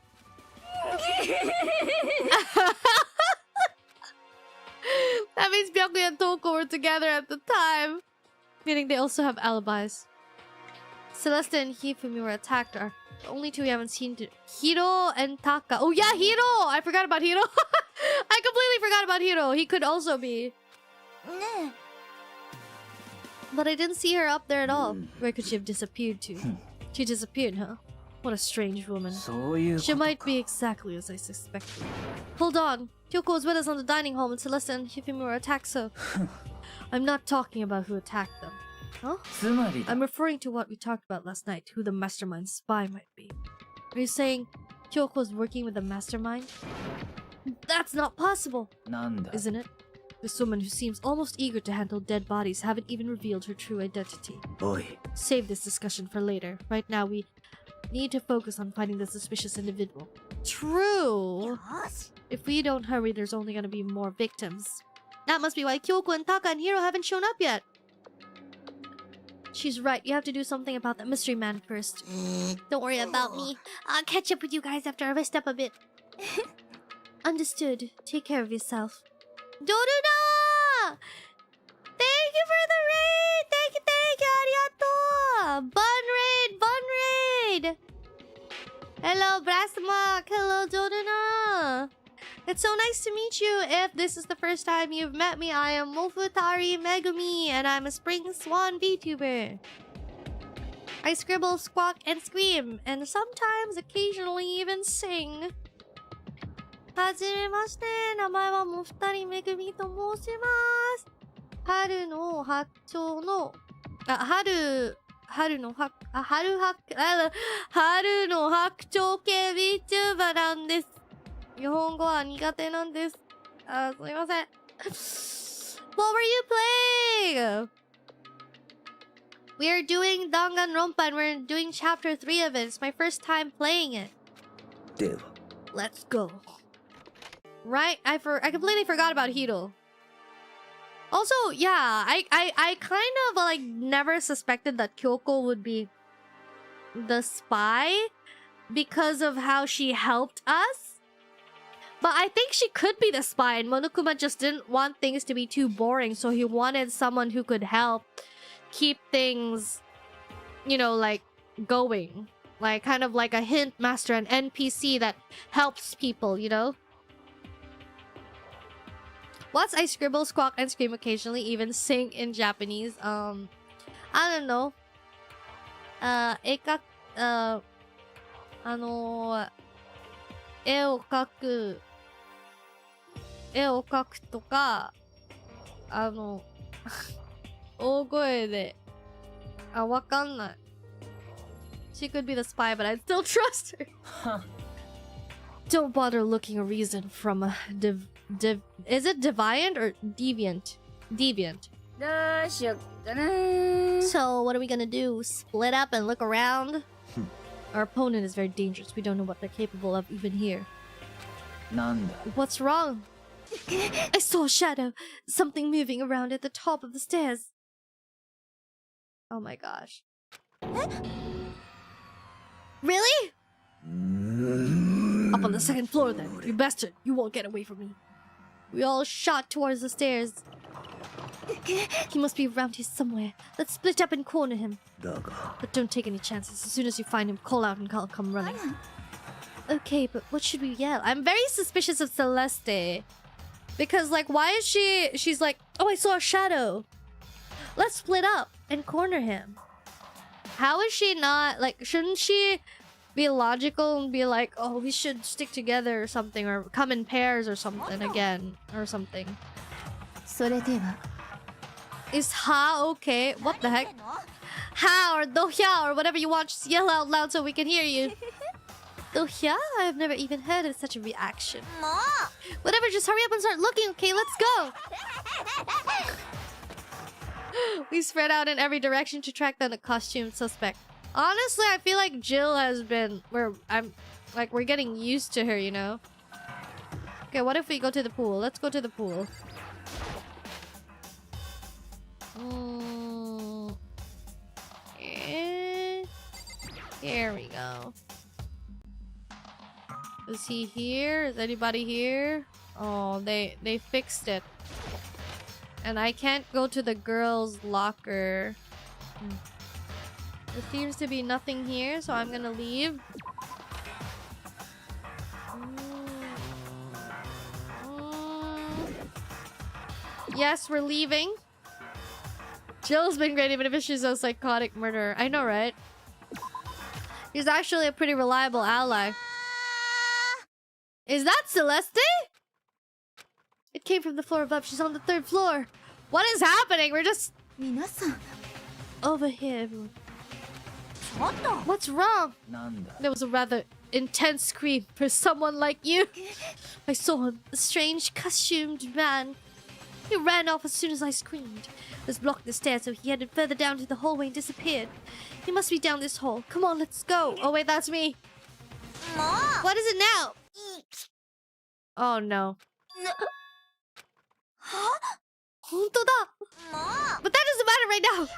That means Byakuya and Toko were together at the time. Meaning they also have alibis. Celeste and Hifumi were attacked. Are the only two we haven't seen. Hiro and Taka. Oh yeah, Hiro! I forgot about Hiro. I completely forgot about Hiro. He could also be. But I didn't see her up there at all. Where could she have disappeared to? She disappeared, huh? What a strange woman. She might be exactly as I suspected. Hold on. Kyoko was with us on the dining hall when Celeste and Hifumi were attacked, so... I'm not talking about who attacked them. Huh? I'm referring to what we talked about last night, who the mastermind spy might be. Are you saying Kyoko was working with the mastermind? That's not possible, isn't it? This woman who seems almost eager to handle dead bodies haven't even revealed her true identity. Save this discussion for later. Right now we need to focus on finding the suspicious individual. True! If we don't hurry, there's only gonna be more victims. That must be why Kyoko and Taka and Hiro haven't shown up yet. She's right. You have to do something about that mystery man first. Don't worry about me. I'll catch up with you guys after I rest up a bit. Understood. Take care of yourself. Doruna! Thank you for the raid! Thank you! Arigato! Bun raid! Hello, Brasmak! Hello, Doruna! It's so nice to meet you. If this is the first time you've met me, I am Mofutari Megumi, and I'm a Spring Swan VTuber. I scribble, squawk, and scream, and sometimes, occasionally, even sing. はじめまして、名前はもふたりめぐみと申します。春の白鳥の、春の白鳥系 VTuber なんです。日本語は苦手なんです。すみません。What were you playing? We are doing Danganronpa and we're doing chapter 3 of it. It's my first time playing it. Let's go. Right? I completely forgot about Hiro. Also, yeah, I kind of like never suspected that Kyoko would be the spy because of how she helped us. But I think she could be the spy, and Monokuma just didn't want things to be too boring, so he wanted someone who could help keep things, you know, like, going. Like, kind of like a hint master, an NPC that helps people, you know? Whilst I scribble, squawk, and scream occasionally, even sing in Japanese, I don't know. 絵を描くとか、大声で、わかんない。She could be the spy, but I'd still trust her. Don't bother looking a reason from a is it deviant or deviant? Deviant. So, what are we gonna do? Split up and look around? Our opponent is very dangerous. We don't know what they're capable of even here. What's wrong? I saw a shadow. Something moving around at the top of the stairs. Oh my gosh. Really? Up on the second floor then. You bastard. You won't get away from me. We all shot towards the stairs. He must be around here somewhere. Let's split up and corner him. But don't take any chances. As soon as you find him, call out and I'll come running. Okay, but what should we yell? I'm very suspicious of Celeste. Because, like, why is she's like, oh, I saw a shadow. Let's split up and corner him. How is she not, like, shouldn't she be logical and be like, oh, we should stick together or something, or come in pairs or something again, or something. Is ha okay? What the heck? Ha or dohya or whatever you want, just yell out loud so we can hear you. Dohya? I've never even heard of such a reaction. Whatever, just hurry up and start looking, okay? Let's go! We spread out in every direction to track down the costumed suspect. Honestly, I feel like Jill has been... we're getting used to her, you know? Okay, what if we go to the pool? Let's go to the pool. Here we go. Is he here? Is anybody here? Oh, they fixed it. And I can't go to the girls' locker. There seems to be nothing here, so I'm gonna leave. Yes, we're leaving. Jill's been great even if she's a psychotic murderer. I know, right? He's actually a pretty reliable ally. Is that Celeste? It came from the floor above. She's on the 3rd floor. What is happening? We're just... 皆さん over here, everyone. ちょっと What's wrong? なんだ There was a rather intense scream for someone like you. I saw him, a strange costumed man. He ran off as soon as I screamed. I was blocking the stairs, so he headed further down to the hallway and disappeared. He must be down this hall. Come on, let's go. Oh wait, that's me. もう What is it now? Oh no. は Hontoda. もう But that doesn't matter right now.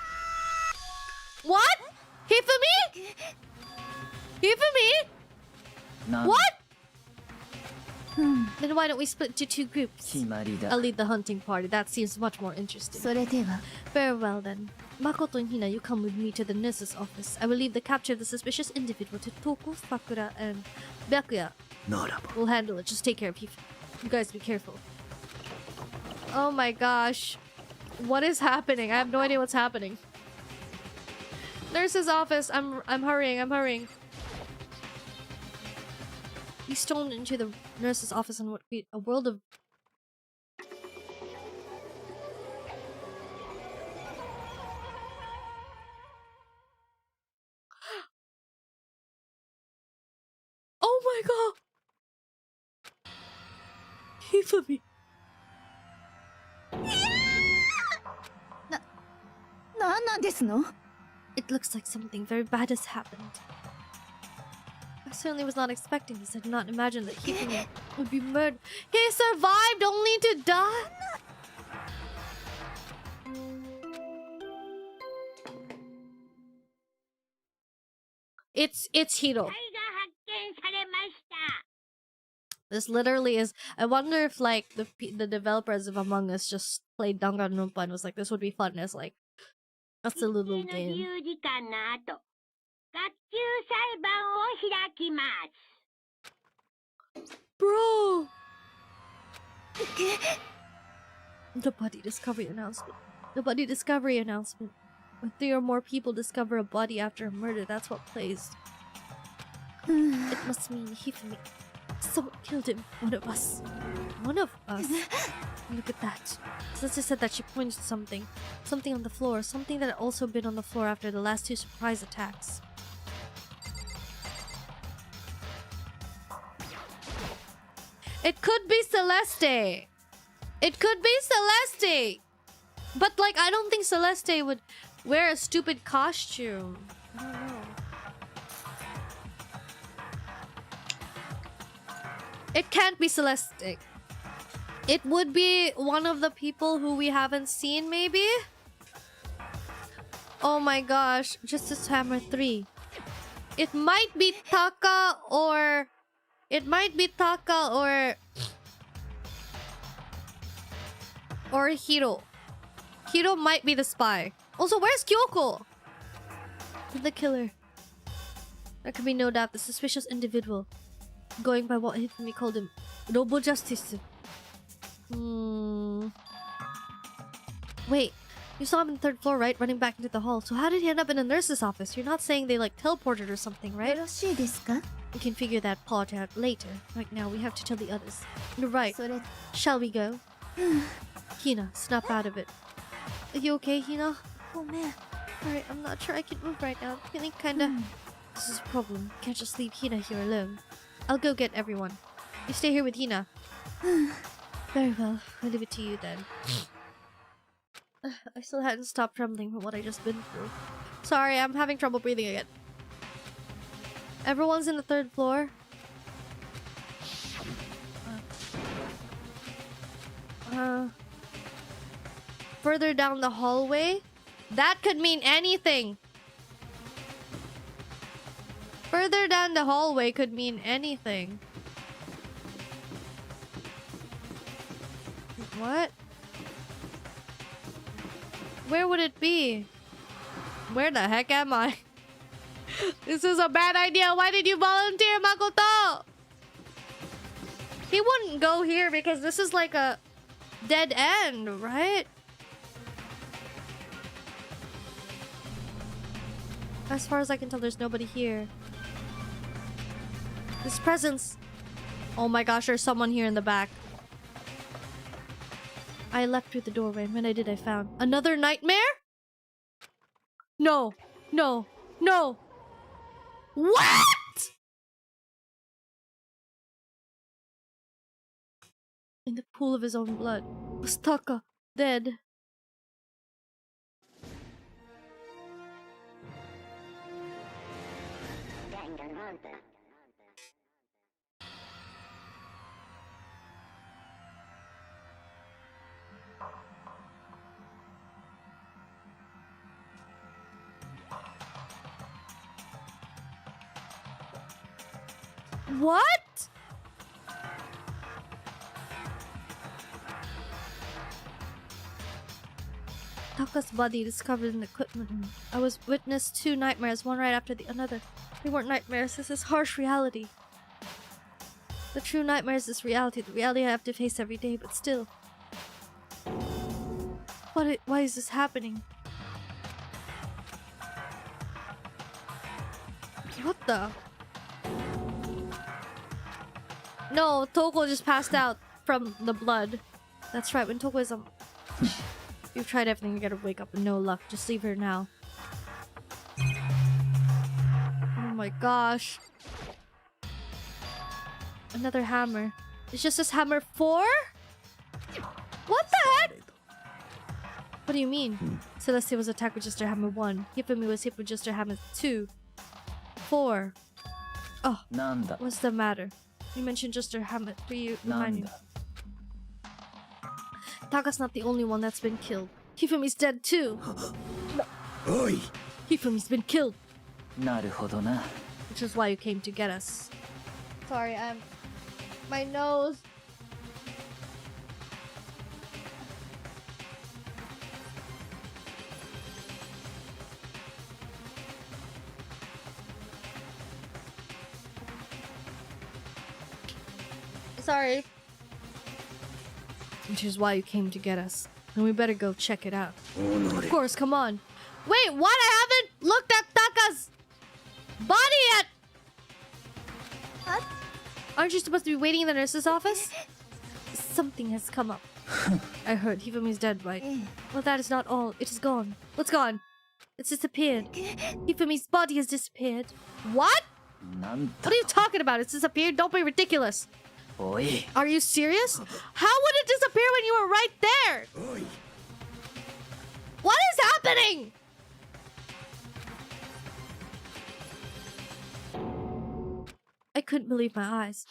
What? Hifumi? Hifumi? なんだ What? Then why don't we split into 2 groups? 決まりだ I'll lead the hunting party. That seems much more interesting. それでは Very well then. Makoto and Hina, you come with me to the nurse's office. I will leave the capture of the suspicious individual to Toko, Sakura, and Byakuya. ならば We'll handle it. Just take care of Hifa. You guys be careful. Oh my gosh. What is happening? I have no idea what's happening. Nurse's office. I'm hurrying. We stormed into the nurse's office and what we a world of Oh my god! Hifumi. 何なんですの It looks like something very bad has happened. I certainly was not expecting this. I did not imagine that Hifumi would be murdered. He survived only to die? It's Hiro. が発見されました This literally is. I wonder if like the developers of Among Us just played Danganronpa and was like, this would be fun as like a silly little 一定の自 game. 由時間の後学級裁判を開きます Bro! The body discovery announcement. The body discovery announcement. When 3 or more people discover a body after a murder, that's what plays. It must mean Hifumi. Someone killed him. One of us. One of us? Look at that. Celeste said that she pointed to something. Something on the floor. Something that had also been on the floor after the last 2 surprise attacks. It could be Celeste. It could be Celeste. But like, I don't think Celeste would wear a stupid costume. I don't know. It can't be Celeste. It would be one of the people who we haven't seen, maybe? Oh my gosh. Justice Hammer 3. It might be Taka or... It might be Taka or Hiro. Hiro might be the spy. Also, where's Kyoko? The killer. There can be no doubt the suspicious individual. Going by what Hifumi called him, Robo Justice. Wait, you saw him on the 3rd floor, right? Running back into the hall. So how did he end up in a nurse's office? You're not saying they like teleported or something, right? よろしいですか We can figure that part out later. Right now, we have to tell the others. You're right. それ Shall we go? Hina, snap out of it. Are you okay, Hina? ごめん Alright, I'm not sure I can move right now. I'm feeling kinda... This is a problem. Can't just leave Hina here alone. I'll go get everyone. You stay here with Hina. Very well. I'll leave it to you then. I still hadn't stopped trembling from what I just been through. Sorry, I'm having trouble breathing again. Everyone's in the 3rd floor. Further down the hallway? That could mean anything. Further down the hallway could mean anything. What? Where would it be? Where the heck am I? This is a bad idea. Why did you volunteer, Makoto? He wouldn't go here because this is like a dead end, right? As far as I can tell, there's nobody here. This presence. Oh my gosh, there's someone here in the back. I leapt through the doorway, and when I did, I found another nightmare? No, no, no. What? In the pool of his own blood was Taka, dead. Danganronpa. What? Taka's body discovered in the equipment room. I was witness 2 nightmares, one right after the another. They weren't nightmares, this is harsh reality. The true nightmare is this reality, the reality I have to face every day, but still. Why is this happening? What the? No, Toko just passed out from the blood. That's right, when Toko is you've tried everything, you gotta wake up and no luck. Just leave her now. Oh my gosh. Another hammer. It's just this hammer 4? What the heck? What do you mean? Celeste was attacked with just her hammer 1. Hifumi was hit with just her hammer 2. 4. Oh, what's the matter? You mentioned just her hammer 3. Remind me. Taka's not the only one that's been killed. Hifumi's dead too. Oi! Hifumi's been killed. なるほどな。 Which is why you came to get us. Sorry, my nose. Sorry. Which is why you came to get us. And we better go check it out. Of course, come on. Wait, what? I haven't looked at Taka's body yet! What? Aren't you supposed to be waiting in the nurse's office? Something has come up. I heard Hifumi's dead, right? Well, that is not all. It is gone. What's gone? It's disappeared. Hifumi's body has disappeared. What? What are you talking about? It's disappeared? Don't be ridiculous. Oi! Are you serious? How would it disappear when you were right there? Oi! What is happening? I couldn't believe my eyes.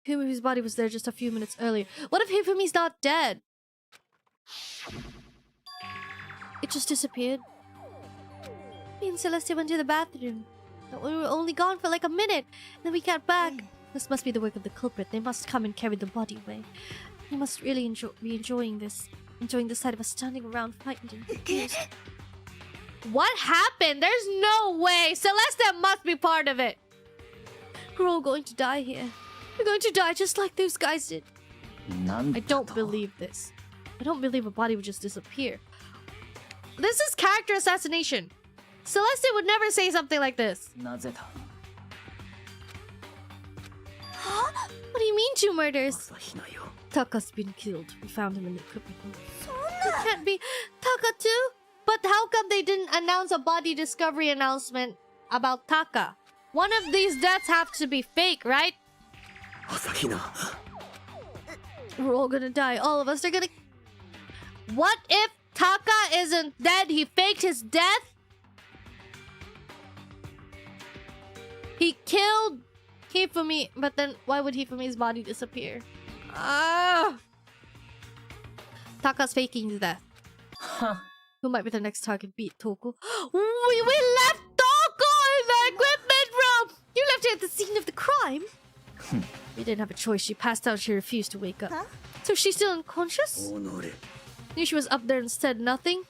Hifumi's body was there just a few minutes earlier. What if Hifumi's not dead? It just disappeared. Me and Celeste went to the bathroom. But we were only gone for like a minute. Then we got back. This must be the work of the culprit. They must come and carry the body away. They must really be enjoying this. Enjoying the sight of us standing around fighting and confused. What happened? There's no way. Celeste must be part of it. We're all going to die here. We're going to die just like those guys did. I don't believe this. I don't believe a body would just disappear. This is character assassination. Celeste would never say something like this. なぜだ What do you mean 2 murders? 朝日奈よ Taka's been killed. We found him in the equipment room. It can't be Taka too? But how come they didn't announce a body discovery announcement about Taka? One of these deaths have to be fake, right? 朝日奈 We're all gonna die. All of us are gonna... What if Taka isn't dead? He faked his death? He killed Hifumi, but then why would Hifumi's body disappear? Ah! Taka's faking his death. Huh. Who might be the next target? Beat Toko. We left Toko in the equipment room! You left her at the scene of the crime? We didn't have a choice. She passed out. She refused to wake up. Huh? So she's still unconscious? Knew she was up there and said nothing?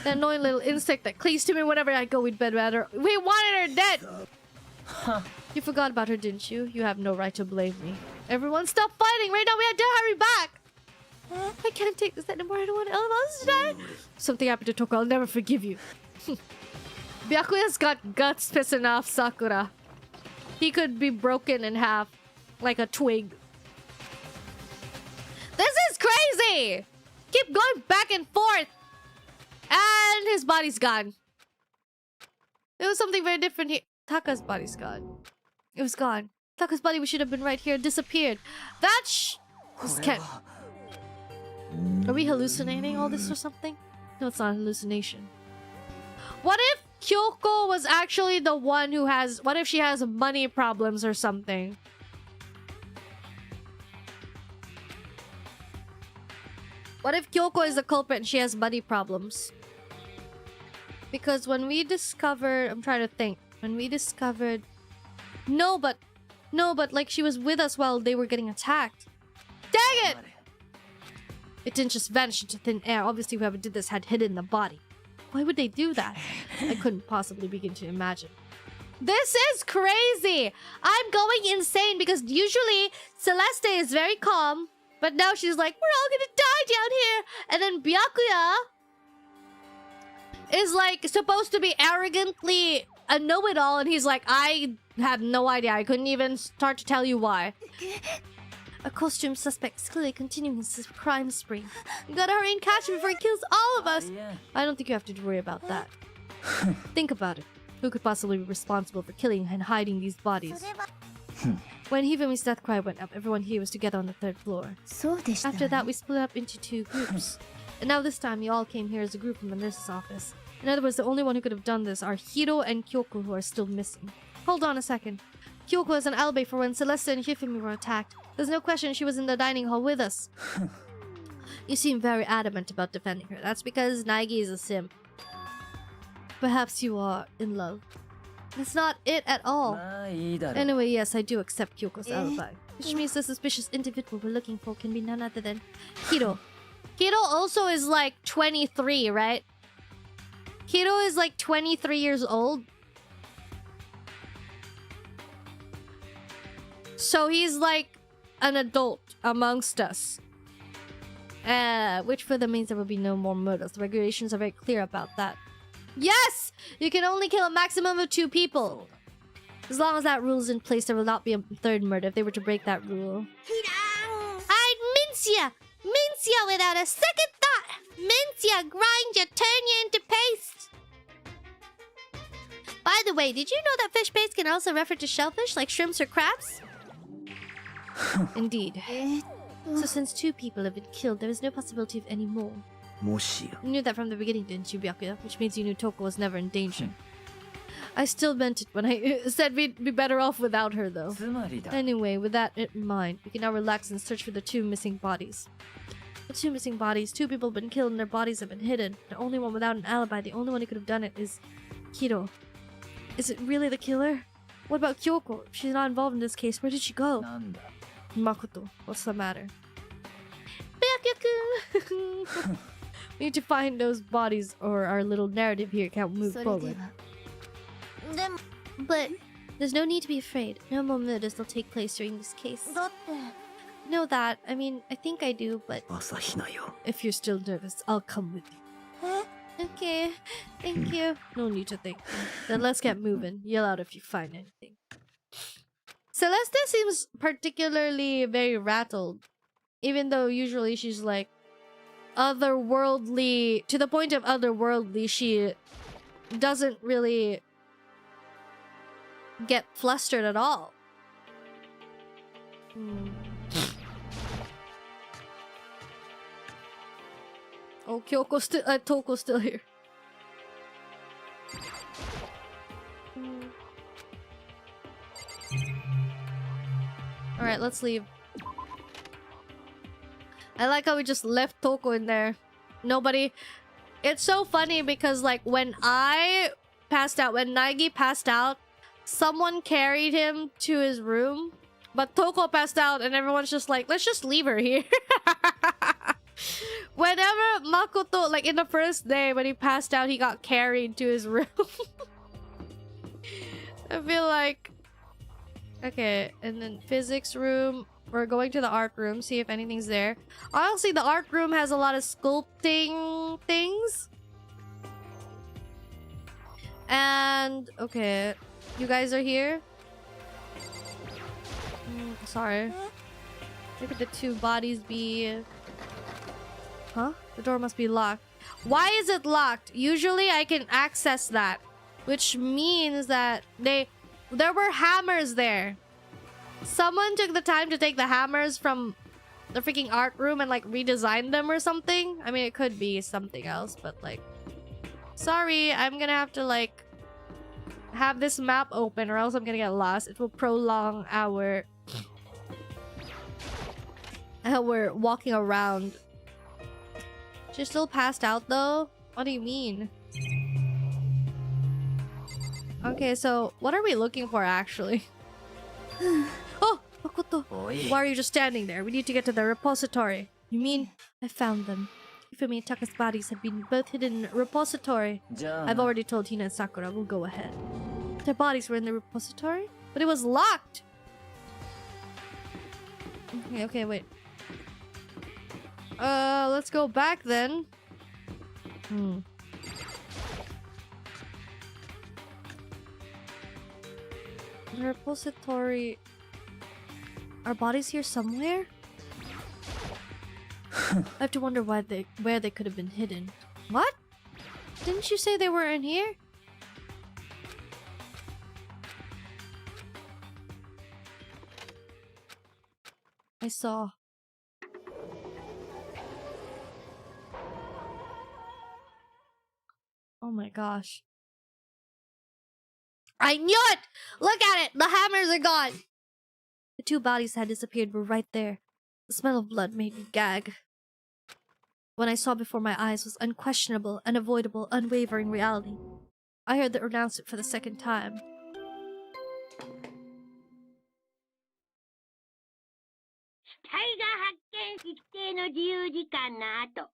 That annoying little insect that clings to me whenever I go with bed matter. We wanted her dead! Huh. You forgot about her, didn't you? You have no right to blame me. Everyone stop fighting! Right now we have to hurry back! I can't take this anymore. I don't want anyone else to die. Something happened to Toko. I'll never forgive you. Byakuya's got guts pissing off Sakura. He could be broken in half. Like a twig. This is crazy! Keep going back and forth! And his body's gone. There was something very different here. Taka's body's gone. It was gone. Taka's body should have been right here. Disappeared. This can't... Are we hallucinating all this or something? No, it's not a hallucination. What if Kyoko was actually the one who has... What if she has money problems or something? What if Kyoko is the culprit and she has money problems? Because when we discovered... I'm trying to think. When we discovered... No, but like she was with us while they were getting attacked. Dang it! It didn't just vanish into thin air. Obviously, whoever did this had hidden the body. Why would they do that? I couldn't possibly begin to imagine. This is crazy! I'm going insane because usually Celeste is very calm. But now she's like, we're all gonna die down here! And then Byakuya is like supposed to be arrogantly a know-it-all, and he's like, I have no idea. I couldn't even start to tell you why. A costume suspect is clearly continuing his crime spree. You gotta hurry and catch him before he kills all of us. Yeah. I don't think you have to worry about that. Think about it. Who could possibly be responsible for killing and hiding these bodies? When Hifumi's death cry went up, everyone here was together on the 3rd floor. After that, we split up into 2 groups. And now this time, you all came here as a group from the nurse's office. In other words, the only one who could have done this are Hiro and Kyoko, who are still missing. Hold on a second. Kyoko has an alibi for when Celeste and Hifumi were attacked. There's no question she was in the dining hall with us. You seem very adamant about defending her. That's because Naegi is a simp. Perhaps you are in love. That's not it at all. Anyway, yes, I do accept Kyoko's alibi. Which means the suspicious individual we're looking for can be none other than Hiro. Hiro also is like 23, right? Hiro is like 23 years old. So he's like an adult amongst us. Which further means there will be no more murders. The regulations are very clear about that. Yes! You can only kill a maximum of 2 people. As long as that rule is in place, there will not be a 3rd murder if they were to break that rule. I'd mince ya! Mince ya without a second thought! Mince ya, grind ya, turn ya into paste! By the way, did you know that fish paste can also refer to shellfish like shrimps or crabs? Indeed. So since 2 people have been killed, there is no possibility of any more. You knew that from the beginning, didn't you, Byakuya? Which means you knew Toko was never in danger. I still meant it when I said we'd be better off without her, though. Anyway, with that in mind, we can now relax and search for the 2 missing bodies. The 2 missing bodies. 2 people have been killed and their bodies have been hidden. The only one without an alibi, the only one who could have done it is Hiro. Is it really the killer? What about Kyoko? If she's not involved in this case, where did she go? Makoto, what's the matter? Byakuya-kun! We need to find those bodies or our little narrative here can't move forward. But there's no need to be afraid. No more murders will take place during this case. Know that. I mean, I think I do, but if you're still nervous, I'll come with you. Okay, thank you. No need to think. Then let's get moving. Yell out if you find anything. Celeste seems particularly very rattled. Even though usually she's like otherworldly, to the point of otherworldly, she doesn't really get flustered at all. Oh, Kyoko's still, Toko's still here. Alright, let's leave. I like how we just left Toko in there. Nobody... It's so funny because, like, when I passed out, when Naigi passed out, someone carried him to his room. But Toko passed out and everyone's just like, let's just leave her here. Whenever Makoto, like in the first day when he passed out, he got carried to his room. I feel like... Okay, and then physics room. We're going to the art room, see if anything's there. Honestly, the art room has a lot of sculpting things. And, okay, you guys are here? Sorry. Look at the two bodies be... Huh? The door must be locked. Why is it locked? Usually I can access that. Which means that there were hammers there. Someone took the time to take the hammers from the freaking art room and like redesign them or something. I mean, it could be something else, but like... Sorry, I'm gonna have to like... have this map open or else I'm gonna get lost. It will prolong our walking around. She's still passed out though? What do you mean? Okay, so what are we looking for actually? Oh, Makoto! Why are you just standing there? We need to get to the repository. You mean I found them? Hifumi and Taka's bodies have been both hidden in a repository. I've already told Hina and Sakura. We'll go ahead. Their bodies were in the repository? But it was locked! Okay, wait. Let's go back then. The repository... Are bodies here somewhere? I have to wonder where they could have been hidden. What? Didn't you say they were in here? I saw. Oh my gosh. I knew it! Look at it! The hammers are gone! The two bodies that had disappeared were right there. The smell of blood made me gag. What I saw before my eyes was unquestionable, unavoidable, unwavering reality. I heard them pronounce it for the second time. 死体が発見し規定の自由時間の後、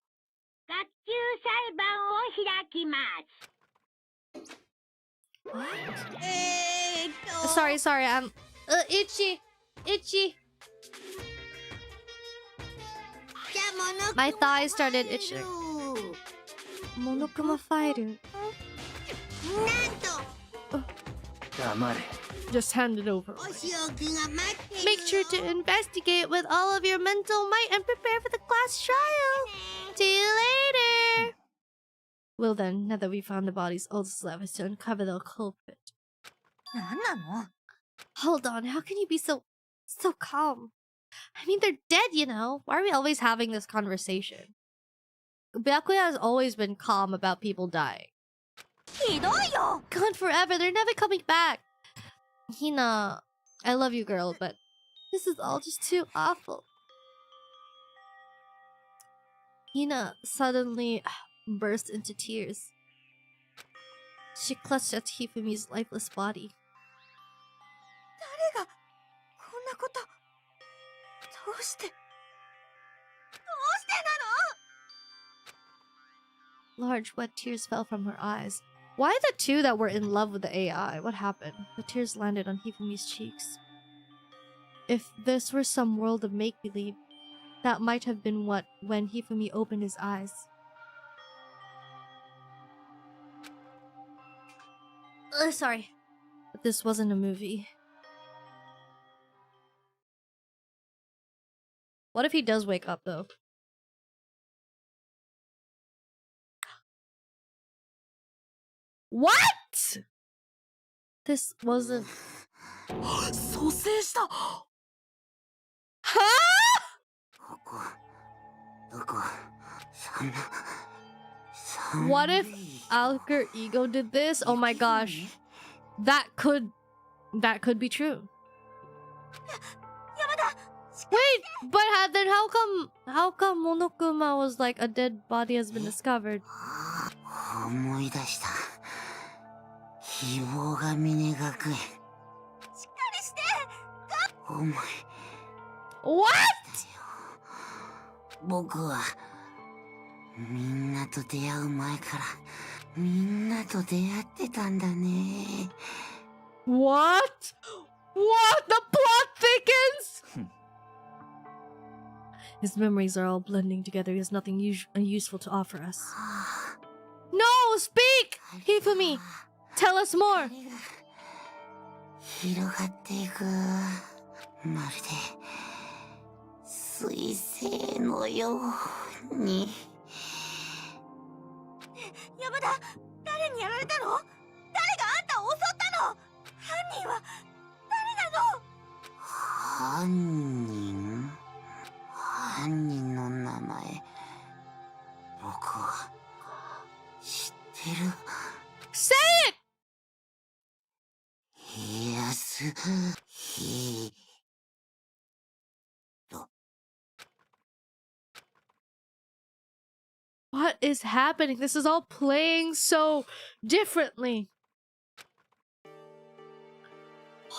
学級裁判を開きます。 Sorry, I'm... itchy! My thighs started itching. Monokuma file. Just hand it over. Make sure to investigate with all of your mental might and prepare for the class trial. See you later. Well then, now that we found the bodies, all that's left is to uncover the culprit. Hold on, how can you be so calm? I mean, they're dead, you know. Why are we always having this conversation? Byakuya has always been calm about people dying. Gone forever, they're never coming back. Hina, I love you, girl, but this is all just too awful. Hina suddenly burst into tears. She clutched at Hifumi's lifeless body. Large wet tears fell from her eyes. Why the two that were in love with the AI? What happened? The tears landed on Hifumi's cheeks. If this were some world of make-believe, that might have been when Hifumi opened his eyes. Sorry. But this wasn't a movie. What if he does wake up, though? What?! This wasn't... Huh?! What if alter ego did this? Oh my gosh. That could be true. Wait, but then how come Monokuma was like a dead body has been discovered? 思い出した。希望が峰学園。しっかりして。お前。What? 僕はみんなと出会う前からみんなと出会ってたんだね。What? What? The plot thickens? His memories are all blending together. He has nothing useful to offer us. No! Speak! Hifumi! Tell us more! 広がっていく。まるで彗星のように。山田、誰にやられたの？誰があんたを襲ったの？犯人は誰なの？犯人の名前、僕は知ってる。Say it! What is happening? This is all playing so differently.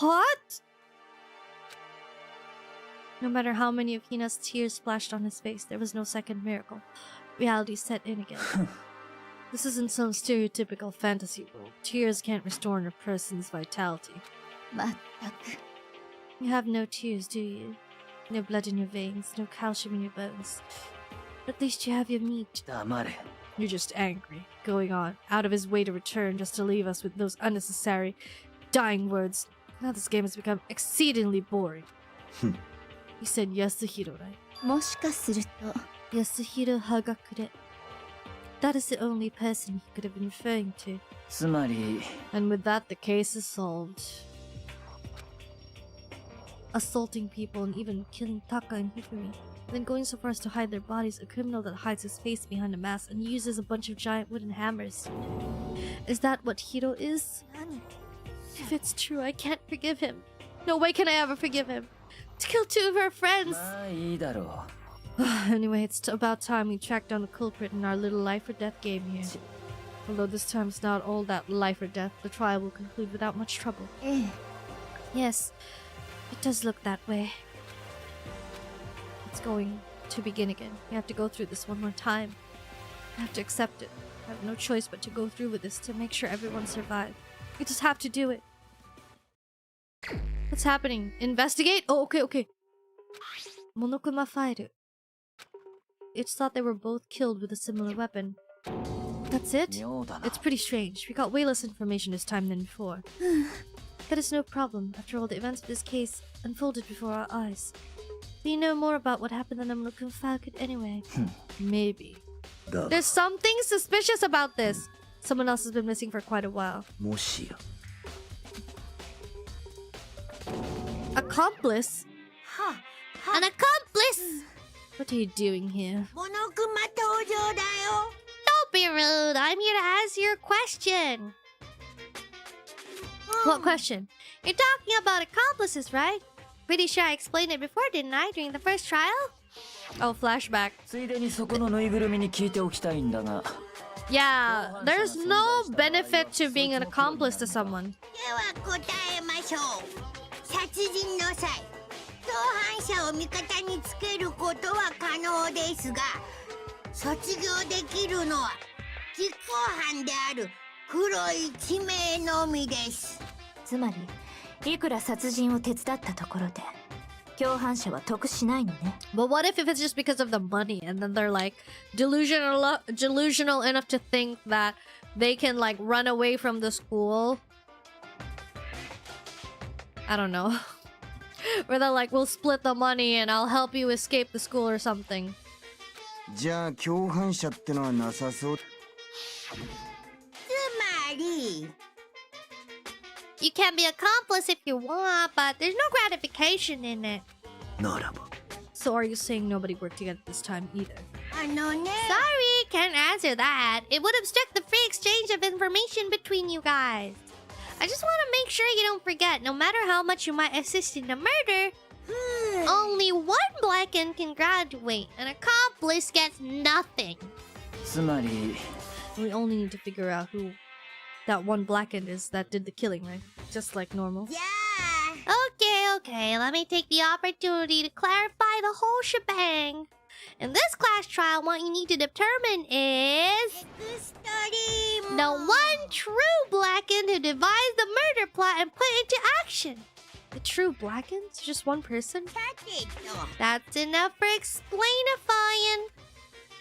What? No matter how many of Hina's tears splashed on his face, there was no second miracle. Reality set in again. This isn't some stereotypical fantasy world. Tears can't restore a person's vitality. まったく。 You have no tears, do you? No blood in your veins, no calcium in your bones. At least you have your meat. 黙れ。 You're just angry, going on, out of his way to return just to leave us with those unnecessary, dying words. Now this game has become exceedingly boring. You said Yasuhiro, right? もしかすると、 Yasuhiro Hagakure. That is the only person he could have been referring to. つまり、 And with that, the case is solved. Assaulting people and even killing Taka and Hifumi. Then going so far as to hide their bodies, a criminal that hides his face behind a mask and uses a bunch of giant wooden hammers. Is that what Hiro is? If it's true, I can't forgive him. No way can I ever forgive him. To kill two of her friends! まあいいだろ Anyway, it's about time we track down the culprit in our little life or death game here. Although this time it's not all that life or death, the trial will conclude without much trouble. Yes, it does look that way. It's going to begin again. We have to go through this one more time. I have to accept it. I have no choice but to go through with this to make sure everyone survives. We just have to do it. What's happening? Investigate? Oh, okay. Monokuma file. It's thought they were both killed with a similar weapon. That's it? 妙だな。 It's pretty strange. We got way less information this time than before. That is no problem. After all, the events of this case unfolded before our eyes. We know more about what happened than the Monokuma file could anyway. Maybe. There's something suspicious about this. Someone else has been missing for quite a while. もしや。 Accomplice? An accomplice! What are you doing here? モノクマ登場だよ。 Don't be rude. I'm here to ask you a question. What question? You're talking about accomplices, right? Pretty sure I explained it before, didn't I, during the first trial? Oh, flashback. ついでにそこのぬいぐるみに聞いておきたいんだが。 Yeah, there's no benefit to being an accomplice to someone. では答えましょう。殺人の際、同伴者を味方につけることは可能ですが、卒業できるのは実行犯である黒い地名のみです。つまりいくら殺人を手伝ったところで共犯者は得しないのね。 But what if it's just because of the money and then they're like delusional enough to think that they can like run away from the school? I don't know. Where they're like, we'll split the money and I'll help you escape the school or something. じゃあ共犯者ってのはなさそう。つまり You can be accomplice if you want, but there's no gratification in it. ならば。 So are you saying nobody worked together this time either? あのね。 Sorry, can't answer that. It would obstruct the free exchange of information between you guys. I just want to make sure you don't forget, no matter how much you might assist in the murder, only one blackened can graduate. An accomplice gets nothing. つまり We only need to figure out who that one blackened is that did the killing, right? Just like normal. Yeah. Okay. Let me take the opportunity to clarify the whole shebang. In this class trial, what you need to determine is the one true blackened who devised the murder plot and put it into action. The true blackened? Just one person? That's enough for explainifying.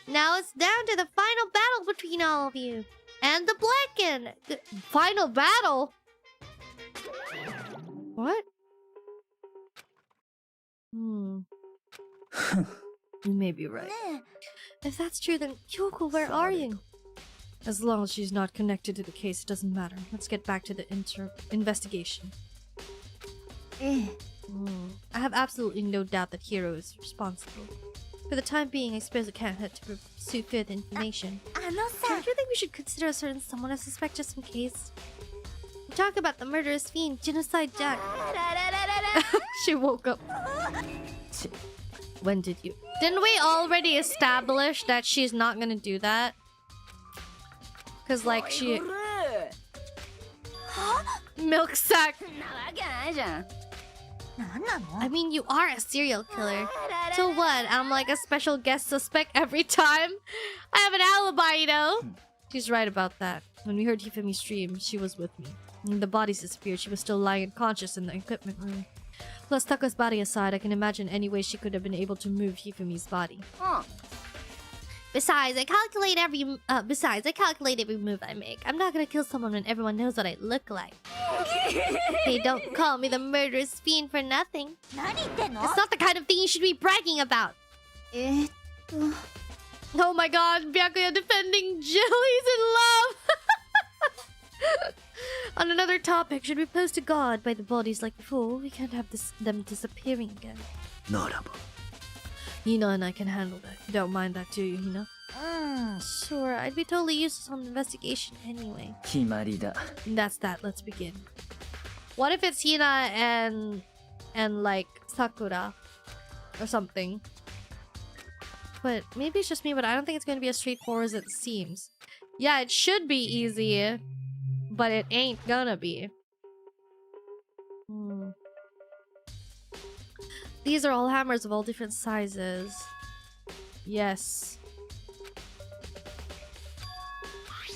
Now it's down to the final battle between all of you. And the blackened. The final battle? What? You may be right. If that's true, then Kyoko, where are you? As long as she's not connected to the case, it doesn't matter. Let's get back to the investigation. I have absolutely no doubt that Hiro is responsible. For the time being, I suppose it can't hurt to pursue further information. Don't you think we should consider a certain someone as suspect just in case? We talk about the murderous fiend, Genocide Jack. She woke up. When did you? Didn't we already establish that she's not gonna do that? Cause like she... Milk sack. I mean, you are a serial killer. So what? I'm like a special guest suspect every time? I have an alibi, you know? She's right about that. When we heard Hifumi's stream, she was with me. When the bodies disappeared, she was still lying unconscious in the equipment room. Plus, Taka's body aside, I can imagine any way she could have been able to move Hifumi's body. Besides, I calculate every move I make. I'm not gonna kill someone when everyone knows what I look like. They don't call me the murderous fiend for nothing. It's not the kind of thing you should be bragging about. Oh my god, Byakuya defending Jilly's in love! On another topic, should we pose to God by the bodies like before? We can't have them disappearing again. Hina and I can handle that. You don't mind that, do you, Hina? Sure, I'd be totally useless on the investigation anyway. 決まりだ That's that, let's begin. What if it's Hina and like Sakura or something? But maybe it's just me, but I don't think it's gonna be as straightforward as it seems. Yeah, it should be easy, but it ain't gonna be. These are all hammers of all different sizes. Yes.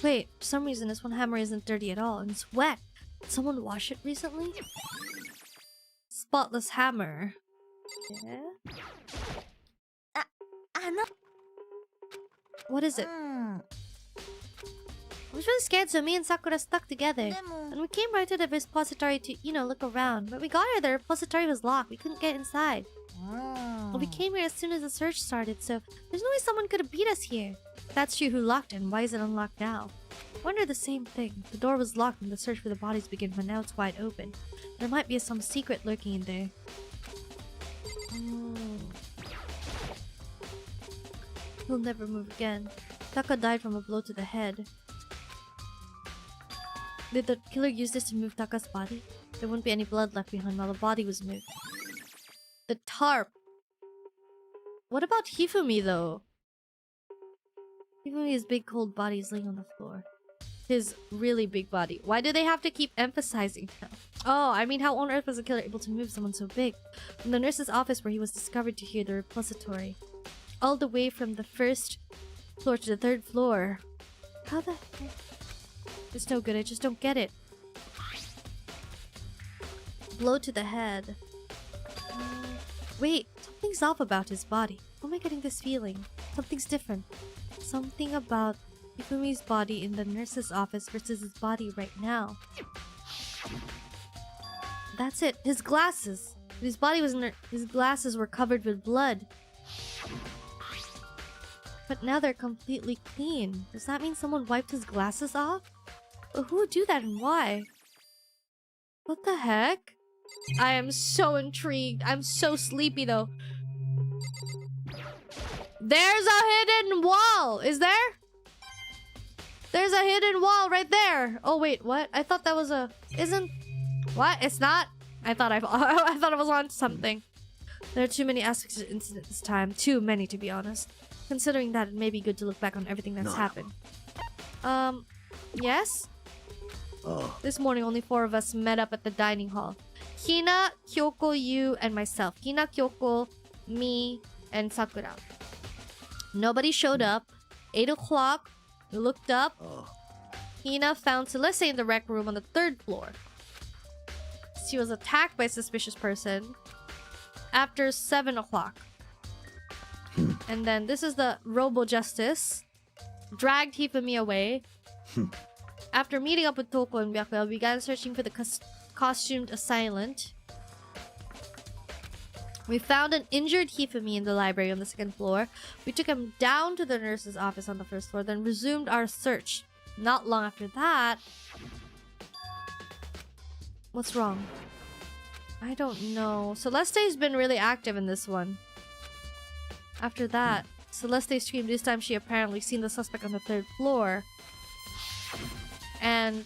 Wait, for some reason this one hammer isn't dirty at all, and it's wet. Did someone wash it recently? Spotless hammer. Yeah? What is it? I was really scared, so me and Sakura stuck together. And we came right to the repository to, look around. But we got here, the repository was locked. We couldn't get inside. Well, we came here as soon as the search started, so there's no way someone could have beat us here. If that's true, who locked it, and why is it unlocked now? I wonder the same thing. The door was locked when the search for the bodies began, but now it's wide open. There might be some secret lurking in there. He'll never move again. Taka died from a blow to the head. Did the killer use this to move Taka's body? There wouldn't be any blood left behind while the body was moved. The tarp. What about Hifumi, though? Hifumi's big cold body is laying on the floor. His really big body. Why do they have to keep emphasizing that? Oh, I mean, how on earth was a killer able to move someone so big? From the nurse's office where he was discovered to hear the repository. All the way from the first floor to the third floor. How the heck? It's no good, I just don't get it. Blow to the head. Wait, something's off about his body. How am I getting this feeling? Something's different. Something about Hifumi's body in the nurse's office versus his body right now. That's it. His glasses. His body was his glasses were covered with blood. But now they're completely clean. Does that mean someone wiped his glasses off? But who would do that and why? What the heck? I am so intrigued. I'm so sleepy though. There's a hidden wall! Is there? There's a hidden wall right there. Oh wait, what? I thought that was a... Isn't... What? It's not? I thought I thought I was on something. There are too many aspects of the incident this time. Too many, to be honest. Considering that, it may be good to look back on everything that's happened. Yes? This morning, only 4 of us met up at the dining hall. Hina, Kyoko, you, and myself. Hina, Kyoko, me, and Sakura. Nobody showed up. 8 o'clock. We looked up. Hina found Celeste in the rec room on the 3rd floor. She was attacked by a suspicious person after 7 o'clock. And then this is the Robo Justice. Dragged Hifumi away. After meeting up with Toko and Byakuya, we began searching for the costumed assailant. We found an injured Hifumi in the library on the 2nd floor. We took him down to the nurse's office on the 1st floor, then resumed our search. Not long after that... What's wrong? I don't know. Celeste's been really active in this one. After that, Celeste screamed. This time she apparently seen the suspect on the 3rd floor. And...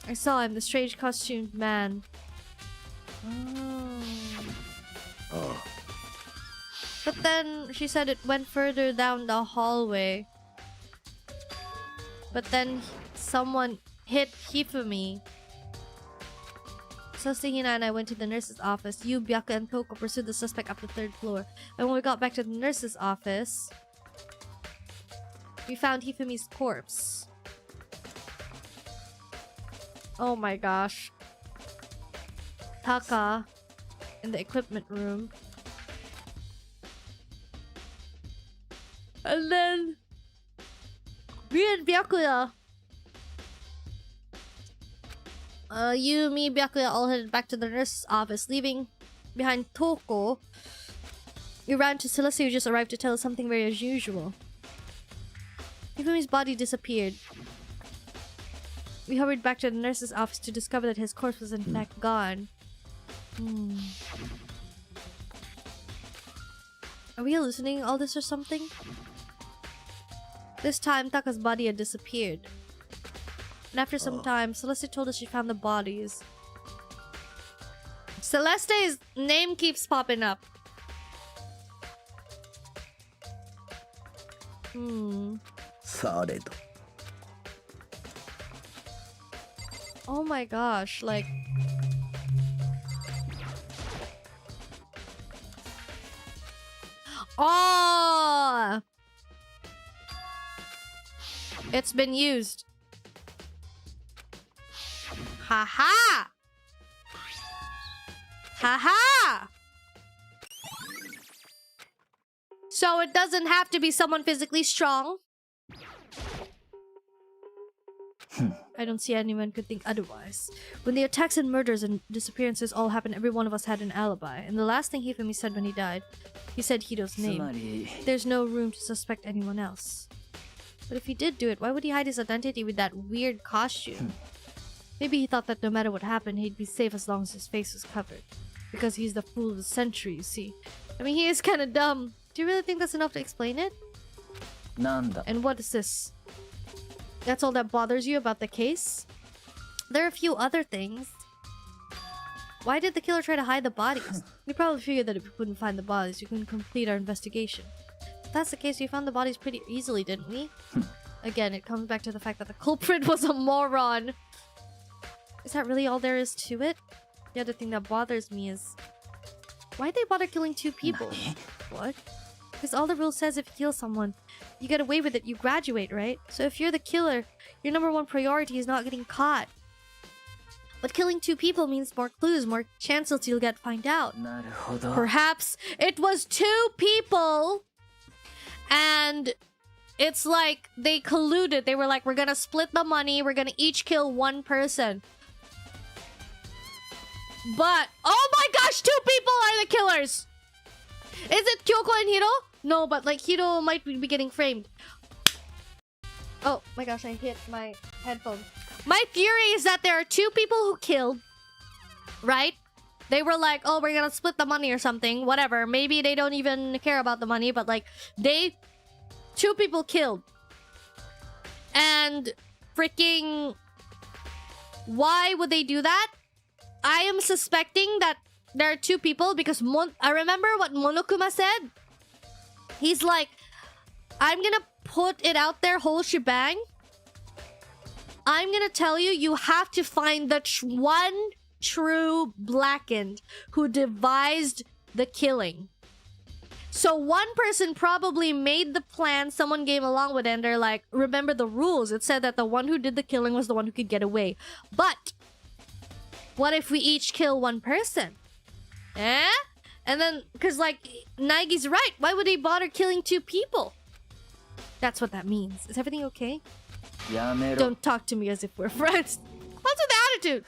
I saw him, the strange costumed man. But then she said it went further down the hallway. But then someone hit Hifumi. So Hina and I went to the nurse's office. You, Byakuya, and Toko pursued the suspect up the 3rd floor. And when we got back to the nurse's office, we found Hifumi's corpse. Oh my gosh. Taka in the equipment room. And then me and Byakuya. You, me, Byakuya all headed back to the nurse's office, leaving behind Toko. We ran to Celeste, who just arrived to tell us something very unusual. Hifumi's body disappeared. We hurried back to the nurse's office to discover that his corpse was in fact gone. Are we hallucinating all this or something? This time, Taka's body had disappeared. And after some time, Celeste told us she found the bodies. Celeste's name keeps popping up. Oh my gosh, like... Oh! It's been used. Haha! Haha! So it doesn't have to be someone physically strong. I don't see anyone could think otherwise. When the attacks and murders and disappearances all happened, every one of us had an alibi. And the last thing Hifumi said when he died, he said Hito's name. There's no room to suspect anyone else. But if he did do it, why would he hide his identity with that weird costume? Maybe he thought that no matter what happened, he'd be safe as long as his face was covered. Because he's the fool of the century, you see. I mean, he is kind of dumb. Do you really think that's enough to explain it? And what is this? That's all that bothers you about the case? There are a few other things. Why did the killer try to hide the bodies? We probably figured that if we couldn't find the bodies, we couldn't complete our investigation. If that's the case, we found the bodies pretty easily, didn't we? Again, it comes back to the fact that the culprit was a moron. Is that really all there is to it? The other thing that bothers me is... why'd they bother killing 2 people? What? Because all the rule says if you kill someone, you get away with it, you graduate, right? So if you're the killer, your #1 priority is not getting caught. But killing 2 people means more clues, more chances you'll get find out. Perhaps it was 2 people, and it's like they colluded. They were like, we're gonna split the money, we're gonna each kill 1 person. But, oh my gosh, 2 people are the killers! Is it Kyoko and Hiro? No, but like Hiro might be getting framed. Oh my gosh, I hit my headphone. My theory is that there are 2 people who killed, right? They were like, oh, we're gonna split the money or something, whatever. Maybe they don't even care about the money, but like, they 2 people killed. And freaking... Why would they do that? I am suspecting that there are 2 people because I remember what Monokuma said. He's like, I'm gonna put it out there, whole shebang. I'm gonna tell you, you have to find the one true Blackened who devised the killing. So one person probably made the plan, someone came along with it, and they're like, remember the rules. It said that the one who did the killing was the one who could get away. But what if we each kill 1 person? Eh? And then, because like, Nagi's right. Why would they bother killing 2 people? That's what that means. Is everything okay? Don't talk to me as if we're friends. What's with the attitude?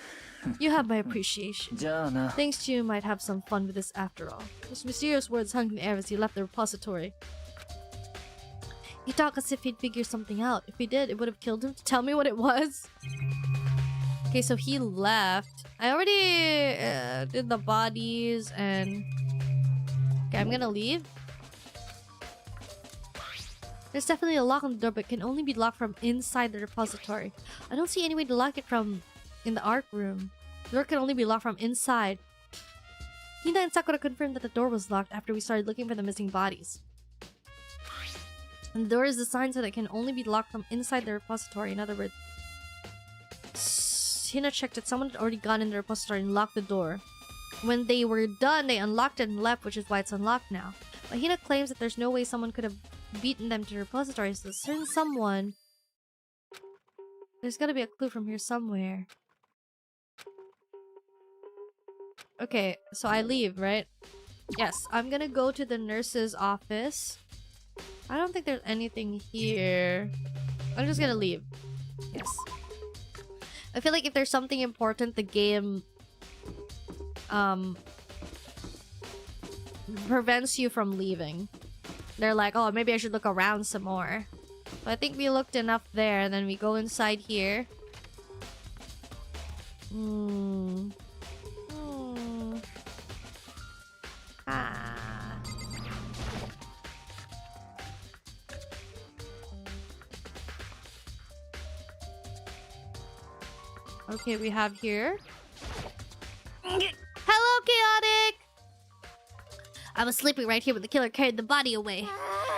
You have my appreciation. Thanks to you, might have some fun with this after all. Those mysterious words hung in the air as he left the repository. He talked as if he'd figure something out. If he did, it would have killed him to tell me what it was. Okay, so he left. I already did the bodies and... Okay, I'm gonna leave. There's definitely a lock on the door, but it can only be locked from inside the repository. I don't see any way to lock it from in the art room. The door can only be locked from inside. Hina and Sakura confirmed that the door was locked after we started looking for the missing bodies. And the door is designed so that it can only be locked from inside the repository. In other words, Hina checked that someone had already gone in the repository and locked the door. When they were done, they unlocked it and left, which is why it's unlocked now. But Hina claims that there's no way someone could have beaten them to the repository, so certain someone... There's gotta be a clue from here somewhere. Okay, so I leave, right? Yes, I'm gonna go to the nurse's office. I don't think there's anything here. I'm just gonna leave. Yes. I feel like if there's something important, the game... prevents you from leaving. They're like, oh, maybe I should look around some more. But I think we looked enough there, and then we go inside here. Ah. Okay, we have here. Hello, Chaotic! I was sleeping right here when the killer carried the body away.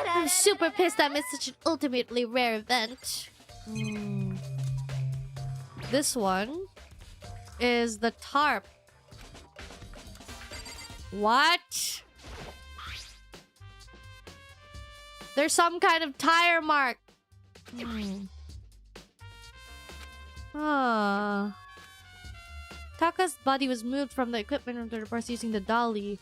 I'm super pissed I missed such an ultimately rare event. This one is the tarp. What? There's some kind of tire mark. Taka's body was moved from the equipment room to the bus using the dolly.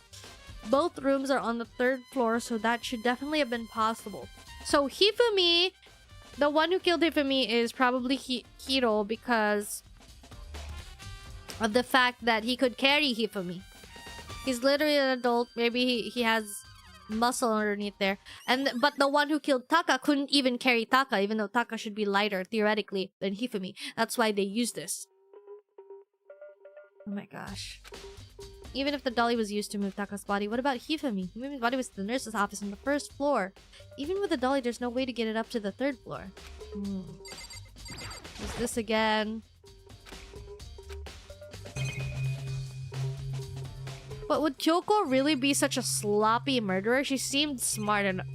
Both rooms are on the 3rd floor, so that should definitely have been possible. So Hifumi, the one who killed Hifumi, is probably Hiro because of the fact that he could carry Hifumi. He's literally an adult. Maybe he has muscle underneath there. But the one who killed Taka couldn't even carry Taka, even though Taka should be lighter, theoretically, than Hifumi. That's why they used this. Oh my gosh. Even if the dolly was used to move Taka's body, what about Hifumi? Hifumi's body was in the nurse's office on the 1st floor. Even with the dolly, there's no way to get it up to the 3rd floor. Is this again? But would Kyoko really be such a sloppy murderer? She seemed smart enough.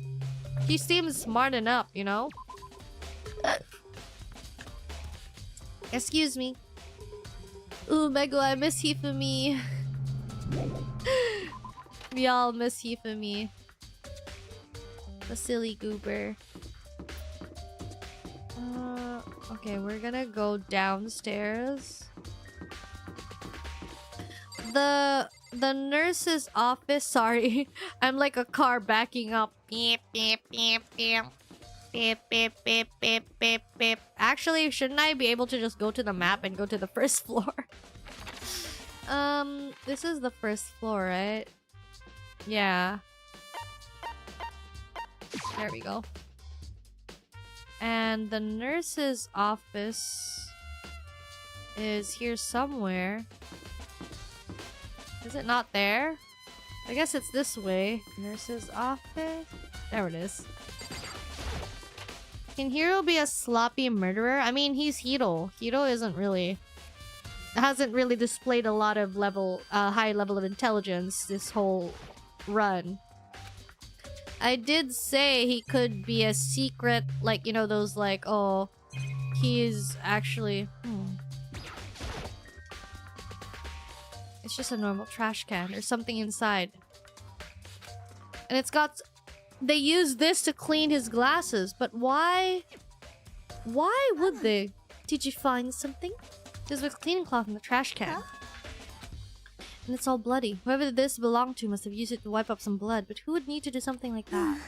She seems smart enough, you know? Excuse me. Ooh, Mego, I miss Hifumi. We all miss Hifumi. The silly goober. Okay, we're gonna go downstairs. The nurse's office. Sorry, I'm like a car backing up. Beep beep beep beep. Beep beep beep beep beep beep. Actually, shouldn't I be able to just go to the map and go to the 1st floor? This is the 1st floor, right? Yeah. There we go. And the nurse's office is here somewhere. Is it not there? I guess it's this way. Nurse's office. There it is. Can Hiro be a sloppy murderer? I mean, he's Hiro. Hiro hasn't really displayed a lot of high level of intelligence this whole run. I did say he could be a secret, like, you know, those like, oh, he's actually... It's just a normal trash can. There's something inside. And it's got... They use this to clean his glasses, but why? Why would they? Did you find something? There's a cleaning cloth in the trash can. And it's all bloody. Whoever this belonged to must have used it to wipe up some blood, but who would need to do something like that?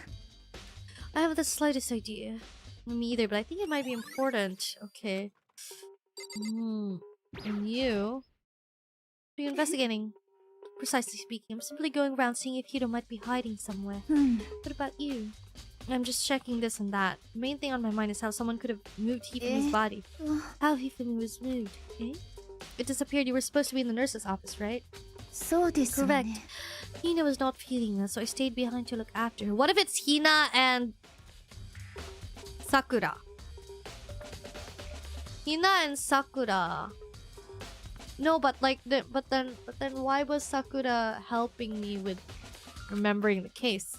I haven't the slightest idea. Me either, but I think it might be important. Okay. And you? What are you investigating? Precisely speaking, I'm simply going around seeing if Hiro might be hiding somewhere. What about you? I'm just checking this and that. The main thing on my mind is how someone could have moved Hifumi's body. How Hifumi was moved, eh? It disappeared. You were supposed to be in the nurse's office, right? Correct. Hina was not feeling well, so I stayed behind to look after her. What if it's Hina and Sakura? Hina and Sakura. No, but like, but then why was Sakura helping me with remembering the case?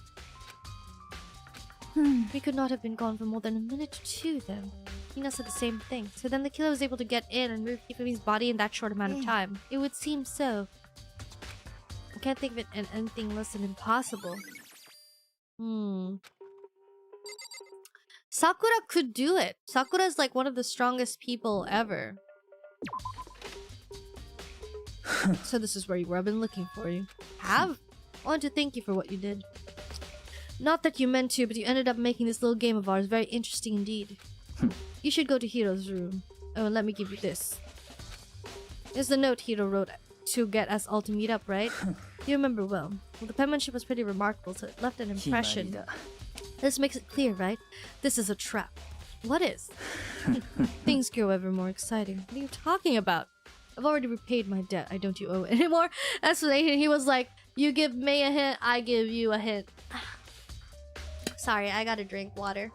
We could not have been gone for more than a minute or two, though. Hina said the same thing. So then the killer was able to get in and move Hifumi's body in that short amount of time. It would seem so. I can't think of it in anything less than impossible. Sakura could do it. Sakura's like one of the strongest people ever. So this is where you were. I've been looking for you. Have? I want to thank you for what you did. Not that you meant to, but you ended up making this little game of ours very interesting indeed. You should go to Hiro's room. Oh, and let me give you this. It's the note Hiro wrote to get us all to meet up, right? You remember well. Well, the penmanship was pretty remarkable, so it left an impression. This makes it clear, right? This is a trap. What is? Things grow ever more exciting. What are you talking about? I've already repaid my debt. I don't you owe it anymore. Explanation. He was like, you give me a hint, I give you a hint. Sorry, I gotta drink water.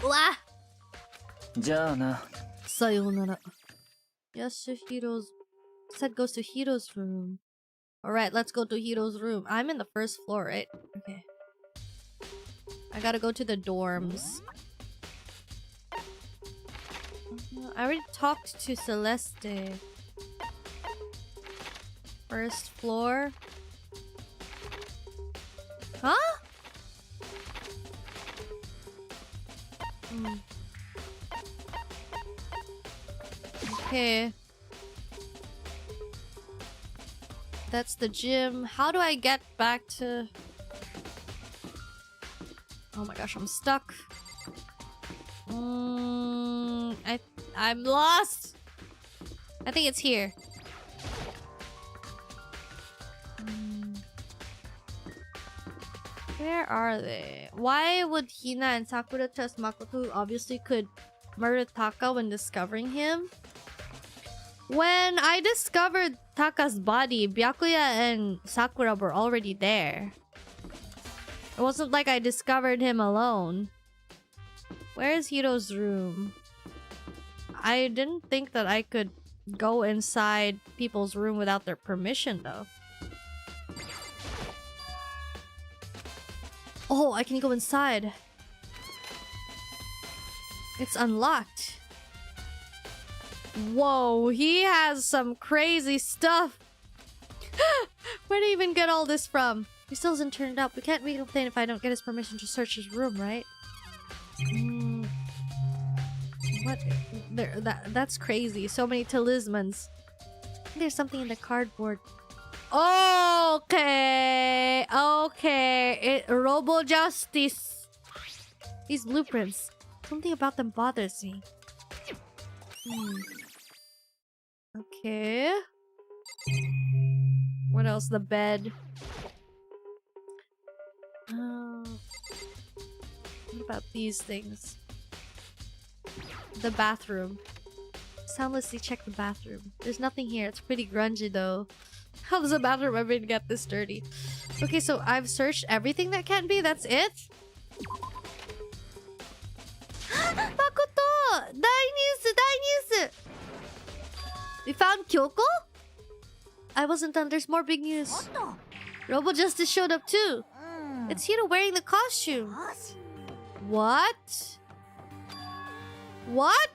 Wah! じゃあな。Sayonara. Yes, to Hiro's... Said goes to Hiro's room. Alright, let's go to Hiro's room. I'm in the first floor, right? Okay. I gotta go to the dorms. I already talked to Celeste. First floor. Huh? Okay. That's the gym. How do I get back to... Oh my gosh, I'm stuck. I'm lost. I think it's here. Where are they? Why would Hina and Sakura trust Makoto, who obviously could murder Taka when discovering him? When I discovered Taka's body, Byakuya and Sakura were already there. It wasn't like I discovered him alone. Where is Hiro's room? I didn't think that I could go inside people's room without their permission, though. Oh, I can go inside. It's unlocked. Whoa, he has some crazy stuff. Where did he even get all this from? He still hasn't turned up. We can't complain if I don't get his permission to search his room, right? What? That's crazy. So many talismans. There's something in the cardboard. Okay. Okay. Robo Justice. These blueprints. Something about them bothers me. Okay. What else? The bed. What about these things? The bathroom. Soundlessly check the bathroom. There's nothing here. It's pretty grungy though. How does a bathroom ever get this dirty? Okay, so I've searched everything that can be. That's it? Makoto! Dai news! We found Kyoko? I wasn't done. There's more big news. Robo Justice showed up too. It's Hiro wearing the costume. What? What?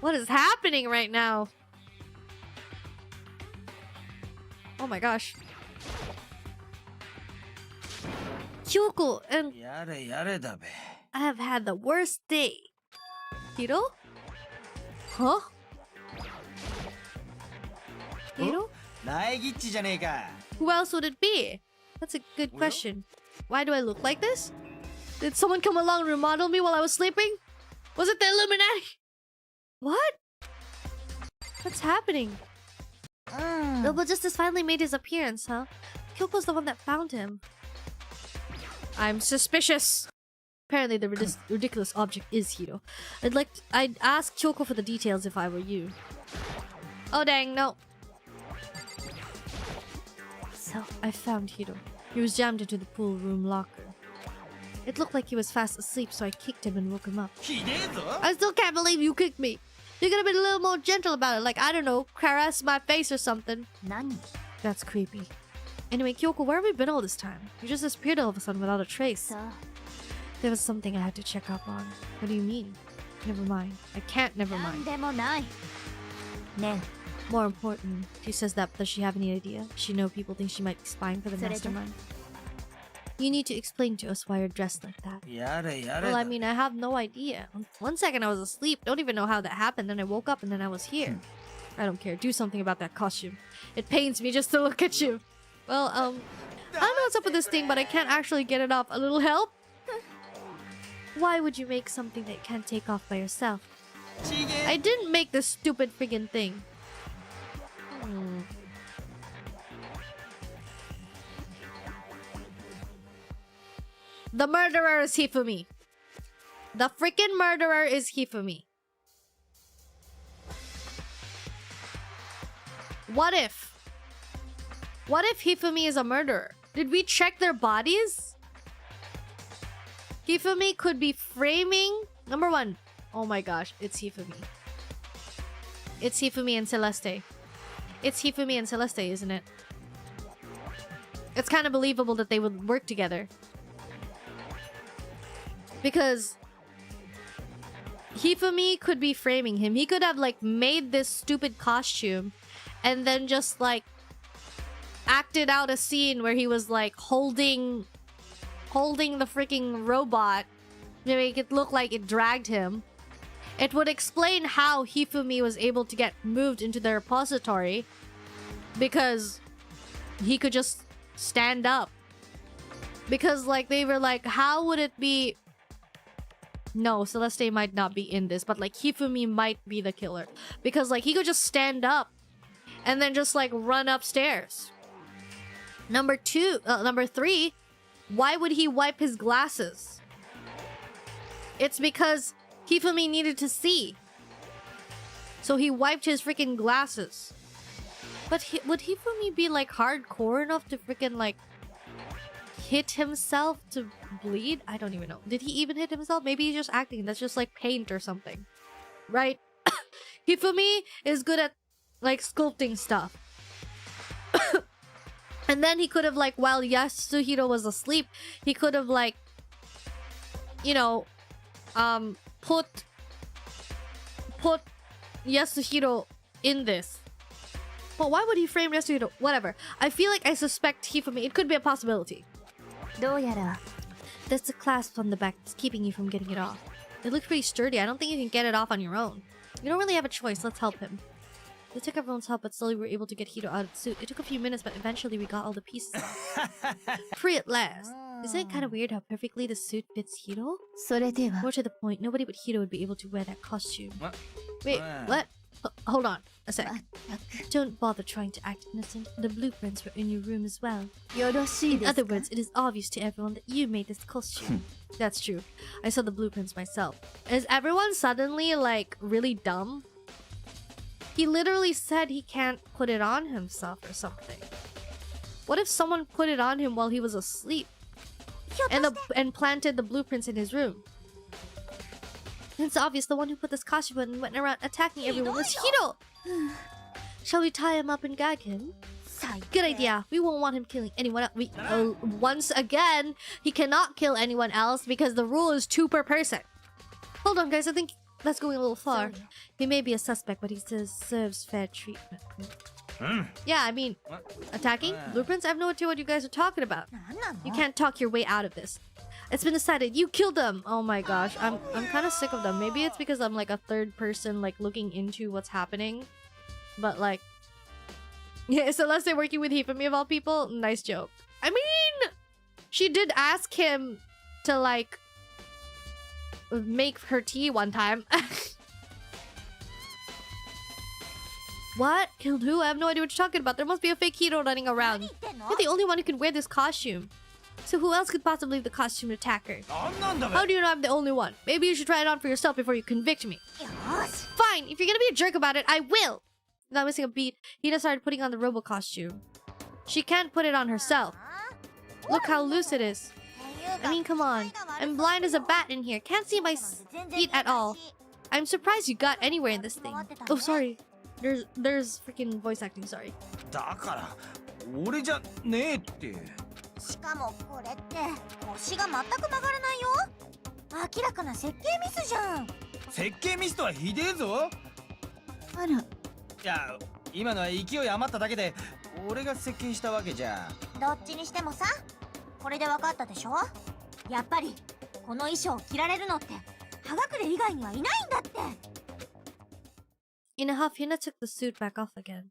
What is happening right now? Oh my gosh. Kyoko and やれやれだべ。 I have had the worst day. Hiro? Huh? Hiro? 苗木っちじゃねえか。 Who else would it be? That's a good question. Why do I look like this? Did someone come along and remodel me while I was sleeping? Was it the Illuminati? What? What's happening? Robo Justice finally made his appearance, huh? Kyoko's the one that found him. I'm suspicious. Apparently the ridiculous object is Hiro. I'd ask Kyoko for the details if I were you. Oh dang, no. So, I found Hiro. He was jammed into the pool room locker. It looked like he was fast asleep, so I kicked him and woke him up. ひでえぞ。 I still can't believe you kicked me. You could have been a little more gentle about it, like, I don't know, caress my face or something. 何 That's creepy. Anyway, Kyoko, where have you been all this time? You just disappeared all of a sudden without a trace. さあ There was something I had to check up on. What do you mean? Never mind. I can't never なん mind. でもないね More important, she says that, does she have any idea? She know people think she might be spying for the それで mastermind. You need to explain to us why you're dressed like that. やれやれ Well, だ I mean, I have no idea. One second I was asleep, don't even know how that happened, then I woke up and then I was here. I don't care, do something about that costume. It pains me just to look at you. Well, I don't know what's up with this thing, but I can't actually get it off. A little help? Why would you make something that you can't take off by yourself? ちげえ。 I didn't make this stupid friggin' thing. The murderer is Hifumi. The freaking murderer is Hifumi. What if? What if Hifumi is a murderer? Did we check their bodies? Hifumi could be framing. Number one. Oh my gosh, it's Hifumi. It's Hifumi and Celeste. It's Hifumi and Celeste, isn't it? It's kind of believable that they would work together. Because Hifumi could be framing him. He could have like made this stupid costume and then just like acted out a scene where he was like holding the freaking robot to make it look like it dragged him. It would explain how Hifumi was able to get moved into the repository because he could just stand up. Because like they were like, how would it be? No, Celeste might not be in this, but like Hifumi might be the killer. Because like he could just stand up and then just like run upstairs. Number three, why would he wipe his glasses? It's because Hifumi needed to see. So he wiped his freaking glasses. But would Hifumi be like hardcore enough to freaking like hit himself to bleed? I don't even know. Did he even hit himself? Maybe he's just acting. That's just like paint or something. Right? Hifumi is good at like sculpting stuff. And then he could have like, while Yasuhiro was asleep, he could have like, you know, put Yasuhiro in this. But why would he frame Yasuhiro? Whatever. I feel like I suspect Hifumi. It could be a possibility. どうやら There's a clasp on the back that's keeping you from getting it off. It looks pretty sturdy. I don't think you can get it off on your own. You don't really have a choice. Let's help him. It took everyone's help, but slowly we were able to get Hiro out of the suit. It took a few minutes, but eventually we got all the pieces off. Free at last. Isn't it kind of weird how perfectly the suit fits Hiro? それでは More to the point, nobody but Hiro would be able to wear that costume. What? Wait, what? Hold on a sec. まったく Don't bother trying to act innocent. The blueprints were in your room as well. よろしい In です other か words, it is obvious to everyone that you made this costume. That's true. I saw the blueprints myself. Is everyone suddenly like really dumb? He literally said he can't put it on himself or something. What if someone put it on him while he was asleep? And planted the blueprints in his room? It's obvious the one who put this costume on and went around attacking everyone was Hiro! Shall we tie him up and gag him? Good idea. We won't want him killing anyone else. Once again, he cannot kill anyone else because the rule is 2 per person. Hold on, guys. I think that's going a little far. He may be a suspect, but he deserves fair treatment. Yeah, I mean, attacking blueprints? I have no idea what you guys are talking about. You can't talk your way out of this. It's been decided. You killed them. Oh my gosh, I'm kind of sick of them. Maybe it's because I'm like a third person, like looking into what's happening. But like, yeah, Celeste working with Hifumi of all people. Nice joke. I mean, she did ask him to like make her tea one time. What? Killed who? I have no idea what you're talking about. There must be a fake hero running around. You're the only one who can wear this costume. So who else could possibly be the costume attacker? How do you know I'm the only one? Maybe you should try it on for yourself before you convict me. Fine, if you're gonna be a jerk about it, I will. Not missing a beat, Hina started putting on the robo costume. She can't put it on herself. Look how loose it is. I mean, come on. I'm blind as a bat in here. Can't see my feet at all. I'm surprised you got anywhere in this thing. Oh, sorry. There's freaking voice acting, sorry. だから俺じゃねえって。しかもこれって腰が全く曲がらないよ。明らかな設計ミスじゃん。設計ミスとはひでえぞ。あら。いや、今のは勢い余っただけで俺が設計したわけじゃ。どっちにしてもさ、これで分かったでしょ。やっぱりこの衣装を着られるのってハガクレ以外にはいないんだって。In a huff, Hina took the suit back off again.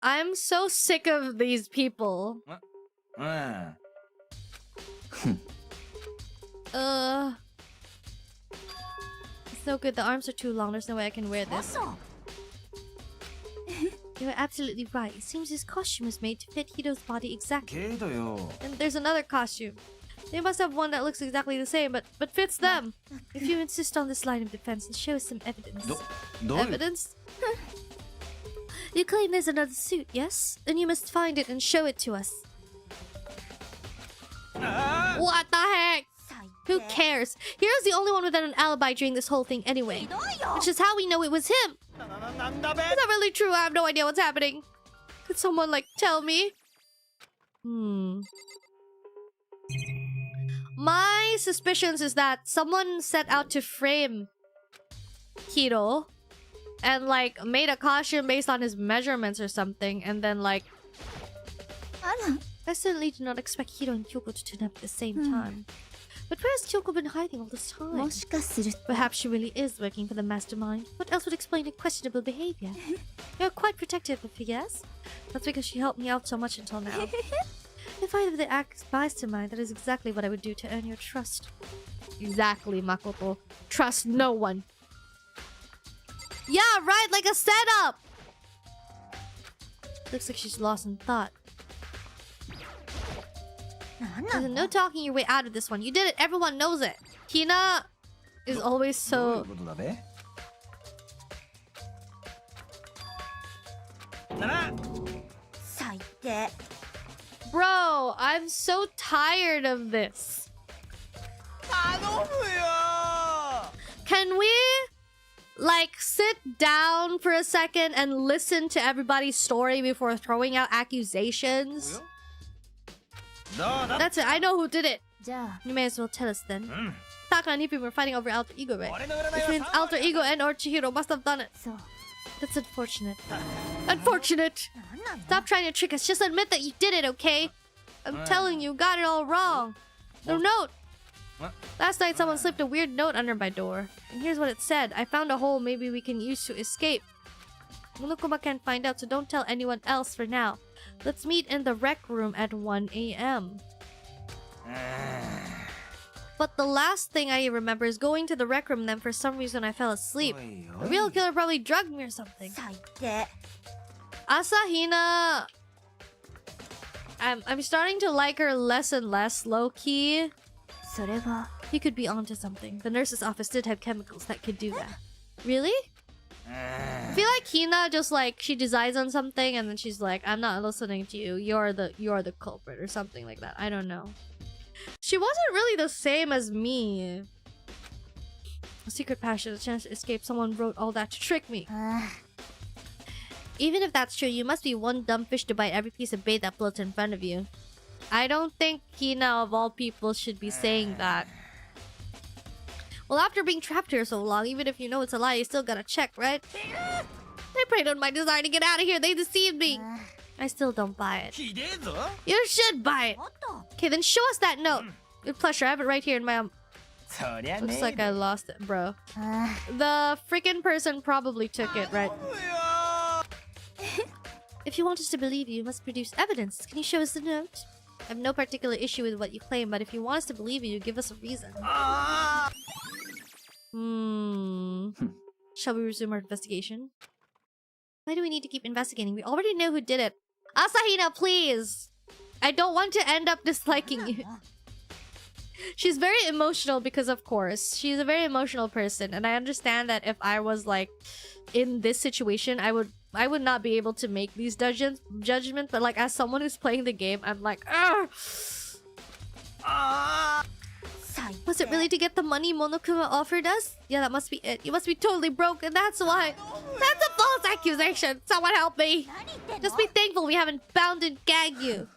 I'm so sick of these people. It's no good. The arms are too long. There's no way I can wear this. You're absolutely right. It seems his costume is made to fit Hiro's body exactly. And there's another costume. They must have one that looks exactly the same, but fits them. If you insist on this line of defense, then show us some evidence. Evidence? You claim there's another suit, yes? Then you must find it and show it to us. What the heck? Who cares? Hero's the only one without an alibi during this whole thing anyway. Which is how we know it was him. It's not really true. I have no idea what's happening. Could someone, like, tell me? My suspicions is that someone set out to frame Hiro and like made a costume based on his measurements or something, and then like I certainly did not expect Hiro and Kyoko to turn up at the same time. But where has Kyoko been hiding all this time? Perhaps she really is working for the mastermind. What else would explain her questionable behavior? You're quite protective of her, yes? That's because she helped me out so much until now. If I were the mastermind, that is exactly what I would do to earn your trust. Exactly, Makoto. Trust no one. Yeah, right, like a setup! Looks like she's lost in thought. There's no talking your way out of this one. You did it, everyone knows it. Hina is always so... Bro, I'm so tired of this. Can we, like, sit down for a second and listen to everybody's story before throwing out accusations? That's it. I know who did it. You may as well tell us then. Taka and Hifumi were fighting over alter ego, right? Which means alter ego and or Chihiro must have done it. That's unfortunate. Unfortunate! Stop trying to trick us. Just admit that you did it, okay? I'm telling you, got it all wrong. No note! Last night someone slipped a weird note under my door. And here's what it said. I found a hole maybe we can use to escape. Monokuma can't find out, so don't tell anyone else for now. Let's meet in the rec room at 1 a.m. But the last thing I remember is going to the rec room, then for some reason I fell asleep. The real killer probably drugged me or something. Asahina! I'm starting to like her less and less, low-key. He could be onto something. The nurse's office did have chemicals that could do that. Really? I feel like Hina just like she decides on something and then she's like, I'm not listening to you. You're the culprit or something like that. I don't know. She wasn't really the same as me. A secret passion, a chance to escape. Someone wrote all that to trick me. Even if that's true, you must be one dumb fish to bite every piece of bait that floats in front of you. I don't think Hina of all people should be saying that. Well, after being trapped here so long, even if you know it's a lie, you still gotta check, right? They preyed on my desire to get out of here. They deceived me. I still don't buy it. You should buy it. Okay, then show us that note. With pleasure. I have it right here in my... Looks like I lost it, bro. The freaking person probably took it, right? If you want us to believe you, you must produce evidence. Can you show us the note? I have no particular issue with what you claim, but if you want us to believe you, give us a reason. Shall we resume our investigation? Why do we need to keep investigating? We already know who did it. Asahina, please! I don't want to end up disliking you. She's very emotional because, of course, she's a very emotional person. And I understand that if I was, like, in this situation, I would not be able to make these judgments. But, like, as someone who's playing the game, I'm like, ugh! Was it really to get the money Monokuma offered us? Yeah, that must be it. You must be totally broke, and that's why. That's a false accusation. Someone help me. Just be thankful we haven't bound and gagged you.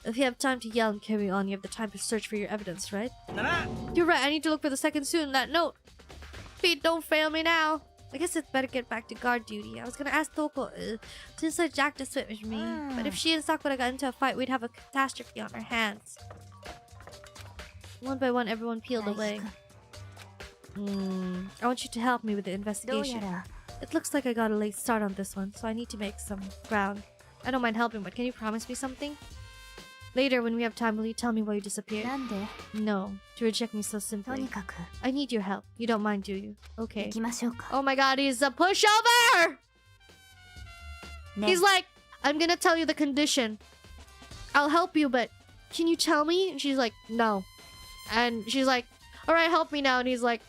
If you have time to yell and carry on, you have the time to search for your evidence, right? You're right. I need to look for the second soon. That note. Pete, don't fail me now. I guess it's better get back to guard duty. I was gonna ask Toko to let Jack to switch with me, but if she and Sakura got into a fight, we'd have a catastrophe on our hands. One by one, everyone peeled away. I want you to help me with the investigation. It looks like I got a late start on this one, so I need to make some ground. I don't mind helping, but can you promise me something? Later, when we have time, will you tell me why you disappeared? No, to reject me so simply. I need your help. You don't mind, do you? Okay. Oh my god, he's a pushover! He's like, I'm gonna tell you the condition. I'll help you, but can you tell me? And she's like, no. And she's like, alright, help me now. And he's like,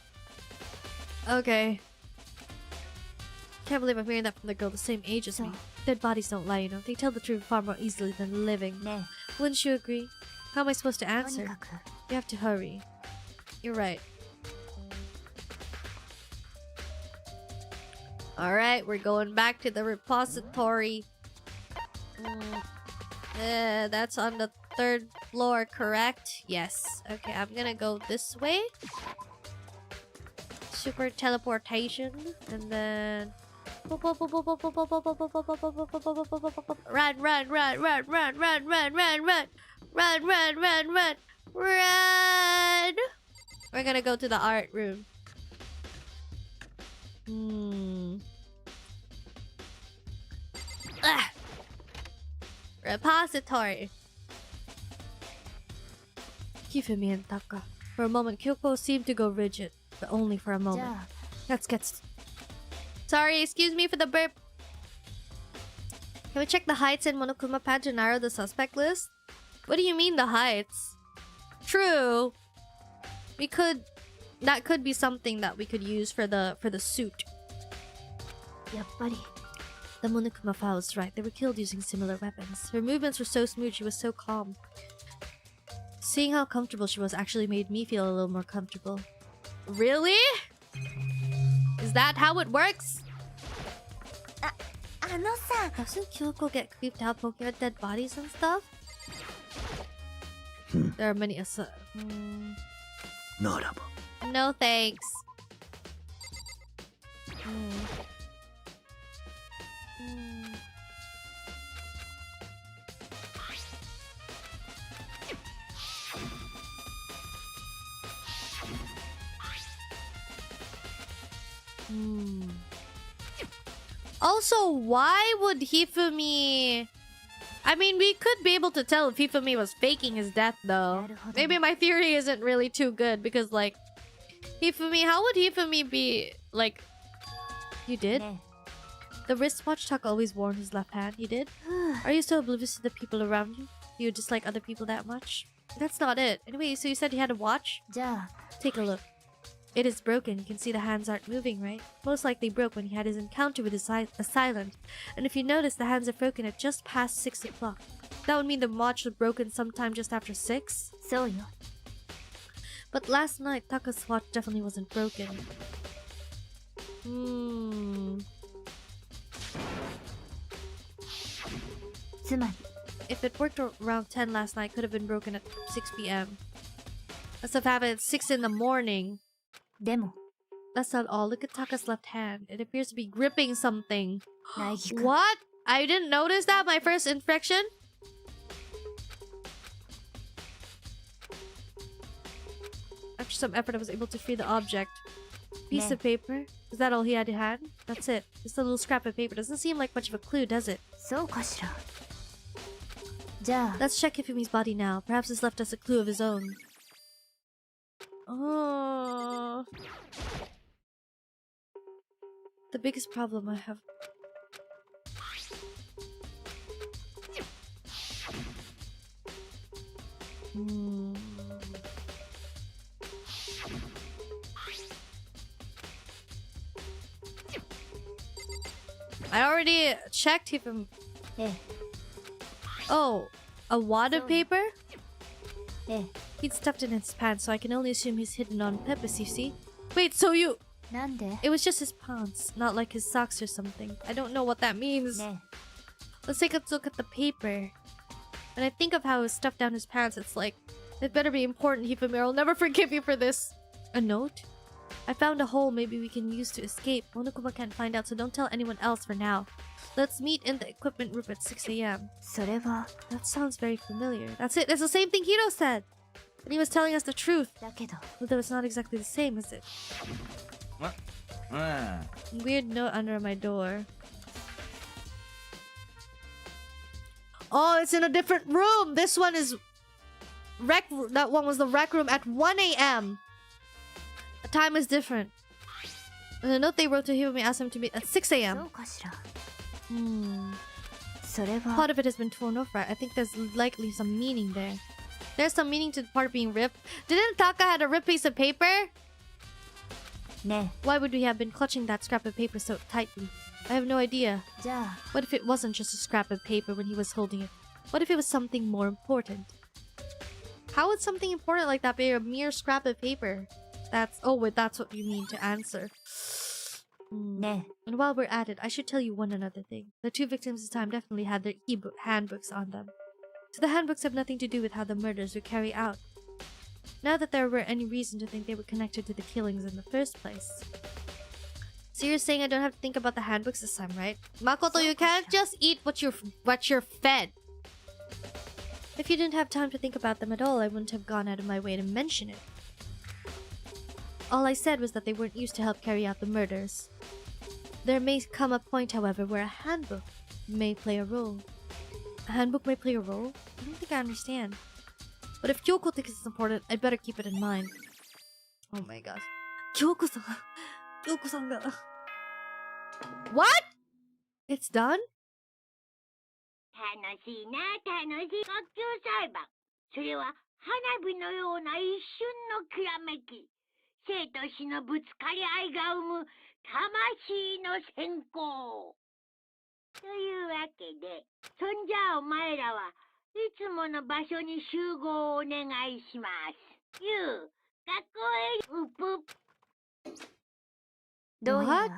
okay. Can't believe I'm hearing that from the girl the same age as me. Dead bodies don't lie, you know. They tell the truth far more easily than living. Wouldn't you agree? How am I supposed to answer? You have to hurry. You're right. Alright, we're going back to the repository. That's on the 3rd floor, correct? Yes. Okay, I'm gonna go this way. Super teleportation. And then... Run, run, run, run, run, run, run, run, run, run. Run, run, run, run. Run! We're gonna go to the art room. Repository. Hifumi and Taka. For a moment, Kyoko seemed to go rigid, but only for a moment. Let's get... Sorry, excuse me for the burp. Can we check the heights in Monokuma pad to narrow the suspect list? What do you mean the heights? True. We could... That could be something that we could use for the suit. The Monokuma file was right. They were killed using similar weapons. Her movements were so smooth, she was so calm. Seeing how comfortable she was actually made me feel a little more comfortable. Really? Is that how it works? Doesn't Kyoko get creeped out poking at dead bodies and stuff? There are many No thanks. Also, why would Hifumi... I mean, we could be able to tell if Hifumi was faking his death, though. Maybe my theory isn't really too good, because, like... Hifumi, how would Hifumi be, like... You did? The wristwatch Taka always wore in his left hand, he did? Are you so oblivious to the people around you? Do you dislike other people that much? That's not it. Anyway, so you said he had a watch? じゃあ Take a look. It is broken. You can see the hands aren't moving, right? Most likely broke when he had his encounter with his assailant. And if you notice, the hands are broken at just past 6 o'clock. That would mean the watch was broken sometime just after 6? そうよ But last night, Taka's watch definitely wasn't broken. Hmm. つまり If it worked around 10 last night, could have been broken at 6 p.m. That stuff happened at 6 in the morning. でも That's not all. Look at Taka's left hand. It appears to be gripping something. 苗木君 What? I didn't notice that my first infection? After some effort, I was able to free the object. Piece Ne. of paper? Is that all he had to hand? That's it. Just a little scrap of paper. Doesn't seem like much of a clue, does it? そうかしらじゃあ Let's check Hifumi's body now. Perhaps this left us a clue of his own. Oh. The biggest problem I have. Hmm. I already checked Hifumi. ええ Oh, a wad of So- paper? ええ He'd stuffed it in his pants, so I can only assume he's hidden on purpose, you see? Wait, so you... なんで It was just his pants, not like his socks or something. I don't know what that means. ね Let's take a look at the paper. When I think of how it was stuffed down his pants, it's like, it better be important, Hifumi, or I'll never forgive you for this. A note? I found a hole maybe we can use to escape. Monokuma can't find out, so don't tell anyone else for now. Let's meet in the equipment room at 6 a.m. それは That sounds very familiar. That's it. That's the same thing Hiro said. And he was telling us the truth. だけど Although it's not exactly the same, is it? うん。 Weird note under my door. Oh, it's in a different room. This one is that one was the rec room at 1 a.m. The time is different. And the note they wrote to Hifumi asked him to meet at 6そ a.m. うかしら Hmm. それは Part of it has been torn off, right? I think there's likely some meaning there. There's some meaning to the part being ripped. Didn't Taka had a ripped piece of paper? ね Why would we have been clutching that scrap of paper so tightly? I have no idea. えじゃあ What if it wasn't just a scrap of paper when he was holding it? What if it was something more important? How would something important like that be a mere scrap of paper? Oh wait, that's what you mean to answer. ね And while we're at it, I should tell you one another thing. The two victims this time definitely had their handbooks on them. So the handbooks have nothing to do with how the murders were carried out. Not that there were any reason to think they were connected to the killings in the first place. So you're saying I don't have to think about the handbooks this time, right? Makoto, you can't just eat what you're fed. If you didn't have time to think about them at all, I wouldn't have gone out of my way to mention it. All I said was that they weren't used to help carry out the murders. There may come a point, however, where a handbook may play a role. A handbook may play a role? I don't think I understand. But if Kyoko thinks it's important, I'd better keep it in mind. Oh my gosh. Kyoko-san. Kyoko-san ga... What? It's done? 楽しいな、楽しい。学級裁判。それは花火のような一瞬のきらめき。生と死のぶつかり合いが生む魂の閃光。というわけで、そんじゃあお前らはいつもの場所に集合をお願いします。ゆう、学校へうぷ。どうやら What?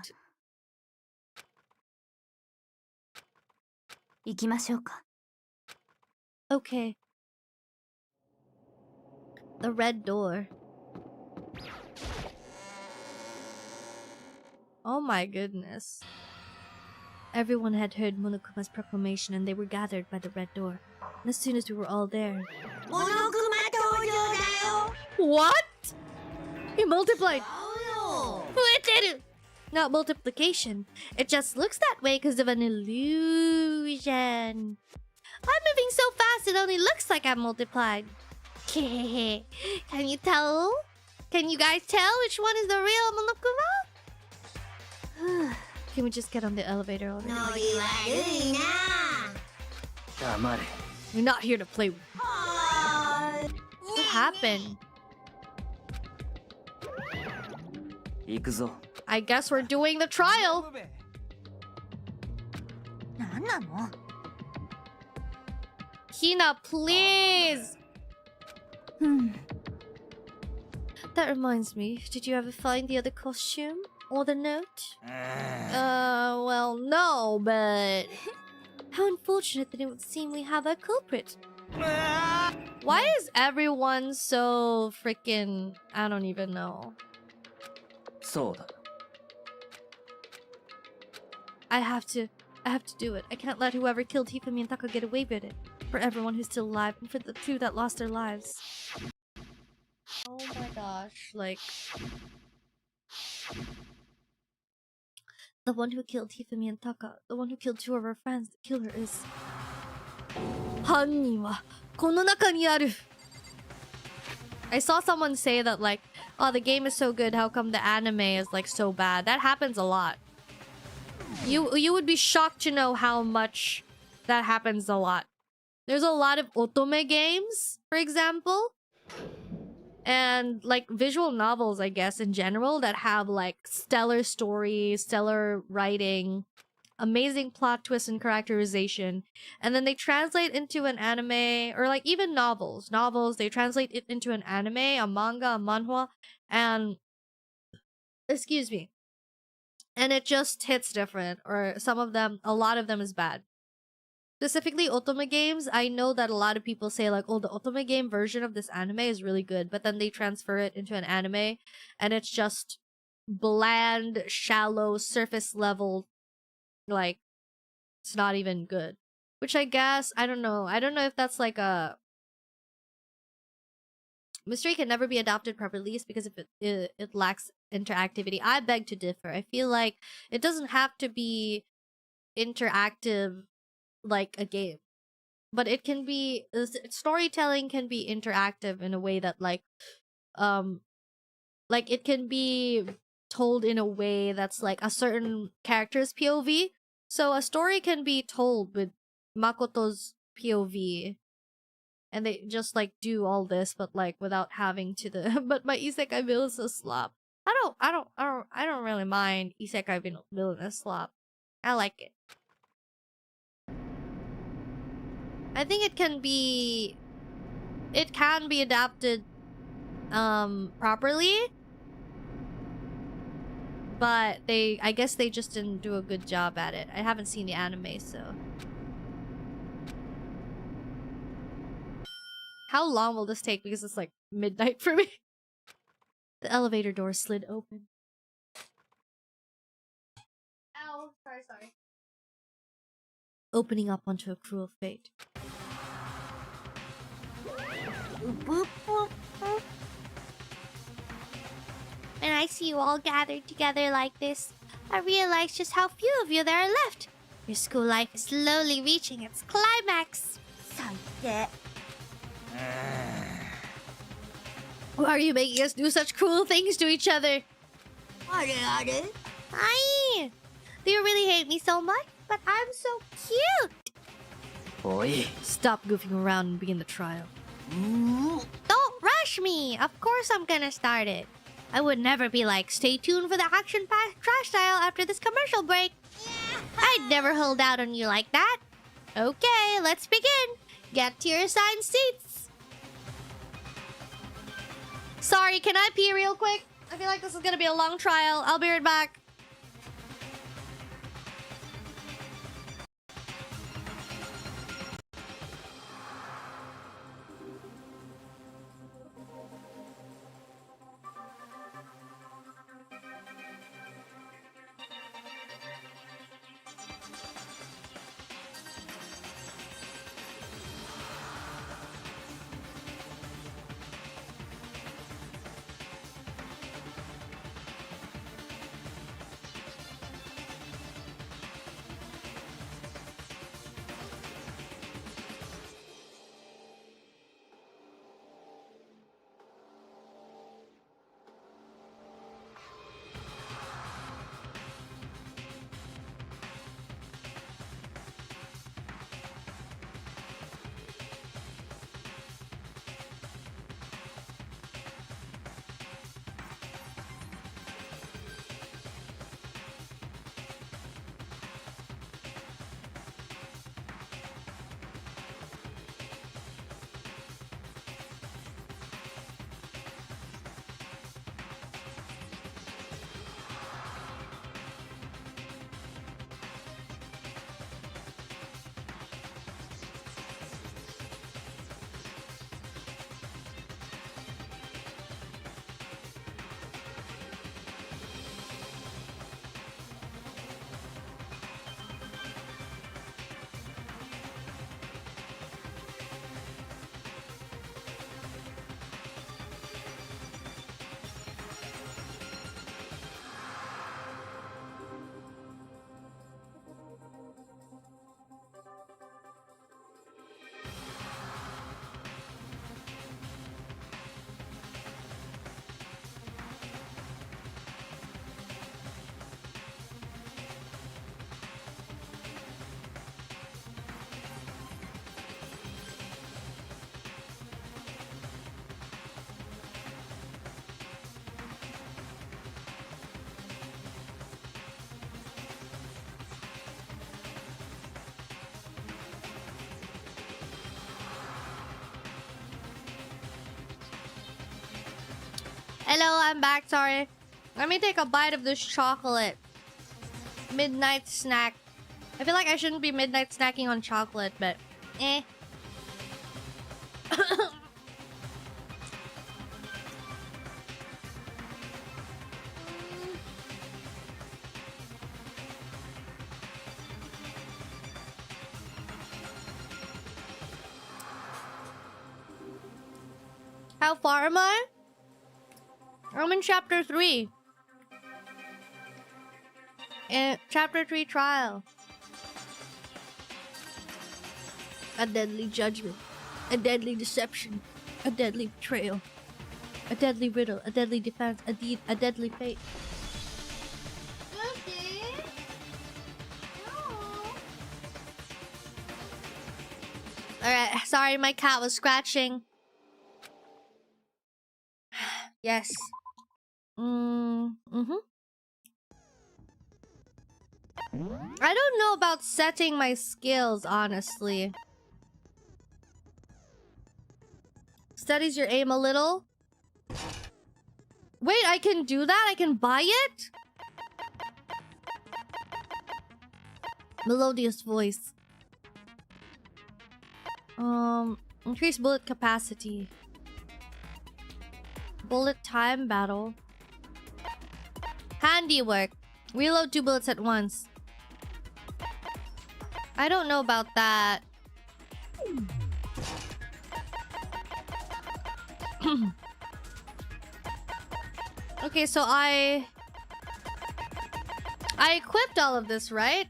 行きましょうか Okay. The red door. Oh my goodness. Everyone had heard Monokuma's proclamation and they were gathered by the red door. And as soon as we were all there... モノクマ登場だよ。 What? He multiplied! おうよ。 Not multiplication. It just looks that way because of an illusion. I'm moving so fast it only looks like I'm multiplied. Can you tell? Can you guys tell which one is the real Monokuma? Can we just get on the elevator already? ノリ悪いな。黙れ We're not here to play with. はーい。happened? 行くぞ。 I guess we're doing the trial. なんなの？ Hina, please. That reminds me. Did you ever find the other costume or the note? Well, no, but how unfortunate that it would seem we have a culprit. Why is everyone so freaking... I don't even know. そうだ。 I have to do it. I can't let whoever killed Hifumi and Taka get away with it. For everyone who's still alive and for the two that lost their lives. Oh my gosh, like... The one who killed Hifumi and Taka, the one who killed two of our friends, the killer is... 犯人はこの中にある. I saw someone say that like, oh, the game is so good, how come the anime is like so bad? That happens a lot. You would be shocked to know how much that happens a lot. There's a lot of otome games, for example. And like visual novels, I guess, in general, that have like stellar stories, stellar writing, amazing plot twists and characterization. And then they translate into an anime, or like even novels. Novels, they translate it into an anime, a manga, a manhwa, and... Excuse me. And it just hits different, or some of them, a lot of them is bad. Specifically otome games, I know that a lot of people say like, oh, the otome game version of this anime is really good, but then they transfer it into an anime, and it's just bland, shallow, surface level, like, it's not even good. Which I guess, I don't know if that's like a... Mystery can never be adopted properly because if it lacks interactivity. I beg to differ. I feel like it doesn't have to be interactive like a game, but it can be... storytelling can be interactive in a way that like it can be told in a way that's like a certain character's POV. So a story can be told with Makoto's POV, and they just like do all this, but like without having to the... But my isekai villain is a slop. I don't really mind isekai villain as slop. I like it. I think it can be adapted properly, but I guess they just didn't do a good job at it. I haven't seen the anime, so... How long will this take? Because it's like midnight for me. The elevator door slid open. Ow, sorry. Opening up onto a cruel fate. When I see you all gathered together like this, I realize just how few of you there are left. Your school life is slowly reaching its climax. Why are you making us do such cruel things to each other? Aye! Do you really hate me so much? But I'm so cute! Oi. Stop goofing around and begin the trial. Don't rush me! Of course I'm gonna start it. I would never be like, stay tuned for the action-packed trash style after this commercial break. I'd never hold out on you like that. Okay, let's begin. Get to your assigned seats. Sorry, can I pee real quick? I feel like this is gonna be a long trial. I'll be right back. Hello, I'm back. Sorry. Let me take a bite of this chocolate. Midnight snack. I feel like I shouldn't be midnight snacking on chocolate, but eh. How far am I? I'm in chapter 3. Chapter 3 trial. A deadly judgment. A deadly deception. A deadly betrayal. A deadly riddle. A deadly defense. A deed. A deadly fate. Alright, sorry, my cat was scratching. Yes. I don't know about setting my skills, honestly. Steadies your aim a little. Wait, I can do that? I can buy it? Melodious voice. Increase bullet capacity. Bullet time battle. Handiwork. Reload 2 bullets at once. I don't know about that. Okay, so I equipped all of this, right?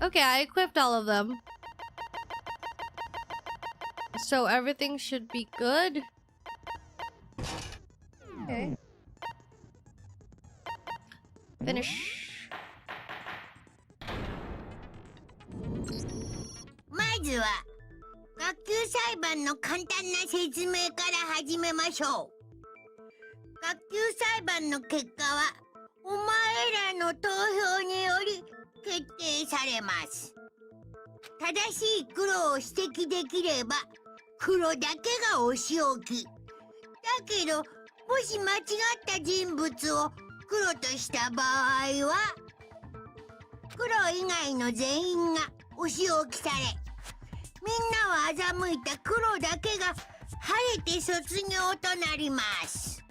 Okay, I equipped all of them. So everything should be good. Okay. Finish. まずは学級裁判の簡単な説明から始めましょう。学級裁判の結果はお前らの投票により決定されます。正しい黒を指摘できれば黒だけがお仕置き。だけどもし間違った人物を黒とした場合は黒以外の全員がお仕置きされ、みんなを欺いた黒だけが晴れて卒業となります。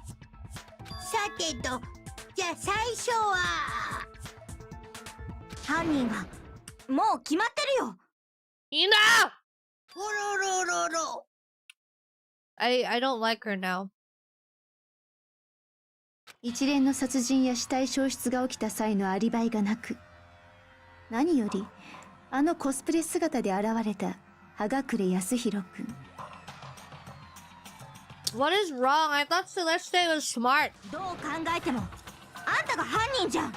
さてと、じゃあ最初は犯人はもう決まってるよ。いいな！ほろろろろ。I don't like her now. 一連の殺人や死体消失が起きた際のアリバイがなく、何よりあのコスプレ姿で現れた葉隠康弘くん。What is wrong? I thought Celeste was smart. どう考えてもあんたが犯人じゃん。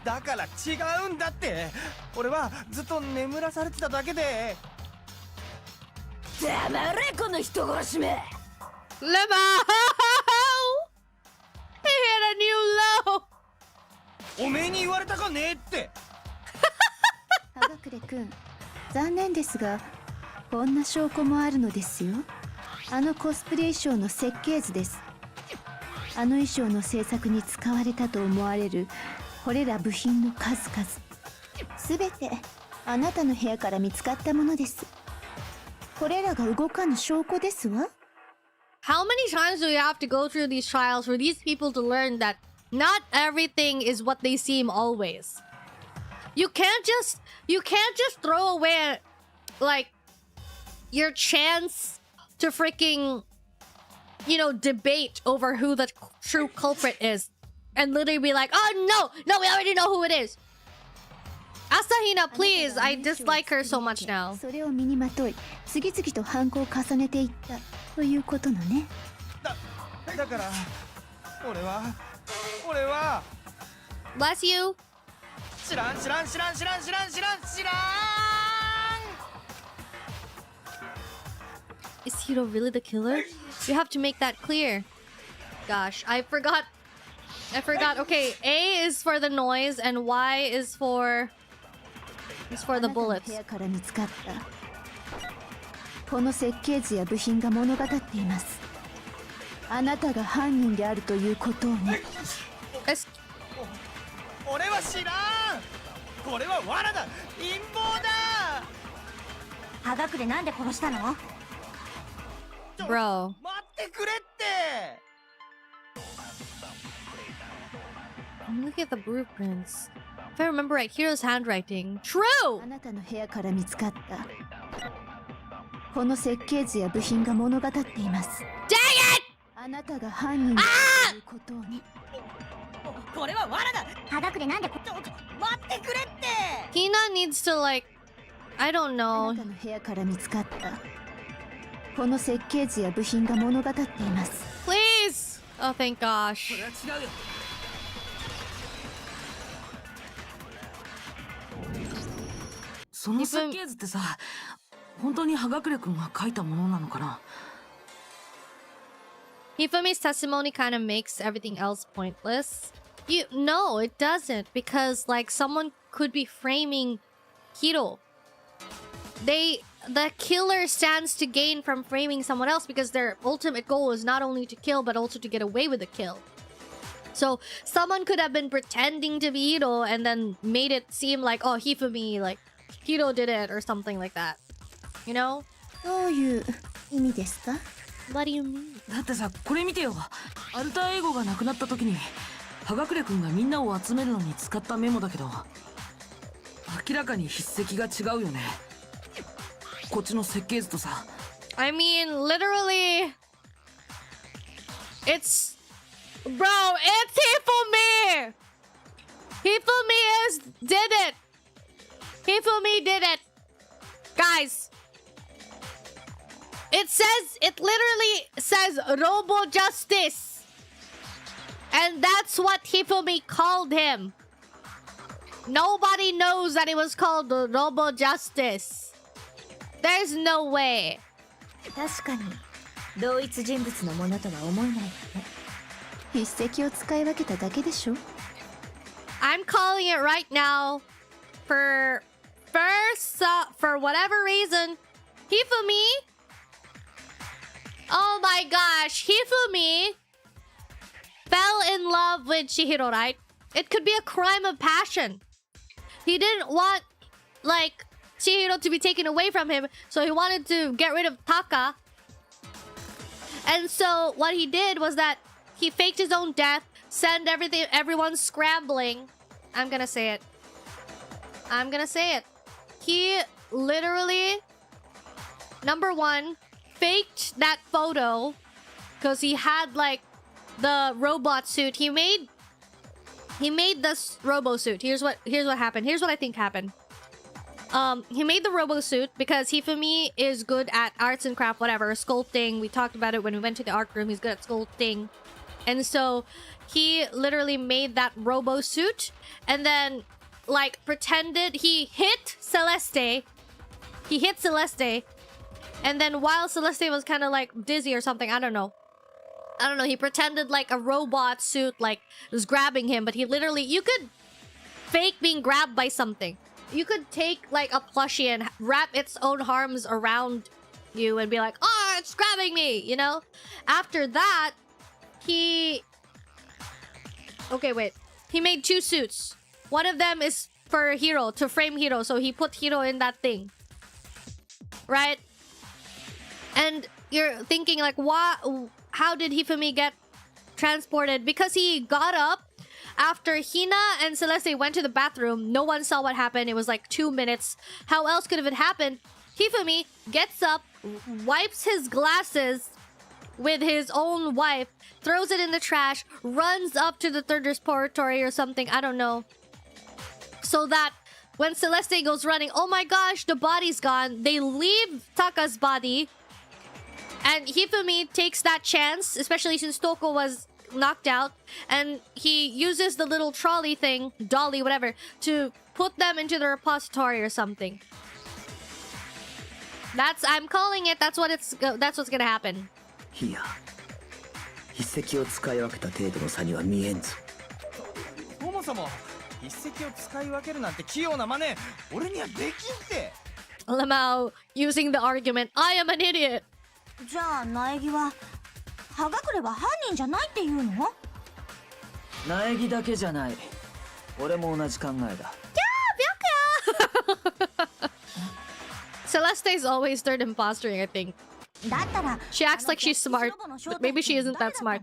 だから違うんだって。俺はずっと眠らされてただけで。黙れこの人殺しめ。Lemo! He hit a new low! おめえに言われたかねえって。葉隠くん、残念ですがこんな証拠もあるのですよ。あのコスプレ衣装の設計図です。あの衣装の制作に使われたと思われるこれら部品の数々、すべてあなたの部屋から見つかったものです。これらが動かぬ証拠ですわ。How many times do we have to go through these trials for these people to learn that not everything is what they seem always? You can't just throw away like your chance to freaking, debate over who the true culprit is and literally be like, oh no, we already know who it is. Asahina, please, I dislike her so much now. それを身にまとい、次々と犯行を重ねていったということのね。だから俺は Bless you. 知らん。Is Hiro really the killer? You have to make that clear. Gosh, I forgot. Okay, A is for the noise and Y is for the bullets. この設計図や部品が物語っています。あなたが犯人であるということをね。俺は知らん。これは罠だ、陰謀だ。葉隠れなんで殺したの？ Bro. 待ってくれって。 I'm looking at the blueprints. If I remember right, Hiro's handwriting. True! あなたの部屋から見つかったこの設計図や部品が物語っています。 Dang it! あなたが犯人であるということをね。これは罠だ。葉隠れなんで待ってくれって。 Hina needs to like... I don't あ know. なたの部屋から見つかったこの設計図や部品が物語っています。 Please! Oh, thank gosh. それは違うよ。その設計図ってさ、本当に葉隠れ君が書いたものなのかな？ Hifumi's testimony kind of makes everything else pointless. No, it doesn't, because like someone could be framing Hiro. The killer stands to gain from framing someone else because their ultimate goal is not only to kill but also to get away with the kill. So someone could have been pretending to be Hiro and then made it seem like, oh, Hifumi, like Hiro did it or something like that. You know? どういう意味ですか？ What do you mean? だってさ、これ見てよ。アルターエゴが亡くなった時に葉隠れ君がみんなを集めるのに使ったメモだけど、明らかに筆跡が違うよね。こっちの設計図とさ。 I mean, literally, it's... Bro, it's Hifumi! Hifumi did it! Hifumi did it! Guys! It literally says Robo Justice! And that's what Hifumi called him. Nobody knows that it was called Robo Justice. There's no way. 確かに同一人物のものとは思えないわね。筆跡を使い分けただけでしょ。 I'm calling it right now. For whatever reason, Hifumi. Oh my gosh, Hifumi fell in love with Chihiro, right? It could be a crime of passion. He didn't want, like, Chihiro to be taken away from him, so he wanted to get rid of Taka. And so what he did was that he faked his own death, sent everyone scrambling. I'm gonna say it. He literally, number one, faked that photo because he had like the robot suit. He made this robo suit. Here's what happened. Here's what I think happened. He made the robo suit because Hifumi is good at arts and craft, whatever, sculpting. We talked about it when we went to the art room. He's good at sculpting. And so he literally made that robo suit and then like pretended he hit Celeste. And then while Celeste was kind of like dizzy or something, I don't know. He pretended like a robot suit like was grabbing him, but he literally, you could fake being grabbed by something. You could take like a plushie and wrap its own arms around you and be like, oh, it's grabbing me, you know? After that, he made two suits. One of them is for Hiro, to frame Hiro, so he put Hiro in that thing. Right? And you're thinking like, how did Hifumi get transported? Because he got up after Hina and Celeste went to the bathroom. No one saw what happened. It was like 2 minutes. How else could it have happened? Hifumi gets up, wipes his glasses with his own wipe, throws it in the trash, runs up to the third respiratory or something, I don't know. So that when Celeste goes running, oh my gosh, the body's gone. They leave Taka's body. And Hifumi takes that chance, especially since Toko was knocked out. And he uses the little trolley thing, dolly, whatever, to put them into the repository or something. I'm calling it. That's what's gonna happen. いや、筆跡を使い分けた程度の差には見えんぞ。そもそも筆跡を使い分けるなんて器用な真似、俺にはできんって。Lamau using the argument, I am an idiot. じゃあ苗木は葉隠れは犯人じゃないっていうの？苗木だけじゃない。俺も同じ考えだ。Celeste is always third imposter, I think. だったら She acts like she's smart, but maybe she isn't that smart.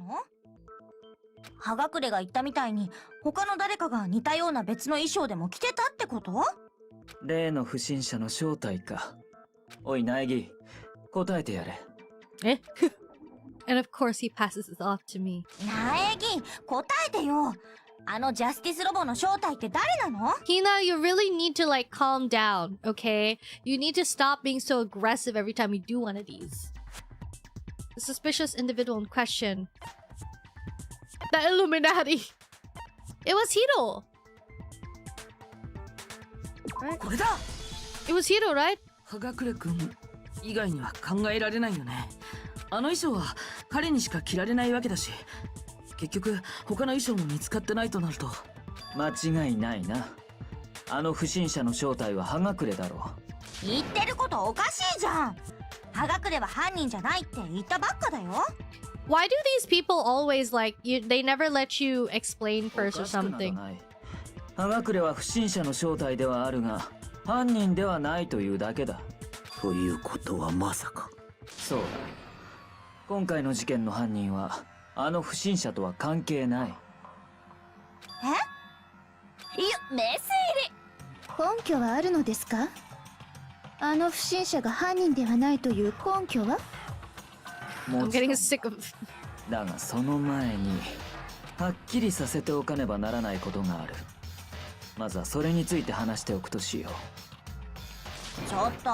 葉隠れが言ったみたいに他の誰かが似たような別の衣装でも着てたってこと？例の不審者の正体か。おい苗木、答えてやれ。Eh? And of course he passes it off to me. 苗木、答えてよ。あのジャスティスロボの正体って誰なの？ Hina, you really need to like calm down, okay? You need to stop being so aggressive every time you do one of these. The suspicious individual in question. The Illuminati. It was Hiro. Right? これだ。 It was Hiro, right? 葉隠れくん以外には考えられないよね。あの衣装は彼にしか着られないわけだし、結局他の衣装も見つかってないとなると。間違いないな。あの不審者の正体は葉隠れだろう。言ってることおかしいじゃん。葉隠れは犯人じゃないって言ったばっかだよ。Why do these people always like you? They never let you explain first or something. 葉隠れは不審者の正体ではあるが、犯人ではないというだけだ。ということはまさか。そうだ。今回の事件の犯人はあの不審者とは関係ない。え？いや、メス入根拠はあるのですか？あの不審者が犯人ではないという根拠は？I'm getting sick of. だがその前にはっきりさせておかねばならないことがある。まずはそれについて話しておくとしより。ちょっと、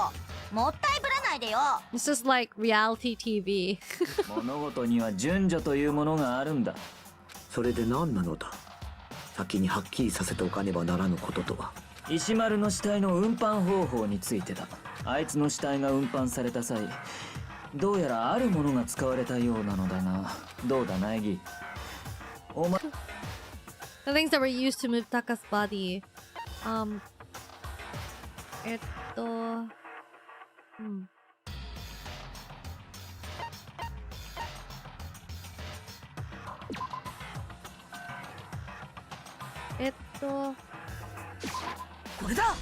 もったいぶらないでよ。This is like reality TV. 物事には順序というものがあるんだ。それで何なのだ。先にはっきりさせておかねばならぬこととは。石丸の死体の運搬方法についてだ。あいつの死体が運搬された際、どうやらあるものが使われたようなのだが、どうだ苗木。お前 The things that were used to move Taka's body. Hmm. これだ。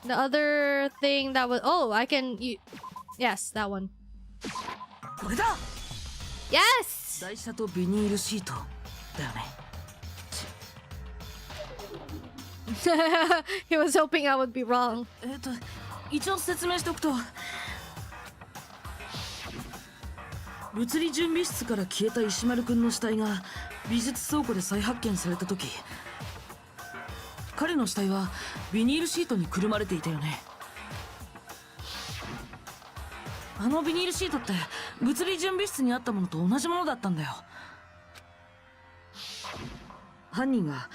The other thing that was I can yes, that one. これだ。 Yes. 台車とビニールシートだよね。He was hoping I would be wrong. 一応説明しておくと、物理準備室から消えた石丸くんの死体が美術倉庫で再発見された時、彼の死体はビニールシートにくるまれていたよね。あのビニールシートって物理準備室にあったものと同じものだったんだよ。犯人が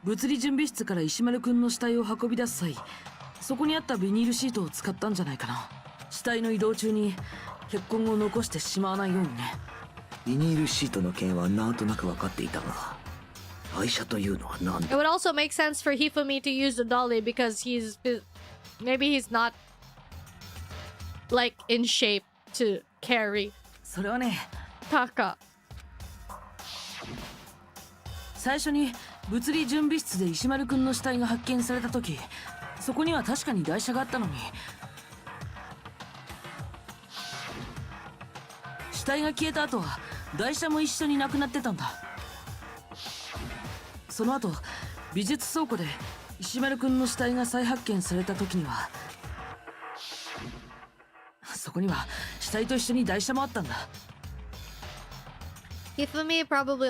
物理準備室から石丸くんの死体を運び出す際、そこにあったビニールシートを使ったんじゃないかな。死体の移動中に血痕を残してしまわないようにね。ビニールシートの件はなんとなく分かっていたが、愛車というのは何だ。 It would also make sense for Hifumi to use the dolly because maybe he's not like in shape to carry それはね、 Taka. 最初に物理準備室で石丸くんの死体が発見された時、そこには確かに台車があったのに、死体が消えた後は台車も一緒になくなってたんだ。その後美術倉庫で石丸くんの死体が再発見された時には、そこには死体と一緒に台車もあったんだ。 Hifumi probably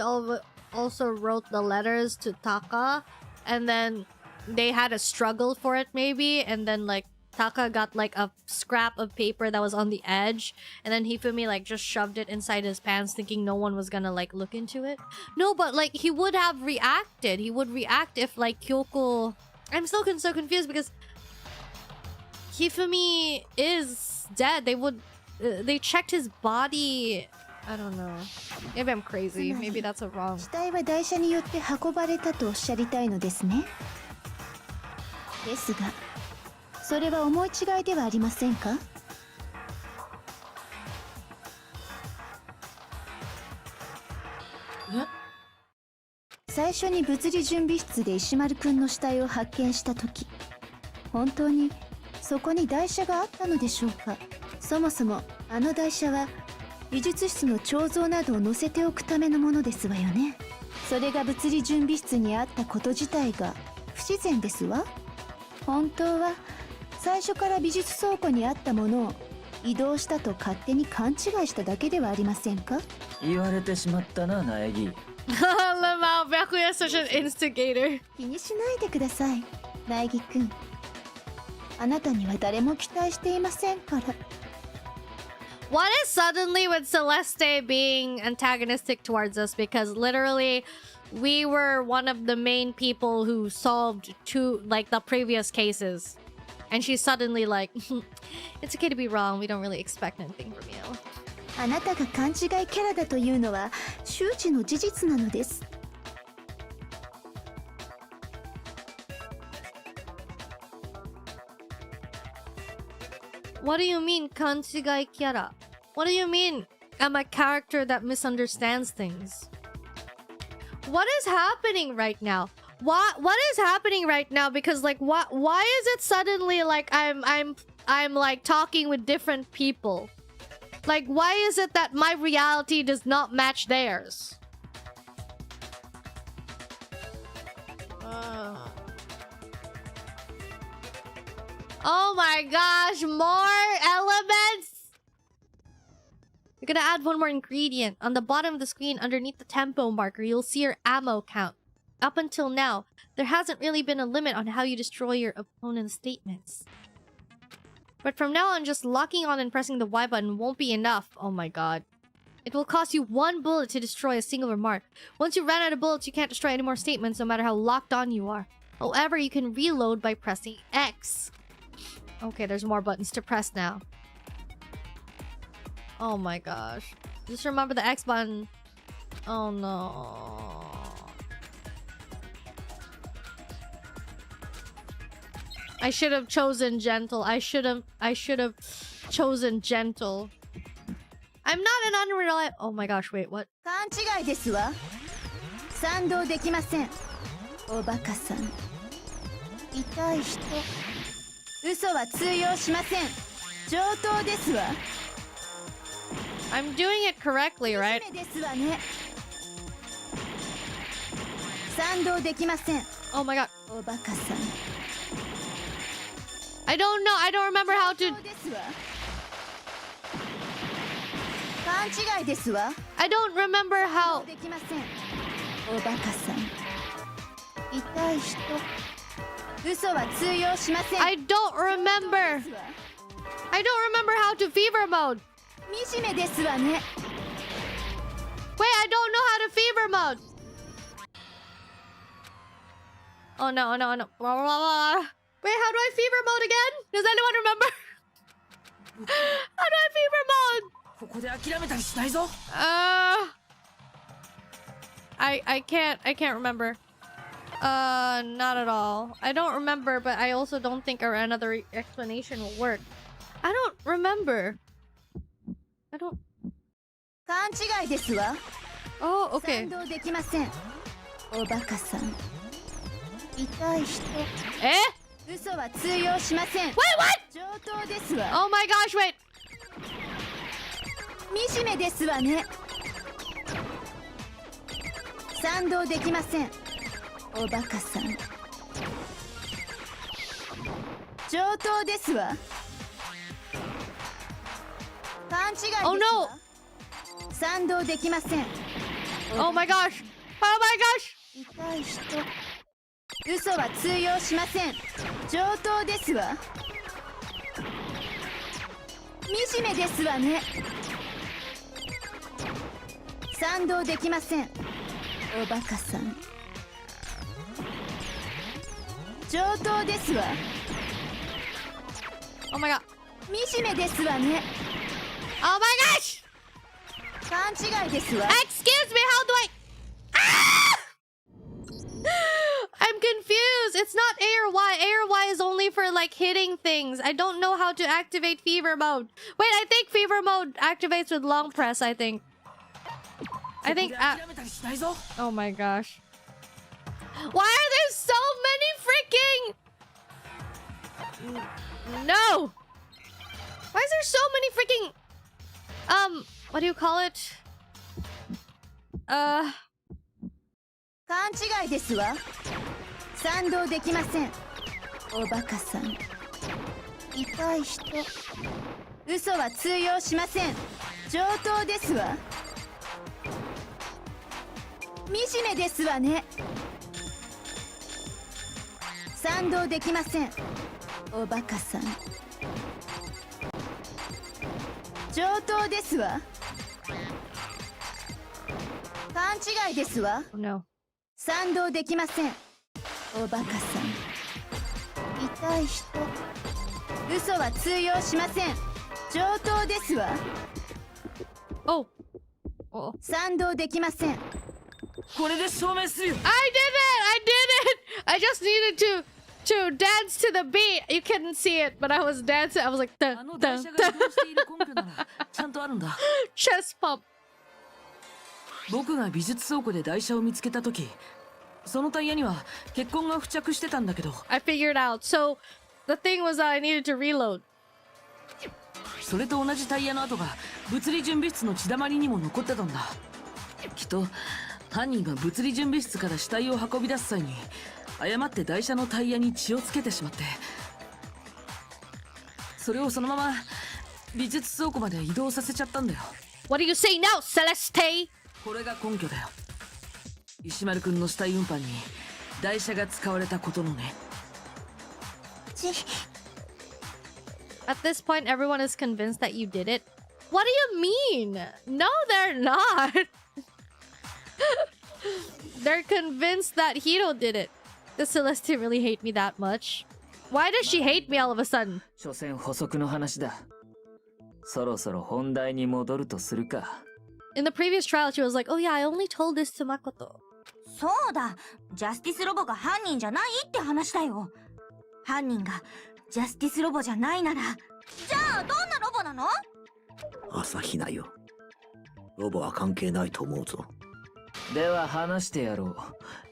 also wrote the letters to Taka, and then they had a struggle for it maybe, and then like Taka got like a scrap of paper that was on the edge, and then Hifumi like just shoved it inside his pants thinking no one was gonna like look into it. No, but like he would have reacted. He would react if like Kyoko... I'm still so confused because Hifumi is dead. They checked his body. I don't know. Maybe I'm crazy. Maybe that's a wrong. 死体は台車によって運ばれたとおっしゃりたいのですね。ですが、それは思い違いではありませんか？最初に物理準備室で石丸くんの死体を発見した時、本当にそこに台車があったのでしょうか？そもそもあの台車は美術室の彫像などを載せておくためのものですわよね。それが物理準備室にあったこと自体が不自然ですわ。本当は最初から美術倉庫にあったものを移動したと勝手に勘違いしただけではありませんか？言われてしまったな、苗木。Lemao, Byakuya is such an instigator. 気にしないでください、苗木くん。あなたには誰も期待していませんから。What is suddenly with Celeste being antagonistic towards us? Because literally, we were one of the main people who solved the previous cases. And she's suddenly like, it's okay to be wrong. We don't really expect anything from you. あなたが勘違いキャラだというのは周知の事実なのです。What do you mean, 勘違いキャラ? What do you mean, I'm a character that misunderstands things? What is happening right now? What is happening right now? Because like, why is it suddenly like I'm like talking with different people? Like, why is it that my reality does not match theirs? Oh my gosh, more elements! We're gonna add one more ingredient. On the bottom of the screen, underneath the tempo marker, you'll see your ammo count. Up until now, there hasn't really been a limit on how you destroy your opponent's statements. But from now on, just locking on and pressing the Y button won't be enough. Oh my god. It will cost you 1 bullet to destroy a single remark. Once you run out of bullets, you can't destroy any more statements, no matter how locked on you are. However, you can reload by pressing X. Okay, there's more buttons to press now. Oh my gosh. Just remember the X button. Oh no. I should have chosen gentle. I should have chosen gentle. I'm not an unreliable. Oh my gosh, wait, what? 勘違いですわ。賛同できません。おバカさん。痛い人。嘘は通用しません。上等ですわ。I'm doing it correctly, right? ですわね。賛同できません。Oh my god. おバカさん。I don't know. I don't remember how to. 勘違いですわ。I don't remember how. できません。おバカさん。痛い人。嘘は通用しません。I don't remember. I don't remember how to fever mode. 惨めですわね。 Wait, I don't know how to fever mode. Oh no, no, no. Wait, how do I fever mode again? Does anyone remember? How do I fever mode? ここで諦めたりしないぞ。I can't remember. Not at all. I don't remember, but I also don't think another explanation will work. I don't remember. I don't. 勘違いですわ。Oh, okay. 賛同できません。おバカさん。痛い人。嘘は通用しません。Wait, what? 上等ですわ。 Oh my gosh, wait. 惨めですわね。賛同できません。おバカさん。上等ですわ。勘違いですわ。Oh no. 賛同できません。 Oh my gosh. Oh my gosh. 痛い人。嘘は通用しません。上等ですわ。惨めですわね。賛同できません。おバカさん。上等ですわ。 Oh my god. 惨めですわね。 Oh my gosh. 勘違いですわ。 Excuse me, how do I... Ah! I'm confused. it's not A or Y. A or Y is only for like hitting things. I don't know how to activate fever mode. Wait, I think fever mode activates with long press, I think. Oh my gosh. Why are there so many freaking... No! Why is there so many freaking... what do you call it? 勘違いですわ。賛同できません。おバカさん。痛い人。嘘は通用しません。上等ですわ。惨めですわね。賛同できません。おバカさん。上等ですわ。勘違いですわ。No. 賛同できません。おバカさん。痛い人。嘘は通用しません。上等ですわ。Oh. Oh. 賛同できません。これで証明するよ。 I did it! I just needed to dance to the beat. You couldn't see it, but I was dancing. I was like, あの台車が移動している根拠ならちゃんとあるんだ。chest pump. 僕が美術倉庫で台車を見つけた時、そのタイヤには血痕が付着してたんだけど、 I figured out. So the thing was that I needed to reload. それと同じタイヤの跡が物理準備室の血だまりにも残ってたんだ。きっと犯人が物理準備室から死体を運び出す際に誤って台車のタイヤに血をつけてしまって、それをそのまま美術倉庫まで移動させちゃったんだよ。 What do you say now, Celeste? これが根拠だよ。石丸くんの死体運搬に台車が使われたことのね。At this point, everyone is convinced that you did it. What do you mean? No, they're not. They're convinced that Hiro did it. Does Celeste really hate me that much? Why does she hate me all of a sudden? 所詮補足の話だ。そろそろ本題に戻るとするか。In the previous trial, she was like, oh yeah, I only told this to Makoto. そうだ、ジャスティスロボが犯人じゃないって話だよ。犯人がジャスティスロボじゃないなら、じゃあどんなロボなの？朝比奈よ。ロボは関係ないと思うぞ。では話してやろう。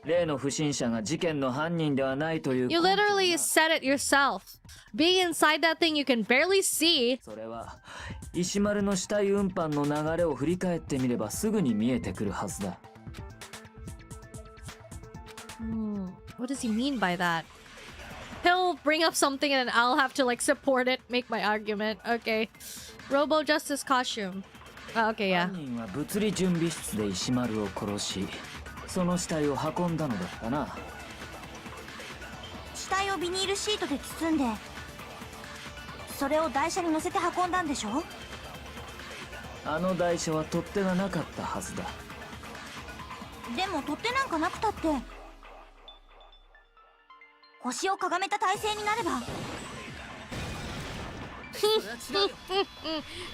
例の不審者が事件の犯人ではないという。You literally said it yourself. Being inside that thing you can barely see. それは石丸の死体運搬の流れを振り返ってみればすぐに見えてくるはずだ。What does he mean by that? He'll bring up something and I'll have to like support it, make my argument. Okay. Robo Justice costume. Okay, yeah. 犯人は物理準備室で石丸を殺し、その死体を運んだのだったな。死体をビニールシートで包んで、それを台車に乗せて運んだんでしょ？あの台車は取っ手がなかったはずだ。でも取っ手なんかなくたって、腰をかがめた体勢になれば。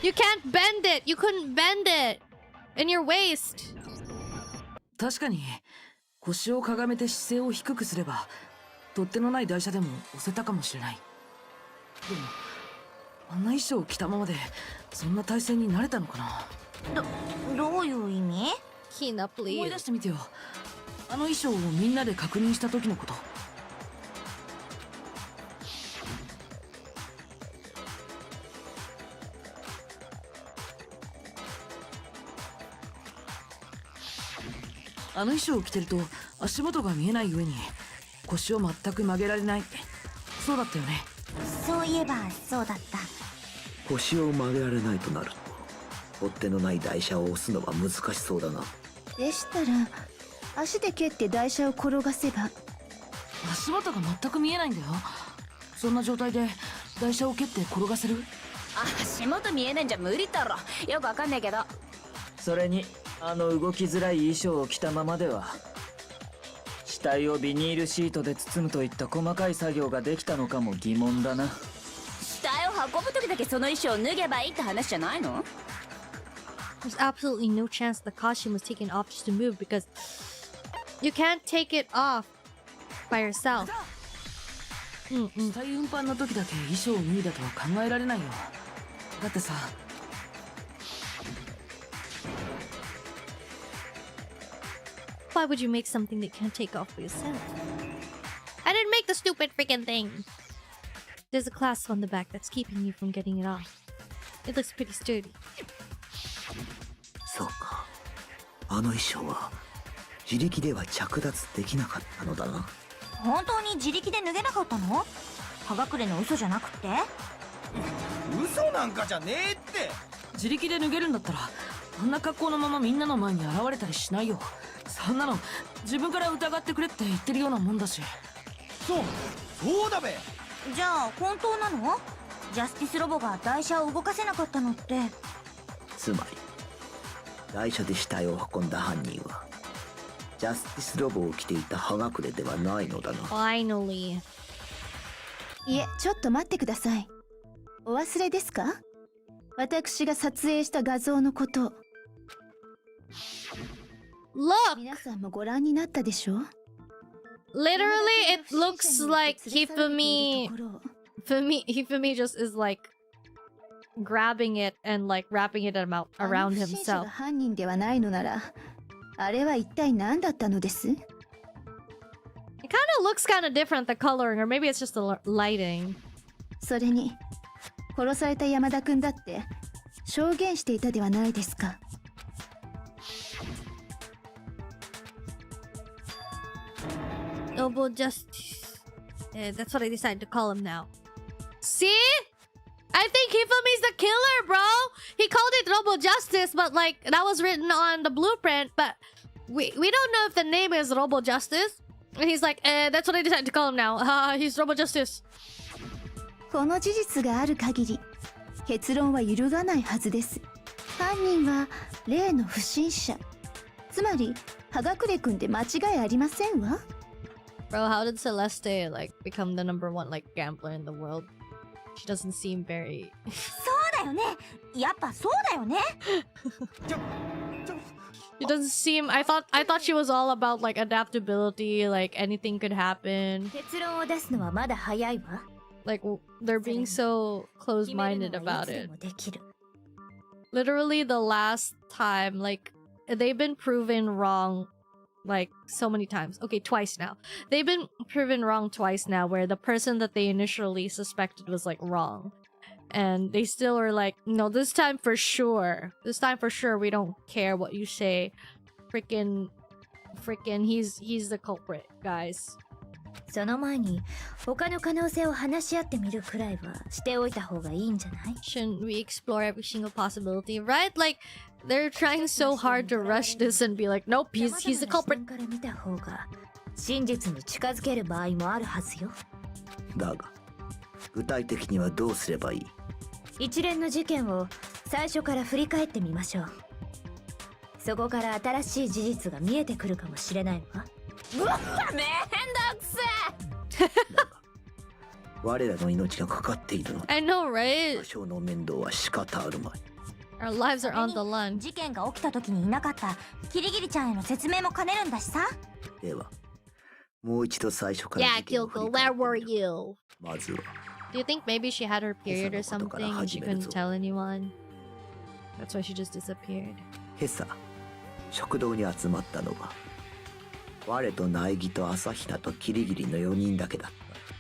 You can't bend it. You couldn't bend it in your waist. 確かに腰をかがめて姿勢を低くすれば取っ手のない台車でも押せたかもしれない。でもあんな衣装を着たままでそんな体勢になれたのかな。どういう意味？ Hina, 思い please. 出してみてよ。あの衣装をみんなで確認した時のこと。あの衣装を着てると足元が見えない上に腰を全く曲げられない。そうだったよね。そういえばそうだった。腰を曲げられないとなると取っ手のない台車を押すのは難しそうだな。でしたら足で蹴って台車を転がせば。足元が全く見えないんだよ。そんな状態で台車を蹴って転がせる？足元見えないんじゃ無理だろ。よくわかんないけど。それにあの動きづらい衣装を着たままでは死体をビニールシートで包むといった細かい作業ができたのかも疑問だな。死体を運ぶ時だけその衣装を脱げばいいって話じゃないの？ There's absolutely no chance the costume was taken off just to move because you can't take it off by yourself. 死体運搬の時だけ衣装を脱いだとは考えられないよ。だってさ、Why would you make something that you can't take off for yourself? I didn't make the stupid freaking thing. There's a clasp on the back that's keeping you from getting it off. It looks pretty sturdy. そうか。あの衣装は自力では着脱できなかったのだな。本当に自力で脱げなかったの？葉隠れの嘘じゃなくて？嘘なんかじゃねえって。自力で脱げるんだったらあんな格好のままみんなの前に現れたりしないよ。そんなの自分から疑ってくれって言ってるようなもんだし。そうだべ。じゃあ本当なの？ジャスティスロボが台車を動かせなかったのって。つまり台車で死体を運んだ犯人はジャスティスロボを着ていた葉隠れではないのだな。 Finally. いえ、ちょっと待ってください。お忘れですか？私が撮影した画像のこと。Look! 皆さんもご覧になったでしょ？ Literally, it looks like Hifumi just is like grabbing it and like wrapping it around 不審者 himself. が犯人ではないのなら、あれは一体何だったのです？ It kind of looks kind of different, the coloring, or maybe it's just the lighting. それに殺された山田君だって証言していたではないですか。Noble Justice. That's what I decided to call him now. See? I think Hifumi's the killer, bro! He called it Noble Justice, but like, that was written on the blueprint, but we don't know if the name is Noble Justice. And he's like, that's what I decided to call him now. He's Noble Justice. この事実がある限り、結論は揺るがないはずです。犯人は例の不審者。つまり、葉隠れ君で間違いありませんわ。Bro, how did Celeste like become the #1 like gambler in the world? She doesn't seem very. そうだよね。やっぱそうだよね。She doesn't seem. I thought she was all about like adaptability, like anything could happen. 結論を出すのはまだ早いわ。Like they're being so close-minded about it. Literally the last time, like they've been proven wrong like so many times. Okay, twice now. They've been proven wrong twice now, where the person that they initially suspected was like wrong. And they still are like, no, this time for sure. This time for sure, we don't care what you say. Freaking, he's the culprit, guys. その前に他の可能性を話し合ってみるくらいはしておいた方がいいんじゃない？ Shouldn't we explore every single possibility, right? Like, they're trying so hard to rush this and be like, nope, he's the culprit. から見た方が真実に近づける場合もあるはずよ。だが具体的にはどうすればいい？一連の事件を最初から振り返ってみましょう。そこから新しい事実が見えてくるかもしれないわ。うわ、めんどくせえ。我らの命がかかっているのだ。 I know, right? 多少の面倒は仕方あるまい。 Our lives are on the line. 事件が起きた時にいなかったキリギリちゃんへの説明も兼ねるんだしさ。ではもう一度最初から Yeah, 事件を振 Kyoko, り返 where ってみ were よう。 you? まずは Do you think maybe she had her period or something and she couldn't tell anyone? That's why she just disappeared. 今朝食堂に集まったのは我と苗木と朝比奈とキリギリの4人だけだっ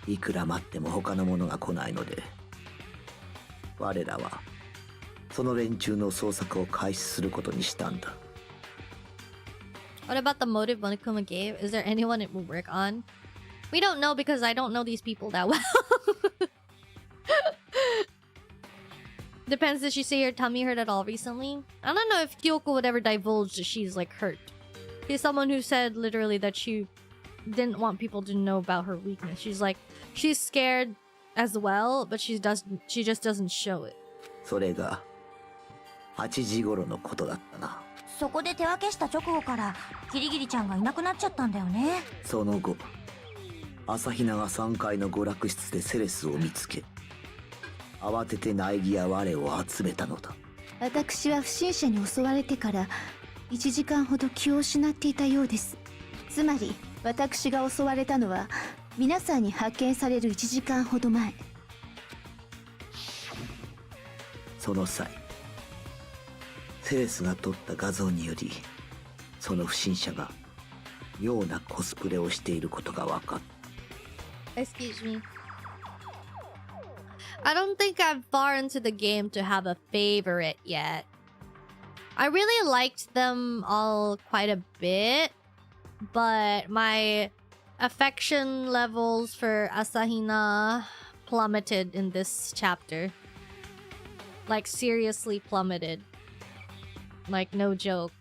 た。いくら待っても他の者が来ないので我らはその連中の捜索を開始することにしたんだ。 What about the motive Monokuma gave? Is there anyone it will work on? We don't know because I don't know these people that well. Depends, did she say her tummy hurt at all recently? I don't know if Kyoko would ever divulge that she's like hurt. She's someone who said literally that she didn't want people to know about her weakness. She's like, she's scared as well, but she just doesn't show it. それが8時頃のことだったな。そこで手分けした直後からキリギリちゃんがいなくなっちゃったんだよね。その後朝比奈が3階の娯楽室でセレスを見つけ慌てて苗木や我を集めたのだ。私は不審者に襲われてから1時間ほど気を失っていたようです。つまり私が襲われたのは皆さんに発見される1時間ほど前。その際セレスが撮った画像によりその不審者が妙なコスプレをしていることが分かった。 Excuse me. I don't think I'm far into the game to have a favorite yet. I really liked them all quite a bit, but my affection levels for Asahina plummeted in this chapter. Like, seriously plummeted. Like, no joke.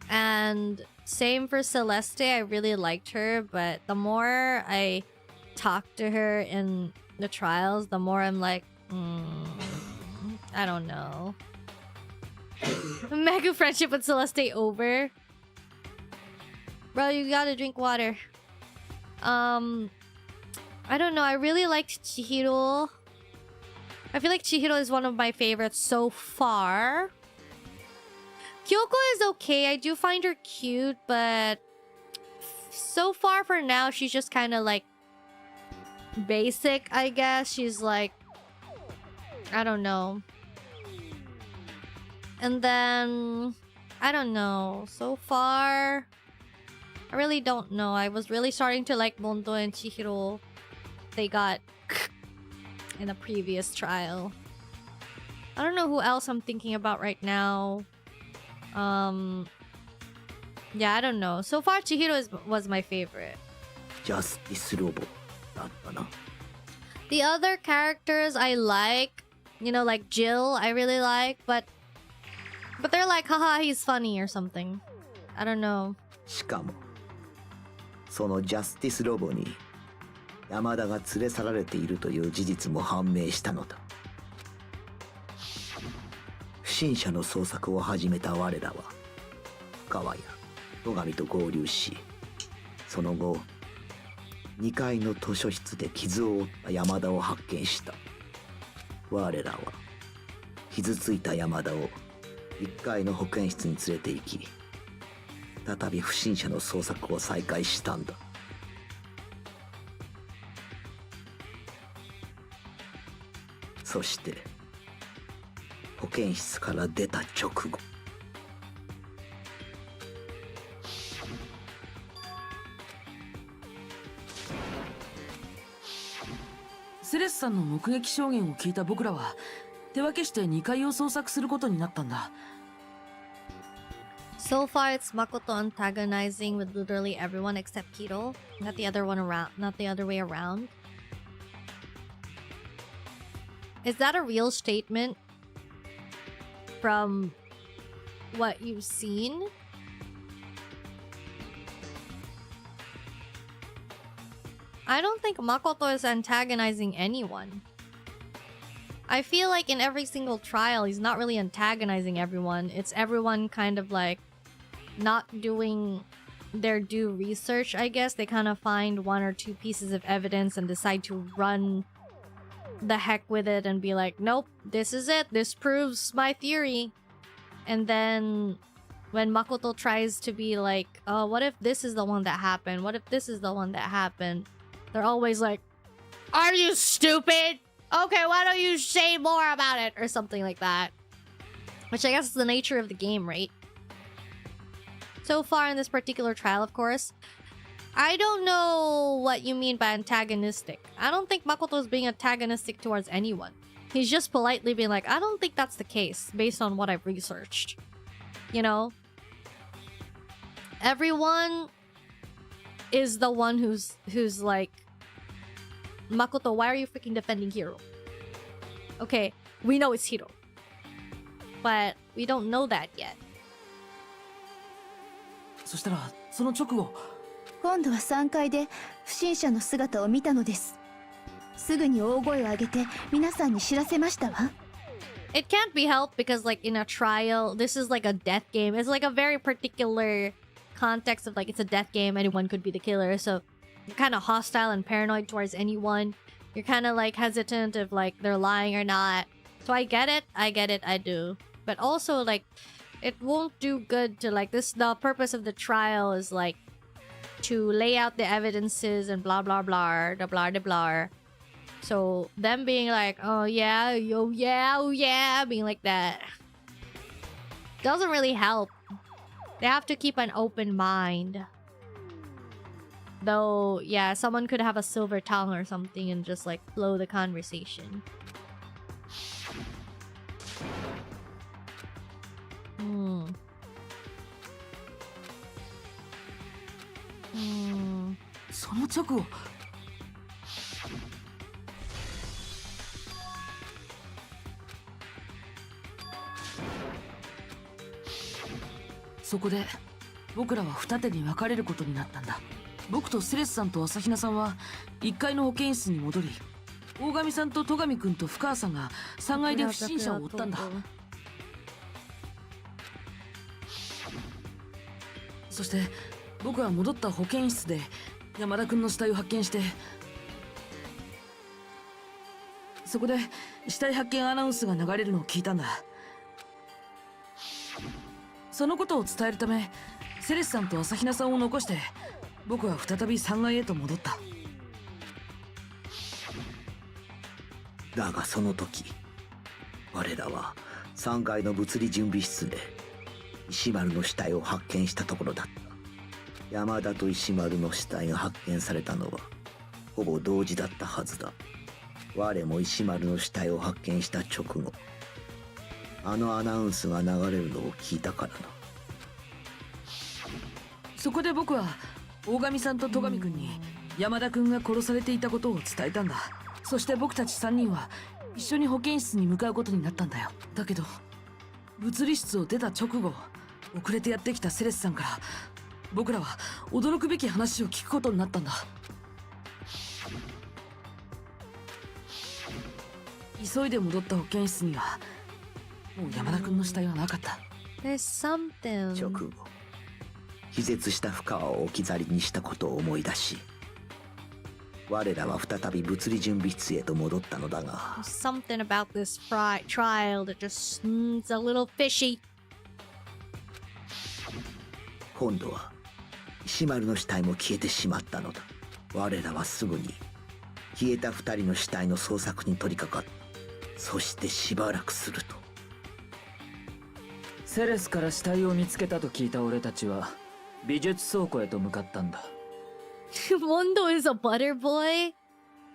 And same for Celeste. I really liked her, but the more I talked to her in the trials, the more I'm like, I don't know. Mega friendship with Celeste over. Bro, you gotta drink water. I don't know. I really liked Chihiro. I feel like Chihiro is one of my favorites so far. Kyoko is okay. I do find her cute, but so far for now, she's just kind of like basic, I guess. She's like, I don't know. And then, I don't know. So far, I really don't know. I was really starting to like Mondo and Chihiro. They got in a previous trial. I don't know who else I'm thinking about right now. Yeah, I don't know. So far, Chihiro was my favorite. Justice Robo だったな。 The other characters I like, you know, like Jill, I really like, but they're like, haha, he's funny or something. I don't know. しかもそのジャスティスロボに山田が連れ去られているという事実も判明したのだ。不審者の捜索を始めた我らは深川や野上と合流し、その後2階の図書室で傷を負った山田を発見した。我らは傷ついた山田を1階の保健室に連れて行き、再び不審者の捜索を再開したんだ。そして保健室から出た直後、セレスさんの目撃証言を聞いた僕らは手分けして2階を捜索することになったんだ。So far, it's Makoto antagonizing with literally everyone except Kiro. Not the other way around. Is that a real statement from what you've seen? I don't think Makoto is antagonizing anyone. I feel like in every single trial, he's not really antagonizing everyone. It's everyone kind of like not doing their due research, I guess. They kind of find one or two pieces of evidence and decide to run the heck with it and be like, nope, this is it. This proves my theory. And then when Makoto tries to be like, oh, what if this is the one that happened? What if this is the one that happened? They're always like, are you stupid? Okay, why don't you say more about it? Or something like that. Which I guess is the nature of the game, right? So far in this particular trial, of course, I don't know what you mean by antagonistic. I don't think Makoto is being antagonistic towards anyone. He's just politely being like, I don't think that's the case based on what I've researched. You know? Everyone is the one who's like, Makoto, why are you freaking defending Hiro? Okay, we know it's Hiro. But we don't know that yet. そしたらその直後、今度は3階で不審者の姿を見たのです。すぐに大声を上げて皆さんに知らせましたわ。It can't be helped because like in a trial, this is like a death game. It's like a very particular context of like it's a death game, anyone could be the killer. So you're kind of hostile and paranoid towards anyone. You're kind of like hesitant if like they're lying or not. So I get it, I do. But also like it won't do good to like this. The purpose of the trial is like to lay out the evidences and blah blah blah, the blah the blah. So them being like, oh yeah, yo yeah, oh yeah, being like that doesn't really help. They have to keep an open mind. Though, yeah, someone could have a silver tongue or something and just like flow the conversation. Hmm. その直後そこで僕らは二手に分かれることになったんだ。僕とセレスさんと朝比奈さんは1階の保健室に戻り、大神さんと戸上くんと深川さんが3階で不審者を追ったんだ。そして僕は戻った保健室で山田くんの死体を発見して、そこで死体発見アナウンスが流れるのを聞いたんだ。そのことを伝えるためセレスさんと朝比奈さんを残して僕は再び3階へと戻った。だがその時我らは3階の物理準備室で石丸の死体を発見したところだった。山田と石丸の死体が発見されたのはほぼ同時だったはずだ。我も石丸の死体を発見した直後、あのアナウンスが流れるのを聞いたからな。そこで僕は大神さんと戸上くんに山田くんが殺されていたことを伝えたんだ。そして僕たち3人は一緒に保健室に向かうことになったんだよ。だけど物理室を出た直後、遅れてやってきたセレスさんから僕らは驚くべき話を聞くことになったんだ。急いで戻った保健室にはもう山田くんの死体はなかった。 There's something. 直後、気絶した深川を置き去りにしたことを思い出し、我らは再び物理準備室へと戻ったのだが、 There's something about this trial that just seems a little fishy. 今度は石丸の死体も消えてしまったのだ。我らはすぐに消えた2人の死体の捜索に取り掛かった。そしてしばらくすると、セレスから死体を見つけたと聞いた俺たちは美術倉庫へと向かったんだ。Mondo is a butter boy.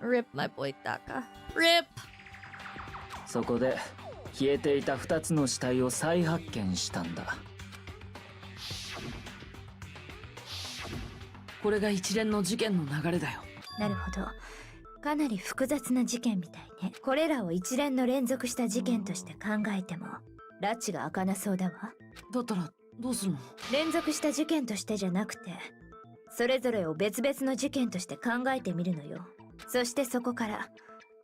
Rip my boy Taka. Rip. そこで消えていた2つの死体を再発見したんだ。これが一連の事件の流れだよ。なるほど。かなり複雑な事件みたいね。これらを一連の連続した事件として考えても拉致が開かなそうだわ。だったらどうするの？連続した事件としてじゃなくて、それぞれを別々の事件として考えてみるのよ。そしてそこから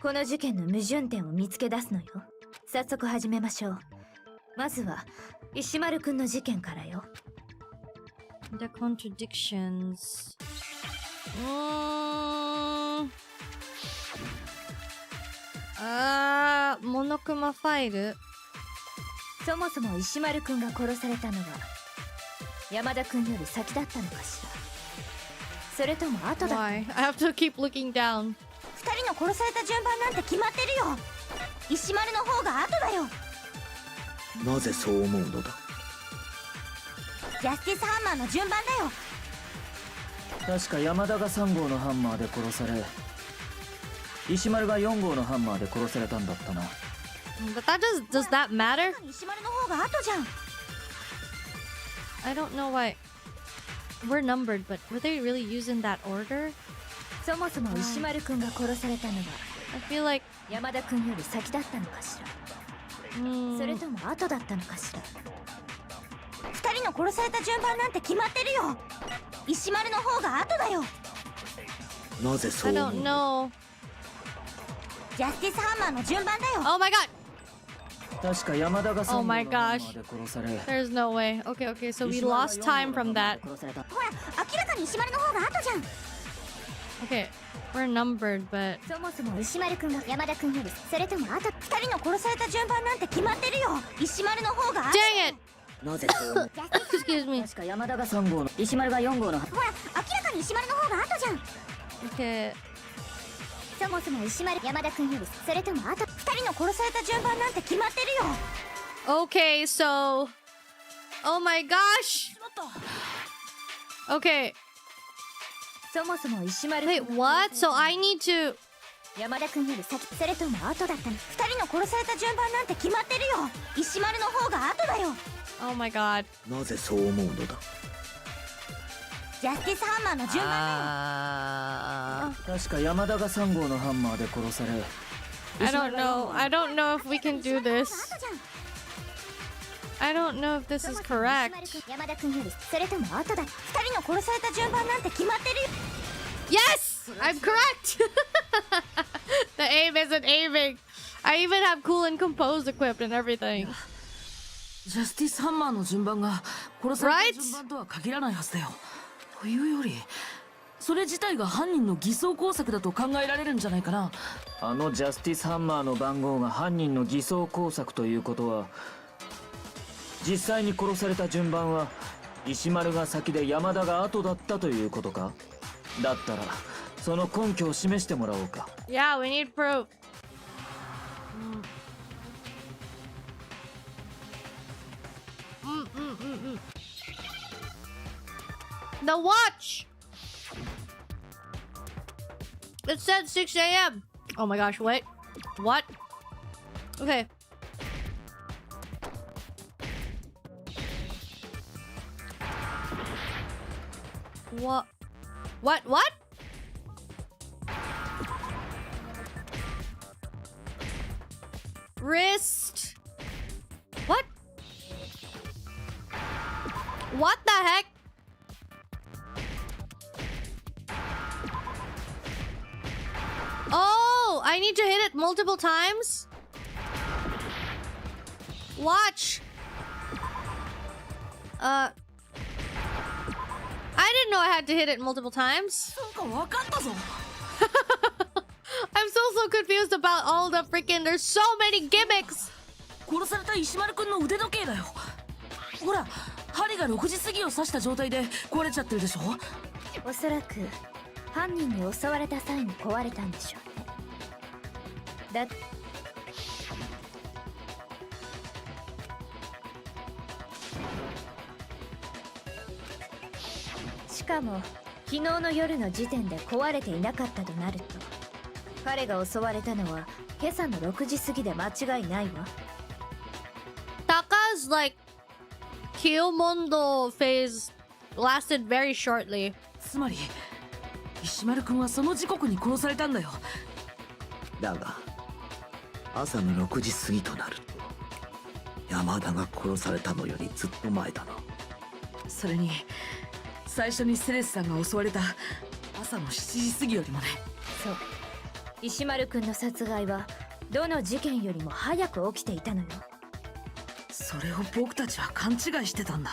この事件の矛盾点を見つけ出すのよ。早速始めましょう。まずは石丸くんの事件からよ。The contradictions. Monokuma ファイル。そもそも石丸くんが殺されたのは山田くんより先だったのかしら、それとも後だったの？ Why? I have to keep looking down. 2人の殺された順番なんて決まってるよ。石丸の方が後だよ。なぜそう思うのだ？ジャスティスハンマーの順番だよ。確か山田が3号のハンマーで殺され、石丸が4号のハンマーで殺されたんだったな。But that does that matter? 石丸の方が後じゃん。I don't know why we're numbered, but were they really using that order? そもそも石丸くんが殺されたのは I feel like 山田くんより先だったのかしら、それとも後だったのかしら。2人の殺された順番なんて決まってるよ。石丸の方が後だよ。なぜそ I う思う don't のだ？ know. ジャスティスハンマーの順番だよ。 Oh my god! 確か山田が3号 Oh の my ハンマ gosh. ーで殺され、 There's no way. Okay, okay, so we lost time from that. ほら、明らかに石丸の方が後じゃん。Okay, we're numbered, but そもそも石丸くんが山田くんより、それとも後。2人の殺された順番なんて決まってるよ。石丸の方が後。 dang it! なぜそう思う？ Excuse me. 確か山田が3号の石丸が4号の。ほら、明らかに石丸の方が後じゃん。 Okay. そもそも石丸山田君よりそれとも後。二人の殺された順番なんて決まってるよ。 Okay, so. Oh my gosh! Okay. そもそも石丸 Wait, what? So I need to. 山田君より先、それとも後だったの。二人の殺された順番なんて決まってるよ。石丸の方が後だよ。 Oh my god. なぜそう思うのだ。ジャスティスハンマーの順番だよ。確か山田が3号のハンマーで殺され I don't know. I don't know if we can do this. I don't know if this is correct. 山田君よりそれとも後だ。二人の殺された順番なんて決まってるよ。 Yes! I'm correct! The aim isn't aiming. I even have cool and composed equipped and everything. ジャスティスハンマーの順番が殺された順番とは限らないはずだよ。というよりそれ自体が犯人の偽装工作だと考えられるんじゃないかな。あのジャスティスハンマーの番号が犯人の偽装工作ということは、実際に殺された順番は石丸が先で山田が後だったということか。だったらその根拠を示してもらおうか。 Yeah, we need proof. The watch! It said 6 a.m. Oh my gosh, wait. What? Okay. What? What? Wrist. What? What the heck? Oh, I need to hit it multiple times? Watch. I didn't know I had to hit it multiple times. なんかわかったぞ。I'm so confused about all the freaking. There's so many gimmicks. 殺された石丸くんの腕時計だよ。ほら、針が6時過ぎを刺した状態で壊れちゃってるでしょ。おそらく犯人に襲われた際に壊れたんでしょうね。だしかも昨日の夜の時点で壊れていなかったとなると、彼が襲われたのは今朝の6時過ぎで間違いないわ。 Taka's like Kyomondo phase lasted very shortly. つまり石丸くんはその時刻に殺されたんだよ。だが朝の6時過ぎとなると山田が殺されたのよりずっと前だな。それに最初にセレスさんが襲われた朝の7時過ぎよりもね。そう、石丸くんの殺害はどの事件よりも早く起きていたのよ。それを僕たちは勘違いしてたんだ。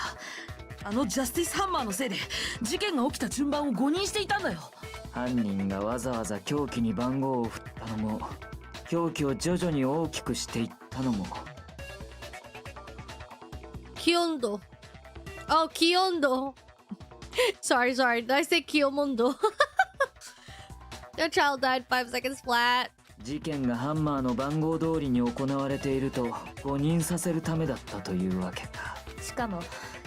あのジャスティスハンマーのせいで事件が起きた順番を誤認していたんだよ。犯人がわざわざ凶器に番号を振ったのも、凶器を徐々に大きくしていったのも。 Kyondo. Oh, Kyondo. Sorry. Did I say Kyomondo? The child died 5 seconds flat. 事件がハンマーの番号通りに行われていると誤認させるためだったというわけか。しかも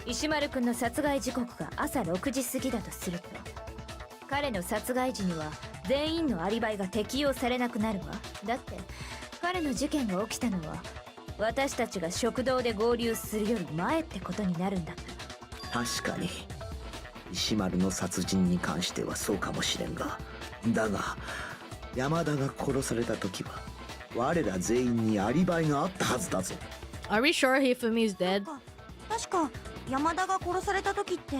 石丸くんの殺害時刻が朝6時過ぎだとすると、彼の殺害時には全員のアリバイが適用されなくなるわ。だって彼の事件が起きたのは私たちが食堂で合流するより前ってことになるんだから。確かに石丸の殺人に関してはそうかもしれんが、だが山田が殺された時は我ら全員にアリバイがあったはずだぞ。 Are we sure Hifumi's dead? 確か山田が殺された時って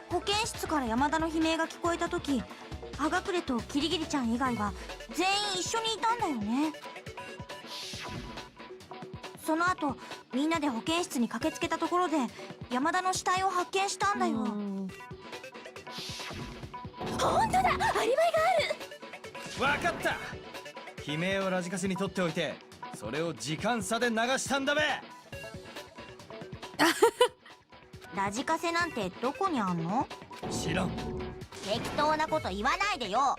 保健室から山田の悲鳴が聞こえた時、葉隠れとキリギリちゃん以外は全員一緒にいたんだよね。その後みんなで保健室に駆けつけたところで山田の死体を発見したんだよ。本当だ、アリバイがある。わかった。悲鳴をラジカセに取っておいて、それを時間差で流したんだべ。ラジカセなんてどこにあんの？知らん。適当なこと言わないでよ。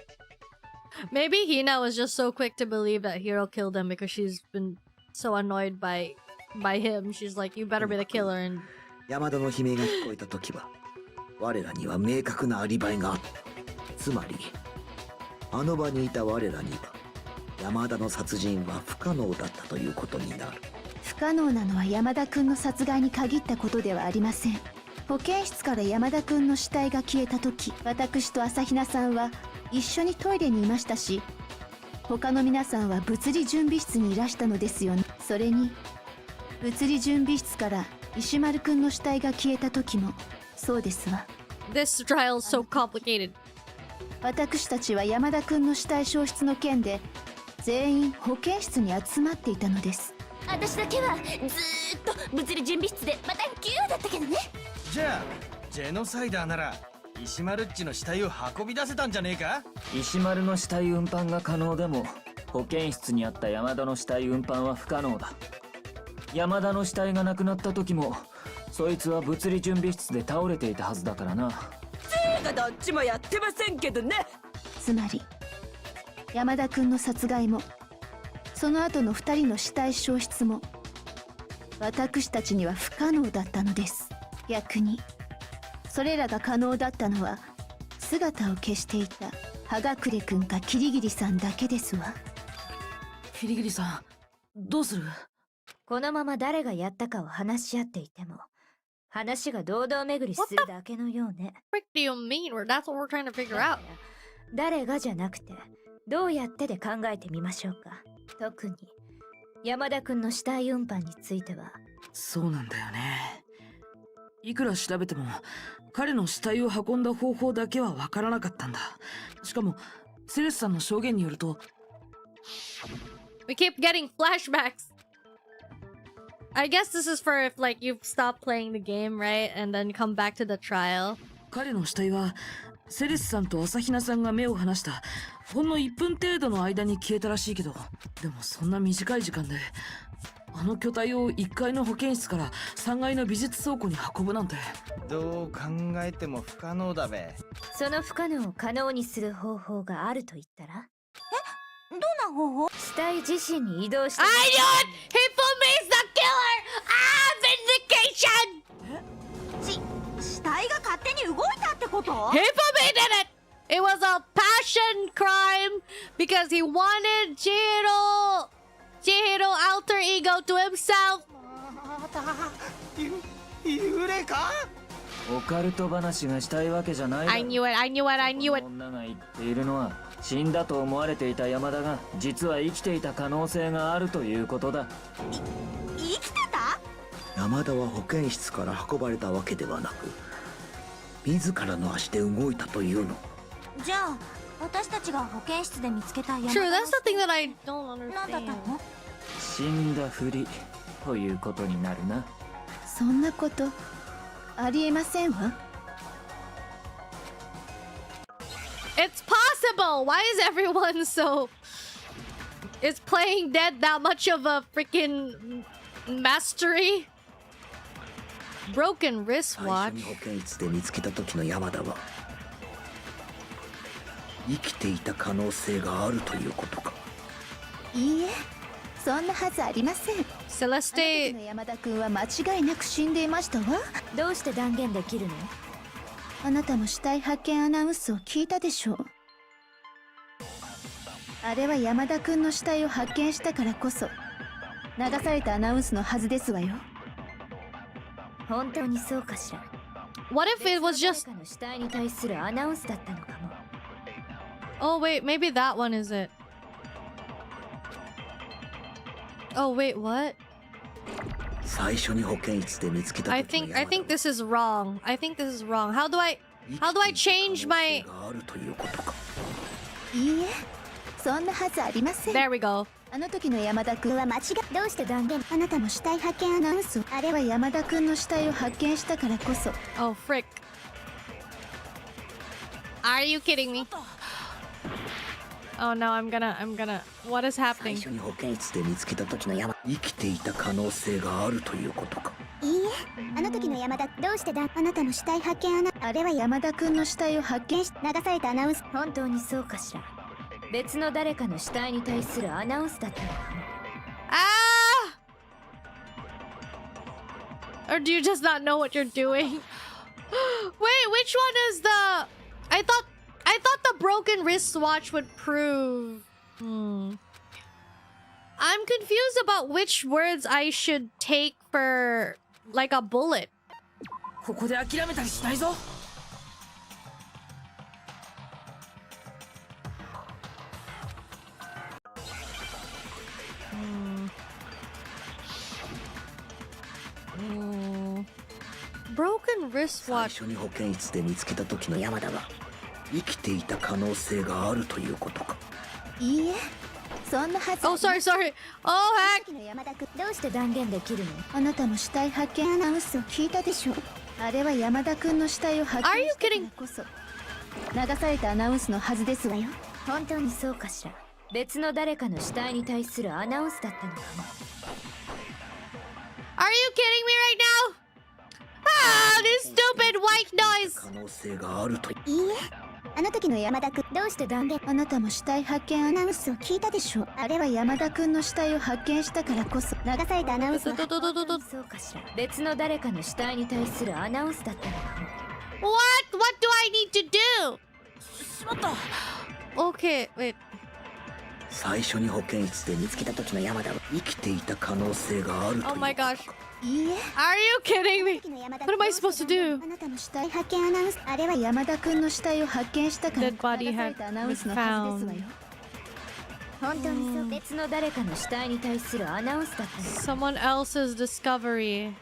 Maybe Hina was just so quick to believe that Hiro killed him because she's been so annoyed by him. She's like, you better be the killer. And 山田の悲鳴が聞こえた時は我らには明確なアリバイがあった。つまりあの場にいた我らには山田の殺人は不可能だったということになる。不可能なのは山田君の殺害に限ったことではありません。保健室から山田君の死体が消えた時、私と朝比奈さんは一緒にトイレにいましたし、他の皆さんは物理準備室にいらしたのですよね。それに物理準備室から石丸君の死体が消えた時もそうですわ。 this trial is so complicated. 私たちは山田君の死体消失の件で全員保健室に集まっていたのです。私だけはずーっと物理準備室でまた9だったけどね。じゃあジェノサイダーなら石丸っちの死体を運び出せたんじゃねえか。石丸の死体運搬が可能でも保健室にあった山田の死体運搬は不可能だ。山田の死体がなくなった時もそいつは物理準備室で倒れていたはずだからな。がどっちもやってませんけどね。つまり山田君の殺害もその後の2人の死体消失も私たちには不可能だったのです。逆にそれらが可能だったのは姿を消していた葉隠君かキリギリさんだけですわ。キリギリさん、どうする？このまま誰がやったかを話し合っていても話が堂々巡りするだけのようね。What do you mean? That's what we're trying to figure out. 誰がじゃなくてどうやってで考えてみましょうか。特に山田君の死体運搬については。そうなんだよね。いくら調べても彼の死体を運んだ方法だけはわからなかったんだ。しかもセレスさんの証言によると We keep getting flashbacks. I guess this is for if like you've stopped playing the game, right? And then come back to the trial. 彼の死体はセレスさんと朝比奈さんが目を離したほんの1分程度の間に消えたらしいけど、でもそんな短い時間であの巨体を1階の保健室から3階の美術倉庫に運ぶなんて。どう考えても不可能だべ。その不可能を可能にする方法があると言ったら？どんな方法？死体自身に移動して。 I knew it! Hifumi is the killer! Ah, vindication! 死体が勝手に動いたってこと？ Hifumi did it! It was a passion crime because he wanted Chihiro alter ego to himself. また幽霊か？オカルト話がしたいわけじゃないだろ。 I knew it, I knew it, I knew it. 女が言っているのは死んだと思われていた山田が実は生きていた可能性があるということだ。生きてた？山田は保健室から運ばれたわけではなく自らの足で動いたというの。じゃあ私たちが保健室で見つけた山田 True, の that's the thing that I don't 何だった understand. の？死んだふりということになるな。そんなことありえませんわ。 It's possible! Why is everyone so... Is playing dead that much of a freaking mastery? Broken 最 wristwatch. 初に保健室で見つけた時の山田は生きていた可能性があるということか。いいえ、そんなはずありません。あの時 Celeste... の山田君は間違いなく死んでいましたわ。どうして断言できるの？あなたも死体発見アナウンスを聞いたでしょう。あれは山田君の死体を発見したからこそ流されたアナウンスのはずですわよ。本当にそうかしら。 What if it was just... 誰かの死体に対するアナウンスだったのかも。 Oh wait, maybe that one is it. Oh wait, what? 最初に保健室で見つけた I 時の think 山田 this is wrong. I think this is wrong. How do I change my... があるということか。いいえ、そんなはずありません。 There we go. あの時の山田君は間違い。どうして断言？あなたも死体発見アナウンスを。あれは山田君の死体を発見したからこそ。 Oh frick. Are you kidding me? Oh no, I'm gonna. What is 最 happening? 初に保健室で見つけた時の山、生きていた可能性があるということか。いいえ、あの時の山田、どうしてだ、あなたの死体発見あれは山田くんの死体を発見し、流されたアナウンス。本当にそうかしら。別の誰かの死体に対するアナウンスだったのかも。Or do you just not know what you're doing? Wait, which one is the? I thought the broken wristwatch would prove. I'm confused about which words I should take for like a bullet. ここで諦めたりしないぞ。Broken 最 wristwatch. 初に保健室で見つけた時の山田が生きていた可能性があるということか。いいえ、そんなはず。 Oh, sorry. Oh, heck. の山田くん、どうして断言できるの？あなたも死体発見アナウンスを聞いたでしょ。あれは山田くんの死体を発見したからこそ流されたアナウンスのはずですわよ。本当にそうかしら。別の誰かの死体に対するアナウンスだったのかも。Are you kidding me right now? Ah, this stupid white noise. 可能性があると。いいえ、あの時の山田くん、どうして断言。あなたも死体発見アナウンスを聞いたでしょ。あれは山田くんの死体を発見したからこそ流されたアナウンスの。そうかしら。別の誰かの死体に対するアナウンスだったのかも。 What do I need to do? しまった。 Okay, wait. 最初に保健室で見つけた時の山田は生きていた可能性があるというこ Oh と my か。 gosh. いいえ、 Are you kidding me? What am I supposed to do? あなたの死体発見アナウンス。あれは山田くんの死体を発見したから Dead body 流されたアナウンスのはずですわよ。本当にそう。別の誰かの死体に対するアナウンスだったのかも。 Someone else's discovery.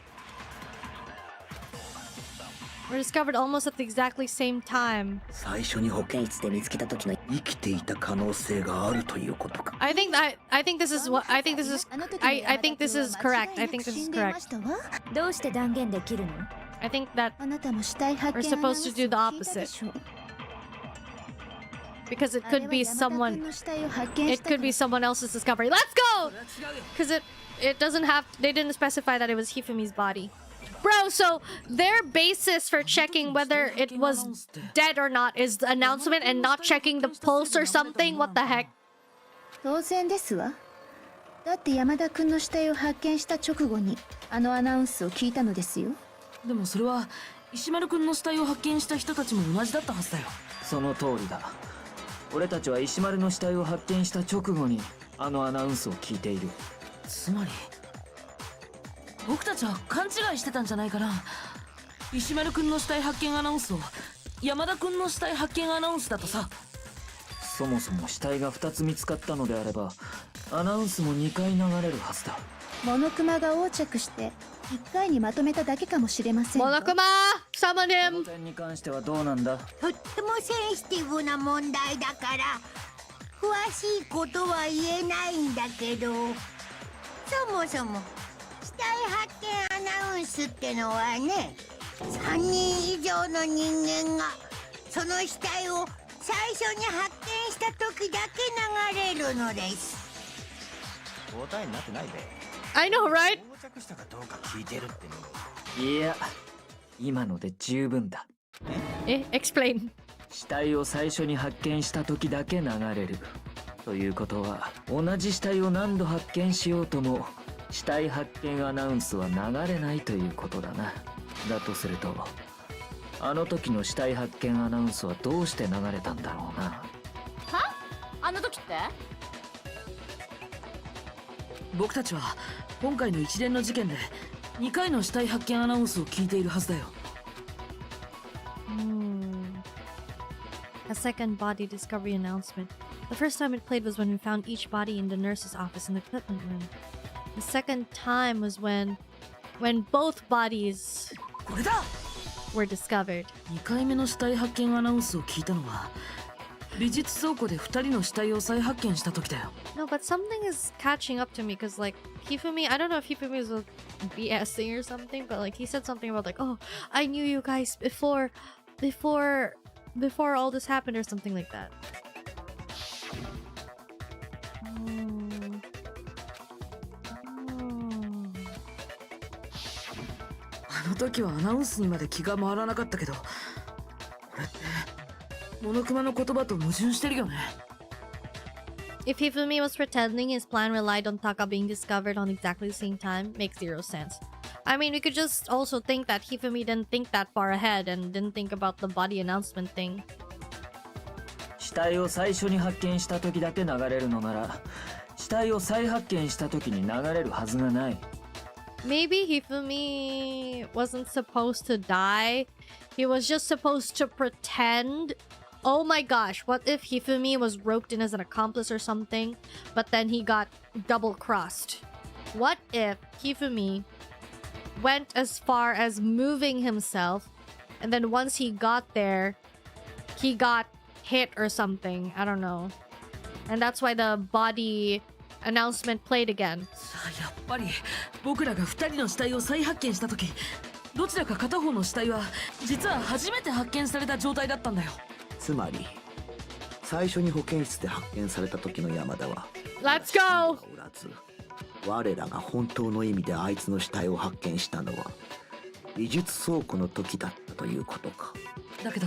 Were discovered almost at the exactly same time. 最初に保健室で見つけた時の生きていた可能性があるということか。I think this is what I think this is correct. I think this is correct. どうして断言できるの？ I think that あなたも死体発 we're 見アナウン supposed ス to を do the 聞いたで opposite しょ。 because it あれ could は be 山田くん someone の死体を発見し it たか could ら be someone else's discovery. Let's go. Because it doesn't have they didn't specify that it was Hifumi's body. Bro, so their basis for checking whether it was dead or not is the announcement and not checking the pulse or something? What the heck? 当然ですわ。だって山田くんの死体を発見した直後にあのアナウンスを聞いたのですよ。でもそれは石丸くんの死体を発見した人たちも同じだったはずだよ。その通りだ。俺たちは石丸の死体を発見した直後にあのアナウンスを聞いている。つまり僕たちは勘違いしてたんじゃないかな。石丸くんの死体発見アナウンスを山田くんの死体発見アナウンスだとさ。そもそも死体が2つ見つかったのであればアナウンスも2回流れるはずだ。モノクマが横着して1回にまとめただけかもしれませんわ。 Monokuma, summon この him. 点に関してはどうなんだ？とってもセンシティブな問題だから詳しいことは言えないんだけど、そもそも死体発見アナウンスってのはね、3人以上の人間がその死体を最初に発見した時だけ流れるのです。答えになってないで。 I know, right? 到着したかどうか聞いてるっての。いや、今ので十分だ。Explain. 死体を最初に発見した時だけ流れるということは同じ死体を何度発見しようとも死体発見アナウンスは流れないということだな。だとするとあの時の死体発見アナウンスはどうして流れたんだろうな。は？あの時って？僕たちは今回の一連の事件で2回の死体発見アナウンスを聞いているはずだよ。A second body discovery announcement. The first time it played was when we found each body in the nurse's office in the equipment room. The second time was when both bodies これだ。 were discovered. 2回目の死体発見アナウンスを聞いたのは美術倉庫で2人の死体を再発見した時だよ。 No, but something is catching up to me because like Hifumi, I don't know if Hifumi was BSing or something, but like he said something about like, oh, I knew you guys before all this happened or something like that. の時はアナウンスにまで気が回らなかったけど、これってモノクマの言葉と矛盾してるよね。If Hifumi was pretending his plan relied on Taka being discovered on exactly the same time, makes zero sense. I mean, we could just also think that Hifumi didn't think that far ahead and didn't think about the body announcement thing. 死体を最初に発見した時だけ流れるのなら、死体を再発見した時に流れるはずがない。Maybe Hifumi wasn't supposed to die. He was just supposed to pretend. Oh my gosh, what if Hifumi was roped in as an accomplice or something, but then he got double-crossed? What if Hifumi went as far as moving himself, and then once he got there, he got hit or something? I don't know. And that's why the body announcement played again. やっぱり僕らが2人の死体を再発見した時、どちらか片方の死体は実は初めて発見された状態だったんだよ。つまり最初に保健室で発見された時の山田は Let's go! おらず、我らが本当の意味であいつの死体を発見したのは美術倉庫の時だったということか。だけど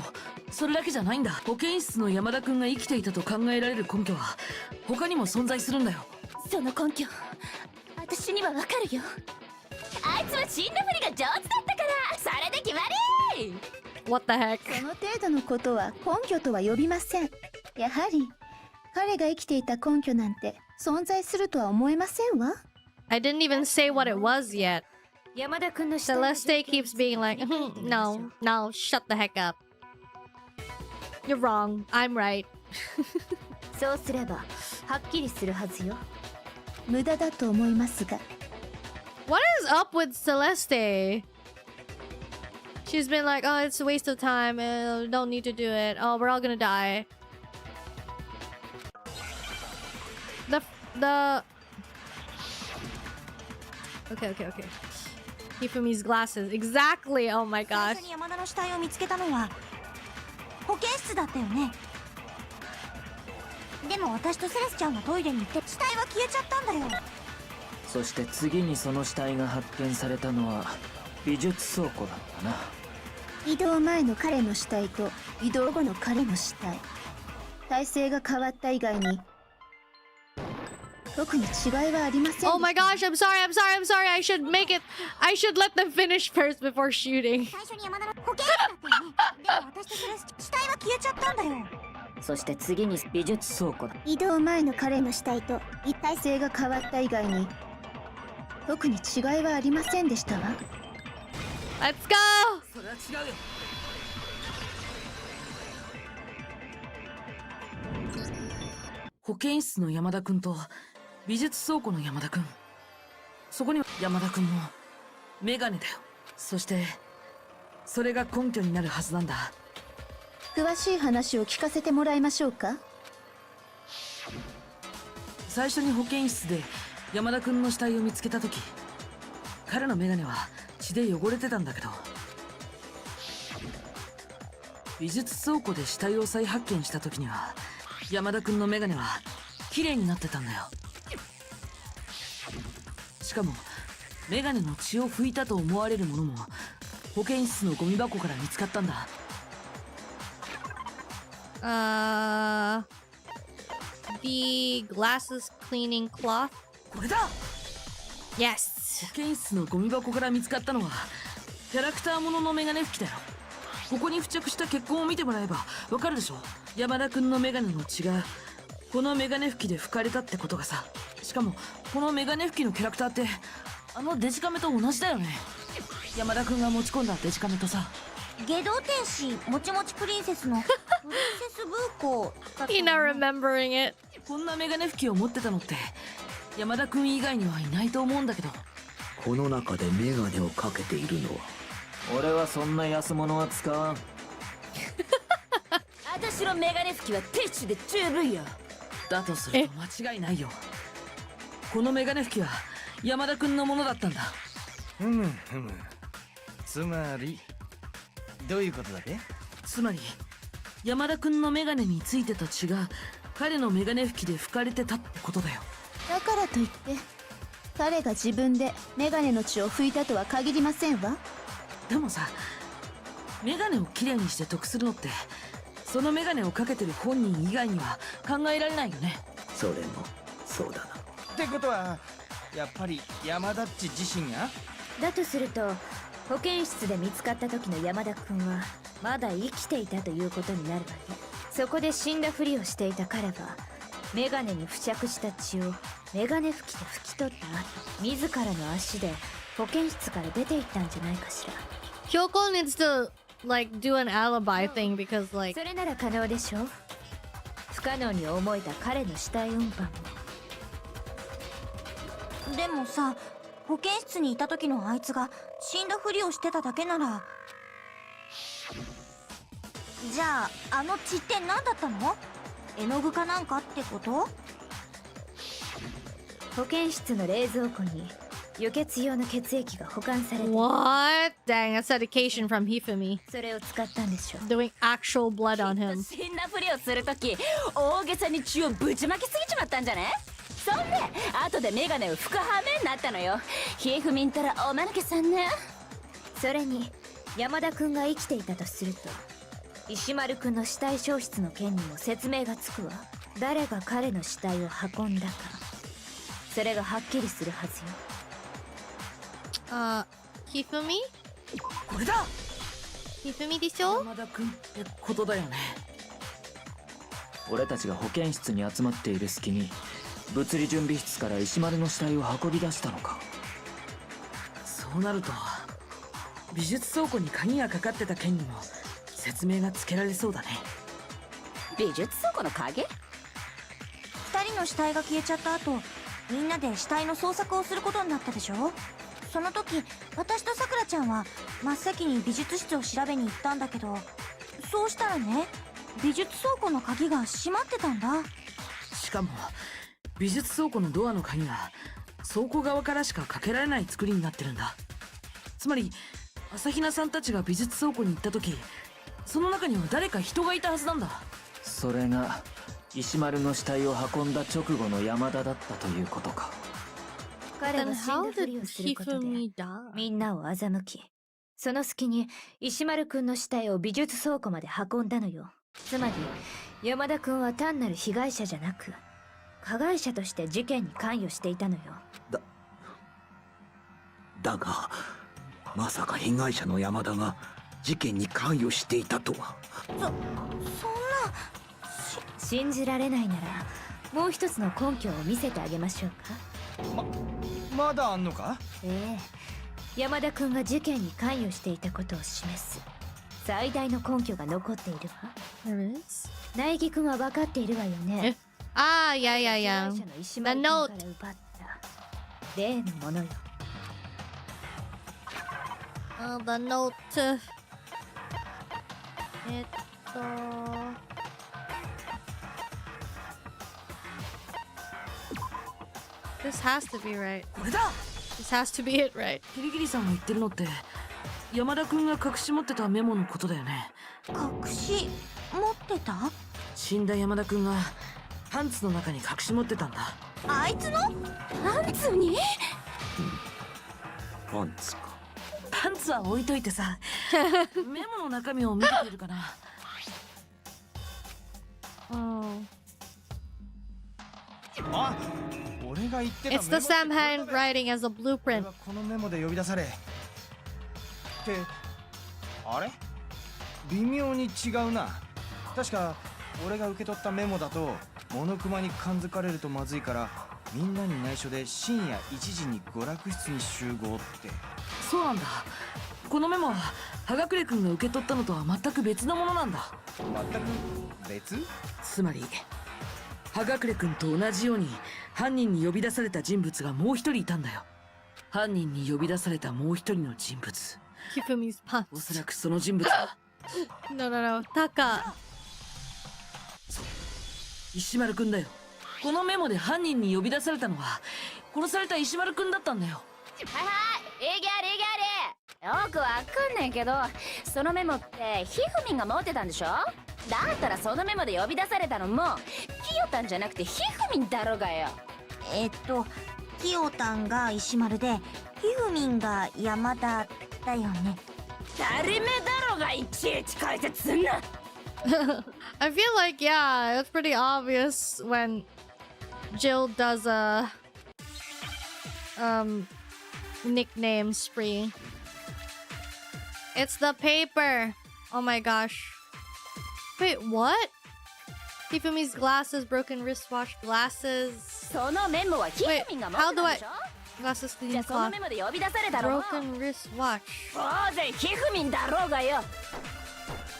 それだけじゃないんだ。保健室の山田くんが生きていたと考えられる根拠は他にも存在するんだよ。その根拠、私にはわかるよ。あいつは死んだふりが上手だったから、それで決まり。 What the heck? その程度のことは根拠とは呼びません。やはり彼が生きていた根拠なんて存在するとは思えませんわ。I didn't even say what it was yet. 山田君の死体 Celeste keeps being like, no, shut the heck up. You're wrong. I'm right. そうすればはっきりするはずよ。無駄だと思いますが。What is up with Celeste? She's been like, oh, it's a waste of time. Don't need to do it. Oh, we're all gonna die. Okay. Hifumi's glasses. Exactly. Oh my gosh. 最初に山田の死体を見つけたのは保健室だったよね。でも私とセレスちゃんがトイレに行って死体は消えちゃったんだよ。そして次にその死体が発見されたのは美術倉庫だったな。移動前の彼の死体と移動後の彼の死体、体勢が変わった以外に特に違いはありません。 Oh my gosh, I'm sorry. I should let them finish first before shooting. 最初に山田の保健室だったよね。でも私とセレス死体は消えちゃったんだよ。そして次に美術倉庫だ。移動前の彼の死体と体勢が変わった以外に特に違いはありませんでしたわ。 Let's go! それは違うよ。保健室の山田くんと美術倉庫の山田くん、そこには山田くんのメガネだよ。そしてそれが根拠になるはずなんだ。詳しい話を聞かせてもらいましょうか。最初に保健室で山田くんの死体を見つけた時、彼のメガネは血で汚れてたんだけど、美術倉庫で死体を再発見した時には山田くんのメガネは綺麗になってたんだよ。しかもメガネの血を拭いたと思われるものも保健室のゴミ箱から見つかったんだ。The glasses cleaning cloth. これだ。 Yes. 保健室のゴミ箱から見つかったのはキャラクターもののメガネ拭きだよ。ここに付着した血痕を見てもらえばわかるでしょ。山田くんのメガネの血がこのメガネ拭きで拭かれたってことがさ。しかもこのメガネ拭きのキャラクターってあのデジカメと同じだよね。山田くんが持ち込んだデジカメとさ。下道天使もちもちプリンセスのプリンセスブーコだった He's not remembering it. こんなメガネ拭きを持ってたのって山田くん以外にはいないと思うんだけど。この中でメガネをかけているのは。俺はそんな安物は使わん。私のメガネ拭きはティッシュで十分よ。だとすると間違いないよ。このメガネ拭きは山田くんのものだったんだ。つまりどういうことだっけ？つまり山田くんのメガネについてた血が彼のメガネ拭きで拭かれてたってことだよ。だからといって彼が自分でメガネの血を拭いたとは限りませんわ。でもさ、メガネをきれいにして得するのって、そのメガネをかけてる本人以外には考えられないよね。それもそうだな。ってことはやっぱり山田っち自身が。だとすると保健室で見つかった時の山田君はまだ生きていたということになるわね。そこで死んだふりをしていた彼はメガネに付着した血をメガネ拭きで拭き取った後、自らの足で保健室から出て行ったんじゃないかしら。 Kyoko needs to like do an alibi thing because like それなら可能でしょう。不可能に思えた彼の死体運搬も。でもさ、保健室にいた時のあいつが死んだふりをしてただけなら、じゃああの血って何だったの？絵の具かなんかってこと？保健室の冷蔵庫に輸血用の血液が保管されていた。 what? Dang, that's dedication from Hifumi. それを使ったんでしょう。 Doing actual blood on him. 死んだふりをするとき大げさに血をぶちまきすぎちまったんじゃね？そんで後でメガネを拭く羽目になったのよ。ひふみんたらおまぬけさんね。それに山田君が生きていたとすると石丸君の死体消失の件にも説明がつくわ。誰が彼の死体を運んだか、それがはっきりするはずよ。Hifumi? これだ。 Hifumi でしょ？山田君ってことだよね。俺たちが保健室に集まっている隙に物理準備室から石丸の死体を運び出したのか。そうなると美術倉庫に鍵がかかってた件にも説明がつけられそうだね。美術倉庫の鍵？二人の死体が消えちゃった後、みんなで死体の捜索をすることになったでしょ。その時私とさくらちゃんは真っ先に美術室を調べに行ったんだけど、そうしたらね、美術倉庫の鍵が閉まってたんだ。しかも美術倉庫のドアの鍵が倉庫側からしかかけられない作りになってるんだ。つまり朝比奈さんたちが美術倉庫に行った時、その中には誰か人がいたはずなんだ。それが石丸の死体を運んだ直後の山田だったということか。彼は死んだふりをすることで Hifumi die? みんなを欺き、その隙に石丸君の死体を美術倉庫まで運んだのよ。つまり山田君は単なる被害者じゃなく加害者として事件に関与していたのよ。だがまさか被害者の山田が事件に関与していたとは。そんな。信じられないならもう一つの根拠を見せてあげましょうか。まだあんのか？ええ、山田君が事件に関与していたことを示す最大の根拠が残っているわ。 There is? 苗木君は分かっているわよね。Ah, yeah, yeah, 被 yeah. 害者の石丸君から奪った例のものよ。The note. This has to be right. これだ。 This has to be it, right? キリギリさんが言ってるのって山田君が隠し持ってたメモのことだよね。隠し持ってた？死んだ山田君がパンツの中に隠し持ってたんだ。あいつのパンツに？パンツか。パンツは置いといてさメモの中身を見てくれるかな。あ、俺が言ってた It's the same handwriting as a 俺 blueprint. はこのメモで呼び出されってあれ微妙に違うな。確か俺が受け取ったメモだとモノクマに感づかれるとまずいからみんなに内緒で深夜1時に娯楽室に集合って。そうなんだ。このメモは葉隠君が受け取ったのとは全く別のものなんだ。全く別？つまり葉隠君と同じように犯人に呼び出された人物がもう一人いたんだよ。犯人に呼び出されたもう一人の人物、 Hifumi's pants. おそらくその人物は No, no, no. Taka. 石丸君だよ。このメモで犯人に呼び出されたのは殺された石丸君だったんだよ。はいはい、いぎゃりいぎゃり。よくわかんないけど、そのメモってひふみんが持ってたんでしょ？だったらそのメモで呼び出されたのもキヨタンじゃなくてひふみんだろがよ。キヨタンが石丸でひふみんが山田だよね。誰目だろがいちいち解説すんな。 I feel like, yeah, it's pretty obvious when Jill does a nickname spree. It's the paper. Oh my gosh. Wait, what? Hifumi's glasses, broken wristwatch, glasses. そのメモはひふみんが持ってたんでしょ。 Glasses, じゃ clean あその cloth, メモで呼び出されたの。 broken wristwatch. 当然ひふみんだろうがよ。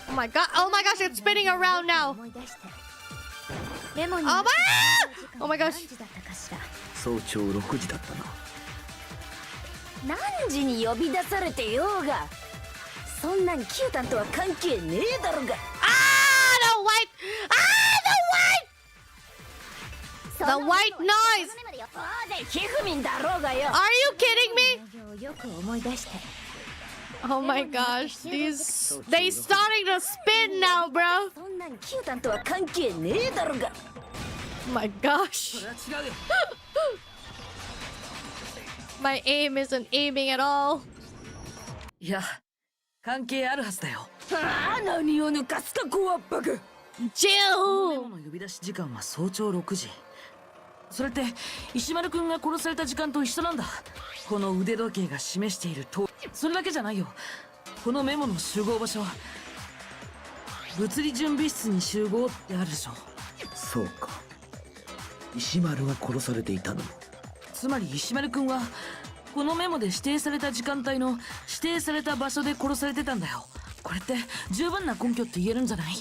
Oh my god! Oh my gosh! It's spinning around now. 思い出してメモに Oh my! Oh my gosh! 何時だったかしら。早朝6時だったな。何時に呼び出されてようが、そんなんキュータンとは関係ねえだろが。 The white! The white noise! 当然ひふみんだろうがよ。 Are you kidding me? よく思い出して。 Oh my gosh! They starting to spin now, bro. そんなんキュータンとは関係ねえだろが。 Oh my gosh! My aim isn't aiming at all. いや関係あるはずだよ。ああ、何を抜かすかゴアバグ。 Jill! メモの呼び出し時間は早朝6時。それって石丸くんが殺された時間と一緒なんだ。この腕時計が示しているとそれだけじゃないよ。このメモの集合場所、物理準備室に集合ってあるでしょ。そうか、石丸が殺されていたのも。つまり石丸くんはこのメモで指定された時間帯の指定された場所で殺されてたんだよ。これって十分な根拠って言えるんじゃない？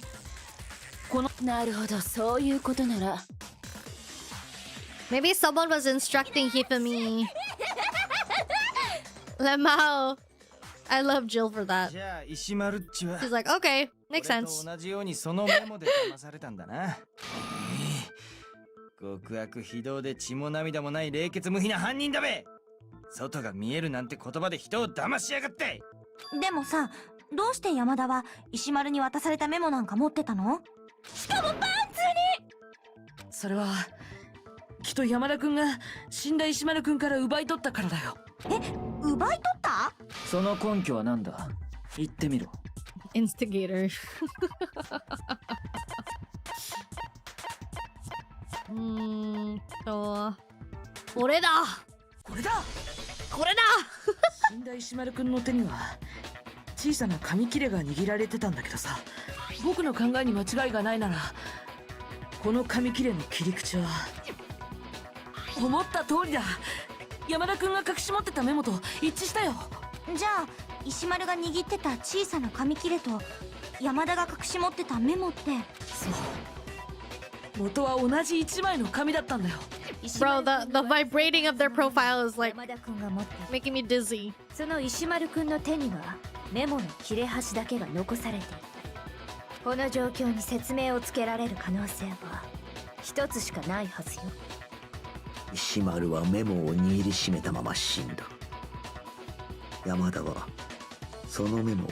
このなるほど、そういうことなら。 Maybe someone was instructing Hifumi. Lemao. I love Jill for that. じゃあ石丸っちは She's like, okay, makes 俺 sense. と同じようにそのメモで騙されたんだな。極悪非道で血も涙もない冷血無比な犯人だべ。外が見えるなんて言葉で人を騙しやがって。でもさ、どうして山田は石丸に渡されたメモなんか持ってたの？しかもパンツに。それはきっと山田くんが死んだ石丸くんから奪い取ったからだよ。奪い取った？その根拠は何だ？言ってみろ。 Instigator. これだ。これだ。これだ。死んだ石丸くんの手には小さな紙切れが握られてたんだけどさ、僕の考えに間違いがないならこの紙切れの切り口は思った通りだ。山田くんが隠し持ってたメモと一致したよ。じゃあ石丸が握ってた小さな紙切れと山田が隠し持ってたメモって。そう、元は同じ1枚の紙だったんだよ。 Bro, the vibrating of their profile is like 山田くんが持っている making me dizzy. その石丸くんの手にはメモの切れ端だけが残されていた。この状況に説明をつけられる可能性は一つしかないはずよ。石丸はメモを握りしめたまま死んだ。山田はそのメモを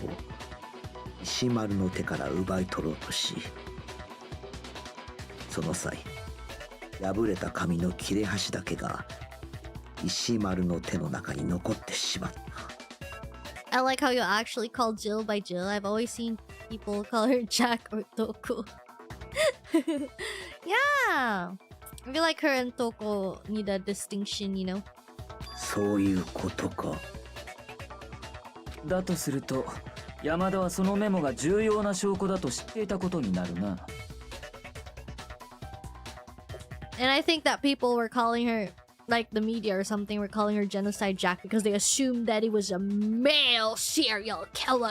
石丸の手から奪い取ろうとし、その際破れた紙の切れ端だけが石丸の手の中に残ってしまった。 I like how you actually call Jill by Jill. I've always seen people call her Jack or Toko. Yeah. I feel like her and Toko need a distinction, you know? そういうことか。だとすると山田はそのメモが重要な証拠だと知っていたことになるな。 And I think that people were calling her, like the media or something, were calling her Genocide Jack because they assumed that he was a male serial killer.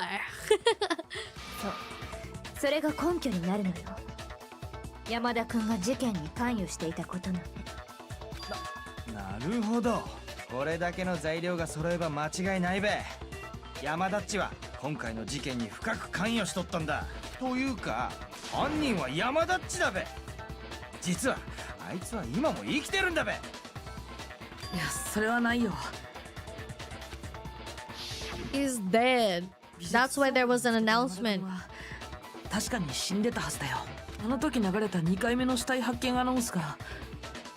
それが根拠になるのよ。山田くんが事件に関与していたことなんで。なるほど。これだけの材料が揃えば間違いないべ。山田っちは今回の事件に深く関与しとったんだ。というか犯人は山田っちだべ。実はあいつは今も生きてるんだべ。いや、それはないよ。 He's dead. That's why there was an announcement. 確かに死んでたはずだよ。あの時流れた2回目の死体発見アナウンスが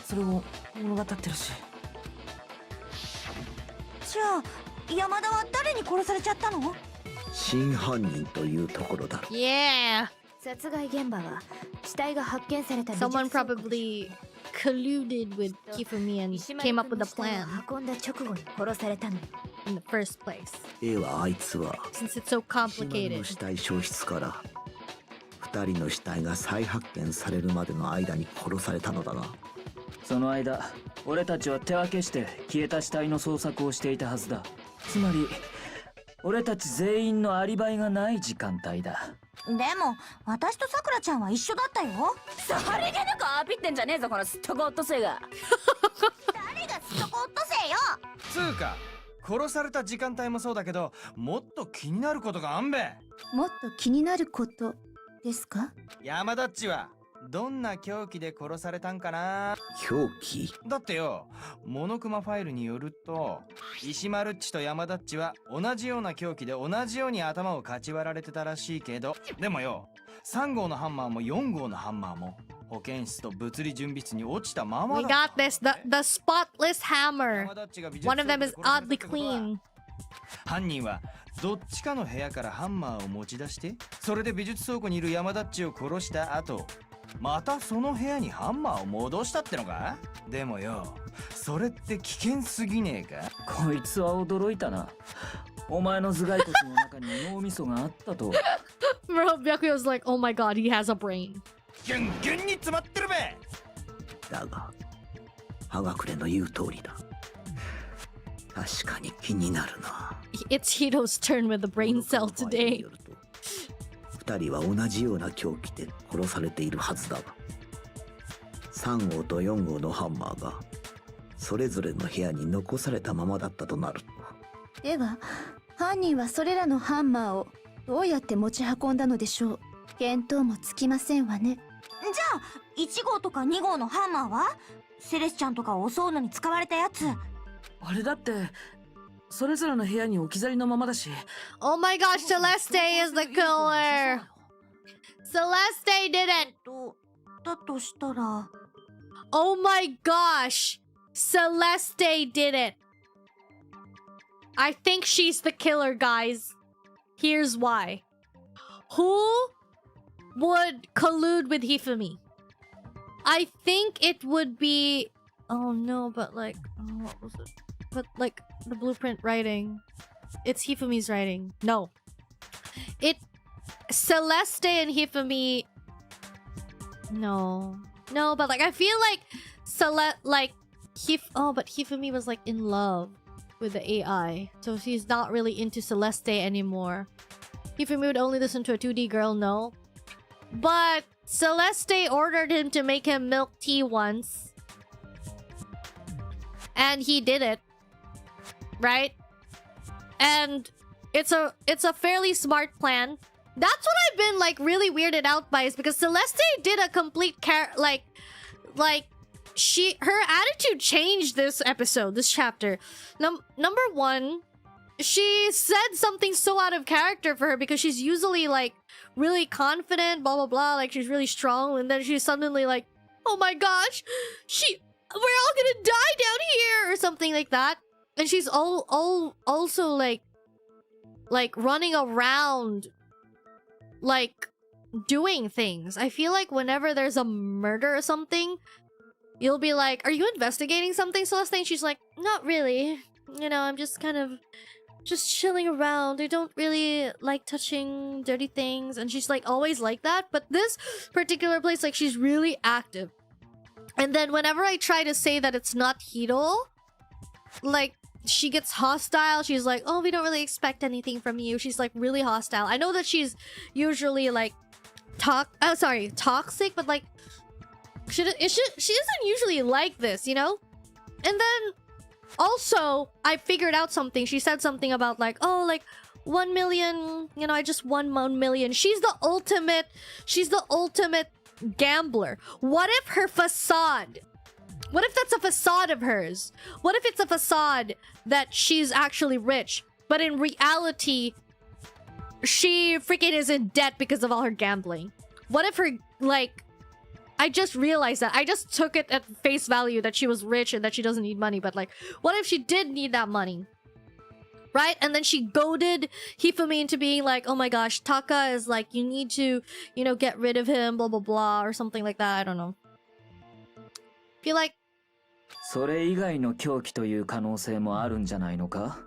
それを物語ってるし。じゃあ山田は誰に殺されちゃったの？真犯人というところだろう。 Yeah. 殺害現場は死体が発見された美術 Someone 倉庫で probably colluded with Hifumi and came up with a 石丸 plan 君の死体を運んだ直後に殺されたのよ。 in the first place. A はあいつは Since it's so 石丸 complicated. の死体消失から2人の死体が再発見されるまでの間に殺されたのだな。その間俺たちは手分けして消えた死体の捜索をしていたはずだ。つまり俺たち全員のアリバイがない時間帯だ。でも私とさくらちゃんは一緒だったよ。さりげなくアピってんじゃねえぞこのスットゴット生が。誰がストコット生よ。つうか殺された時間帯もそうだけど、もっと気になることがあんべ。もっと気になることですか？山田っちはどんな凶器で殺されたんかな。凶器？だってよ、モノクマファイルによると石丸っちと山田っちは同じような凶器で同じように頭をかち割られてたらしいけど、でもよ、3号のハンマーも4号のハンマーも保健室と物理準備室に落ちたまま We だ。 got this. The spotless hammer. 山田っちが美術 One of them 倉 is 庫で殺された oddly ってことは、 clean. 犯人はどっちかの部屋からハンマーを持ち出して、それで美術倉庫にいる山田っちを殺した後、またその部屋にハンマーを戻したってのか。でもよ、それって危険すぎねえか。こいつは驚いたな。お前の頭蓋骨の中に脳みそがあったと。Bro, Byakuyo's like, oh my god, he has a brain. ギュンギュンに詰まってるべ。だが葉隠れの言う通りだ。確かに気になるな。 It's Hito's turn with the brain cell に today. よると2人は同じような凶器で殺されているはずだが、3号と4号のハンマーがそれぞれの部屋に残されたままだったとなると。では犯人はそれらのハンマーをどうやって持ち運んだのでしょう。見当もつきませんわね。じゃあ1号とか2号のハンマーはセレスちゃんとかを襲うのに使われたやつ。あれだってそれぞれの部屋に置き去りのままだし。 Oh my gosh, Celeste is the killer. Celeste did it. だとしたら Oh my gosh, Celeste did it. I think she's the killer, guys. Here's why. Who would collude with Hifumi? I think it would be... Oh no, but like... Oh, what was it? But like, the blueprint writing. It's Hifumi's writing. No. Celeste and Hifumi... No. No, but like, I feel like... but Hifumi was like in love with the AI. So she's not really into Celeste anymore. Hifumi would only listen to a 2D girl, no. But Celeste ordered him to make him milk tea once. And he did it. Right? And it's a fairly smart plan. That's what I've been like really weirded out by, is because Celeste did a complete her attitude changed this episode, this chapter. Number one, she said something so out of character for her, because she's usually like really confident, blah blah blah, like she's really strong, and then she's suddenly like, oh my gosh, we're all gonna die down here, or something like that. And she's also like running around, like doing things. I feel like whenever there's a murder or something, you'll be like, are you investigating something, Celeste? And she's like, not really. You know, I'm just kind of just chilling around. I don't really like touching dirty things. And she's like always like that. But this particular place, like, she's really active. And then whenever I try to say that it's not Hito, like, she gets hostile. She's like, oh, we don't really expect anything from you. She's like really hostile. I know that she's usually like toxic, but like she doesn't usually like this, you know? And then also I figured out something. She said something about like, oh, like 1 million, you know, I just won 1 million. She's the ultimate gambler. What if her facade, what if that's a facade of hers? What if it's a facade that she's actually rich, but in reality, she freaking is in debt because of all her gambling? What if her, like... I just realized that. I just took it at face value that she was rich and that she doesn't need money, but like, what if she did need that money? right? And then she goaded Hifumi into being like, oh my gosh, Taka is like, you need to, you know, get rid of him, blah, blah, blah, or something like that. I don't know. Feel like... それ以外の狂気という可能性もあるんじゃないのか?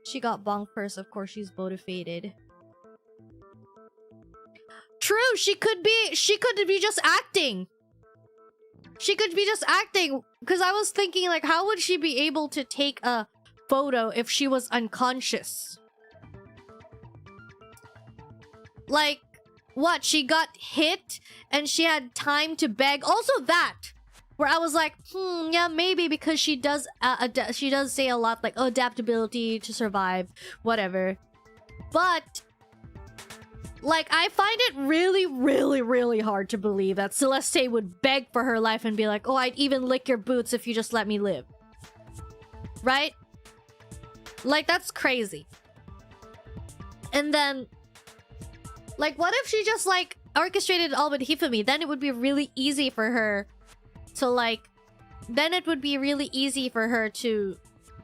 She got bonked first, of course she's motivated. True, she could be just acting. She could be just acting. Because I was thinking, like, how would she be able to take a photo if she was unconscious? Like, what? She got hit and she had time to beg. Also that, where I was like, yeah, maybe because she does say a lot like, oh, adaptability to survive, whatever. But like, I find it really, really, really hard to believe that Celeste would beg for her life and be like, oh, I'd even lick your boots if you just let me live. Right? Like, that's crazy. And then, like, what if she just, like, orchestrated it all with Hifumi? Then it would be really easy for her to, like... Then it would be really easy for her to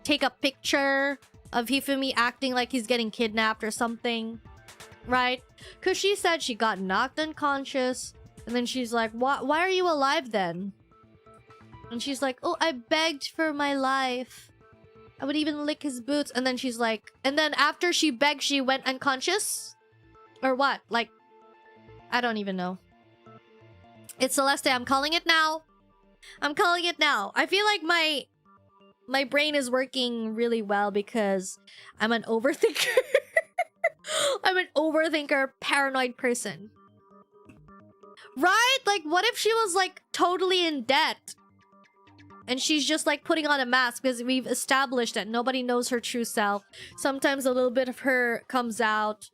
take a picture of Hifumi acting like he's getting kidnapped or something. Right? Because she said she got knocked unconscious. And then she's like, why are you alive then? And she's like, oh, I begged for my life. I would even lick his boots. And then she's like... And then after she begged, she went unconscious? Or what? Like... I don't even know. It's Celeste. I'm calling it now. I'm calling it now. I feel like my brain is working really well because I'm an overthinker. I'm an overthinker, paranoid person. Right? Like, what if she was, like, totally in debt? And she's just, like, putting on a mask because we've established that nobody knows her true self. Sometimes a little bit of her comes out.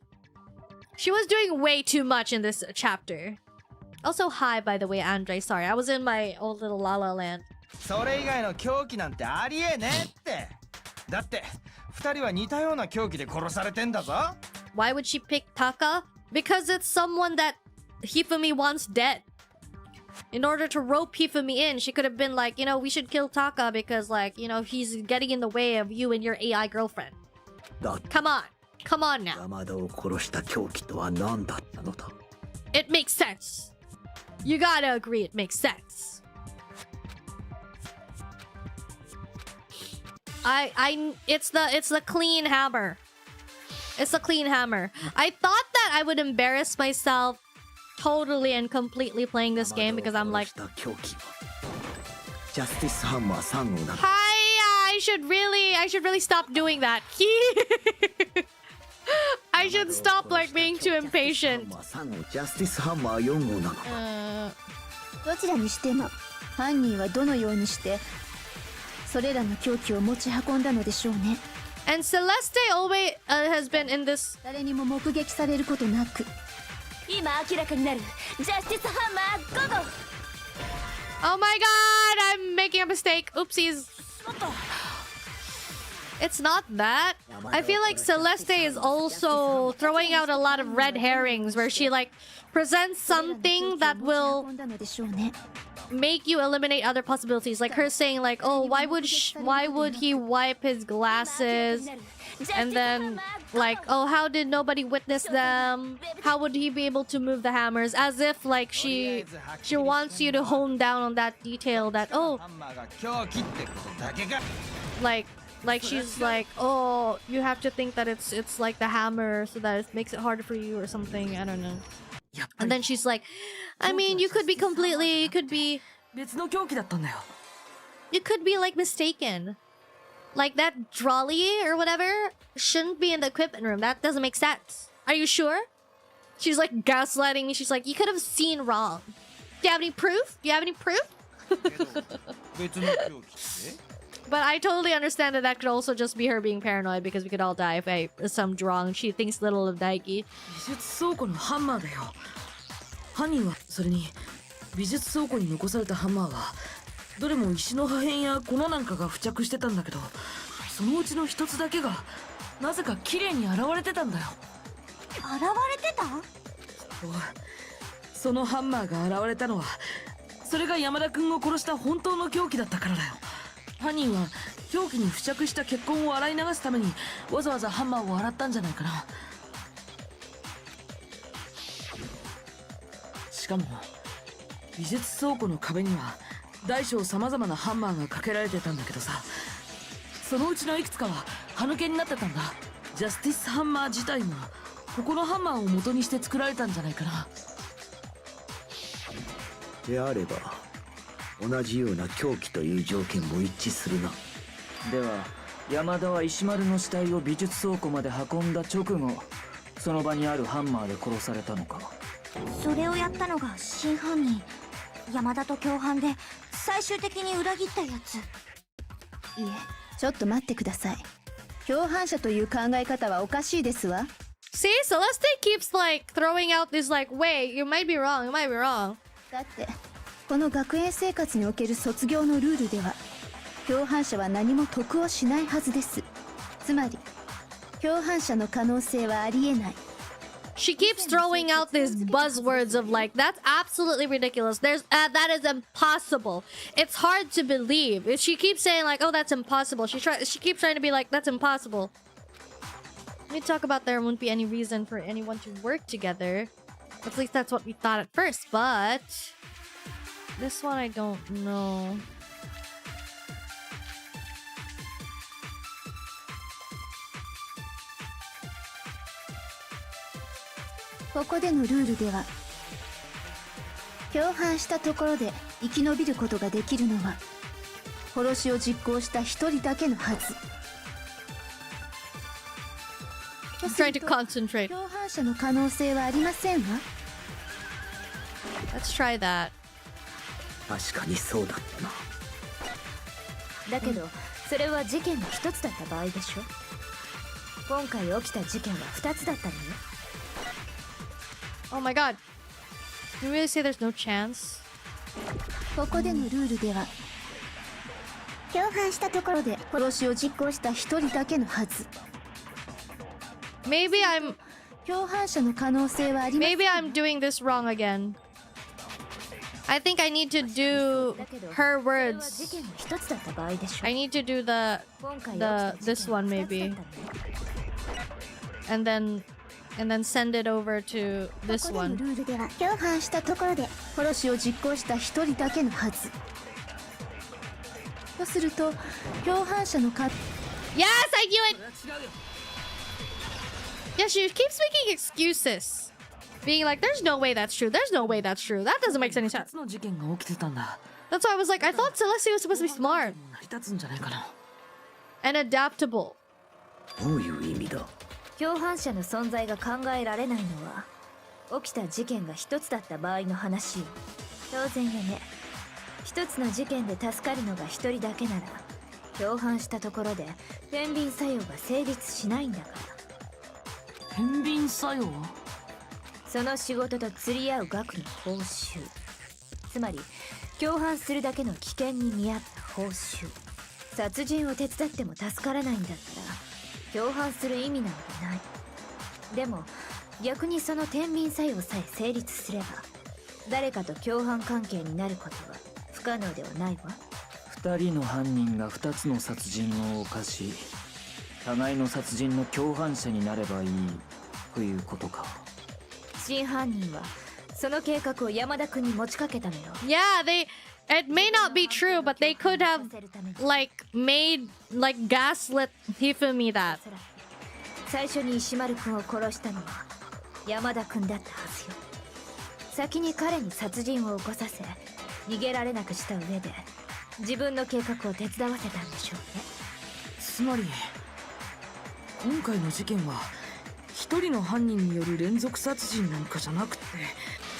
She was doing way too much in this chapter. Also, hi, by the way, Andre. Sorry, I was in my old little La La Land. それ以外の狂気なんてありえねえって。だって二人は似たような狂気で殺されてんだぞ。Why would she pick Taka? Because it's someone that Hifumi wants dead. In order to rope Hifumi in, she could have been like, you know, we should kill Taka because, like, you know, he's getting in the way of you and your AI girlfriend. Come on. Come on now. 山田を殺した狂気とは何だったのだ? It makes sense. You gotta agree it makes sense. It's the clean hammer. It's a clean hammer. I thought that I would embarrass myself totally and completely playing this game because I'm like, hi, I should really stop doing that. I should stop like being too impatient. どちらにしても犯人はどのようにしてそれらの凶器を持ち運んだのでしょうね。 And Celeste always has been in this. 誰にも目撃されることなく。今明らかになる。ジャスティスハンマーゴーゴー。 Oh my god, I'm making a mistake. Oopsies. It's not that. I feel like Celeste is also throwing out a lot of red herrings where she like presents something that will make you eliminate other possibilities. Like her saying like, oh, why would he wipe his glasses? And then like, oh, how did nobody witness them? How would he be able to move the hammers? As if like she wants you to hone down on that detail that, oh, like she's like, oh, you have to think that it's like the hammer so that it makes it harder for you or something. I don't know. And then she's like, I mean, you could be like mistaken. Like that trolley or whatever shouldn't be in the equipment room. That doesn't make sense. Are you sure? She's like gaslighting me. She's like, you could have seen wrong. Do you have any proof? Do you have any proof? But I totally understand that that could also just be her being paranoid because we could all die if I assumed wrong. She thinks little of Daiki. 美術倉庫のハンマーだよ。犯人はそれに美術倉庫に残されたハンマーはどれも石の破片や粉なんかが付着してたんだけど、そのうちの一つだけがなぜか綺麗に現れてたんだよ。現れてた？そのハンマーが現れたのは、それが山田君を殺した本当の凶器だったからだよ。犯人は凶器に付着した血痕を洗い流すためにわざわざハンマーを洗ったんじゃないかな。しかも美術倉庫の壁には大小さまざまなハンマーがかけられてたんだけどさ、そのうちのいくつかは歯抜けになってたんだ。ジャスティスハンマー自体もここのハンマーを元にして作られたんじゃないかな。であれば同じような凶器という条件も一致するな。では山田は石丸の死体を美術倉庫まで運んだ直後、その場にあるハンマーで殺されたのか。それをやったのが真犯人、山田と共犯で最終的に裏切ったやつ。いえ、ちょっと待ってください。共犯者という考え方はおかしいですわ。 See, Celeste keeps like throwing out this like, wait, you might be wrong, you might be wrong. だってこの学園生活における卒業のルールでは共犯者は何も得をしないはずです。つまり共犯者の可能性はありえない。 She keeps throwing out these buzzwords of like, that's absolutely ridiculous. There's that is impossible. It's hard to believe. She keeps saying like, oh, that's impossible. She keeps trying to be like, that's impossible. We talk about there won't be any reason for anyone to work together. At least that's what we thought at first, but this one I don't know.ここでのルールでは共犯したところで生き延びることができるのは殺しを実行した一人だけのはず。 I'm trying to concentrate. 共犯者の可能性はありませんわ。 Let's try that. 確かにそうだったな。だけどそれは事件が一つだった場合でしょ。今回起きた事件は二つだったのよ。 Oh my god. You really say there's no chance? ここでのルールでは共犯したところで殺しを実行した一人だけのはず。 Maybe I'm 共犯者の可能性はあります。 maybe I'm doing this wrong again. I think I need to do her words. 事件が一つだった場合でしょ。 I need to do this one maybe. And then send it over to this ここでの one. ルールでは共犯したところで殺しを実行した一人だけのはず。とすると共犯者のか Yes, I knew it. Yeah, she keeps making excuses. Being like, there's no way that's true. There's no way that's true. That doesn't make any sense. の事件が起きてたんだ。 That's why I was like, I thought Celeste was supposed to be smart 成り立つんじゃないかな。 and adaptable. どういう意味だ。共犯者の存在が考えられないのは起きた事件が一つだった場合の話よ。当然よね。一つの事件で助かるのが一人だけなら共犯したところで天秤作用が成立しないんだから。天秤作用？その仕事と釣り合う額の報酬、つまり共犯するだけの危険に見合った報酬。殺人を手伝っても助からないんだったら共犯する意味なんてない。でも逆にその天秤作用さえ成立すれば誰かと共犯関係になることは不可能ではないわ。二人の犯人が二つの殺人を犯し互いの殺人の共犯者になればいいということか。真犯人はその計画を山田君に持ちかけたのよ。 Yeah, it may not be true, but they could have like made like gaslit Hifumi that. 最初に石丸君を殺したのは山田君だったはずよ。先に彼に殺人を起こさせ逃げられなくした上で自分の計画を手伝わせたんでしょうね。つまり今回の事件は一人の犯人による連続殺人なんかじゃなくて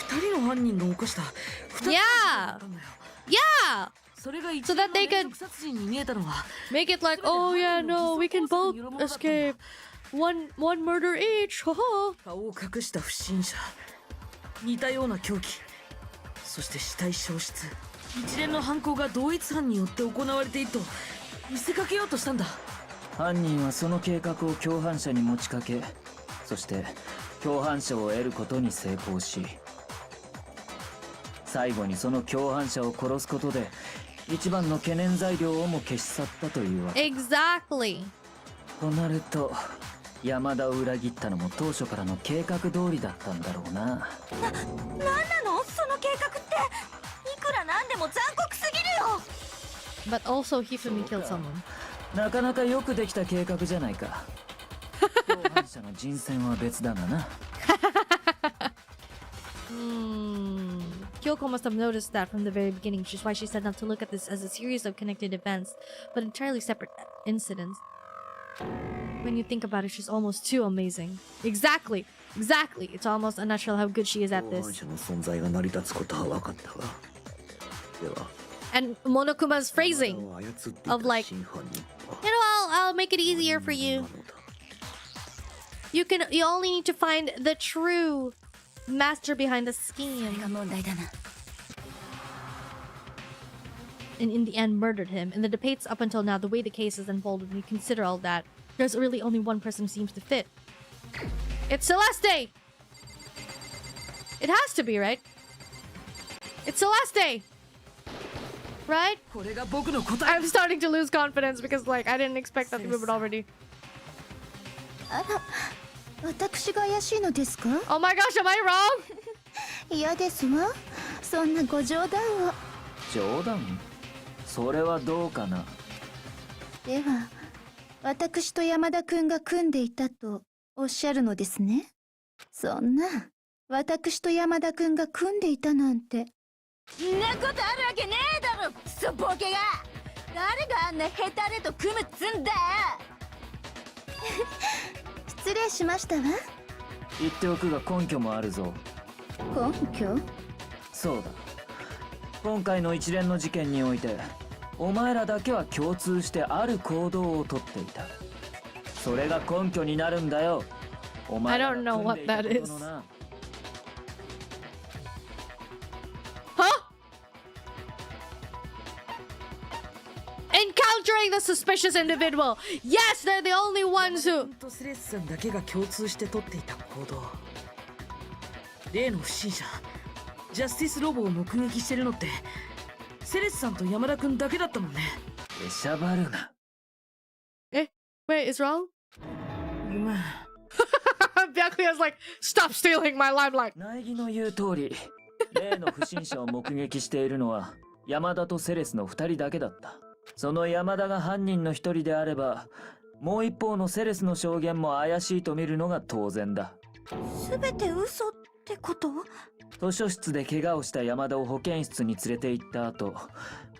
二人の犯人が起こした二つの事件だったんだよ。 Yeah. それが一 So 連 that の they 連 could 続殺人に見えたのは make it like, oh yeah, no, we can both escape. One murder each. Haha. 顔を隠した不審者、似たような凶器、そして死体消失。一連の犯行が同一犯によって行われていると見せかけようとしたんだ。犯人はその計画を共犯者に持ちかけ、そして共犯者を得ることに成功し、最後にその共犯者を殺すことで一番の懸念材料をも消し去ったというわけ。 Exactly. となると山田を裏切ったのも当初からの計画通りだったんだろうな。なんなのその計画って。いくらなんでも残酷すぎるよ。 But also Hifumi killed someone. なかなかよくできた計画じゃないか。共犯者の人選は別だがな。Kyoko must have noticed that from the very beginning, which is why she said not to look at this as a series of connected events, but entirely separate incidents. When you think about it, she's almost too amazing. Exactly! Exactly! It's almost unnatural how good she is at 共 this. 犯者の存在が成り立つことは分かったが、では And Monokuma's phrasing 体を操っていた of like, 真犯人は you know, I'll make it easier for you. 何者なのだ。 You only need to find the true master behind the scheme. が問題だな。 And in the end murdered him. In the debates up until now, the way the case has unfolded, when you consider all that, there's really only one person who seems to fit. It's Celeste! It has to be, right? It's Celeste! Right? これが僕の答え。 I'm starting to lose confidence because, like, I didn't expect that to be moved already. あら、私が怪しいのですか？ Oh my gosh, am I wrong? 嫌ですわ。そんなご冗談を。冗談？それはどうかな。では、私と山田くんが組んでいたとおっしゃるのですね。そんな、私と山田くんが組んでいたなんて。んなことあるわけねえだろ、クソボケが。誰があんなヘタレと組むっつんだよ。失礼しましたわ。言っておくが根拠もあるぞ。根拠？そうだ。今回の一連の事件においてお前らだけは共通してある行動をとっていた。それが根拠になるんだよ。お前らが I don't know what that 組んでいたことのな。Huh? Encountering the suspicious individual. Yes, they're the only ones who. とセレスさんだけが共通して取っていた行動。例の不審者、ジャスティスロボを目撃してるのってセレスさんと山田くんだけだったもんね。でしゃばるな。Wait, is wrong? ごめん。Byakuya's like, stop stealing my limelight. 苗木の言う通り、例の不審者を目撃しているのは山田とセレスの2人だけだった。その山田が犯人の一人であれば、もう一方のセレスの証言も怪しいと見るのが当然だ。すべて嘘ってこと？図書室で怪我をした山田を保健室に連れて行った後、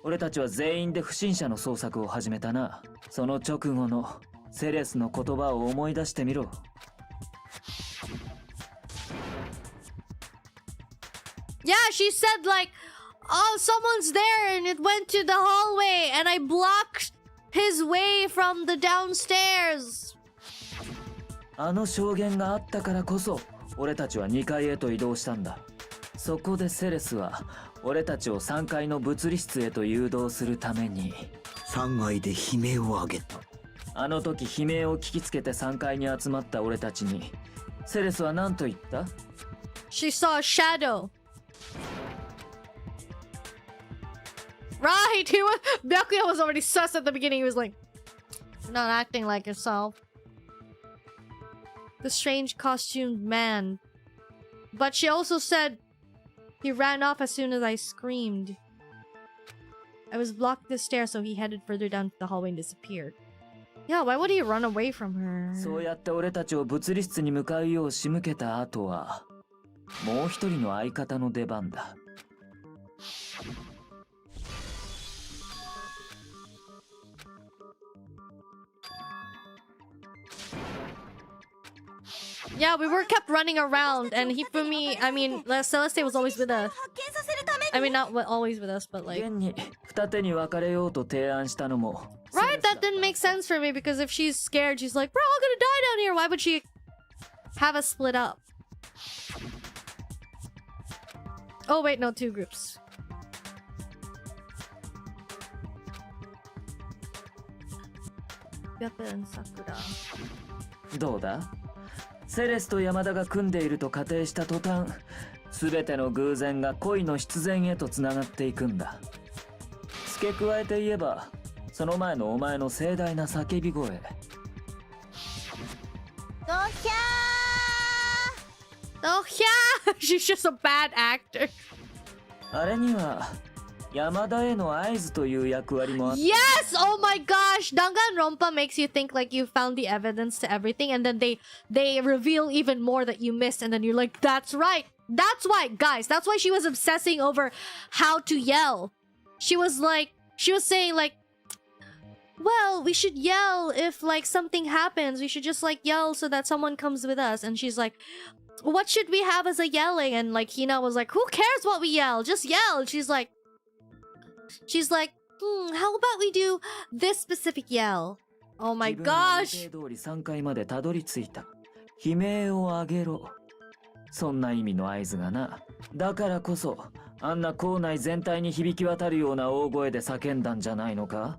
俺たちは全員で不審者の捜索を始めたな。その直後のセレスの言葉を思い出してみろ。Yeah, she said like, oh, someone's there and it went to the hallway and I blocked his way from the downstairs. あの証言があったからこそ、俺たちは2階へと移動したんだ。そこでセレスは俺たちを3階の物理室へと誘導するために3階で悲鳴を上げた。あの時悲鳴を聞きつけて3階に集まった俺たちにセレスは何と言った？ She saw a shadow. Right, Byakuya was already sus at the beginning. He was like, you're not acting like yourself. The strange costumed man. But she also said he ran off as soon as I screamed. I was blocked the stairs, so he headed further down the hallway and disappeared. Yeah, why would he run away from her? そうやって俺たちを物理室に向かうよう仕向けた後はもう一人の相方の出番だ。Yeah, we were kept running around, and Hifumi, I mean, Celeste was always with us. I mean, not always with us, but like... 現に二手に分かれようと提案したのも Right? That didn't make sense for me, because if she's scared, she's like, we're all gonna die down here. Why would she have us split up? Oh, wait, no, 2 groups. Byakuya and Sakura. どうだ？セレスと山田が組んでいると仮定した途端、全ての偶然が恋の必然へとつながっていくんだ。付け加えて言えば、その前のお前の盛大な叫び声。ドヒャ Oh yeah, she's just a bad actor. あれには山田への合図という役割もあった。 Yes! Oh my gosh! Danganronpa makes you think like you found the evidence to everything, and then they reveal even more that you missed, and then you're like, that's right! That's why, guys, that's why she was obsessing over how to yell. She was saying like, well, we should yell if like something happens. We should just like yell so that someone comes with us. And she's like, what should we have as a yelling? And like Hina was like, who cares what we yell? Just yell. She's like, how about we do this specific yell? Oh my gosh. 通り3階までたどり着いた。悲鳴を上げろ。そんな意味の合図がな。だからこそ、あんな校内全体に響き渡るような大声で叫んだんじゃないのか？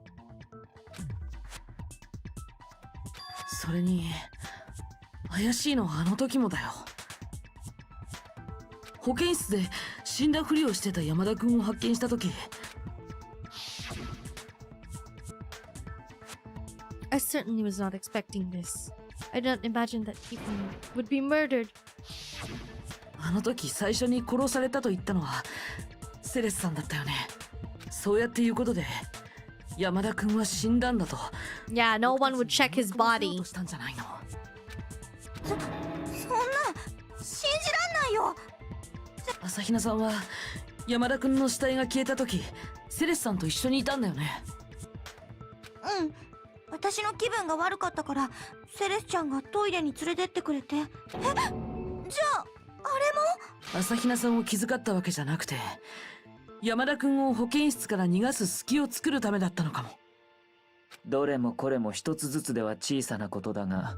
それに怪しいのはあの時もだよ。保健室で死んだふりをしてた山田君を発見した時、I certainly was not expecting this. I don't imagine that people would be murdered. あの時最初に殺されたと言ったのはセレスさんだったよね。そうやって言うことで山田君は死んだんだと。 Yeah, no one would check his body. したんじゃないの。そんな信じらんないよ。朝比奈さんは山田君の死体が消えた時セレスさんと一緒にいたんだよね。うん、私の気分が悪かったからセレスちゃんがトイレに連れてってくれて。じゃああれも朝比奈さんを気遣ったわけじゃなくて山田君を保健室から逃がす隙を作るためだったのかも。どれもこれも一つずつでは小さなことだが、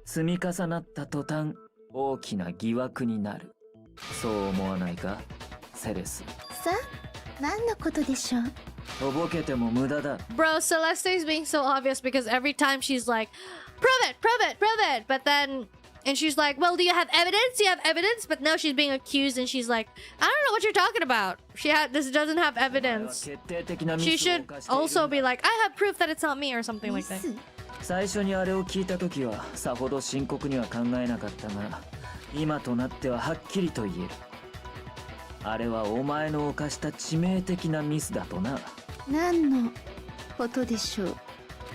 積み重なった途端大きな疑惑になる。そう思わないか、セレス。さあ、何のことでしょう。とぼけても無駄だ。 Bro, Celeste is being so obvious because every time she's like, prove it, prove it, prove it. But then, and she's like, well, do you have evidence? Do you have evidence? But now she's being accused and she's like, I don't know what you're talking about. This doesn't have evidence. She should also be like, I have proof that it's not me or something like that. 最初にあれを聞いた時はさほど深刻には考えなかったが、今となってははっきりと言える。あれはお前の犯した致命的なミスだとな。何のことでしょう。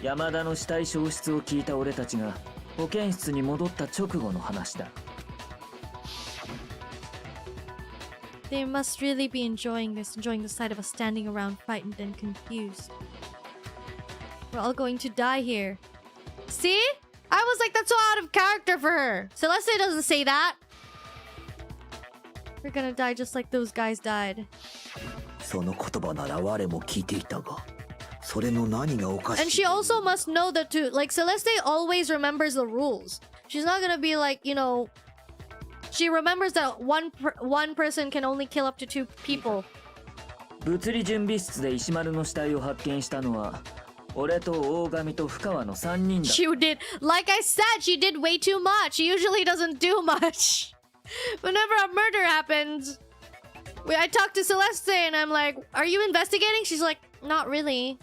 山田の死体消失を聞いた俺たちが保健室に戻った直後の話だ。They must really be enjoying this, enjoying the sight of us standing around frightened and confused. We're all going to die here. See? I was like, that's so out of character for her. Celeste doesn't say that. We're gonna die just like those guys died. その言葉なら我も聞いていたが、それの何がおかしい。 And she also must know that too. Like, Celeste always remembers the rules. She's not gonna be like, you know... She remembers that one person can only kill up to 2 people. 物理準備室で石丸の死体を発見したのは俺と大神と深川の3人だ。 She did... Like I said, she did way too much. She usually doesn't do much. Whenever a murder happens... I talked to Celeste and I'm like, are you investigating? She's like, not really.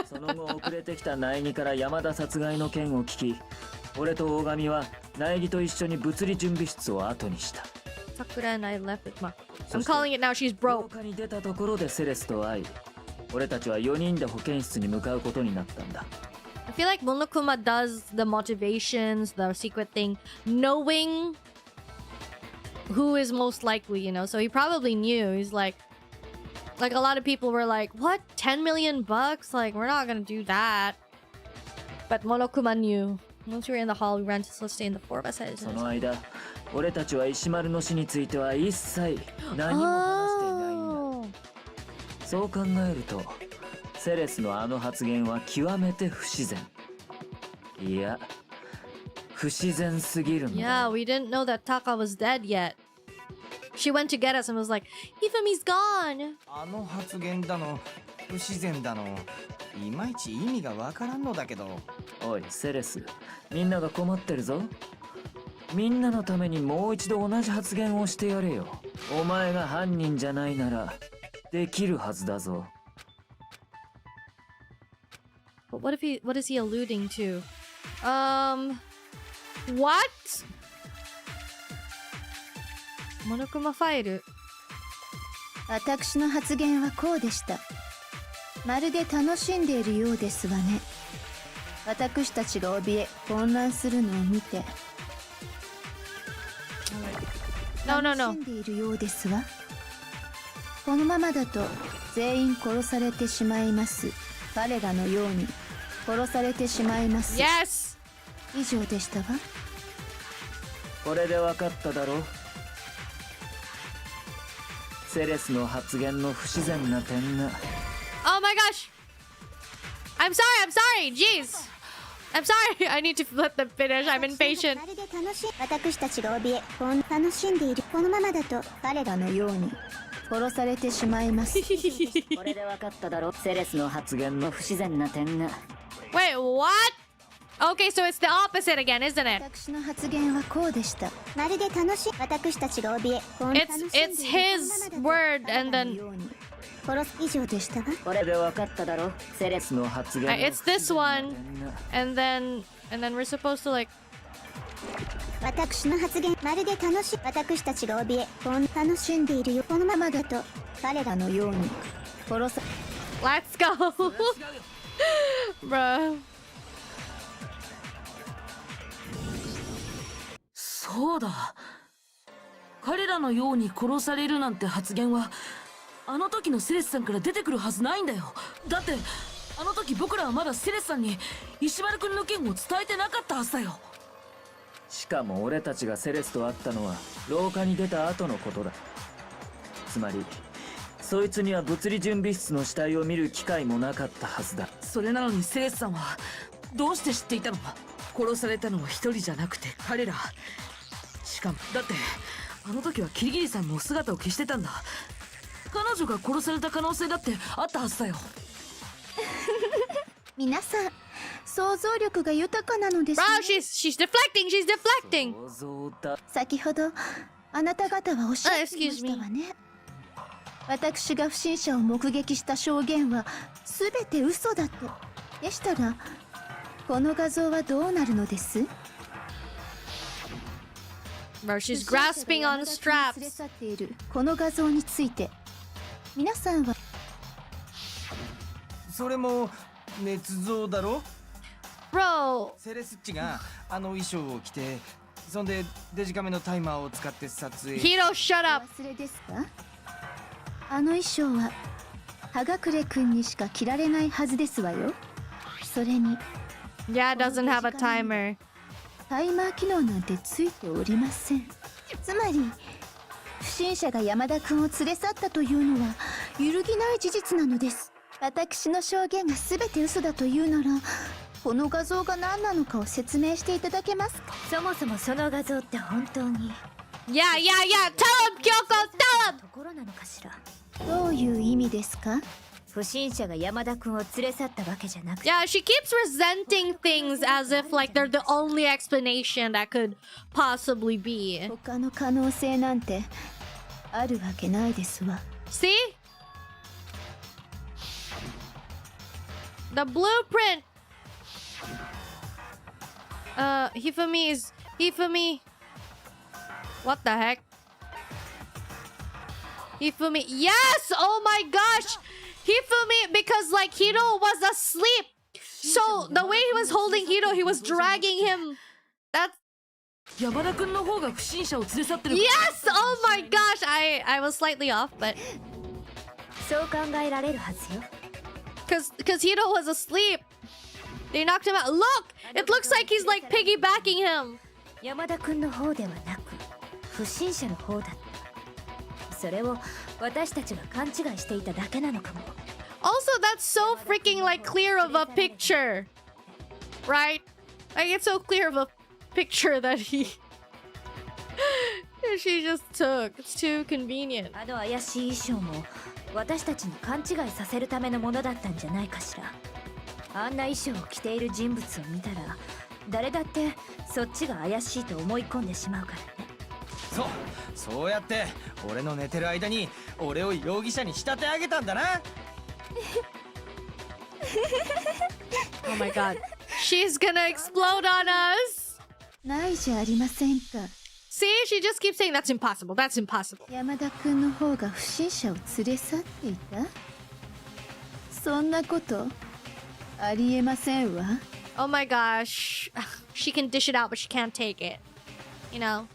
その後遅れてきた苗木から山田殺害の件を聞き、俺と大神は苗木と一緒に物理準備室を後にした。 Sakura and I left with Ma. I'm calling it now, she's broke. 廊下に出たところでセレスと会い、俺たちは4人で保健室に向かうことになったんだ。 I feel like Monokuma does the motivations, the secret thing, knowing who is most likely, you know? So he probably knew. He's like a lot of people were like, what? 10 million bucks? Like, we're not gonna do that. But Monokuma knew. Once we were in the hall, we ran to Celeste and the 4 of us had その間、俺たちは石丸の死については一切何も話していないんだ。そう考えると、セレスのあの発言は極めて不自然。いや、不自然すぎるんだ。 Yeah, we didn't know that Taka was dead yet. She went to get us and was like, Hifumi's gone! あの発言だの不自然だのいまいち意味がわからんのだけど。おいセレス、みんなが困ってるぞ。みんなのためにもう一度同じ発言をしてやれよ。お前が犯人じゃないならできるはずだぞ。But what is he alluding to? What? Monokuma ファイル。私の発言はこうでした。まるで楽しんでいるようですわね。私たちが怯え混乱するのを見て。No, no, no. 楽しんでいるようですわ。このままだと全員殺されてしまいます。彼らのように殺されてしまいます。Yes! 以上でしたわ。これで分かっただろう。セレスの発言の不自然な点が。Oh my gosh! I'm sorry! Jeez! I'm sorry! I need to let them finish. I'm impatient. まるで私たちが怯え楽しんでいる。このままだと彼らのように殺されてしまいます。これで分かっただろ。セレスの発言の不自然な点が。Wait, what? Okay, so it's the opposite again, isn't it? 私の発言はこうでした。まるで私たちが怯えIt's his word and then 殺す以上でしたわ。これで分かっただろ。セレスの発言。it's this one, and then we're supposed to like. 私の発言まるで私たちが怯え楽しんでいるよ。このままだと彼らのように殺さ。Let's go, bruh. そうだ。彼らのように殺されるなんて発言はあの時のセレスさんから出てくるはずないんだよ。だってあの時僕らはまだセレスさんに石丸くんの件を伝えてなかったはずだよ。しかも俺たちがセレスと会ったのは廊下に出た後のことだ。つまりそいつには物理準備室の死体を見る機会もなかったはずだ。それなのにセレスさんはどうして知っていたの？殺されたのは一人じゃなくて彼ら。しかもだってあの時はキリギリさんも姿を消してたんだ。彼女が殺された可能性だってあったはずだよ。皆さん想像力が豊かなのですね。Bro, she's deflecting. 想像だ。先ほどあなた方はおっしゃっていましたわね。私が不審者を目撃した証言は全て嘘だと。でしたらこの画像はどうなるのです？ Bro, she's grasping on 連れ straps. 去っているこの画像について皆さんは。それも捏造だろ。 Bro, セレスッチがあの衣装を着て、そんでデジカメのタイマーを使って撮影。 Hiro, shut up. 忘れですか？あの衣装は葉隠君にしか着られないはずですわよ。それに Yeah, it doesn't have a timer. タイマー機能なんてついておりません。つまり不審者が山田君を連れ去ったというのは揺るぎない事実なのです。私の証言が全て嘘だというならこの画像が何なのかを説明していただけますか？そもそもその画像って本当に Yeah. Tell him, Kyoko, tell him. ところなのかしら。どういう意味ですか？不審者が山田君を連れ去ったわけじゃなくて。 Yeah, she keeps resenting things as if like they're the only explanation that could possibly be. 他の可能性なんてあるわけないですわ。 See? The blueprint. Hifumi. What the heck? Hifumi. Yes! Oh my gosh! Hifumi, because like Hiro was asleep. So the way he was holding Hiro, he was dragging him. That's 山田君の方が不審者を連れ去ってる。 yes! Oh my gosh! I was slightly off, but そう考えられるはずよ。 because Hiro was asleep. They knocked him out. Look! It looks like he's like piggybacking him. 山田君の方ではなく不審者の方だった。それを私たちが勘違いしていただけなのかも。 Also, that's so freaking like clear of a picture, right? Like it's so clear of a picture that she just took. It's too convenient. あの怪しい衣装も私たちに勘違いさせるためのものだったんじゃないかしら。あんな衣装を着ている人物を見たら誰だってそっちが怪しいと思い込んでしまうからね。そうやって俺の寝てる間に俺を容疑者に仕立て上げたんだな。Oh my god. She's gonna explode on us! ないじゃありませんか。 See? She just keeps saying that's impossible. That's impossible. 山田君の方が不審者を連れ去っていた。そんなことありえませんわ。 Oh my gosh. She can dish it out, but she can't take it. You know?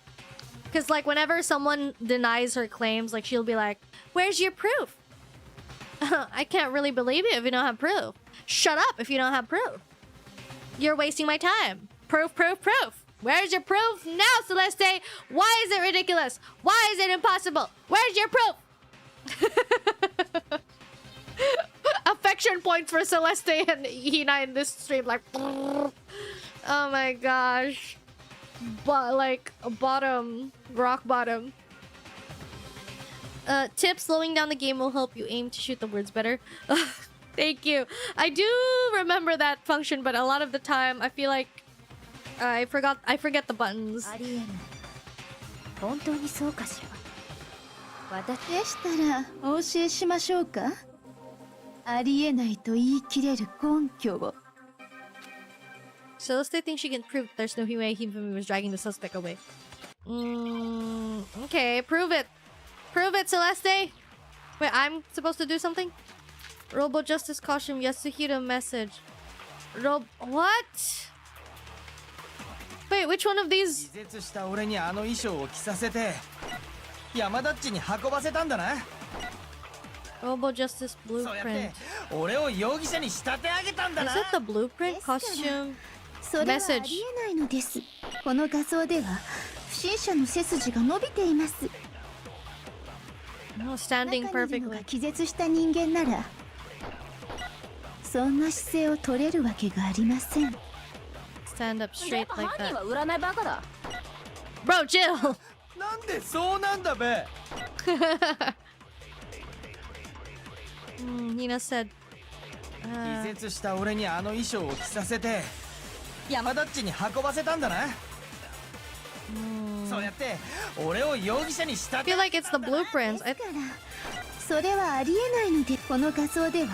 Because, like, whenever someone denies her claims, like, she'll be like, where's your proof? I can't really believe it if you don't have proof. Shut up if you don't have proof. You're wasting my time. Proof, proof, proof. Where's your proof now, Celeste? Why is it ridiculous? Why is it impossible? Where's your proof? Affection points for Celeste and Hina in this stream. Like, oh my gosh. But like, bottom. Rock bottom. Tip, slowing down the game will help you aim to shoot the words better. Thank you. I do remember that function, but a lot of the time I feel like I forget the buttons. ありえない。本当にそうかしら。私でしたらお教えしましょうか。ありえないと言い切れる根拠を。 Celeste thinks she can prove there's no way Hifumi was dragging the suspect away. Okay, prove it. Prove it, Celeste. Wait, I'm supposed to do something? Robo Justice costume, Yasuhiro message. What? Wait, which one of these? 気絶した俺にあの衣装を着させて山田っちに運ばせたんだな。 Robo Justice そうやっ blueprint. て俺を容疑者に仕立て上げたんだ Is な。 it the blueprint costume? それはありえないのです。この画像では不審者の背筋が伸びています。 No, standing 中にいるのが perfectly. 気絶した人間ならそんな姿勢を取れるわけがありません。 Stand up で straight like 犯人 that. は占いバカだ。 Bro, chill! なんでそうなんだべ。 Nina said. 気絶した俺にあの衣装を着させて山田っちに運ばせたんだな。そうやって俺を容疑者に仕立 I て feel like it's the blueprints. だからそれはありえないので、この画像では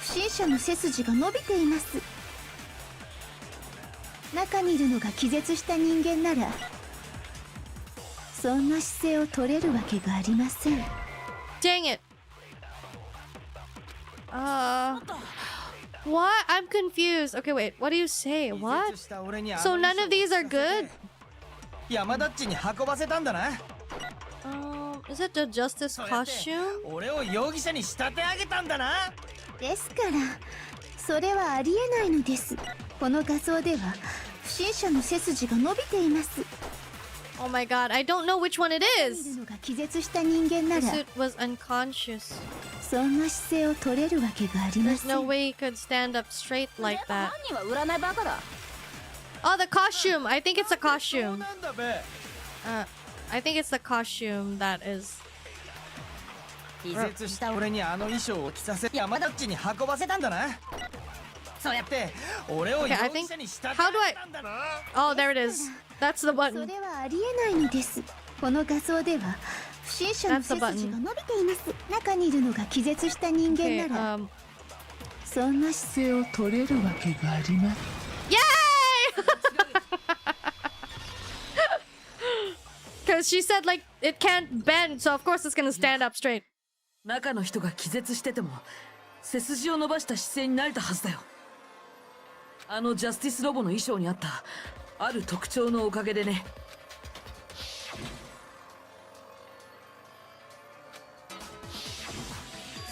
不審者の背筋が伸びています。中にいるのが気絶した人間ならそんな姿勢を取れるわけがありません。 Dang it. What? I'm confused. Okay, wait. What do you say? What? So none of these are good? 山田っちに運ばせたんだな。 Is it the justice costume? 俺を容疑者に仕立て上げたんだな。ですからそれはありえないのです。この画像では不審者の背筋が伸びています。 Oh my god, I don't know which one it いる is. のが気絶した人間な The ら suit was unconscious. そんな姿勢を取れるわけがありま There's せ no ん。 way he could stand up straight で like も that. 犯人は占いバカだ。 Oh, the costume. I think it's the そう costume. なんだべ。 I think it's the costume that is. 気絶した俺にあの衣装を着させ山田っちに運ばせたんだな。そうやって俺を容 Okay, I 疑 think. 者に仕立て How 上 do I? げたんだな。 Oh, there it is. That's the そ button. れはありえないのです。この画像では不審者の背筋が伸びています。中にいるのが気絶した人間 Okay, ならそんな姿勢を取れるわけがあります。 Yay! Because she said, like, it can't bend, so of course it's gonna stand up straight. 中の人が気絶してても背筋を伸ばした姿勢になれたはずだよ。あのジャスティスロボの衣装にあったある特徴のおかげでね。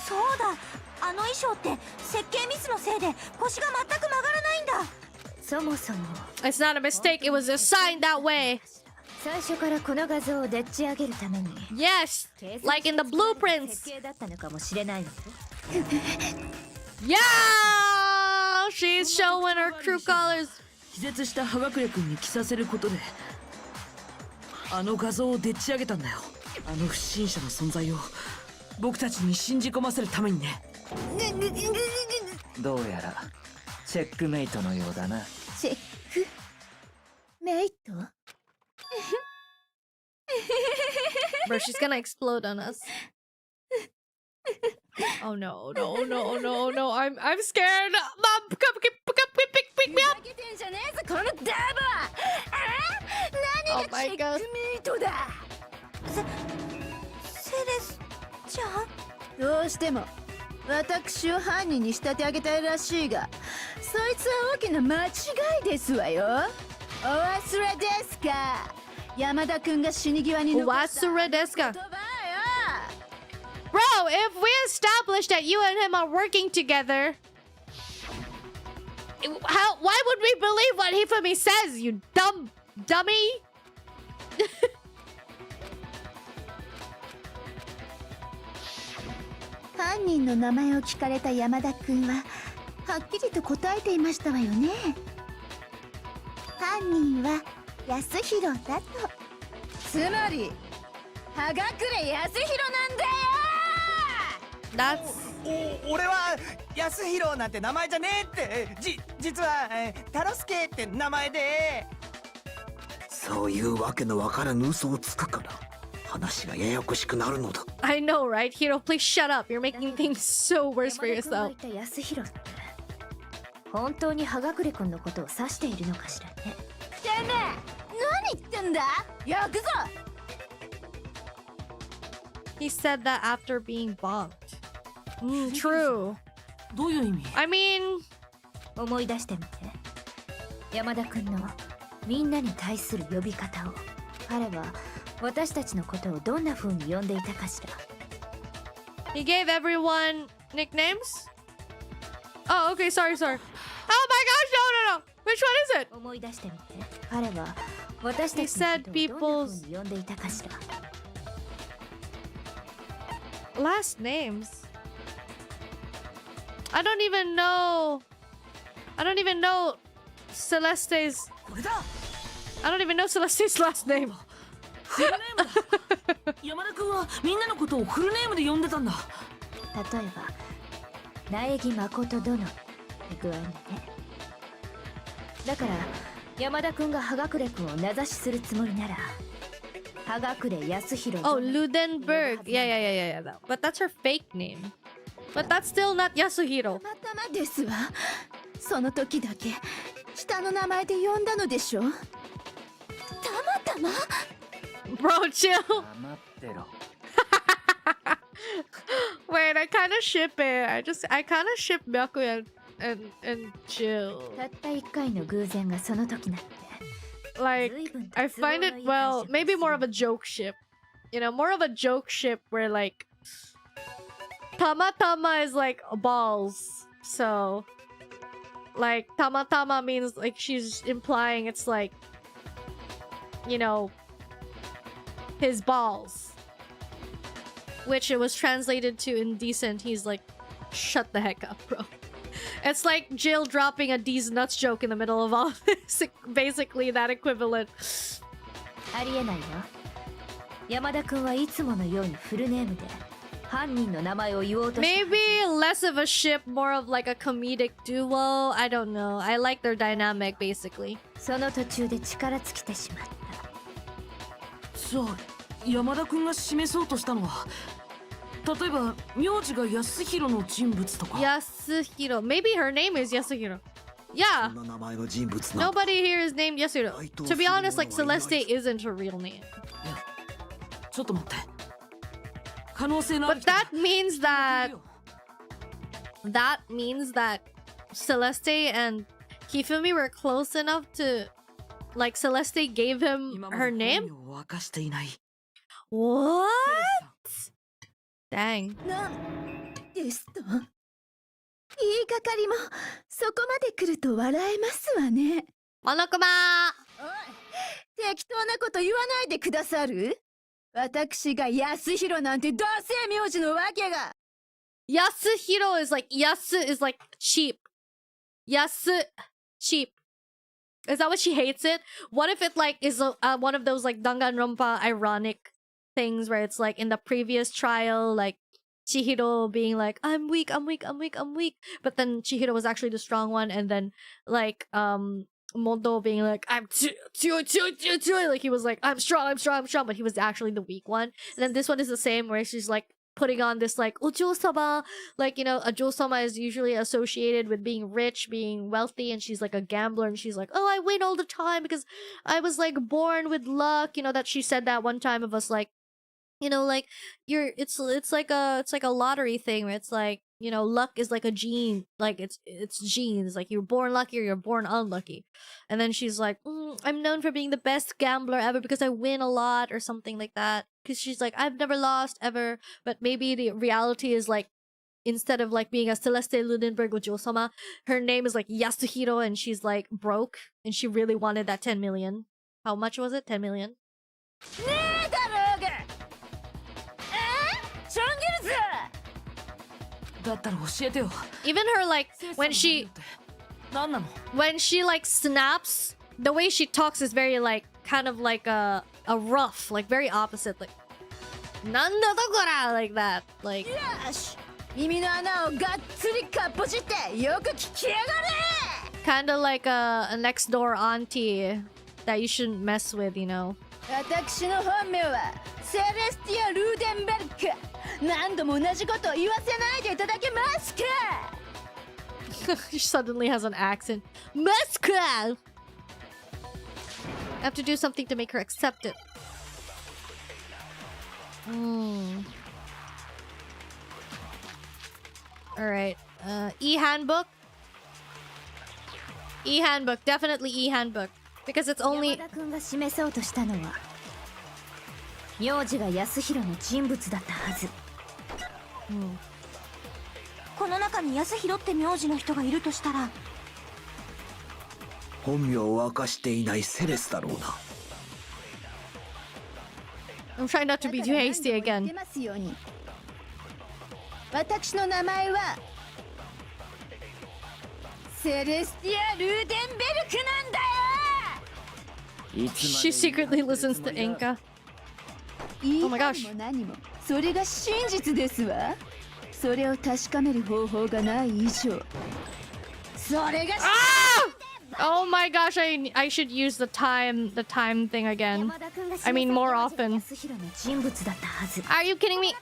そうだ、あの衣装って設計ミスのせいで腰が全く曲がらないんだ。そもそも It's not a mistake, it was assigned that way. 最初からこの画像をでっち上げるために Yes! Like in the blueprints! 設計だったのかもしれないので。 Yeah! She's showing her true colors. 気絶した葉隠君に着させることであの画像をでっち上げたんだよ。あの不審者の存在を僕たちに信じ込ませるためにね。どうやらチェックメイトのようだな。チェックメイト Bro, she's gonna explode on us. Oh no, no, no, no, no. I'm scared. Mom, pick me up. ふざけてんじゃねえぞこのダブ何 Oh が my チェッ god. クメイトだセレスちゃんどうしても私を犯人に仕立て上げたいらしいがそいつは大きな間違いですわよお忘れですか山田君が死に際に残した言葉よ Bro, if we establish that you and him are working together, why would we believe what Hifumi says, you dumb dummy? 犯人の名前を聞かれた山田君ははっきりと答えていましたわよね犯人は安弘だとつまり葉隠れ安弘なんだよ That's 俺は安弘なんて名前じゃねえって実はタロスケって名前でそういうわけのわからぬ嘘をつくから話がややこしくなるのだ I know, right? Hiro, please shut up. You're making things so worse for 山田君が yourself. 言った安弘って本当に葉隠君のことを指しているのかしらねてめえ何言ってんだ焼くぞ He said that after being bombed. True. どういう意味 I mean, 思い出してみて山田君のみんなに対する呼び方を彼は私たちのことをどんな風に呼んでいたかしら he gave everyone nicknames? Oh, okay, sorry. Oh my gosh, no. Which one is it? 思い出してみて彼は私た He ちの said ことをどんな people's 風に呼んでいたかしら last names. I don't even know Celeste's. これだ I don't even know Celeste's last name. フルネームだ山田君はみんなのことをフルネームで呼んでたんだ例えば苗木誠殿って具合にねだから山田君が葉隠君を名指しするつもりなら葉隠康弘 Oh, Ludenberg. Yeah. But that's her fake name. But that's still not Yasuhiro. たまたまですわその時だけ下の名前で呼んだのでしょたまたま Bro, chill. 黙ってろ Wait, I kind of ship it. I kind of ship Myaku and chill. たった一回の偶然がその時なんて Like, 随分と I 都合 find の it, いい well, 解釈 maybe を more す of a る joke ship. You know, more of a joke ship where, like, Tamatama is like balls. So, like, Tamatama means, like, she's implying it's like, you know, his balls. Which it was translated to indecent. He's like, shut the heck up, bro. It's like Jill dropping a D's nuts joke in the middle of all this. Basically, that equivalent. ありえないわ山田君はいつものようにフルネームで犯人の名前を言おうとした Maybe less of a ship, more of like a comedic duo. I don't know. I like their dynamic, basically. その途中で力尽きてしまったじゃあ山田君が示そうとしたのは例えば名字が安弘の人物とか Yasuhiro. Maybe her name is Yasuhiro. Yeah. そんな名前の人物なんだ Nobody here is named Yasuhiro. To be honest, like Celeste isn't her real name. ちょっと待って可能性のある But 人が that means that Celeste and Hifumi were close enough to, like, Celeste gave him 今ま her で name. 本名を明かしていない What? Dang. なんですと言いがかりもそこまで来ると笑えますわね Monokuma! おい適当なこと言わないでくださる私が安弘なんてダセー名字のわけが Yasuhiro is like, Yasu is like cheap. Yasu, cheap. Is that what she hates it? What if it like is one of those like Danganronpa ironic things where it's like in the previous trial, like Chihiro being like, I'm weak. But then Chihiro was actually the strong one. And then like, Mondo being like, I'm too. Like he was like, I'm strong. But he was actually the weak one. And then this one is the same where she's like, putting on this like ojo-sama, like, you know, a jo-sama is usually associated with being rich, being wealthy, and she's like a gambler, and she's like, oh, I win all the time because I was like born with luck, you know, that she said that one time of us, like, you know, like it's like a lottery thing where it's like, you know, luck is like a gene, like it's genes, like you're born lucky or you're born unlucky. And then she's like, I'm known for being the best gambler ever because I win a lot or something like that. Because she's like, I've never lost ever, but maybe the reality is like, instead of like being a Celeste Ludenberg with Jo-sama, her name is like Yasuhiro, and she's like broke, and she really wanted that 10 million. How much was it? 10 million? Even her, like, when she like snaps, the way she talks is very like kind of like a rough, like very opposite, like nanda dokora, like that, like kind of like a next door auntie that you shouldn't mess with, you know. 私の本名はセレスティア・ルーデンベルク。何度も同じことを言わせないでいただけますか。She suddenly has an accent. Muska! I have to do something to make her accept it. Alright. E-handbook. E-handbook. Definitely E-handbook. Because it's only... 山田君が示そうとしたのは名字が安弘の人物だったはず。この中に安弘って名字の人がいるとしたら、本名を明かしていないセレスだろうな。I'm trying not to be too hasty again. 私の名前はセレスティア・ルーデンベルクなんだよ。She secretly listens to Inca. Oh my gosh. 何もそれが真実ですわ。それを確かめる方法がない以上。それが Oh my gosh, I should use the time thing again. I mean more often. Are you kidding me?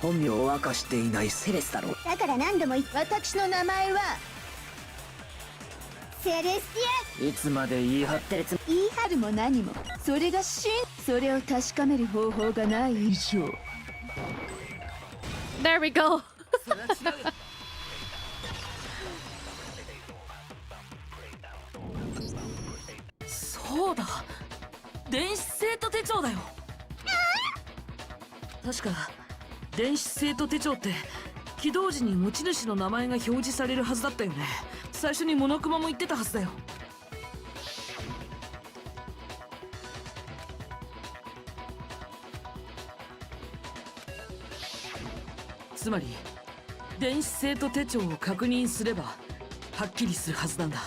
本名を明かしていないセレスだろう。だから何度も言っ私の名前はセレステいつまで言い張ってるつも言い張るも何もそれがそれを確かめる方法がない以上。 There we go. そうだ、電子生徒手帳だよ。確か電子生徒手帳って起動時に持ち主の名前が表示されるはずだったよね。最初にモノクマも言ってたはずだよ。つまり電子生徒手帳を確認すればはっきりするはずなんだ。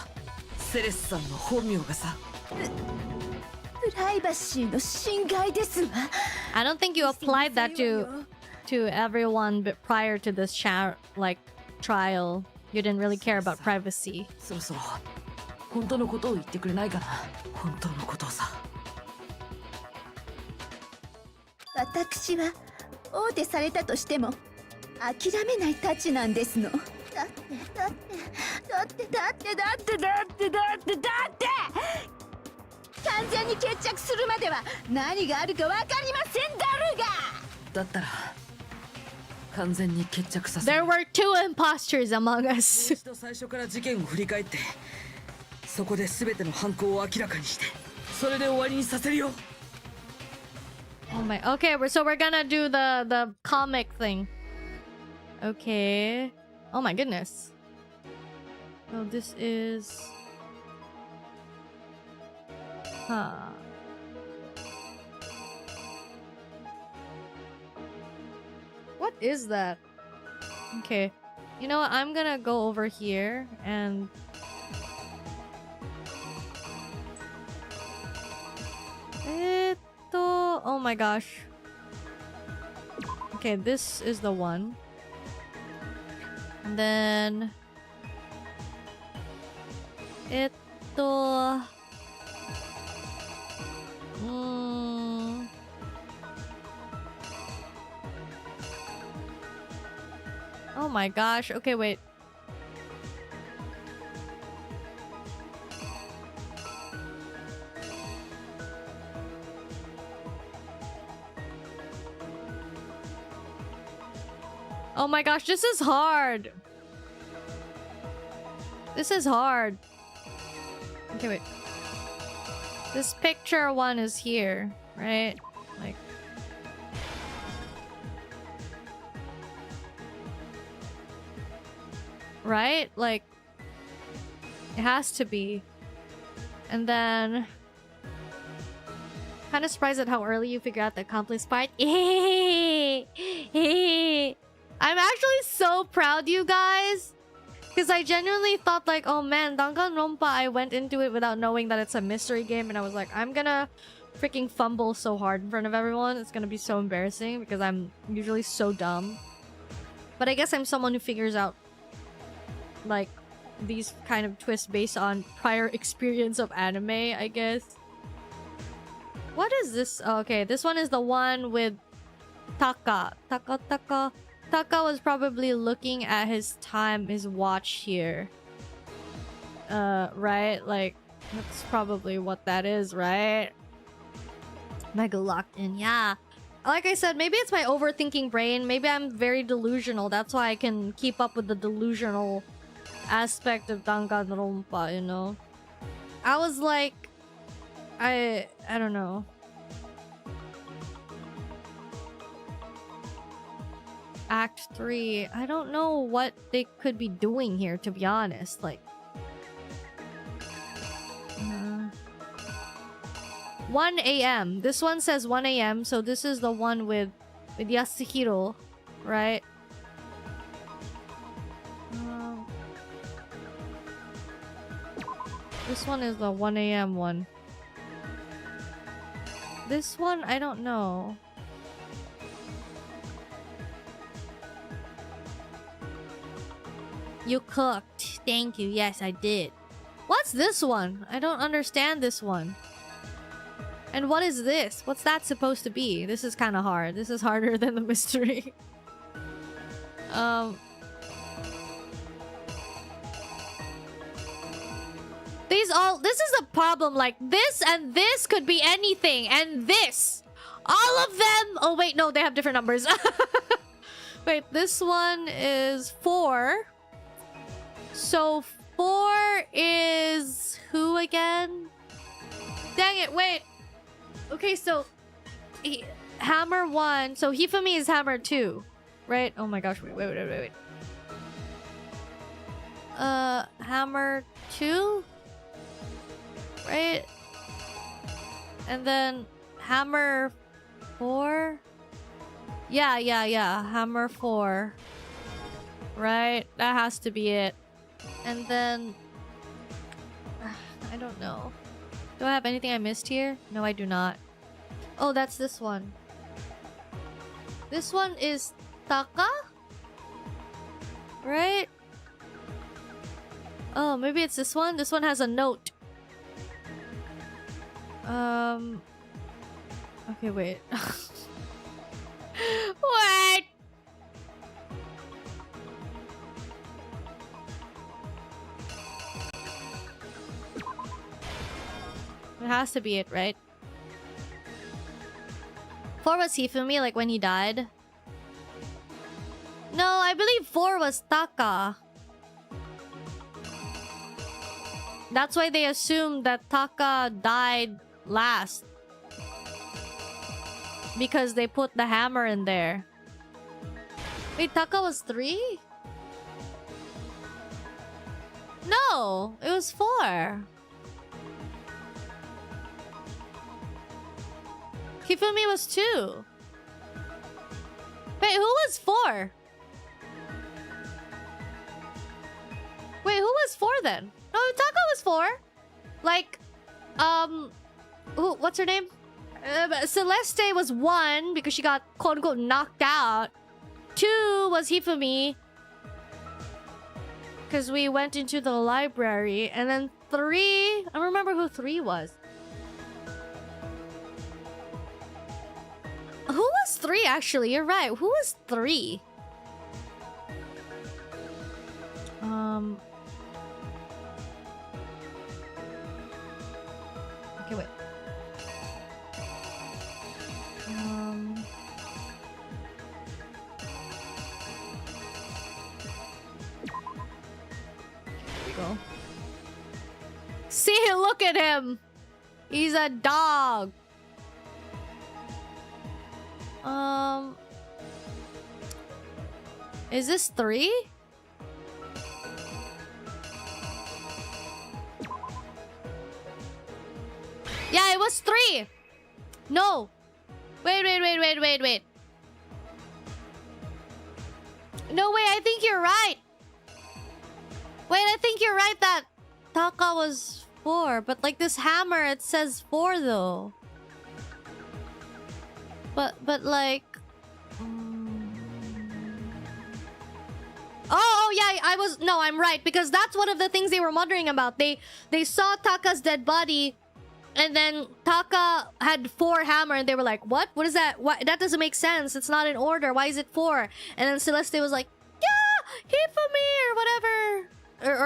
セレスさんの本名がさ。プライバシーの侵害ですわ。 I don't think you applied that to everyone but prior to this trial. You didn't really care about privacy. そろそろ本当のことを言ってくれないかな。本当のことをさ。私は大手されたとしても諦めないたちなんですの。だって完全に決着するまでは何があるか分かりませんだろうが。だったら完全に決着させ There were two imposters among us. もう一度最初から事件を振り返ってそこで全ての犯行を明らかにしてそれで終わりにさせるよ。 Oh my. Okay, so we're gonna do the comic thing. Okay. Oh my goodness. So this is... Huh. What is that? Okay. You know what? I'm gonna go over here and... Oh my gosh. Okay, this is the one. And then... my gosh. Okay, wait. Oh my gosh, this is hard. This is hard. Okay, wait. This picture one is here, right? Like... Right? Like... It has to be. And then... Kind of surprised at how early you figure out the accomplice part. I'm actually so proud, you guys. Because I genuinely thought like, oh man, Danganronpa, I went into it without knowing that it's a mystery game. And I was like, I'm gonna freaking fumble so hard in front of everyone. It's gonna be so embarrassing because I'm usually so dumb. But I guess I'm someone who figures out like these kind of twists based on prior experience of anime, I guess. What is this? Oh, okay, this one is the one with Taka. Taka was probably looking at his time, his watch here. Right? Like, that's probably what that is, right? Mega locked in, yeah. Like I said, maybe it's my overthinking brain. Maybe I'm very delusional. That's why I can keep up with the delusional aspect of Danganronpa, you know? I was like... I don't know. Act 3. I don't know what they could be doing here, to be honest. Like... 1 a.m. This one says 1 a.m. So this is the one with Yasuhiro, right? This one is the 1 a.m. one. This one, I don't know. You cooked. Thank you. Yes, I did. What's this one? I don't understand this one. And what is this? What's that supposed to be? This is kind of hard. This is harder than the mystery. This is a problem. Like, this and this could be anything. And this. All of them. Oh, wait. No, they have different numbers. Wait, this one is 4. So 4 is who again? Dang it, wait. Okay, so hammer 1. So Hifumi is hammer 2, right? Oh my gosh, wait. Hammer 2? Right? And then hammer 4? Yeah. Hammer 4. Right? That has to be it. And then... I don't know. Do I have anything I missed here? No, I do not. Oh, that's this one. This one is Taka? Right? Oh, maybe it's this one? This one has a note. Okay, wait. What? It has to be it, right? 4 was Hifumi, like when he died? No, I believe 4 was Taka. That's why they assumed that Taka died last. Because they put the hammer in there. Wait, Taka was 3? No, it was 4. Hifumi was 2. Wait, who was 4? Wait, who was 4 then? No, Taka was 4. Like, what's her name? Celeste was 1 because she got quote-unquote knocked out. 2 was Hifumi because we went into the library. And then 3... I don't remember who 3 was. Who was 3 actually? You're right. Who was 3? go. See, look at him. He's a dog. Is this 3? Yeah, it was 3. No. Wait. No, wait, I think you're right. Wait, I think you're right that Taka was 4. But like this hammer, it says 4 though. But like... Oh, yeah, I'm right. Because that's one of the things they were wondering about. They saw Taka's dead body... And then Taka had 4 hammer and they were like, what? What is that? What? That doesn't make sense. It's not in order. Why is it 4? And then Celeste was like, yeah, Hifumi or whatever.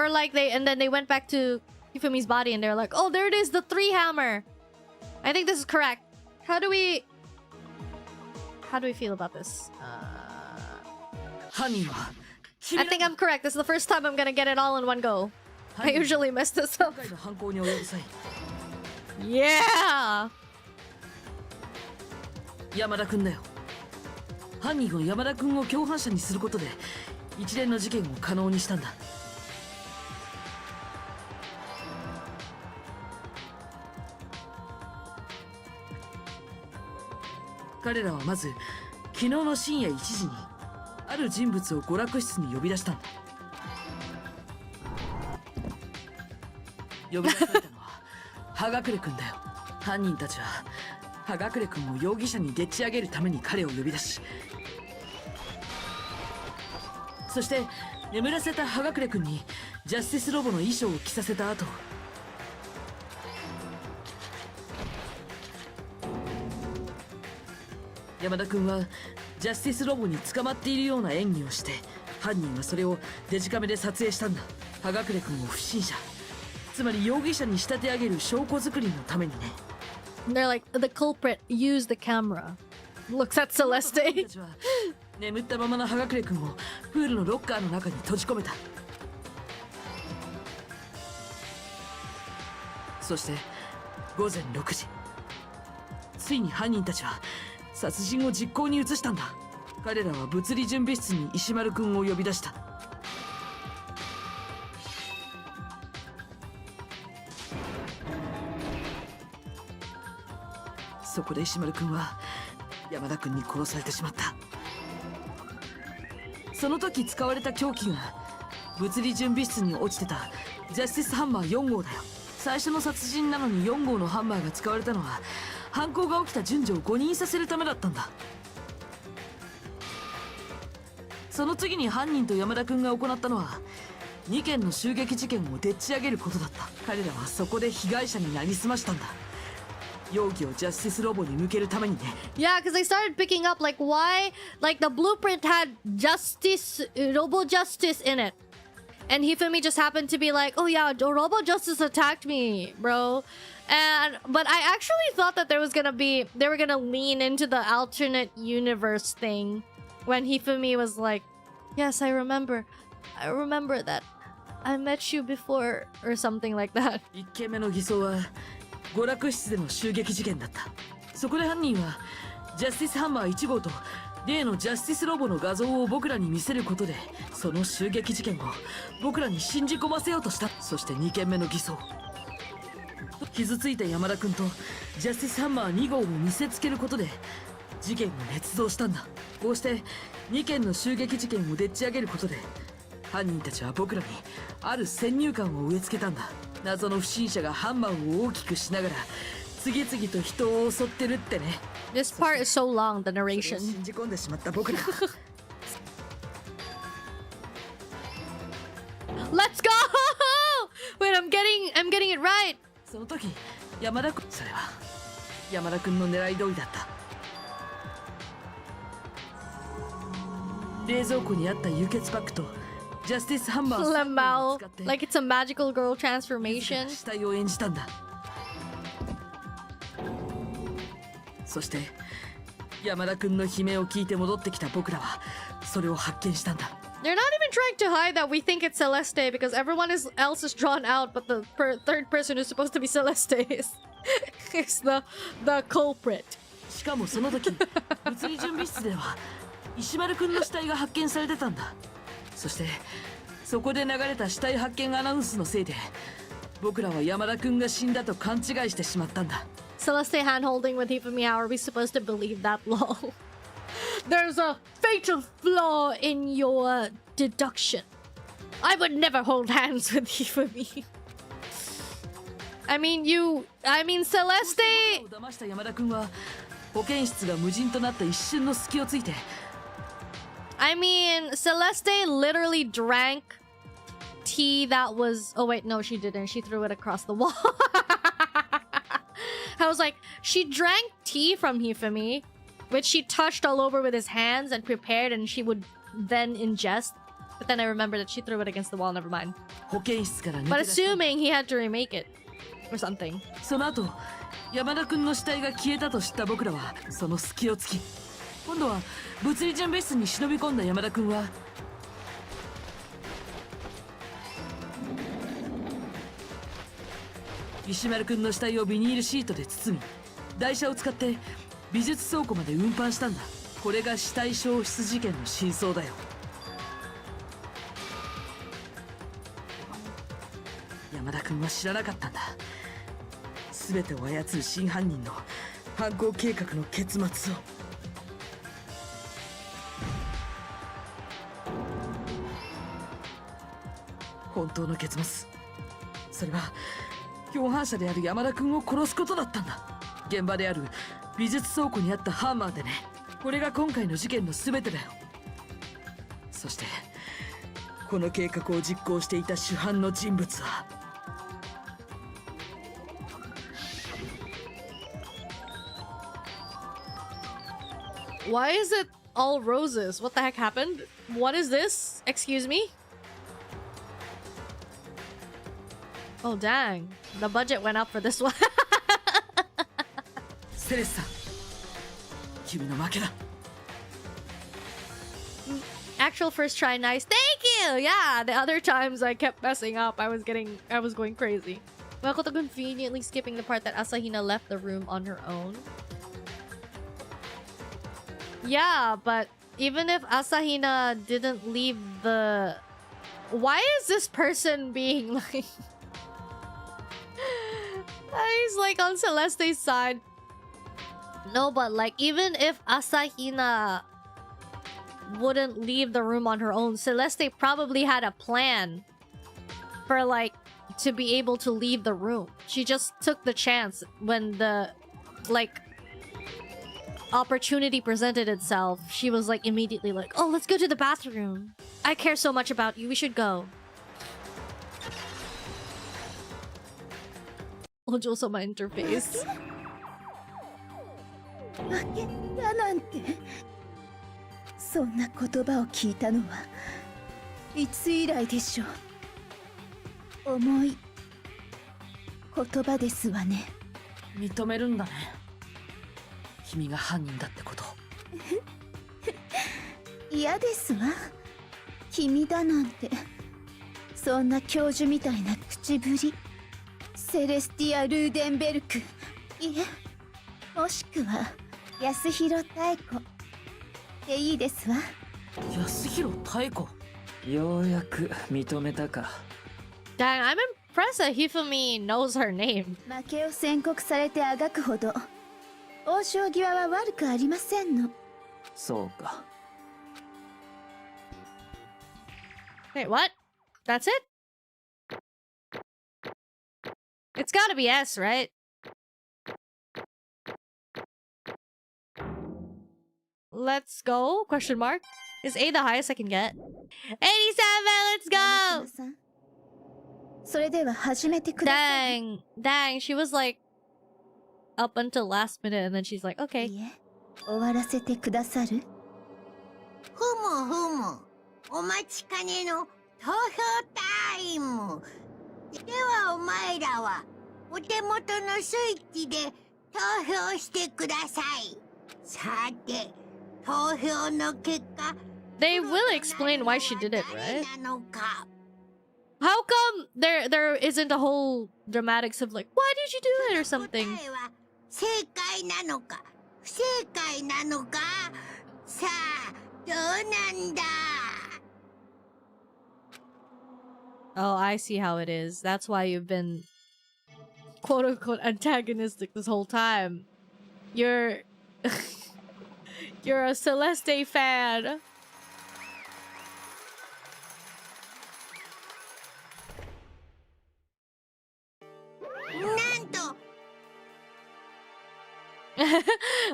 Or like and then they went back to Hifumi's body and they're like, oh, there it is, the 3 hammer. I think this is correct. How do we feel about this? I think I'm correct. This is the first time I'm gonna get it all in one go. I usually mess this up. Yeah! 山田君だよ。犯人は山田君を共犯者にすることで一連の事件を可能にしたんだ。彼らはまず昨日の深夜1時にある人物を娯楽室に呼び出したんだ。呼び出されたのは葉隠君だよ。犯人たちは葉隠君を容疑者にでっち上げるために彼を呼び出し、そして眠らせた葉隠君にジャスティスロボの衣装を着させた後、山田君はジャスティスロボに捕まっているような演技をして、犯人はそれをデジカメで撮影したんだ。葉隠君を不審者、つまり容疑者に仕立て上げる証拠作りのためにね。They're like, the culprit used the camera. Looks at Celeste. 眠ったままの葉隠君をプールのロッカーの中に閉じ込めた。そして午前6時、ついに犯人たちは殺人を実行に移したんだ。彼らは物理準備室に石丸君を呼び出した。そこで石丸君は山田君に殺されてしまった。その時使われた凶器が物理準備室に落ちてたジャスティスハンマー4号だよ。最初の殺人なのに4号のハンマーが使われたのは犯行が起きた順序を誤認させるためだったんだ。その次に犯人と山田君が行ったのは2件の襲撃事件をでっち上げることだった。彼らはそこで被害者になりすましたんだ。容疑をジャスティスロボに向けるためにね。Yeah, because I started picking up like why, like the blueprint had justice, Robo Justice in it, and Hifumi just happened to be like, oh yeah, Robo Justice attacked me, bro. But I actually thought that they were gonna lean into the alternate universe thing when Hifumi was like, yes, I remember that I met you before or something like that. 1件目の偽装は娯楽室での襲撃事件だった。そこで犯人はジャスティスハンマー1号と例のジャスティスロボの画像を僕らに見せることでその襲撃事件を僕らに信じ込ませようとした。そして2件目の偽装、傷ついた山田君とジャスティスハンマー2号を見せつけることで事件を捏造したんだ。こうして2件の襲撃事件をでっち上げることで犯人たちは僕らにある先入観を植え付けたんだ。謎の不審者がハンマーを大きくしながら次々と人を襲ってるってね。 This part is so long, the narration. 信じ込んでしまった僕ら。 Let's go! Wait, I'm getting it right. その時山田君、それは山田君の狙い通りだった。冷蔵庫にあった輸血パックとジャスティスハンマー Lamau, like it's a magical girl transformation. 死体を演じたんだ。そして山田君の悲鳴を聞いて戻ってきた僕らはそれを発見したんだ。They're not even trying to hide that we think it's Celeste because everyone else is drawn out, but the third person who's supposed to be Celeste is the culprit. しかもその時物理準備室では石丸くんの死体が発見されてたんだ。そしてそこで流れた死体発見アナウンスのせいで僕らは山田くんが死んだと勘違いしてしまったんだ。 Celeste hand-holding with Hifumi, how are we supposed to believe that, lol? There's a fatal flaw in your deduction. I would never hold hands with Hifumi. I mean, Celeste... 僕らを騙した山田くんは保健室が無人となった一瞬の隙をついて I mean, Celeste literally drank tea that was... Oh wait, no, she didn't. She threw it across the wall. I was like, she drank tea from Hifumi, which she touched all over with his hands and prepared, and she would then ingest. But then I remembered that she threw it against the wall. Never mind. 保健室から抜け But 出した assuming he had to remake it or something. その後山田くんの死体が消えたと知った僕らはその隙をつき今度は物理準備室に忍び込んだ山田くんは石丸くんの死体をビニールシートで包み台車を使って美術倉庫まで運搬したんだ。これが死体消失事件の真相だよ。山田くんは知らなかったんだ。全てを操る真犯人の犯行計画の結末を。本当の結末、それは共犯者である山田くんを殺すことだったんだ。現場である美術倉庫にあったハンマーでね。これが今回の事件の全てだよ。そしてこの計画を実行していた主犯の人物はWhy is it all roses? What the heck happened? What is this? Excuse me? Oh dang. The budget went up for this one. セレスさん、君の負けだ。 Actual first try, nice. Thank you! Yeah, the other times I kept messing up. I was going crazy. Makoto conveniently skipping the part that Asahina left the room on her own. Yeah, but even if Asahina didn't leave the... Why is this person being like... He's like on Celeste's side. No, but like even if Asahina wouldn't leave the room on her own, Celeste probably had a plan for like to be able to leave the room. She just took the chance when the like opportunity presented itself. She was like immediately like, oh, let's go to the bathroom. I care so much about you. We should go. Ojo-sama interface. 負けだなんてそんな言葉を聞いたのはいつ以来でしょう。重い言葉ですわね。認めるんだね。君が犯人だってこと。嫌ですわ。君だなんてそんな教授みたいな口ぶり。セレスティア・ルーデンベルク、いえ、もしくは安弘妙子でいいですわ。安弘妙子。ようやく認めたか。 Dang, I'm impressed that Hifumi knows her name. 負けを宣告されてあがくほど王将際は悪くありませんの。そうか。 Wait, what? That's it? It's gotta be S, right? Let's go? Question mark? Is A the highest I can get? 87! Let's go! それでは始めてください。 Dang, she was like up until last minute and then she's like, okay. いえ、終わらせてくださる？ふむふむ、お待ちかねの投票タイム。ではお前らはお手元のスイッチで投票してください。さて、投票の結果、They will explain why she did it, right? なのか How come there isn't a whole dramatics of like, why did you do it or something? 答えは正解なのか不正解なのかさあどうなんだ Oh, I see how it is. That's why you've been quote unquote antagonistic this whole time. You're you're a Celeste fan.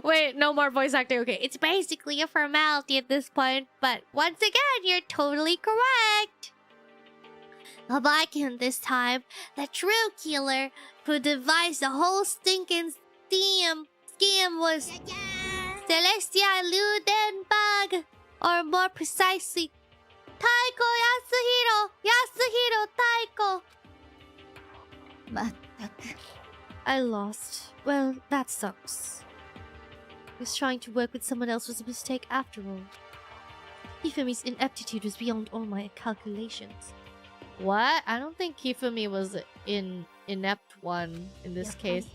Wait, no more voice acting. Okay, It's basically a formality at this point, but once again, you're totally correct. Unlike him this time, the true killer who devised the whole stinking scheme was Celestia Ludenbug, or more precisely, Taiko Yasuhiro Taiko. まったく I lost. Well, that sucks. Was trying to work with someone else was a mistake after all. Hifumi's ineptitude was beyond all my calculations. What? I don't think Hifumi was inept one in this case.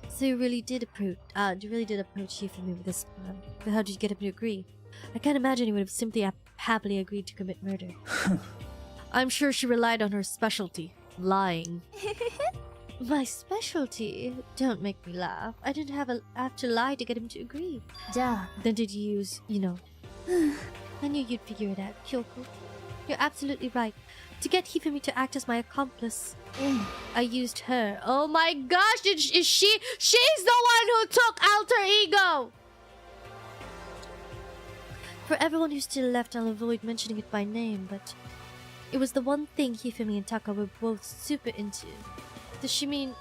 So you really did approach Hifumi with this plan. But how did you get him to agree? I can't imagine he would have simply happily agreed to commit murder. I'm sure she relied on her specialty, lying. My specialty? Don't make me laugh. I didn't have to lie to get him to agree. じゃあ Then did you use, I knew you'd figure it out, Kyoko. You're absolutely right. To get Hifumi to act as my accomplice, ええ I used her. Oh my gosh, is she? She's the one who took alter ego! For everyone who's still left, I'll avoid mentioning it by name, but it was the one thing Hifumi and Taka were both super into. Does she mean...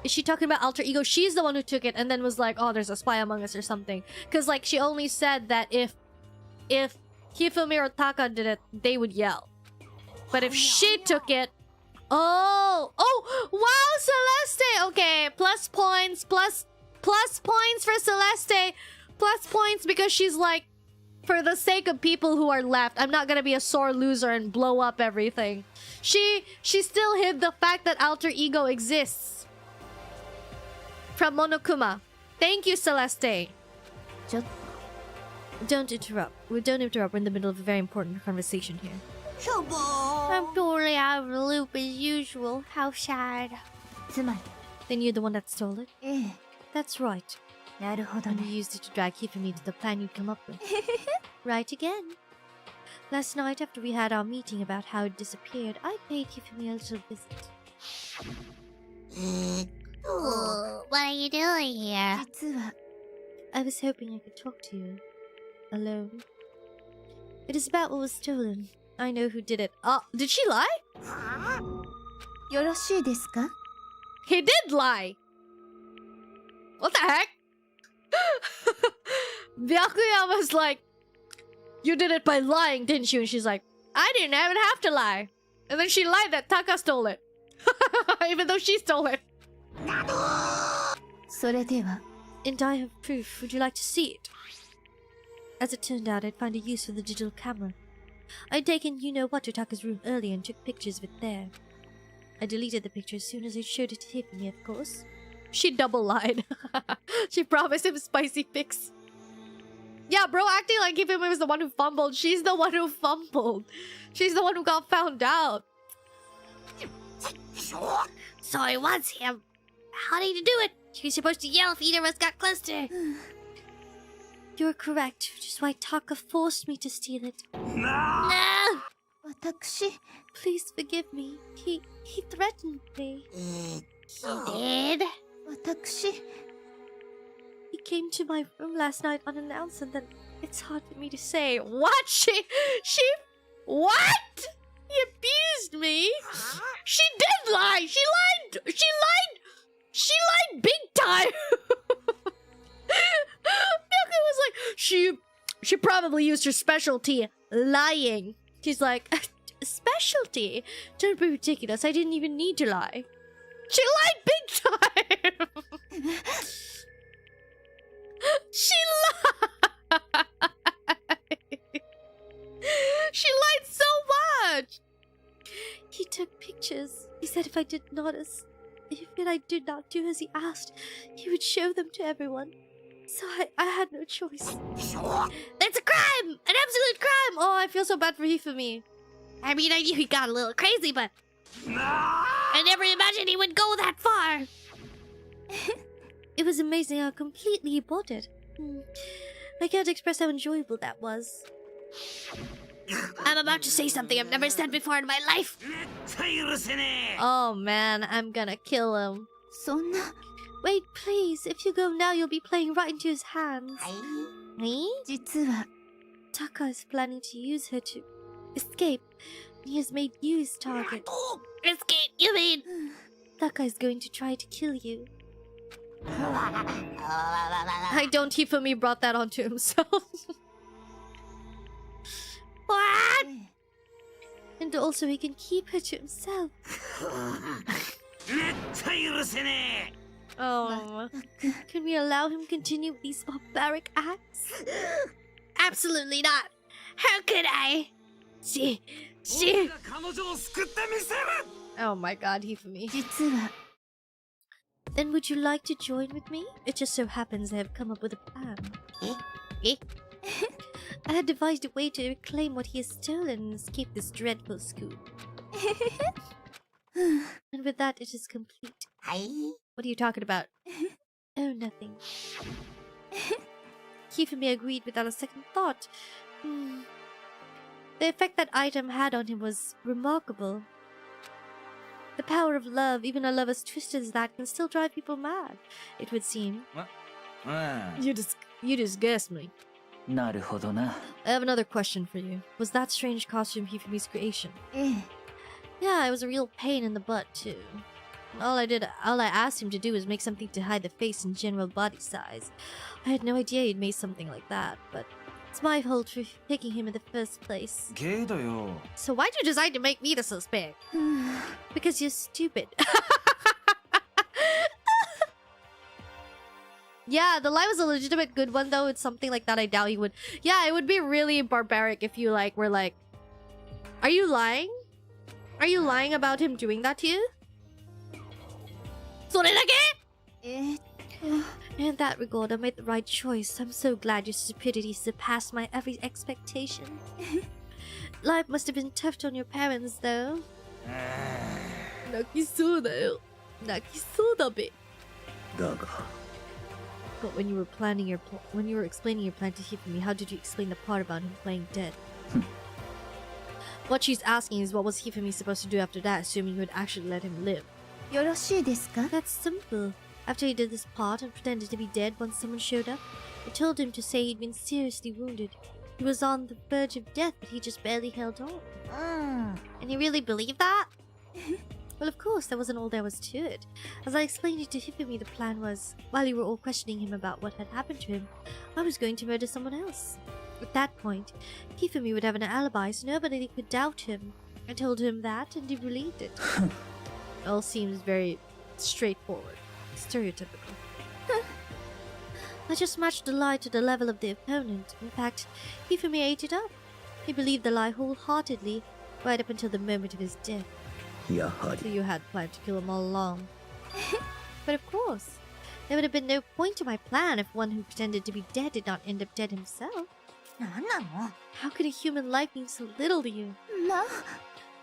Is she talking about alter ego? She's the one who took it and then was like, oh, there's a spy among us or something. Because, like, she only said that if Hifumi or Taka did it, they would yell. But if she took it... Oh! Oh! Wow, Celeste! Okay, plus points for Celeste. Plus points because she's like, for the sake of people who are left, I'm not gonna be a sore loser and blow up everything. She still hid the fact that alter ego exists. From Monokuma. Thank you, Celeste. Don't interrupt. Don't interrupt. We're in the middle of a very important conversation here. I'm totally out of the loop as usual. How sad. つまり Then you're the one that stole it? ええ That's right. なるほど And you ね used it to drag Hifumi to the plan you'd come up with. Right again. Last night, after we had our meeting about how it disappeared, I paid Hifumi a little visit. What are you doing here? 実は I was hoping I could talk to you. Alone. It is about what was stolen. I know who did it. Oh, did she lie? よろしいですか He did lie! What the heck? Byakuya was like, you did it by lying, didn't you? And she's like, I didn't even have to lie. And then she lied that Taka stole it. Even though she stole it. それでは And I have proof. Would you like to see it? As it turned out, I'd find a use for the digital camera. I'd taken you-know-what to Taka's room earlier and took pictures of it there. I deleted the picture as soon as I showed it to Hifumi, of course. She double lied. She promised him a spicy fix. Yeah, bro, acting like Hifumi was the one who fumbled. She's the one who fumbled. She's the one who got found out. So it was him. How did he do it? She was supposed to yell if either of us got close to her. You're correct, which is why Taka forced me to steal it. No! 私 Please forgive me. He threatened me. He did? 私 He came to my room last night unannounced, and then it's hard for me to say. What? What? He abused me? She did lie! She lied big time! Miyako was like, she probably used her specialty, lying. She's like, specialty? Don't be ridiculous, I didn't even need to lie. She lied big time! She lied! She lied so much! He took pictures. He said if I did not do as he asked, he would show them to everyone. So I had no choice. That's a crime! An absolute crime! Oh, I feel so bad for Hifumi. I mean, I knew he got a little crazy, but I never imagined he would go that far. It was amazing how completely he bought it. I can't express how enjoyable that was. I'm about to say something I've never said before in my life. Oh man, I'm gonna kill him. そんな Wait, please. If you go now, you'll be playing right into his hands. Me? 実は Taka is planning to use her to escape. He has made you his target. Escape, you mean? Taka is going to try to kill you. I don't. Hifumi brought that onto himself. What? And also he can keep her to himself. Oh, can we allow him continue with these barbaric acts? Absolutely not. How could I? She. Oh my God, Hifumi. 実は Then would you like to join with me? It just so happens I have come up with a plan. I had devised a way to reclaim what he has stolen and escape this dreadful school. And with that, it is complete. What are you talking about? Oh, nothing. Hifumi agreed without a second thought. The effect that item had on him was remarkable. The power of love, even a love as twisted as that, can still drive people mad, it would seem. You disgust me. なるほどな。 I have another question for you. Was that strange costume Hifumi's creation? ええ Yeah, it was a real pain in the butt, too. All I asked him to do was make something to hide the face and general body size. I had no idea he'd made something like that, but it's my fault for picking him in the first place. ゲイだよ。 So why'd you decide to make me the suspect? Because you're stupid. Yeah, the lie was a legitimate good one, though. It's something like that I doubt he would. Yeah, it would be really barbaric if you, were like... Are you lying? Are you lying about him doing that to you? それだけ? In that regard, I made the right choice. I'm so glad your stupidity surpassed my every expectation. Life must have been tough on your parents, though. 泣きそうだよ。泣きそうだべ。だが But when you were explaining your plan to Hifumi, how did you explain the part about him playing dead? What she's asking is what was Hifumi supposed to do after that, assuming you would actually let him live. よろしいですか That's simple. After he did this part and pretended to be dead once someone showed up, I told him to say he'd been seriously wounded. He was on the verge of death, but he just barely held on. And you really believe that? Well, of course, that wasn't all there was to it. As I explained it to Hifumi, the plan was, while you were all questioning him about what had happened to him, I was going to murder someone else. At that point, Hifumi would have an alibi, so nobody could doubt him. I told him that, and he believed it. It all seems very straightforward, stereotypical. I just matched the lie to the level of the opponent. In fact, Hifumi ate it up. He believed the lie wholeheartedly, right up until the moment of his death. やは So り you had planned to kill him all along. But of course, there would have been no point to my plan if one who pretended to be dead did not end up dead himself. なんなの How could a human life mean so little to you? な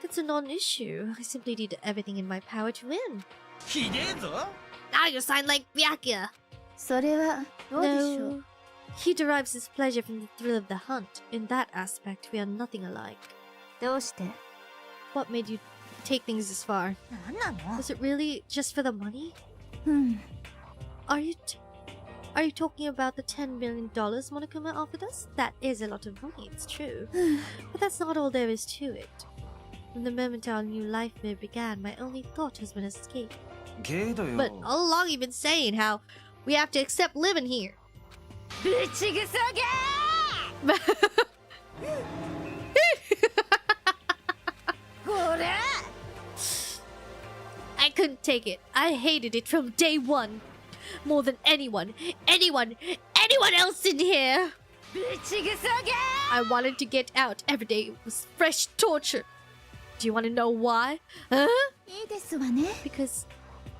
That's a non-issue. I simply did everything in my power to win. ひでえぞ。 Now you sound like Byakuya. それはどうでしょう No. He derives his pleasure from the thrill of the hunt. In that aspect, we are nothing alike. どうして What made you take things this far? なんなの Was it really just for the money? うん Are you talking about the $10 million Monokuma offered us? That is a lot of money, it's true. But that's not all there is to it. From the moment our new life here began, my only thought has been escape. ゲイだよ。 But all along you've been saying how we have to accept living here. ぶちぐそげ I couldn't take it. I hated it from day one. More than anyone else in here. I wanted to get out every day. It was fresh torture. Do you want to know why? Huh? いいですわね。 Because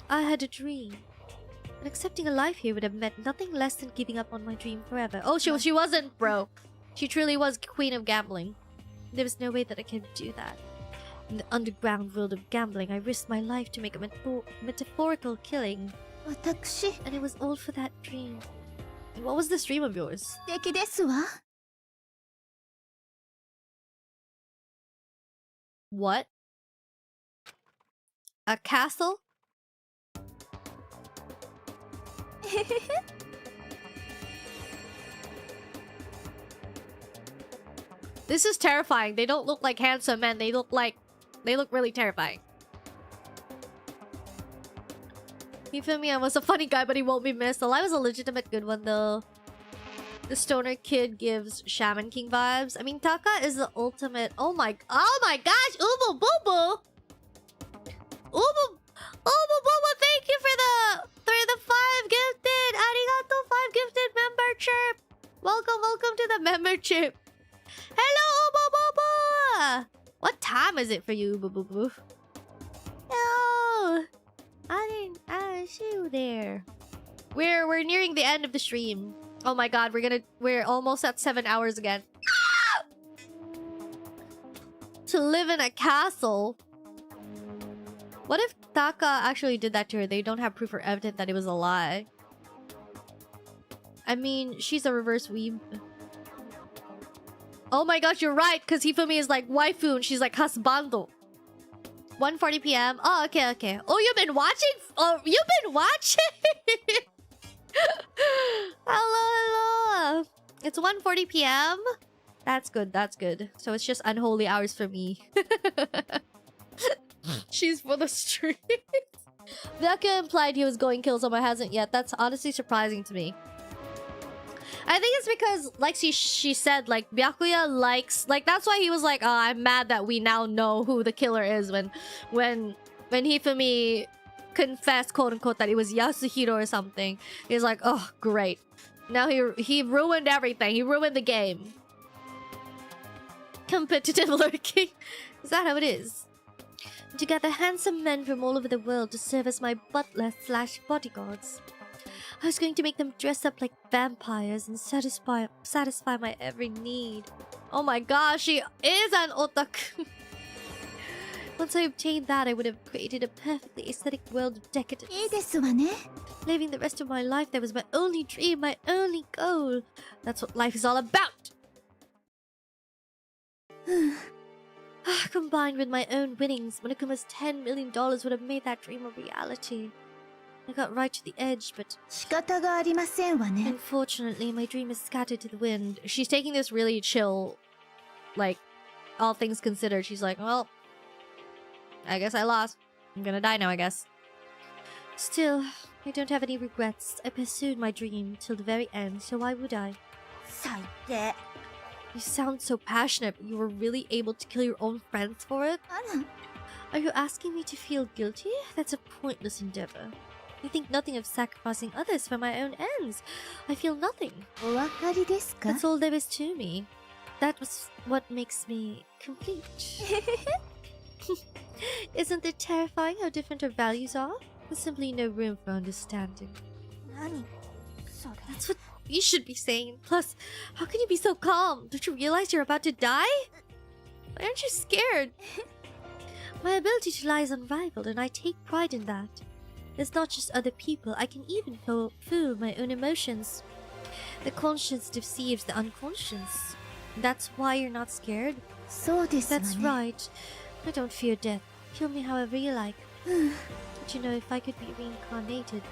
I had a dream. And accepting a life here would have meant nothing less than giving up on my dream forever. Oh, she wasn't broke. She truly was queen of gambling. There was no way that I could do that. In the underground world of gambling, I risked my life to make a metaphorical killing. 私、 And it was all for that dream. And what was this dream of yours? 素敵ですわ。 What? A castle? This is terrifying. They don't look like handsome men. They look really terrifying. You feel me? I was a funny guy, but he won't be missed. The lie was a legitimate good one, though. The stoner kid gives Shaman King vibes. I mean, Taka is the ultimate. Oh my gosh! Ubu Boo Boo! Ubu Boo! Thank you for the 5 gifted. Arigato 5 gifted membership. Welcome to the membership. Hello, Ubu Boo Boo! What time is it for you, Ubu Boo Boo? Hello. I see you there. We're nearing the end of the stream. Oh my god, we're almost at 7 hours again. To live in a castle. What if Taka actually did that to her? They don't have proof or evidence that it was a lie. I mean, she's a reverse weeb. Oh my gosh, you're right, because Hifumi is like waifu and she's like husbando. 1:40 p.m. Oh, okay. Oh, you've been watching? Oh, you've been watching? Hello. It's 1:40 p.m. That's good. So it's just unholy hours for me. She's for the streets. Byakuya implied he was going kill someone, hasn't yet. That's honestly surprising to me. I think it's because, like she said, like, Byakuya likes... Like, that's why he was like, oh, I'm mad that we now know who the killer is when Hifumi confessed, quote-unquote, that it was Yasuhiro or something. He's like, oh, great. Now he ruined everything. He ruined the game. Competitive lurking. Is that how it is? To gather handsome men from all over the world to serve as my butler/bodyguards. I was going to make them dress up like vampires and satisfy my every need. Oh my gosh, she is an otaku. Once I obtained that, I would have created a perfectly aesthetic world of decadence. いいですわね。 Living the rest of my life, that was my only dream, my only goal. That's what life is all about. Combined with my own winnings, Monokuma's $10 million would have made that dream a reality. I got right to the edge, but 仕方がありませんわね。 unfortunately, my dream is scattered to the wind. She's taking this really chill, like, all things considered. She's like, well, I guess I lost. I'm gonna die now, I guess. Still, I don't have any regrets. I pursued my dream till the very end, so why would I? 最低。 You sound so passionate, but you were really able to kill your own friends for it? あら、 Are you asking me to feel guilty? That's a pointless endeavor. I think nothing of sacrificing others for my own ends. I feel nothing. お分かりですか？ That's all there is to me. That was what makes me complete. Isn't it terrifying how different our values are? There's simply no room for understanding. 何それ。 That's what you should be saying. Plus, how can you be so calm? Don't you realize you're about to die? Why aren't you scared? My ability to lie is unrivaled, and I take pride in that. It's not just other people. I can even fool my own emotions. The conscience deceives the unconscious. That's why you're not scared? そうですわね。 That's right. I don't fear death. Kill me however you like. But you know, if I could be reincarnated,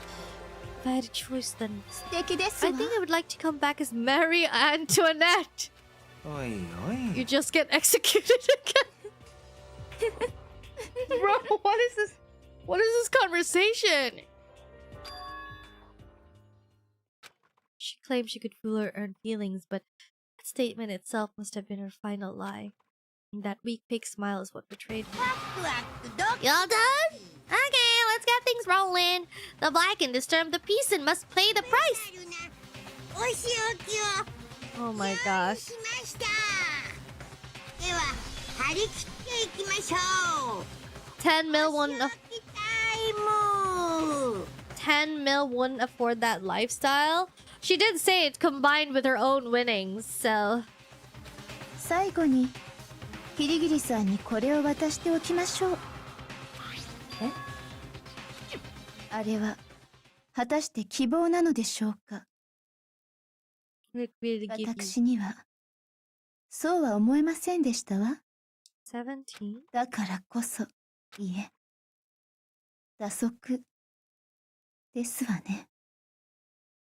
if I had a choice, then 素敵ですわ。 I think I would like to come back as Marie Antoinette. おいおい You just get executed again. Bro, what is this? What is this conversation? She claimed she could fool her own feelings, but that statement itself must have been her final lie. And that weak fake smile is what betrayed me. ワクワクドキ Y'all done? Okay, let's get things rolling. The black and disturb the peace and must pay the price. あるな。お仕置きを。Oh my gosh. しました。では張り切っていきましょう。 10 mil wouldn't タイム。 10 mil wouldn't afford that lifestyle. She did say it combined with her own winnings, so 最後にキリギリさんにこれを渡しておきましょう。え？あれは果たして希望なのでしょうか。私にはそうは思えませんでしたわ。17? だからこそ、いえ、打足ですわね。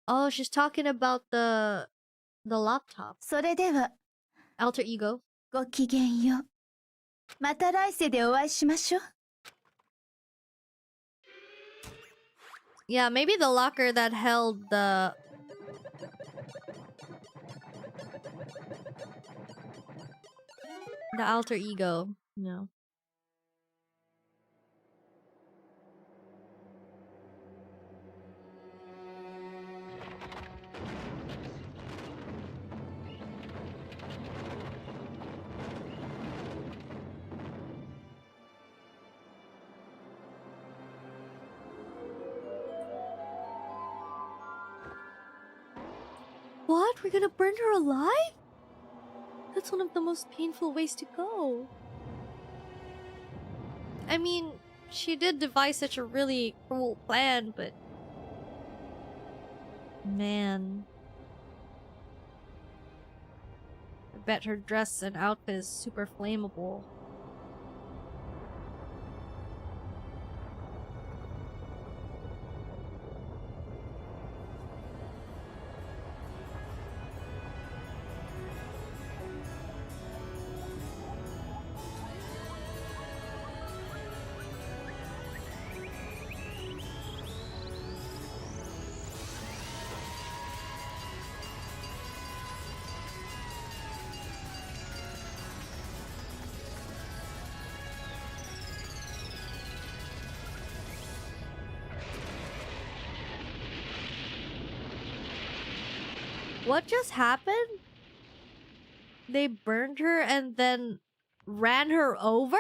Oh, she's talking about the laptop. それでは、alter ego. ごきげんよう。また来世でお会いしましょう。Yeah, maybe the locker that held the alter ego. No. What? We're gonna burn her alive? That's one of the most painful ways to go. I mean, she did devise such a really cruel plan, but... Man. I bet her dress and outfit is super flammable. What just happened? They burned her and then ran her over?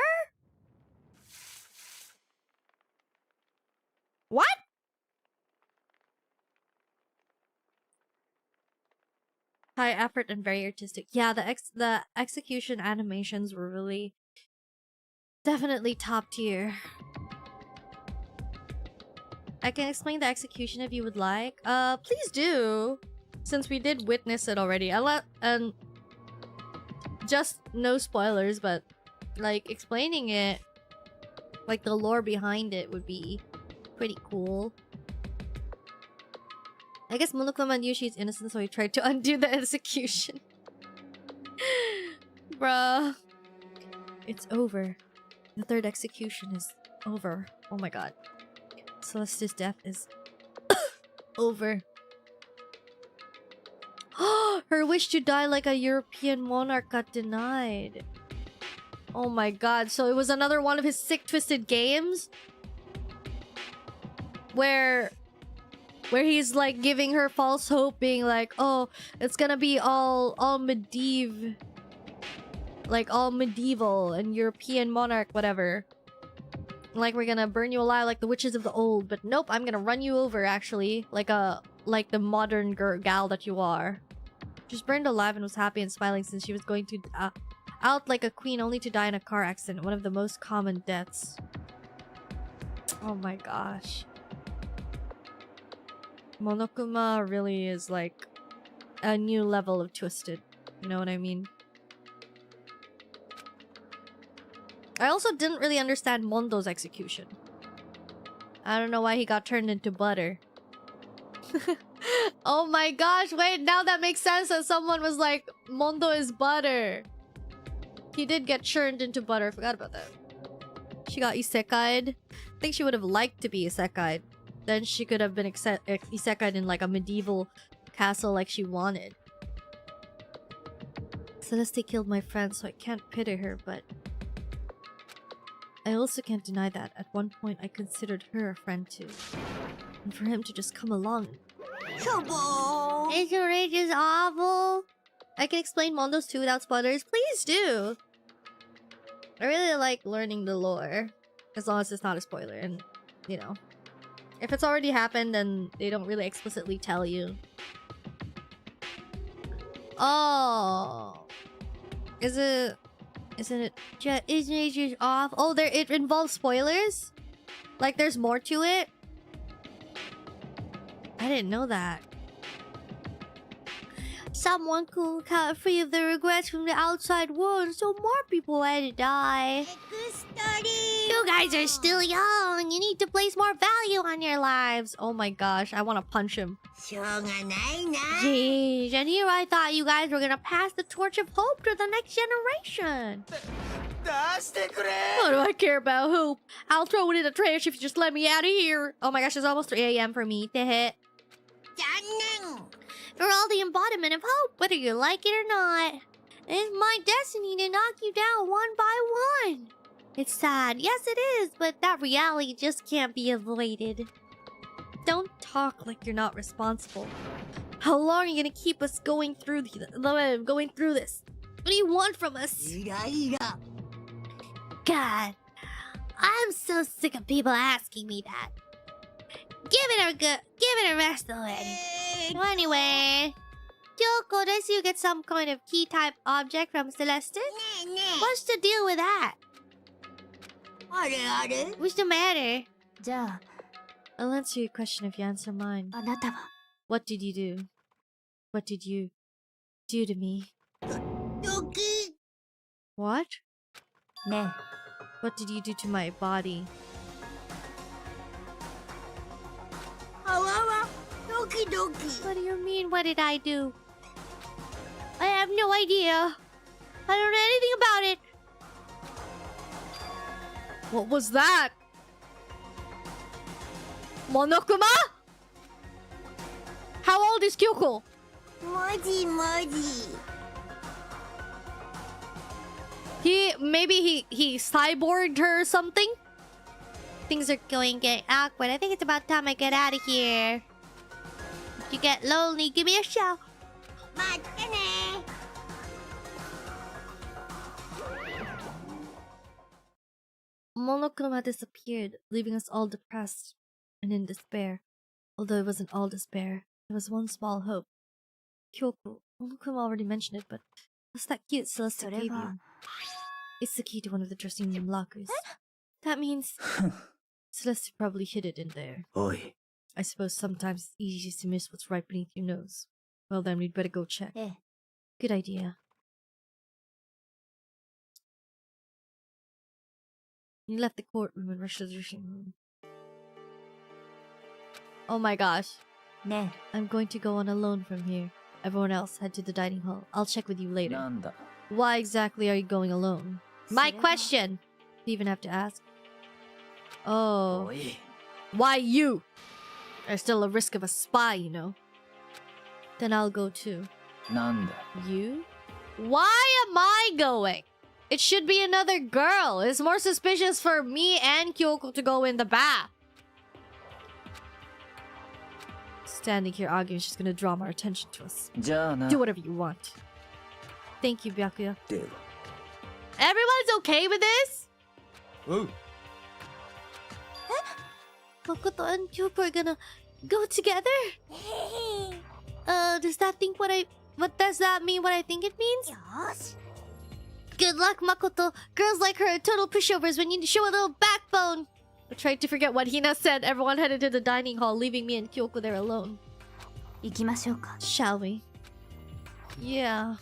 What? High effort and very artistic. Yeah, the execution animations were really definitely top tier. I can explain the execution if you would like. Please do. Since we did witness it already. And just no spoilers, but like explaining it, like the lore behind it would be pretty cool. I guess Monokuma knew she's innocent, so he tried to undo the execution. Bruh. It's over. The third execution is over. Oh my god. Celeste's death is over. Her wish to die like a European monarch got denied. Oh my god, so it was another one of his sick twisted games? Where he's like giving her false hope, being like, oh, it's gonna be all medieval. Like all medieval and European monarch, whatever. Like we're gonna burn you alive like the witches of the old, but nope, I'm gonna run you over actually, like the modern gal that you are. She's burned alive and was happy and smiling since she was going to out like a queen, only to die in a car accident, one of the most common deaths. Oh my gosh. Monokuma really is like a new level of twisted. You know what I mean? I also didn't really understand Mondo's execution. I don't know why he got turned into butter. Oh my gosh, wait, now that makes sense that someone was like, Mondo is butter. He did get churned into butter, I forgot about that. She got isekai'd. I think she would have liked to be isekai'd. Then she could have been isekai'd in like a medieval castle like she wanted. Celeste killed my friend, so I can't pity her, but... I also can't deny that at one point I considered her a friend too. And for him to just come along... So This race is awful. I can explain Mondos 2 without spoilers. Please do. I really like learning the lore, as long as it's not a spoiler. And, you know, if it's already happened, then they don't really explicitly tell you. Oh, isn't it off? Oh, it involves spoilers. Like there's more to it. I didn't know that. Someone could cut free of the regrets from the outside world, so more people had to die. You guys are still young. You need to place more value on your lives. Oh my gosh, I want to punch him. Jeez, and here I thought you guys were gonna pass the torch of hope to the next generation. What do I care about hope? I'll throw it in the trash if you just let me out of here. Oh my gosh, it's almost 3 a.m. for me. You're all the embodiment of hope, whether you like it or not. It's my destiny to knock you down one by one. It's sad, yes it is, but that reality just can't be avoided. Don't talk like you're not responsible. How long are you gonna keep us going through this? What do you want from us? God, I'm so sick of people asking me that. Give it a rest already. Anyway, Kyoko, does you get some kind of key type object from Celeste? What's the deal with that? What's the matter? I'll answer your question if you answer mine. What did you do? What did you do to me? What? What did you do to my body? What do you mean, what did I do? I have no idea. I don't know anything about it. What was that? Monokuma? How old is Kyoko? Maybe he cyborged her or something? Things are going getting awkward. I think it's about time I get out of here. If you get lonely, give me a shout. Monokuma disappeared, leaving us all depressed and in despair. Although it wasn't all despair, it was one small hope. Kyoko, Monokuma already mentioned it, but what's that cute Celeste gave you? It's the key to one of the dressing room lockers. That means Celeste probably hid it in there. Oi. I suppose sometimes it's easy to miss what's right beneath your nose. Well then, we'd better go check. Good idea. He left the courtroom and rushed to the dressing room. Oh my gosh. I'm going to go on alone from here. Everyone else head to the dining hall. I'll check with you later. Why exactly are you going alone? My question! You even have to ask. Oh. Why you? There's still a risk of a spy, you know. Then I'll go too. You? Why am I going? It should be another girl. It's more suspicious for me and Kyoko to go in the bath. Standing here arguing is just gonna draw more attention to us. Do whatever you want. Thank you, Byakuya. Everyone's okay with this? Ooh. Makoto and Kyoko are gonna go together? Does that mean what I think it means? Good luck, Makoto. Girls like her are total pushovers when you need to show a little backbone. I tried to forget what Hina said. Everyone headed to the dining hall, leaving me and Kyoko there alone. Shall we? Yeah.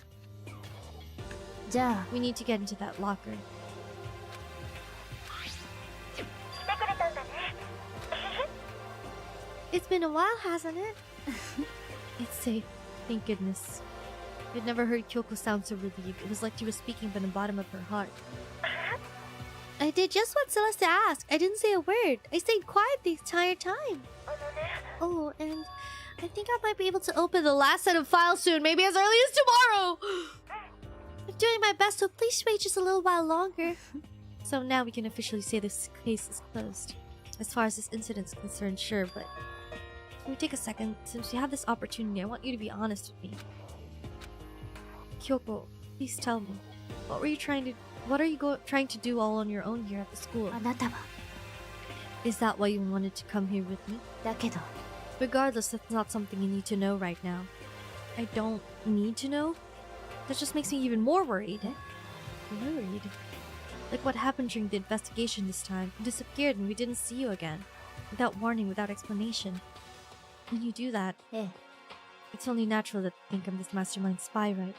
We need to get into that locker. It's been a while, hasn't it? It's safe. Thank goodness. I'd never heard Kyoko sound so relieved. It was like she was speaking from the bottom of her heart. I did just what Celeste asked. I didn't say a word. I stayed quiet the entire time. Oh, and I think I might be able to open the last set of files soon, maybe as early as tomorrow. I'm doing my best, so please wait just a little while longer. So now we can officially say this case is closed. As far as this incident's concerned, sure, but can we take a second? Since we have this opportunity, I want you to be honest with me. Kyoko, please tell me. What are you trying to do all on your own here at the school? あなたは Is that why you wanted to come here with me? だけど Regardless, that's not something you need to know right now. I don't need to know? That just makes me even more worried. Worried? Like what happened during the investigation this time. You disappeared and we didn't see you again. Without warning, without explanation. When you do that, ええ it's only natural to think I'm this mastermind spy, right?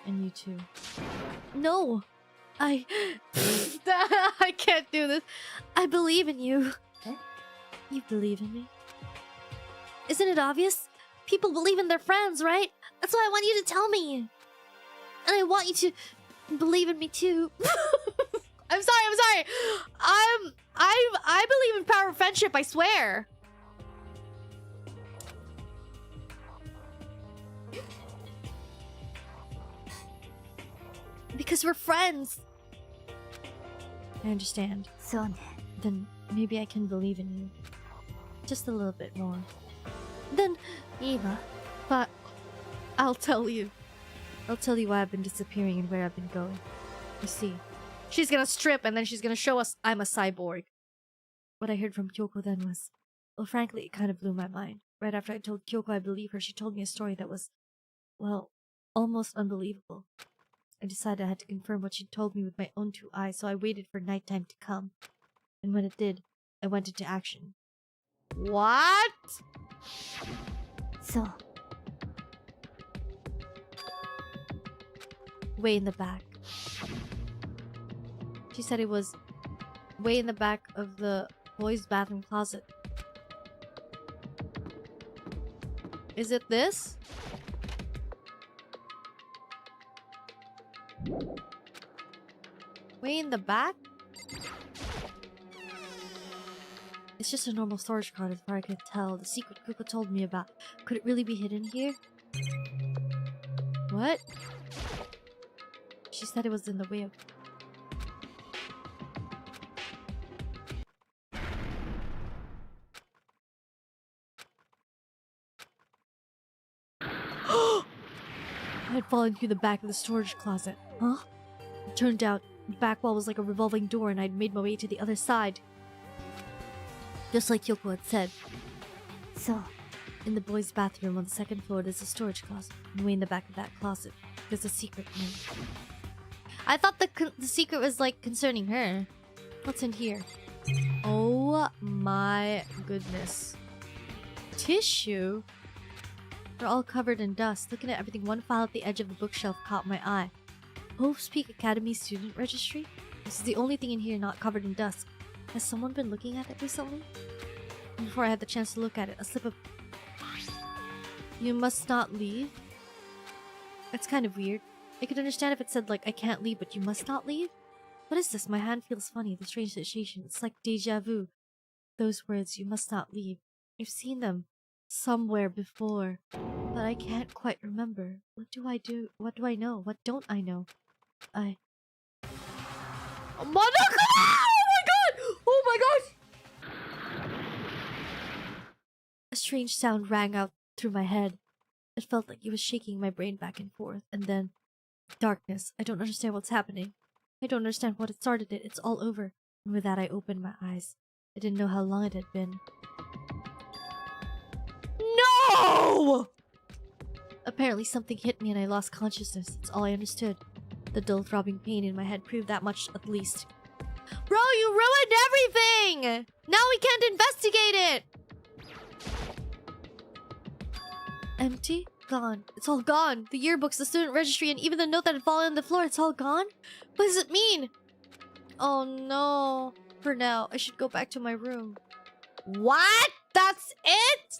And you too. No! I can't do this. I believe in you. Eh? You believe in me? Isn't it obvious? People believe in their friends, right? That's why I want you to tell me. And I want you to believe in me too. I'm sorry. I believe in power of friendship, I swear. Because we're friends. I understand. そうね Then maybe I can believe in you. Just a little bit more. Then, いいわ but I'll tell you. I'll tell you why I've been disappearing and where I've been going. You see, she's gonna strip and then she's gonna show us I'm a cyborg. What I heard from Kyoko then was, well, frankly, it kind of blew my mind. Right after I told Kyoko I believe her, she told me a story that was, well, almost unbelievable. I decided I had to confirm what she'd told me with my own two eyes, so I waited for nighttime to come. And when it did, I went into action. What? そう Way in the back. She said it was way in the back of the boys' bathroom closet. Is it this? Way in the back? It's just a normal storage card as far as I could tell. The secret Kuko told me about. Could it really be hidden here? What? She said it was in the way of... I had fallen through the back of the storage closet. Huh? It turned out the back wall was like a revolving door and I'd made my way to the other side. Just like Kyoko had said. そう In the boys' bathroom on the second floor, there's a storage closet. And way in the back of that closet, there's a secret room. I thought the secret was like concerning her. What's in here? Oh my goodness. Tissue? They're all covered in dust. Looking at everything, one file at the edge of the bookshelf caught my eye. Hope's Peak Academy Student Registry? This is the only thing in here not covered in dust. Has someone been looking at it recently? And before I had the chance to look at it, a slip of... You must not leave? That's kind of weird. I could understand if it said like, I can't leave, but you must not leave? What is this? My hand feels funny, the strange sensation. It's like deja vu. Those words, you must not leave. I've seen them somewhere before, but I can't quite remember. What do I do? What do I know? What don't I know? Monokuma! Oh my god! Oh my gosh! A strange sound rang out through my head. It felt like it was shaking my brain back and forth, and then... Darkness. I don't understand what's happening. I don't understand what had started it. It's all over. And with that, I opened my eyes. I didn't know how long it had been. No! Apparently something hit me and I lost consciousness. That's all I understood. The dull throbbing pain in my head proved that much at least. Bro, you ruined everything! Now we can't investigate it! Empty? Gone. It's all gone. The yearbooks, the student registry, and even the note that had fallen on the floor, it's all gone? What does it mean? Oh no. For now, I should go back to my room. What? That's it?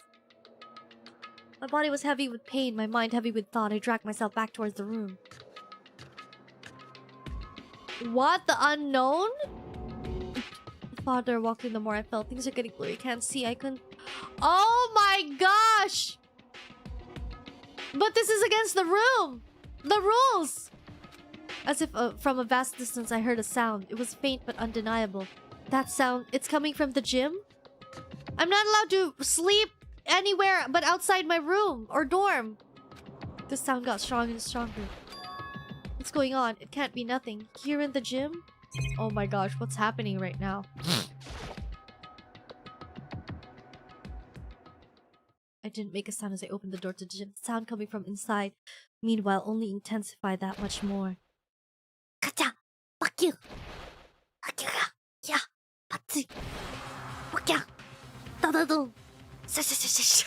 My body was heavy with pain, my mind heavy with thought. I dragged myself back towards the room. What? The unknown? The farther I walked in, the more I felt. Things are getting blurry. I can't see. I couldn't... Oh my gosh! But this is against the room! The rules! As if from a vast distance I heard a sound. It was faint but undeniable. That sound, it's coming from the gym? I'm not allowed to sleep anywhere but outside my room or dorm. The sound got stronger and stronger. What's going on? It can't be nothing. Here in the gym? Oh my gosh, what's happening right now? I didn't make a sound as I opened the door to the gym. Sound coming from inside. Meanwhile, only intensified that much more. Gacha! Fuck you! Akira! Yeah! Patsui! Wakya! Da-da-dum! Shush!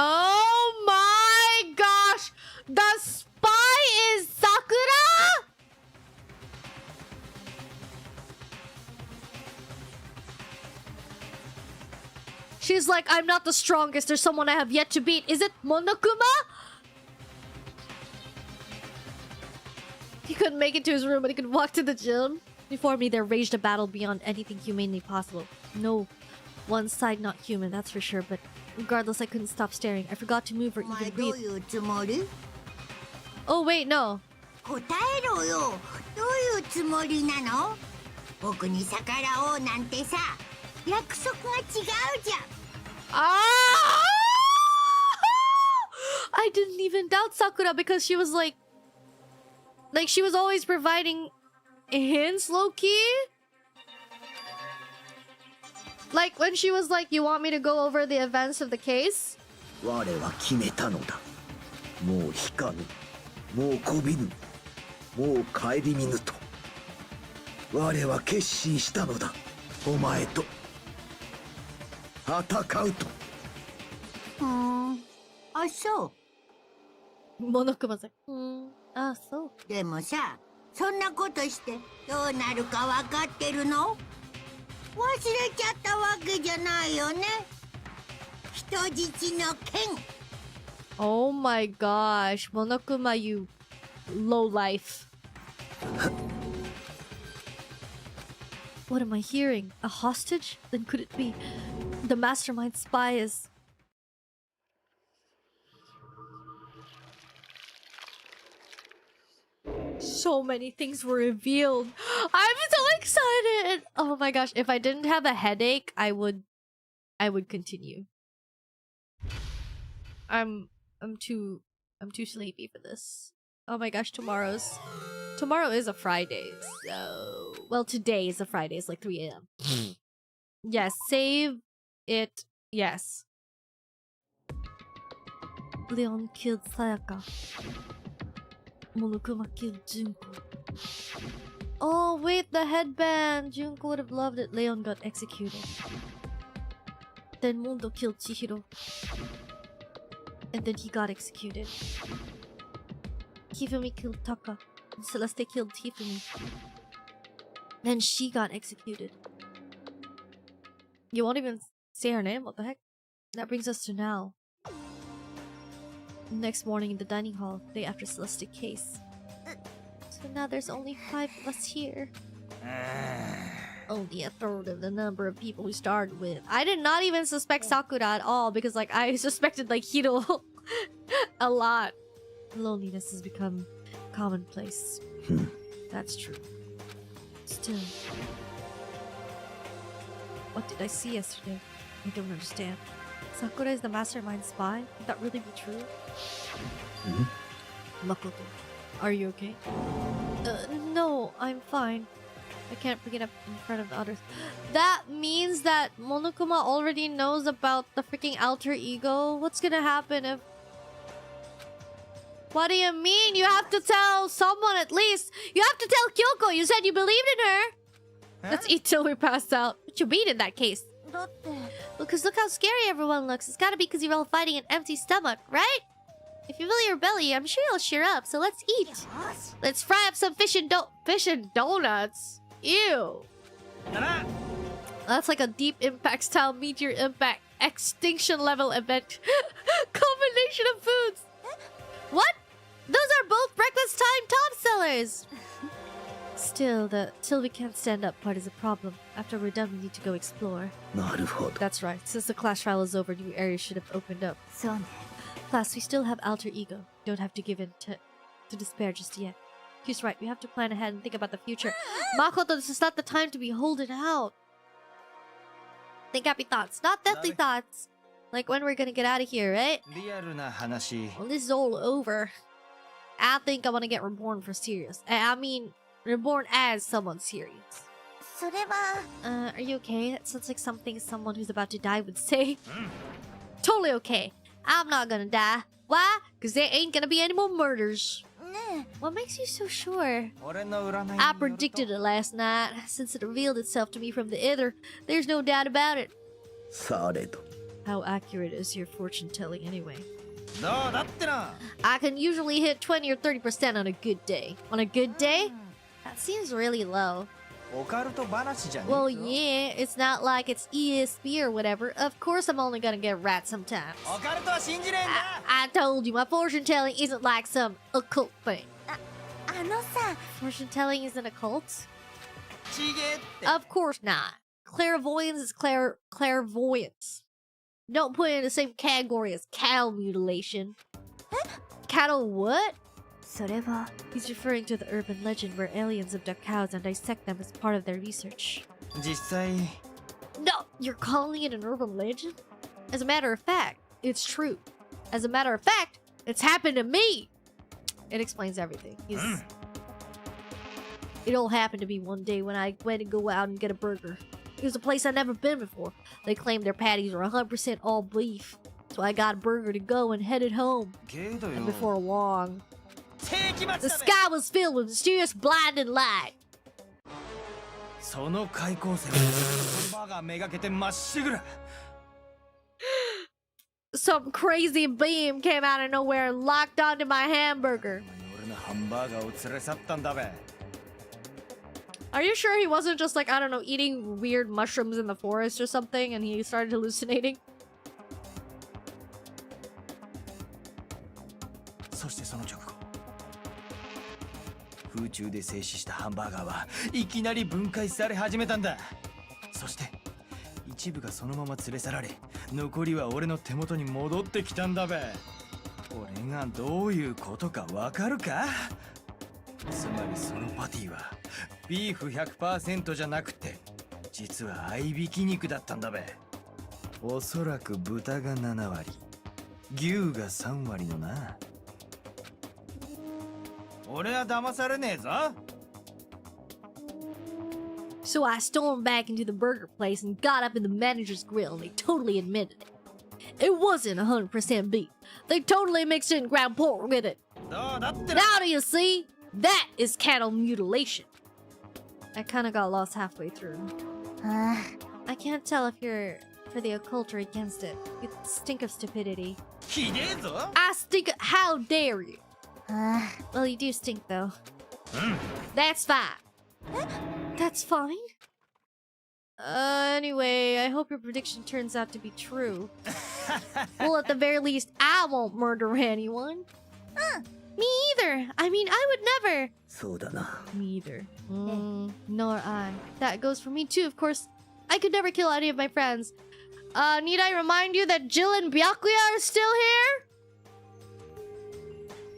Oh my gosh! The spy is Sakura?! She's like, I'm not the strongest. There's someone I have yet to beat. Is it Monokuma? He couldn't make it to his room, but he could walk to the gym. Before me, there raged a battle beyond anything humanly possible. No, one side not human, that's for sure, but regardless, I couldn't stop staring. I forgot to move or even breathe. Oh, wait, no. 答えろよ。どういうつもりなの？僕に逆らおうなんてさ、約束が違うじゃん。Ah! I didn't even doubt Sakura because she was like she was always providing hints, low-key. Like when she was like, you want me to go over the events of the case? 我は決めたのだ。もう引かぬ。もうこびぬ。もう顧みぬと。我は決心したのだ。お前と戦うと。あ、そう。Monokuma's like, ah, so. でもさ、そんなことしてどうなるか分かってるの？忘れちゃったわけじゃないよね。人質の剣。Oh my gosh, Monokuma, you low life. What am I hearing? A hostage? Then could it be the mastermind spy is... So many things were revealed. I'm so excited. Oh my gosh, if I didn't have a headache, I would continue. I'm too sleepy for this. Oh my gosh, tomorrow is a Friday. So, well, today is a Friday. It's like 3 a.m. Yes, save it. Yes. Leon killed Sayaka. Monokuma killed Junko. Oh, wait, the headband! Junko would have loved it. Leon got executed. Then Mondo killed Chihiro. And then he got executed. Hifumi killed Taka. And Celeste killed Hifumi. Then she got executed. You won't even say her name? What the heck? That brings us to now. Next morning in the dining hall, day after Celeste case. So now there's only 5 of us here. Only a third of the number of people we started with. I did not even suspect Sakura at all because like I suspected like Hiro a lot. Loneliness has become commonplace. That's true. Still. What did I see yesterday? I don't understand. Sakura is the mastermind spy? Could that really be true? Makoto, are you okay? No, I'm fine. I can't bring it up in front of the others. That means that Monokuma already knows about the freaking alter ego? What's gonna happen if... What do you mean? You have to tell someone at least. You have to tell Kyoko. You said you believed in her. Huh? Let's eat till we pass out. What you mean in that case? Because look how scary everyone looks. It's gotta be because you're all fighting an empty stomach, right? If you fill your belly, I'm sure you'll cheer up. So let's eat. Yes. Let's fry up some fish and donuts. Ew. That's like a deep impact style meteor impact extinction level event. Combination of foods. What? Those are both breakfast time top sellers. Still, the till we can't stand up part is a problem. After we're done, we need to go explore. That's right. Since the class trial is over, new areas should have opened up. Plus, we still have alter ego. Don't have to give in to despair just yet. He's right. We have to plan ahead and think about the future. Makoto, this is not the time to be holding out. Think happy thoughts, not deathly thoughts. Like when we're gonna get out of here, right? リアルな話。 When this is all over, I think I want to get reborn for serious. I mean, reborn as someone serious. それは Are you okay? That sounds like something someone who's about to die would say. Totally okay. I'm not gonna die. Why? Because there ain't gonna be any more murders. ね What makes you so sure? 俺の占いによると I predicted it last night. Since it revealed itself to me from the ether, there's no doubt about it. されど How accurate is your fortune telling anyway? どうだってな。 I can usually hit 20 or 30% on a good day. On a good day? That seems really low. オカルト話じゃねえ Well, ぞ。 yeah, it's not like it's ESP or whatever. Of course, I'm only gonna get right sometimes. オカルトは信じねえんだ。 I told you, my fortune telling isn't like some occult thing. あのさ Fortune telling isn't a cult? ちげえって。 Of course not. Clairvoyance is clairvoyance. Don't put it in the same category as cattle mutilation. Cattle what? それは He's referring to the urban legend where aliens abduct cows and dissect them as part of their research. 実際 No, you're calling it an urban legend? As a matter of fact, it's true. As a matter of fact, it's happened to me. It explains everything. It all happened to me one day when I went to go out and get a burger. It was a place I'd never been before. They claimed their patties were 100% all beef. So I got a burger to go and headed home. けどよ And before long, 世紀末だ the べ。 sky was filled with mysterious blinding light. その開口線ハンバーガーめがけてまっしぐら。 Some crazy beam came out of nowhere and locked onto my hamburger. 俺のハンバーガーを連れ去ったんだべ。 Are you sure he wasn't just like, I don't know, eating weird mushrooms in the forest or something and he started hallucinating? そしてその直後空中で静止したハンバーガーはいきなり分解され始めたんだ。そして一部がそのまま連れ去られ残りは俺の手元に戻ってきたんだべ。俺がどういうことかわかるか？つまりそのパティはビーフ 100% じゃなくて実は合いびき肉だったんだべ。おそらく豚が7割牛が3割のな。俺は騙されねえぞ。 So I stormed back into the burger place and got up in the manager's grill and they totally admitted it. It wasn't 100% beef. They totally mixed in ground pork with it. どうだってな。 Now do you see? That is cattle mutilation. I kinda got lost halfway through. あ I can't tell if you're for the occult or against it. You stink of stupidity. ひでえぞ。 I stink of... How dare you? あ Well, you do stink, though. That's fine. That's fine? Anyway, I hope your prediction turns out to be true. Well, at the very least, I won't murder anyone. Me either. I mean, I would never. そうだな Me either. Nor I. That goes for me too, of course. I could never kill any of my friends. Need I remind you that Jill and Byakuya are still here?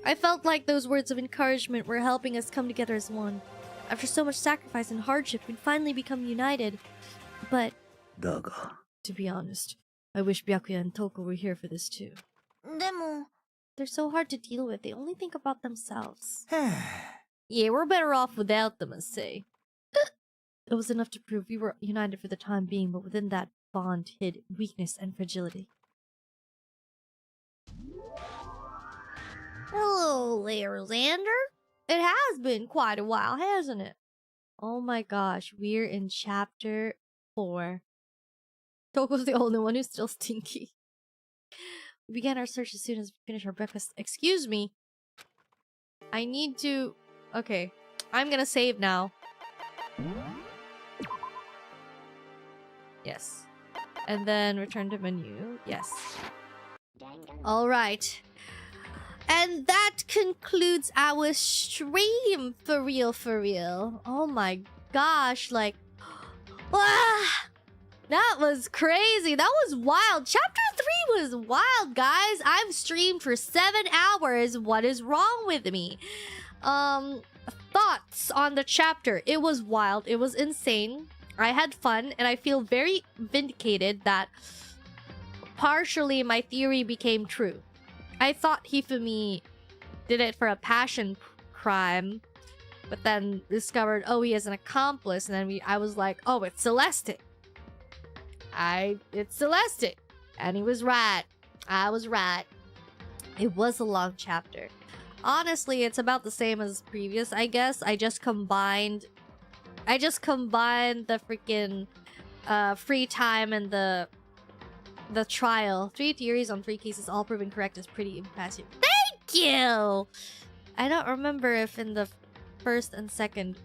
I felt like those words of encouragement were helping us come together as one. After so much sacrifice and hardship, we'd finally become united. But, だが to be honest, I wish Byakuya and Toko were here for this too. でも They're so hard to deal with, they only think about themselves. Yeah, we're better off without them, I say. It was enough to prove we were united for the time being, but within that bond hid weakness and fragility. Hello, Alexander. It has been quite a while, hasn't it? Oh my gosh, we're in chapter 4. Toko's the only one who's still stinky. We began our search as soon as we finished our breakfast. Excuse me. I need to... Okay. I'm gonna save now. Yes. And then return to menu. Yes. Alright. And that concludes our stream. For real. Oh my gosh. Like... Ah! That was crazy. That was wild. Chapter 3 was wild, guys. I've streamed for 7 hours. What is wrong with me? thoughts on the chapter. It was wild. It was insane. I had fun, and I feel very vindicated that partially my theory became true. I thought Hifumi did it for a passion crime, but then discovered, oh, he is an accomplice, and then I was like, oh, it's Celeste. It's Celeste. And he was right. I was right. It was a long chapter. Honestly, it's about the same as previous, I guess. I just combined the freaking free time and the trial. 3 theories on 3 cases, all proven correct, is pretty impressive. Thank you! I don't remember if in the first and second...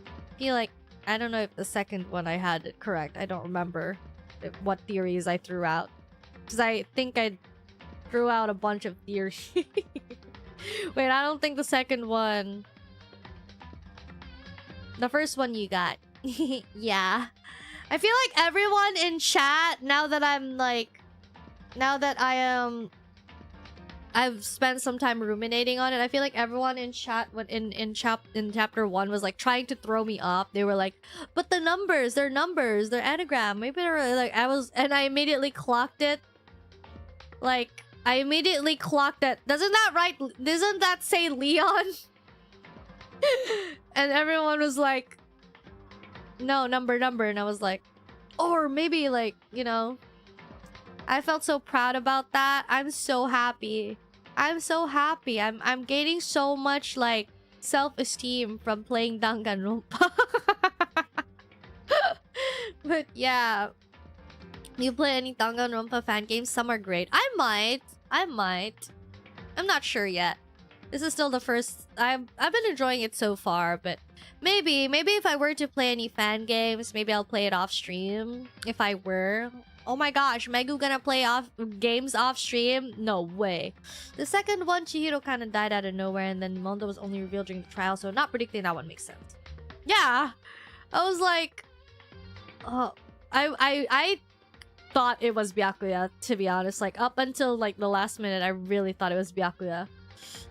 I feel like... I don't know if the second one I had it correct. I don't remember what theories I threw out. Because I think I threw out a bunch of theories. Wait, I don't think the second one... The first one you got. Yeah. I feel like everyone in chat, now that I'm like... Now that I am... I've spent some time ruminating on it, I feel like everyone in chat in chapter 1 was like trying to throw me off. They were like, but the numbers, they're anagram. Maybe they're like... And I immediately clocked it. Like, I immediately clocked it. Doesn't that say Leon? And everyone was like, no, number. And I was like, or maybe like, you know. I felt so proud about that. I'm so happy. I'm gaining so much like self-esteem from playing Danganronpa. But yeah. You play any Danganronpa fan games? Some are great. I might. I'm not sure yet. This is still the first... I've been enjoying it so far, but maybe if I were to play any fan games, maybe I'll play it off stream. If I were. Oh my gosh, Megu gonna play games off stream? No way. The second one, Chihiro kind of died out of nowhere, and then Mondo was only revealed during the trial, so not predicting that one makes sense. Yeah, I was like, oh, I thought it was Byakuya, to be honest. Like up until like the last minute, I really thought it was Byakuya.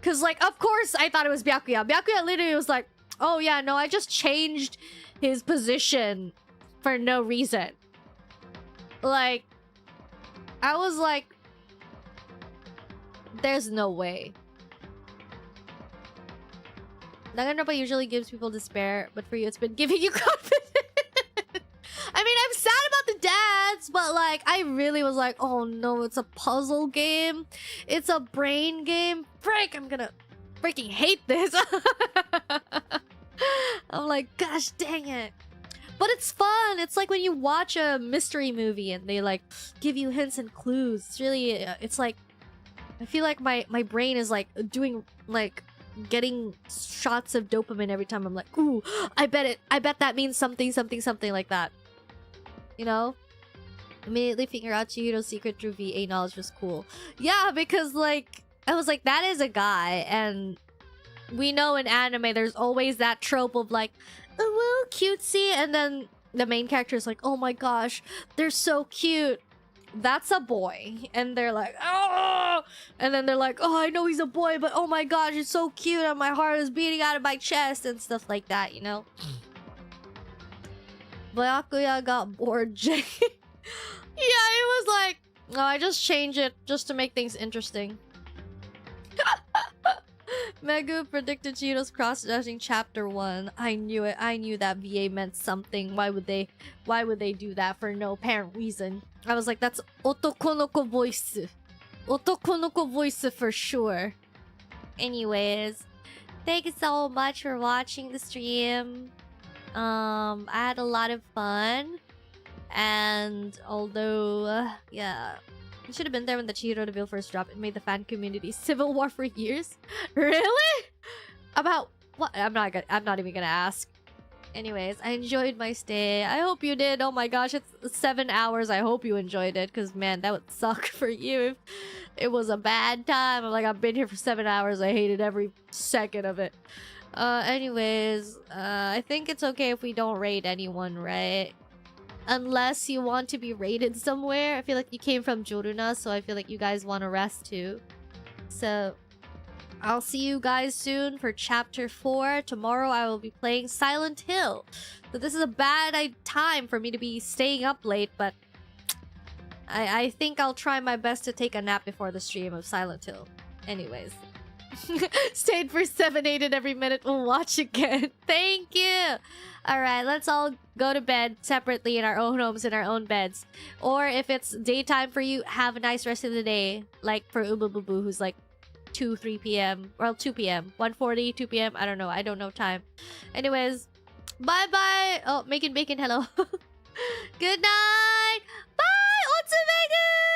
Cause like, of course, I thought it was Byakuya. Byakuya literally was like, oh yeah, no, I just changed his position for no reason. Like, I was like, there's no way. Danganronpa usually gives people despair, but for you, it's been giving you confidence. I mean, I'm sad about the dads, but like, I really was like, oh no, it's a puzzle game. It's a brain game. Frick, I'm gonna freaking hate this. I'm like, gosh dang it. But it's fun. It's like when you watch a mystery movie and they like give you hints and clues. It's really, it's like, I feel like my brain is like doing like getting shots of dopamine every time I'm like, ooh, I bet that means something like that. You know? Immediately figure out Chihiro's secret through VA knowledge was cool. Yeah, because like, I was like, that is a guy, and we know in anime there's always that trope of like, a little cutesy, and then the main character is like, oh my gosh, they're so cute. That's a boy. And they're like, oh! And then they're like, oh, I know he's a boy, but oh my gosh, it's so cute, and my heart is beating out of my chest, and stuff like that, you know? Byakuya got bored, Jay. Yeah, it was like, no, I just changed it just to make things interesting. Megu predicted Chihiro's cross-dressing chapter 1. I knew it. I knew that VA meant something. Why would they do that for no apparent reason? I was like, that's otokonoko voice. Otokonoko voice for sure. Anyways, thank you so much for watching the stream. I had a lot of fun. And although, yeah, you should have been there when the Chihiro reveal first dropped. It made the fan community civil war for years. Really? About what? I'm not even gonna ask. Anyways, I enjoyed my stay. I hope you did. Oh my gosh, it's 7 hours. I hope you enjoyed it, because man, that would suck for you if it was a bad time. I'm like, I've been here for 7 hours. I hated every second of it. Anyways, I think it's okay if we don't raid anyone, right? Unless you want to be raided somewhere. I feel like you came from Joruna, so I feel like you guys want to rest too. So, I'll see you guys soon for chapter 4. Tomorrow I will be playing Silent Hill. So this is a bad time for me to be staying up late, but I think I'll try my best to take a nap before the stream of Silent Hill. Anyways. Stayed for 7, 8 and every minute we'll watch again. Thank you! Alright, let's all go to bed separately in our own homes, in our own beds. Or if it's daytime for you, have a nice rest of the day. Like for Ubu who's like 2, 3 p.m. Well, 2 p.m. 1:40, 2 p.m. I don't know time. Anyways, bye-bye! Oh, Making Bacon, hello. Good night! Bye! Otsumegu!